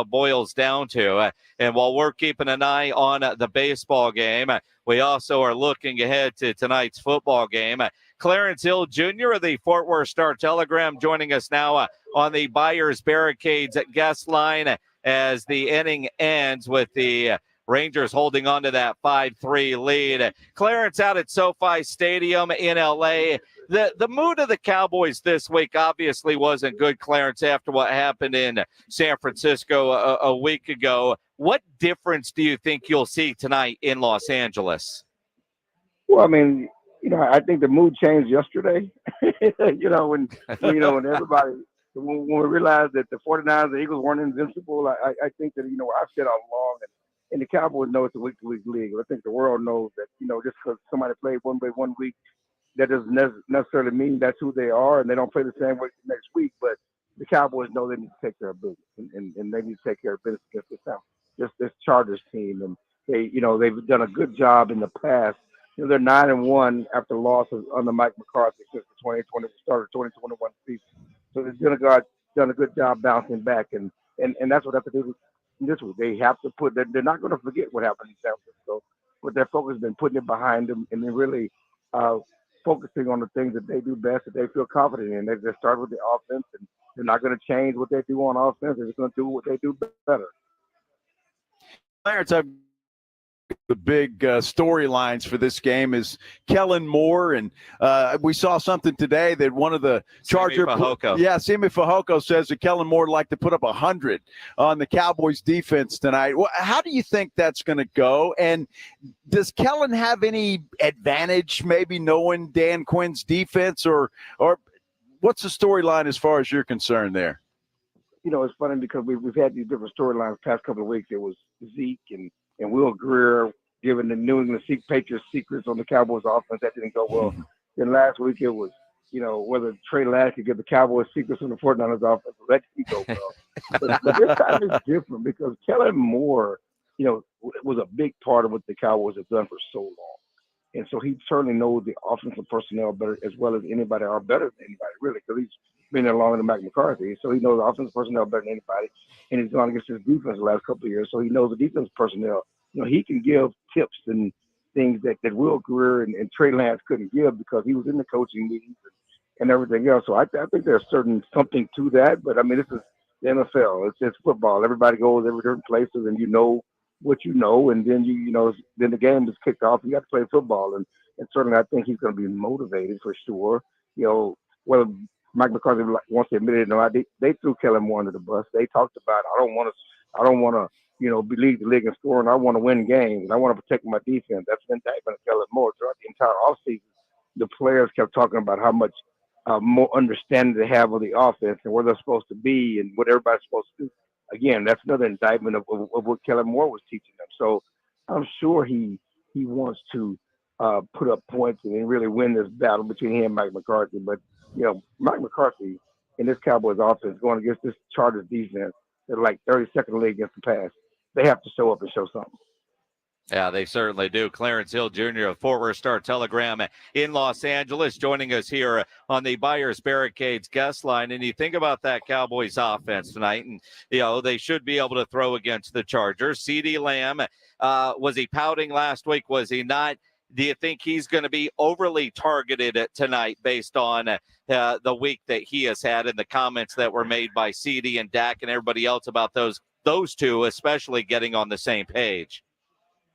boils down to. And while we're keeping an eye on the baseball game, we also are looking ahead to tonight's football game. Clarence Hill Jr. of the Fort Worth Star-Telegram joining us now on the Buyers Barricades guest line as the inning ends with the Rangers holding on to that 5-3 lead. Clarence, out at SoFi Stadium in L.A., The mood of the Cowboys this week obviously wasn't good, Clarence, after what happened in San Francisco a week ago. What difference do you think you'll see tonight in Los Angeles? Well, I mean, I think the mood changed yesterday. when everybody, when we realized that the 49'ers, the Eagles weren't invincible, I think that, I've said all along, and the Cowboys know it's a week-to-week league. I think the world knows that, just because somebody played one way 1 week, that doesn't necessarily mean that's who they are, and they don't play the same way next week. But the Cowboys know they need to take care of business, and they need to take care of business against this Chargers team. And they've done a good job in the past. They're 9-1 after losses under Mike McCarthy since the start of 2021 season. So they've done a good job bouncing back, and that's what they have to do this week. They have to they're not going to forget what happened in San Francisco, but their focus has been putting it behind them, and then really focusing on the things that they do best, that they feel confident in. They start with the offense, and they're not going to change what they do on offense. They're just going to do what they do better. Clarence, the big storylines for this game is Kellen Moore, and we saw something today that one of the Charger Simi Fehoko says that Kellen Moore would like to put up 100 on the Cowboys defense tonight. Well, how do you think that's going to go? And does Kellen have any advantage, maybe knowing Dan Quinn's defense, or what's the storyline as far as you're concerned there? It's funny because we've had these different storylines the past couple of weeks. It was Zeke and Will Greer giving the New England Patriots secrets on the Cowboys offense. That didn't go well. Then last week it was, whether Traylor could give the Cowboys secrets on the 49ers offense. That didn't go well. but this time is different because Kellen Moore, was a big part of what the Cowboys have done for so long. And so he certainly knows the offensive personnel better as well as anybody, or better than anybody, really, because he's been there longer than Mike McCarthy. So he knows the offensive personnel better than anybody. And he's gone against his defense the last couple of years. So he knows the defense personnel. He can give tips and things that Will Greer and Trey Lance couldn't give because he was in the coaching meetings and everything else. So I think there's something to that. But, I mean, this is the NFL. It's football. Everybody goes every different places, and you know what you know, and then then the game is kicked off. You got to play football, and certainly I think he's going to be motivated for sure. Whether Mike McCarthy wants to admit it or not, they threw Kellen Moore under the bus. They talked about, I don't want to lead the league in scoring. I want to win games. I want to protect my defense. That's an indictment of Kellen Moore. Throughout the entire offseason, the players kept talking about how much more understanding they have of the offense and where they're supposed to be and what everybody's supposed to do. Again, that's another indictment of what Kellen Moore was teaching them. So I'm sure he wants to put up points and really win this battle between him and Mike McCarthy. But, Mike McCarthy and this Cowboys offense going against this Chargers defense, they're like 32nd league against the pass. They have to show up and show something. Yeah, they certainly do. Clarence Hill Jr. of Fort Worth Star-Telegram in Los Angeles joining us here on the Buyers Barricades guest line. And you think about that Cowboys offense tonight, and, they should be able to throw against the Chargers. CeeDee Lamb, was he pouting last week? Was he not? Do you think he's going to be overly targeted tonight based on the week that he has had and the comments that were made by CeeDee and Dak and everybody else about those two, especially getting on the same page?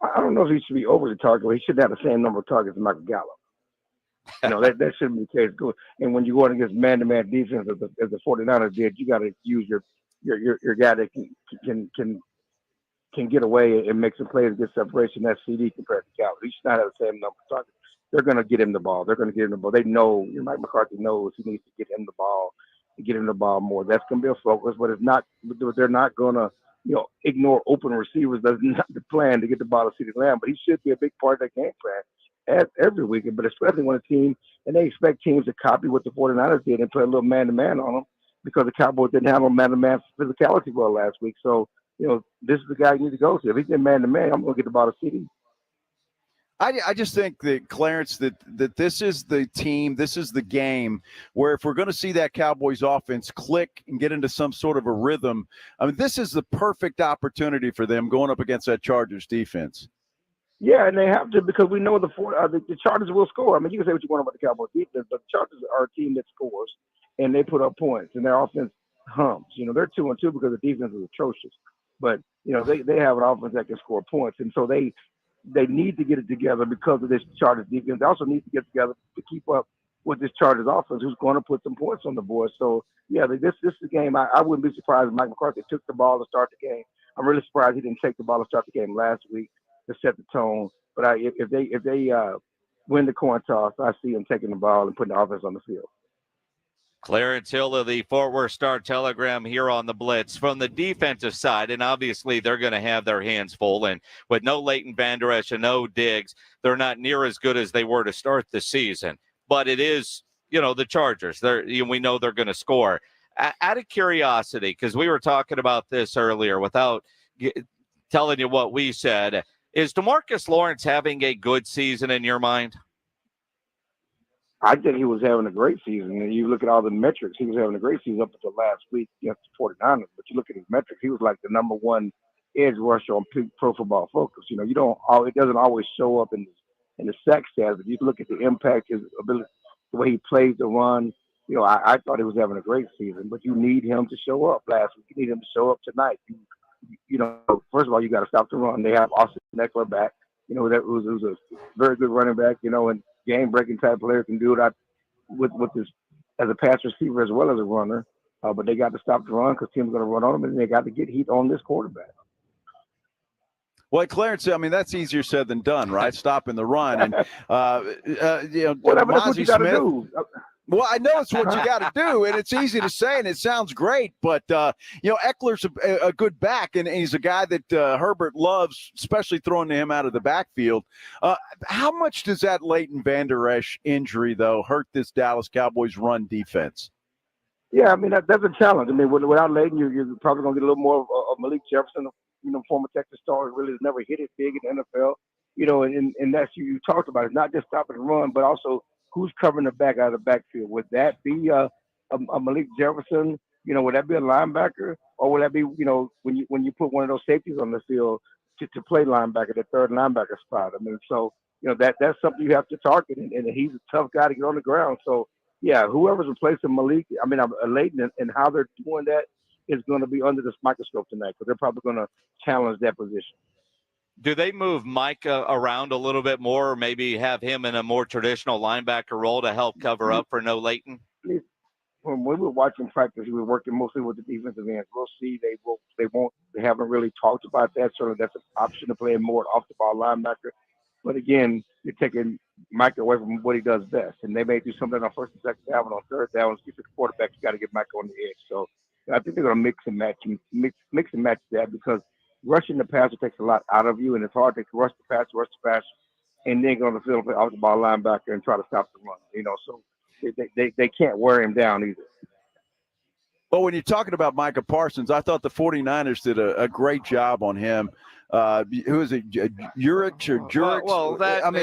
I don't know if he should be overly targeted, but he shouldn't have the same number of targets as Michael Gallup. That shouldn't be the case. And when you're going against man-to-man defense as the 49ers did, you got to use your guy that can can get away and make some plays and get separation. That's CD compared to Calvin. He should not have the same number of targets. They're going to get him the ball. They know, Mike McCarthy knows he needs to get him the ball and get him the ball more. That's going to be a focus, but they're not going to, ignore open receivers. That's not the plan to get the ball to CeeDee Lamb, but he should be a big part of that game plan every weekend, but especially when a team, and they expect teams to copy what the 49ers did and play a little man-to-man on them because the Cowboys didn't handle man-to-man physicality well last week. So, this is the guy you need to go to. If he's in man-to-man, I'm going to get the ball to CD. I just think that, Clarence, that this is the team, this is the game where if we're going to see that Cowboys offense click and get into some sort of a rhythm, I mean, this is the perfect opportunity for them going up against that Chargers defense. Yeah, and they have to because we know the Chargers will score. I mean, you can say what you want about the Cowboys defense, but the Chargers are a team that scores, and they put up points, and their offense hums. They're 2-2 because the defense is atrocious. But, they have an offense that can score points, and so they need to get it together because of this Chargers defense. They also need to get together to keep up with this Chargers offense who's going to put some points on the board. So, yeah, this is a game. I wouldn't be surprised if Mike McCarthy took the ball to start the game. I'm really surprised he didn't take the ball to start the game last week to set the tone. But if they win the coin toss, I see him taking the ball and putting the offense on the field. Clarence Hill of the Fort Worth Star-Telegram here on the Blitz. From the defensive side, and obviously they're going to have their hands full, and with no Leighton Vander Esch and no Diggs, they're not near as good as they were to start the season. But it is, the Chargers. We know they're going to score. Out of curiosity, because we were talking about this earlier without telling you what we said, is DeMarcus Lawrence having a good season in your mind? I think he was having a great season. And you look at all the metrics, he was having a great season up until last week against the 49ers. But you look at his metrics, he was like the number one edge rusher on Pro Football Focus. It doesn't always show up in the sack stats, but you look at the impact, his ability, the way he plays the run. I thought he was having a great season, but you need him to show up last week. You need him to show up tonight. First of all, you got to stop the run. They have Austin Eckler back. That was a very good running back, and game-breaking type player can do it with this as a pass receiver as well as a runner. But they got to stop the run because teams are going to run on them, and they got to get heat on this quarterback. Well, Clarence, I mean, that's easier said than done, right? Stopping the run. And, Whatever, that's what you got to do. Well, I know it's what you got to do, and it's easy to say, and it sounds great. But, Eckler's a good back, and he's a guy that Herbert loves, especially throwing to him out of the backfield. How much does that Leighton Vander Esch injury, though, hurt this Dallas Cowboys run defense? Yeah, I mean, that's a challenge. I mean, without Leighton, you're probably going to get a little more of Malik Jefferson, former Texas star who really has never hit it big in the NFL. And that's you talked about it, not just stopping the run, but also who's covering the back out of the backfield? Would that be a Malik Jefferson? Would that be a linebacker, or would that be when you put one of those safeties on the field to play linebacker, the third linebacker spot? I mean, so that's something you have to target, and he's a tough guy to get on the ground. So yeah, whoever's replacing Leighton and how they're doing that is going to be under this microscope tonight because they're probably going to challenge that position. Do they move Mike around a little bit more, or maybe have him in a more traditional linebacker role to help cover up for no Leighton? When we were watching practice, we were working mostly with the defensive ends. We'll see. They haven't really talked about that. So that's an option to play more off the ball linebacker. But again, you're taking Mike away from what he does best, and they may do something on first and second down, but on third down, if the quarterback, you got to get Mike on the edge. So I think they're going to mix and match that because rushing the passer takes a lot out of you, and it's hard to rush the passer, and then go on the field and play off the ball linebacker and try to stop the run. So they can't wear him down either. Well, when you're talking about Micah Parsons, I thought the 49ers did a great job on him. Who is it? Urich or Jurich? Well,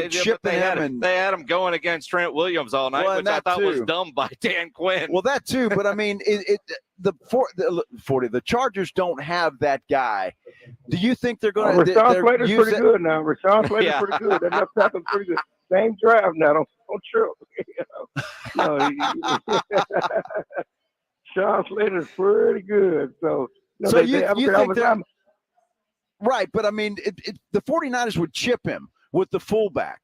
chipping him. They had him going against Trent Williams all night, which I thought was dumb by Dan Quinn. Well, that too, but I mean, the Chargers don't have that guy. Do you think they're going to? Rashawn Slater's pretty good now. Rashawn Slater's pretty good. That left tackle's pretty good. Same draft now. Don't trip. Rashawn Slater's pretty good. So you think that? Right, but I mean, the 49ers would chip him with the fullback.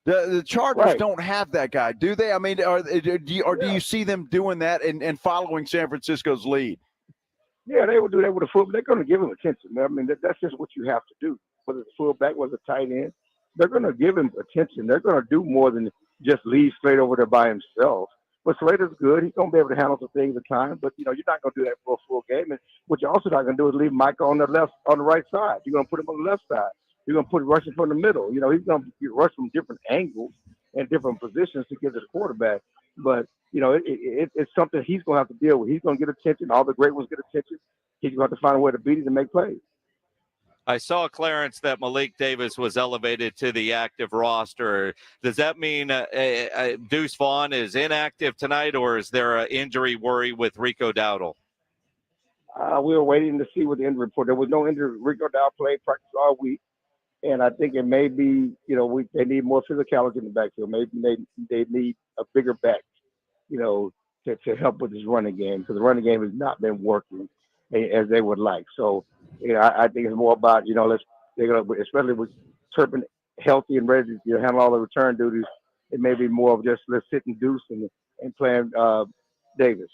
The Chargers don't have that guy, do they? I mean, do you see them doing that and following San Francisco's lead? Yeah, they would do that with a fullback. They're going to give him attention. I mean, that's just what you have to do. Whether it's fullback, whether it's tight end, they're going to give him attention. They're going to do more than just leave Slater over there by himself. But Slater's good. He's going to be able to handle some things at times. But, you're not going to do that for a full game. And what you're also not going to do is leave Micah on the right side. You're going to put him on the left side. You're going to put rushing from the middle. He's going to rush from different angles and different positions to get to the quarterback. But, it's something he's going to have to deal with. He's going to get attention. All the great ones get attention. He's going to have to find a way to beat it and make plays. I saw, Clarence, that Malik Davis was elevated to the active roster. Does that mean Deuce Vaughn is inactive tonight, or is there an injury worry with Rico Dowdle? We were waiting to see what the injury report. There was no injury. Rico Dowdle played practice all week, and I think it may be, they need more physicality in the backfield. Maybe they need a bigger back, to help with this running game, because the running game has not been working as they would like. So, I think it's more about, especially with Turpin healthy and ready to handle all the return duties, it may be more of just let's sit and Deuce and playing Davis.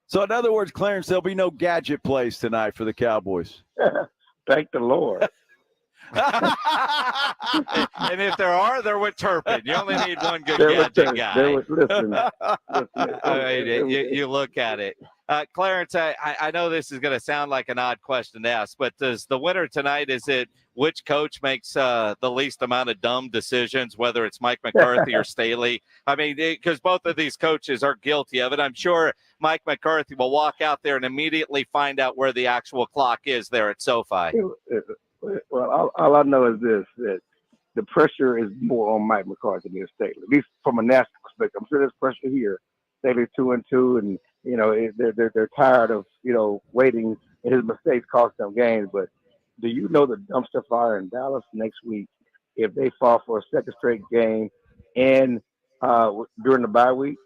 So, in other words, Clarence, there'll be no gadget plays tonight for the Cowboys. Thank the Lord. And if there are, they're with Turpin. You only need one good gadget guy. You look at it. Clarence, I know this is going to sound like an odd question to ask, but does the winner tonight, is it which coach makes the least amount of dumb decisions, whether it's Mike McCarthy or Staley? I mean, because both of these coaches are guilty of it. I'm sure Mike McCarthy will walk out there and immediately find out where the actual clock is there at SoFi. Well, all I know is this, that the pressure is more on Mike McCarthy than Staley, at least from a national perspective. I'm sure there's pressure here. Staley's 2-2, and they're tired of waiting, and his mistakes cost them games. But do you know the dumpster fire in Dallas next week if they fall for a second straight game and during the bye week?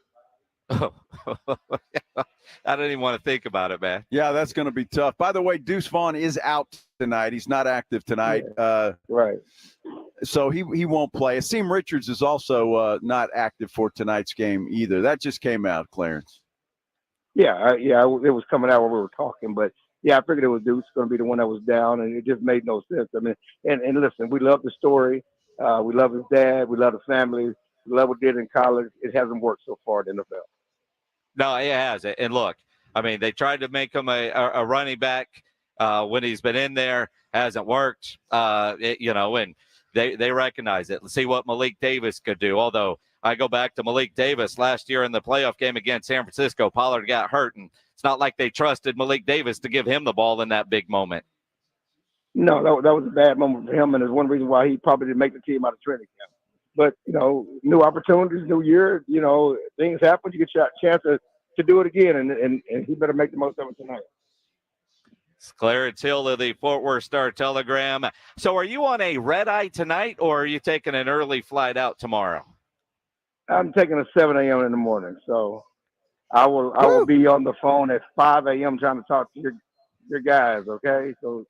I don't even want to think about it, man. Yeah, that's going to be tough. By the way, Deuce Vaughn is out tonight. He's not active tonight. Right. So he won't play. Asim Richards is also not active for tonight's game either. That just came out, Clarence. Yeah, it was coming out when we were talking, but yeah, I figured it was Deuce going to be the one that was down, and it just made no sense. I mean, and listen, we love the story. We love his dad. We love the family. We love what he did in college. It hasn't worked so far in the NFL. No, it has. And look, I mean, they tried to make him a running back when he's been in there. Hasn't worked, and they recognize it. Let's see what Malik Davis could do. Although I go back to Malik Davis last year in the playoff game against San Francisco. Pollard got hurt, and it's not like they trusted Malik Davis to give him the ball in that big moment. No, that was a bad moment for him, and it's one reason why he probably didn't make the team out of training camp. But, new opportunities, new year, things happen. You get your chance to do it again, and he better make the most of it tonight. It's Clarence Hill of the Fort Worth Star-Telegram. So are you on a red eye tonight, or are you taking an early flight out tomorrow? I'm taking a 7 a.m. in the morning, so I will be on the phone at 5 a.m. trying to talk to your guys, okay? So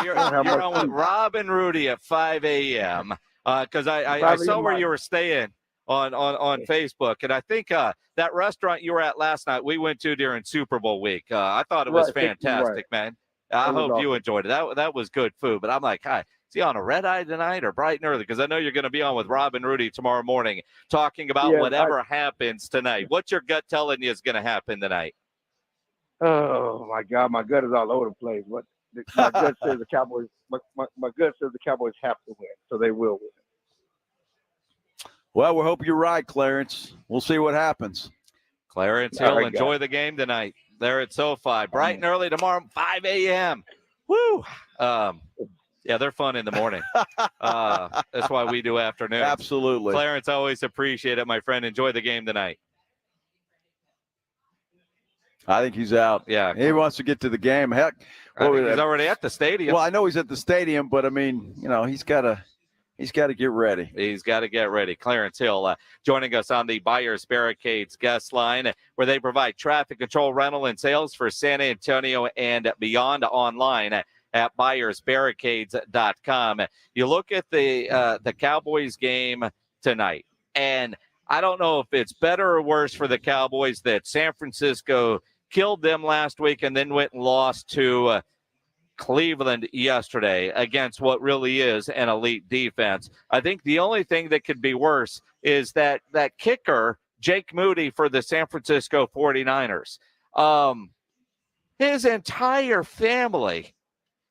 you're on with Rob and Rudy at 5 a.m., because I saw where you were staying on Facebook, and I think that restaurant you were at last night we went to during Super Bowl week. I thought it was fantastic, man. I hope you enjoyed it. That was good food. But I'm like, hi, is he on a red eye tonight or bright and early? Because I know you're going to be on with Rob and Rudy tomorrow morning talking about whatever happens tonight. What's your gut telling you is going to happen tonight? Oh my God, my gut is all over the place. But my gut says the Cowboys. My gut says the Cowboys have to win, so they will win. Well, we hope you're right, Clarence. We'll see what happens. Clarence Hill, enjoy the game tonight there at SoFi. Bright and early tomorrow, 5 a.m. Woo! Yeah, they're fun in the morning. That's why we do afternoons. Absolutely. Clarence, always appreciate it, my friend. Enjoy the game tonight. I think he's out. Yeah. He wants to get to the game. Heck, he's already at the stadium. Well, I know he's at the stadium, but I mean, he's got to get ready. He's got to get ready. Clarence Hill joining us on the Buyers Barricades guest line, where they provide traffic control, rental, and sales for San Antonio and beyond online at buyersbarricades.com. You look at the Cowboys game tonight, and I don't know if it's better or worse for the Cowboys that San Francisco killed them last week and then went and lost to Cleveland yesterday against what really is an elite defense. I think the only thing that could be worse is that kicker, Jake Moody for the San Francisco 49ers. His entire family,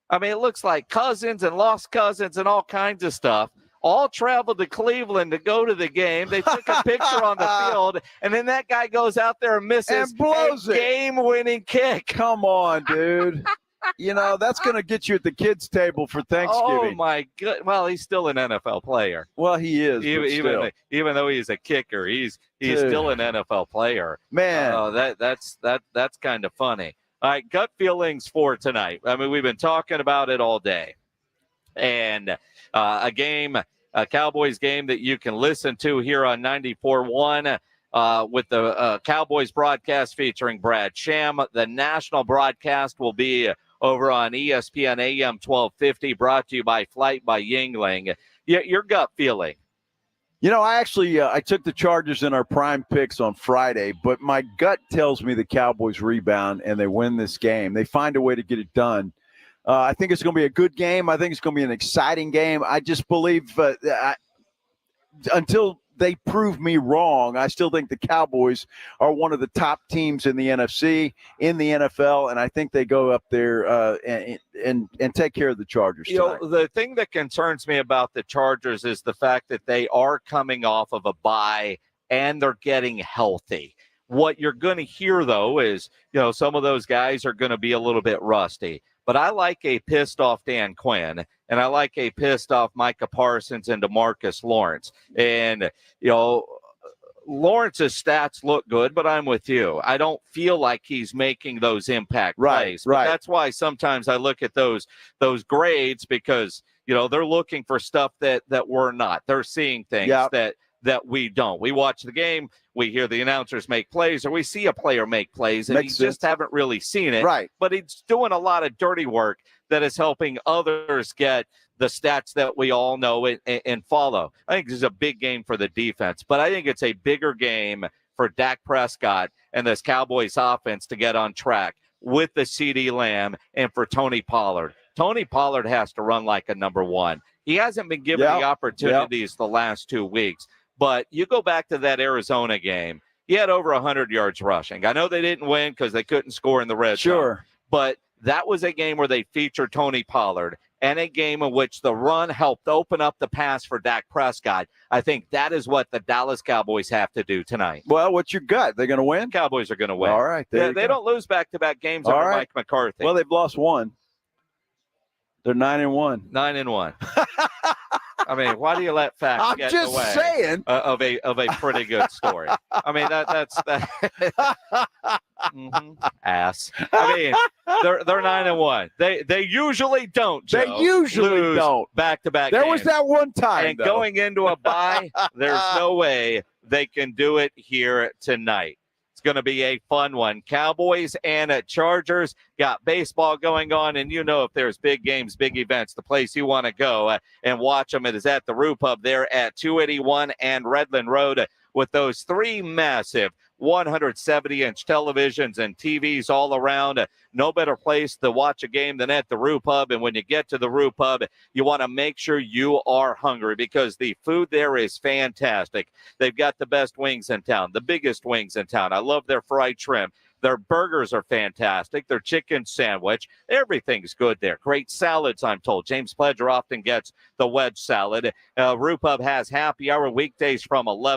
I mean, it looks like cousins and lost cousins and all kinds of stuff, all traveled to Cleveland to go to the game. They took a picture on the field, and then that guy goes out there and misses a game-winning kick. Come on, dude. You know, that's going to get you at the kids' table for Thanksgiving. Oh, my God. Well, he's still an NFL player. Well, he is. Even though he's a kicker, he's still an NFL player. Man. That's kind of funny. All right, gut feelings for tonight. I mean, we've been talking about it all day. And a Cowboys game that you can listen to here on 94.1 with the Cowboys broadcast featuring Brad Sham. The national broadcast will be over on ESPN AM 1250, brought to you by Flight by Yingling. Your gut feeling? You know, I actually I took the Chargers in our prime picks on Friday, but my gut tells me the Cowboys rebound and they win this game. They find a way to get it done. I think it's going to be a good game. I think it's going to be an exciting game. I just believe until they prove me wrong, I still think the Cowboys are one of the top teams in the NFC, in the NFL, and I think they go up there and take care of the Chargers tonight. The thing that concerns me about the Chargers is the fact that they are coming off of a bye and they're getting healthy. What you're going to hear, though, is, some of those guys are going to be a little bit rusty. But I like a pissed-off Dan Quinn, and I like a pissed-off Micah Parsons and DeMarcus Lawrence. And, Lawrence's stats look good, but I'm with you. I don't feel like he's making those impact plays. Right. But that's why sometimes I look at those grades because, they're looking for stuff that we're not. They're seeing things that we don't. We watch the game, we hear the announcers make plays, or we see a player make plays, and just haven't really seen it. Right. But he's doing a lot of dirty work that is helping others get the stats that we all know and follow. I think this is a big game for the defense, but I think it's a bigger game for Dak Prescott and this Cowboys offense to get on track with the CeeDee Lamb and for Tony Pollard. Tony Pollard has to run like a number one. He hasn't been given the opportunities the last 2 weeks. But you go back to that Arizona game, he had over 100 yards rushing. I know they didn't win because they couldn't score in the red zone. But that was a game where they featured Tony Pollard and a game in which the run helped open up the pass for Dak Prescott. I think that is what the Dallas Cowboys have to do tonight. Well, what's your gut? They're going to win? Cowboys are going to win. All right. They don't lose back-to-back games under Mike McCarthy. Well, they've lost one. They're 9-1. 9-1. I mean, why do you let facts get in the way saying. Of a pretty good story? I mean, that's ass. I mean, they're 9-1. They usually don't. Joe, they usually lose don't back-to-back. There games. was that one time, and going into a bye, there's no way they can do it here tonight. It's going to be a fun one. Cowboys and Chargers got baseball going on, and if there's big games, big events, the place you want to go and watch them, it is at the Roo Pub there at 281 and Redland Road with those three massive 170-inch televisions and TVs all around. No better place to watch a game than at the Roo Pub. And when you get to the Roo Pub, you want to make sure you are hungry because the food there is fantastic. They've got the best wings in town, the biggest wings in town. I love their fried shrimp. Their burgers are fantastic. Their chicken sandwich, everything's good there. Great salads, I'm told. James Pledger often gets the wedge salad. Roo Pub has happy hour weekdays from 11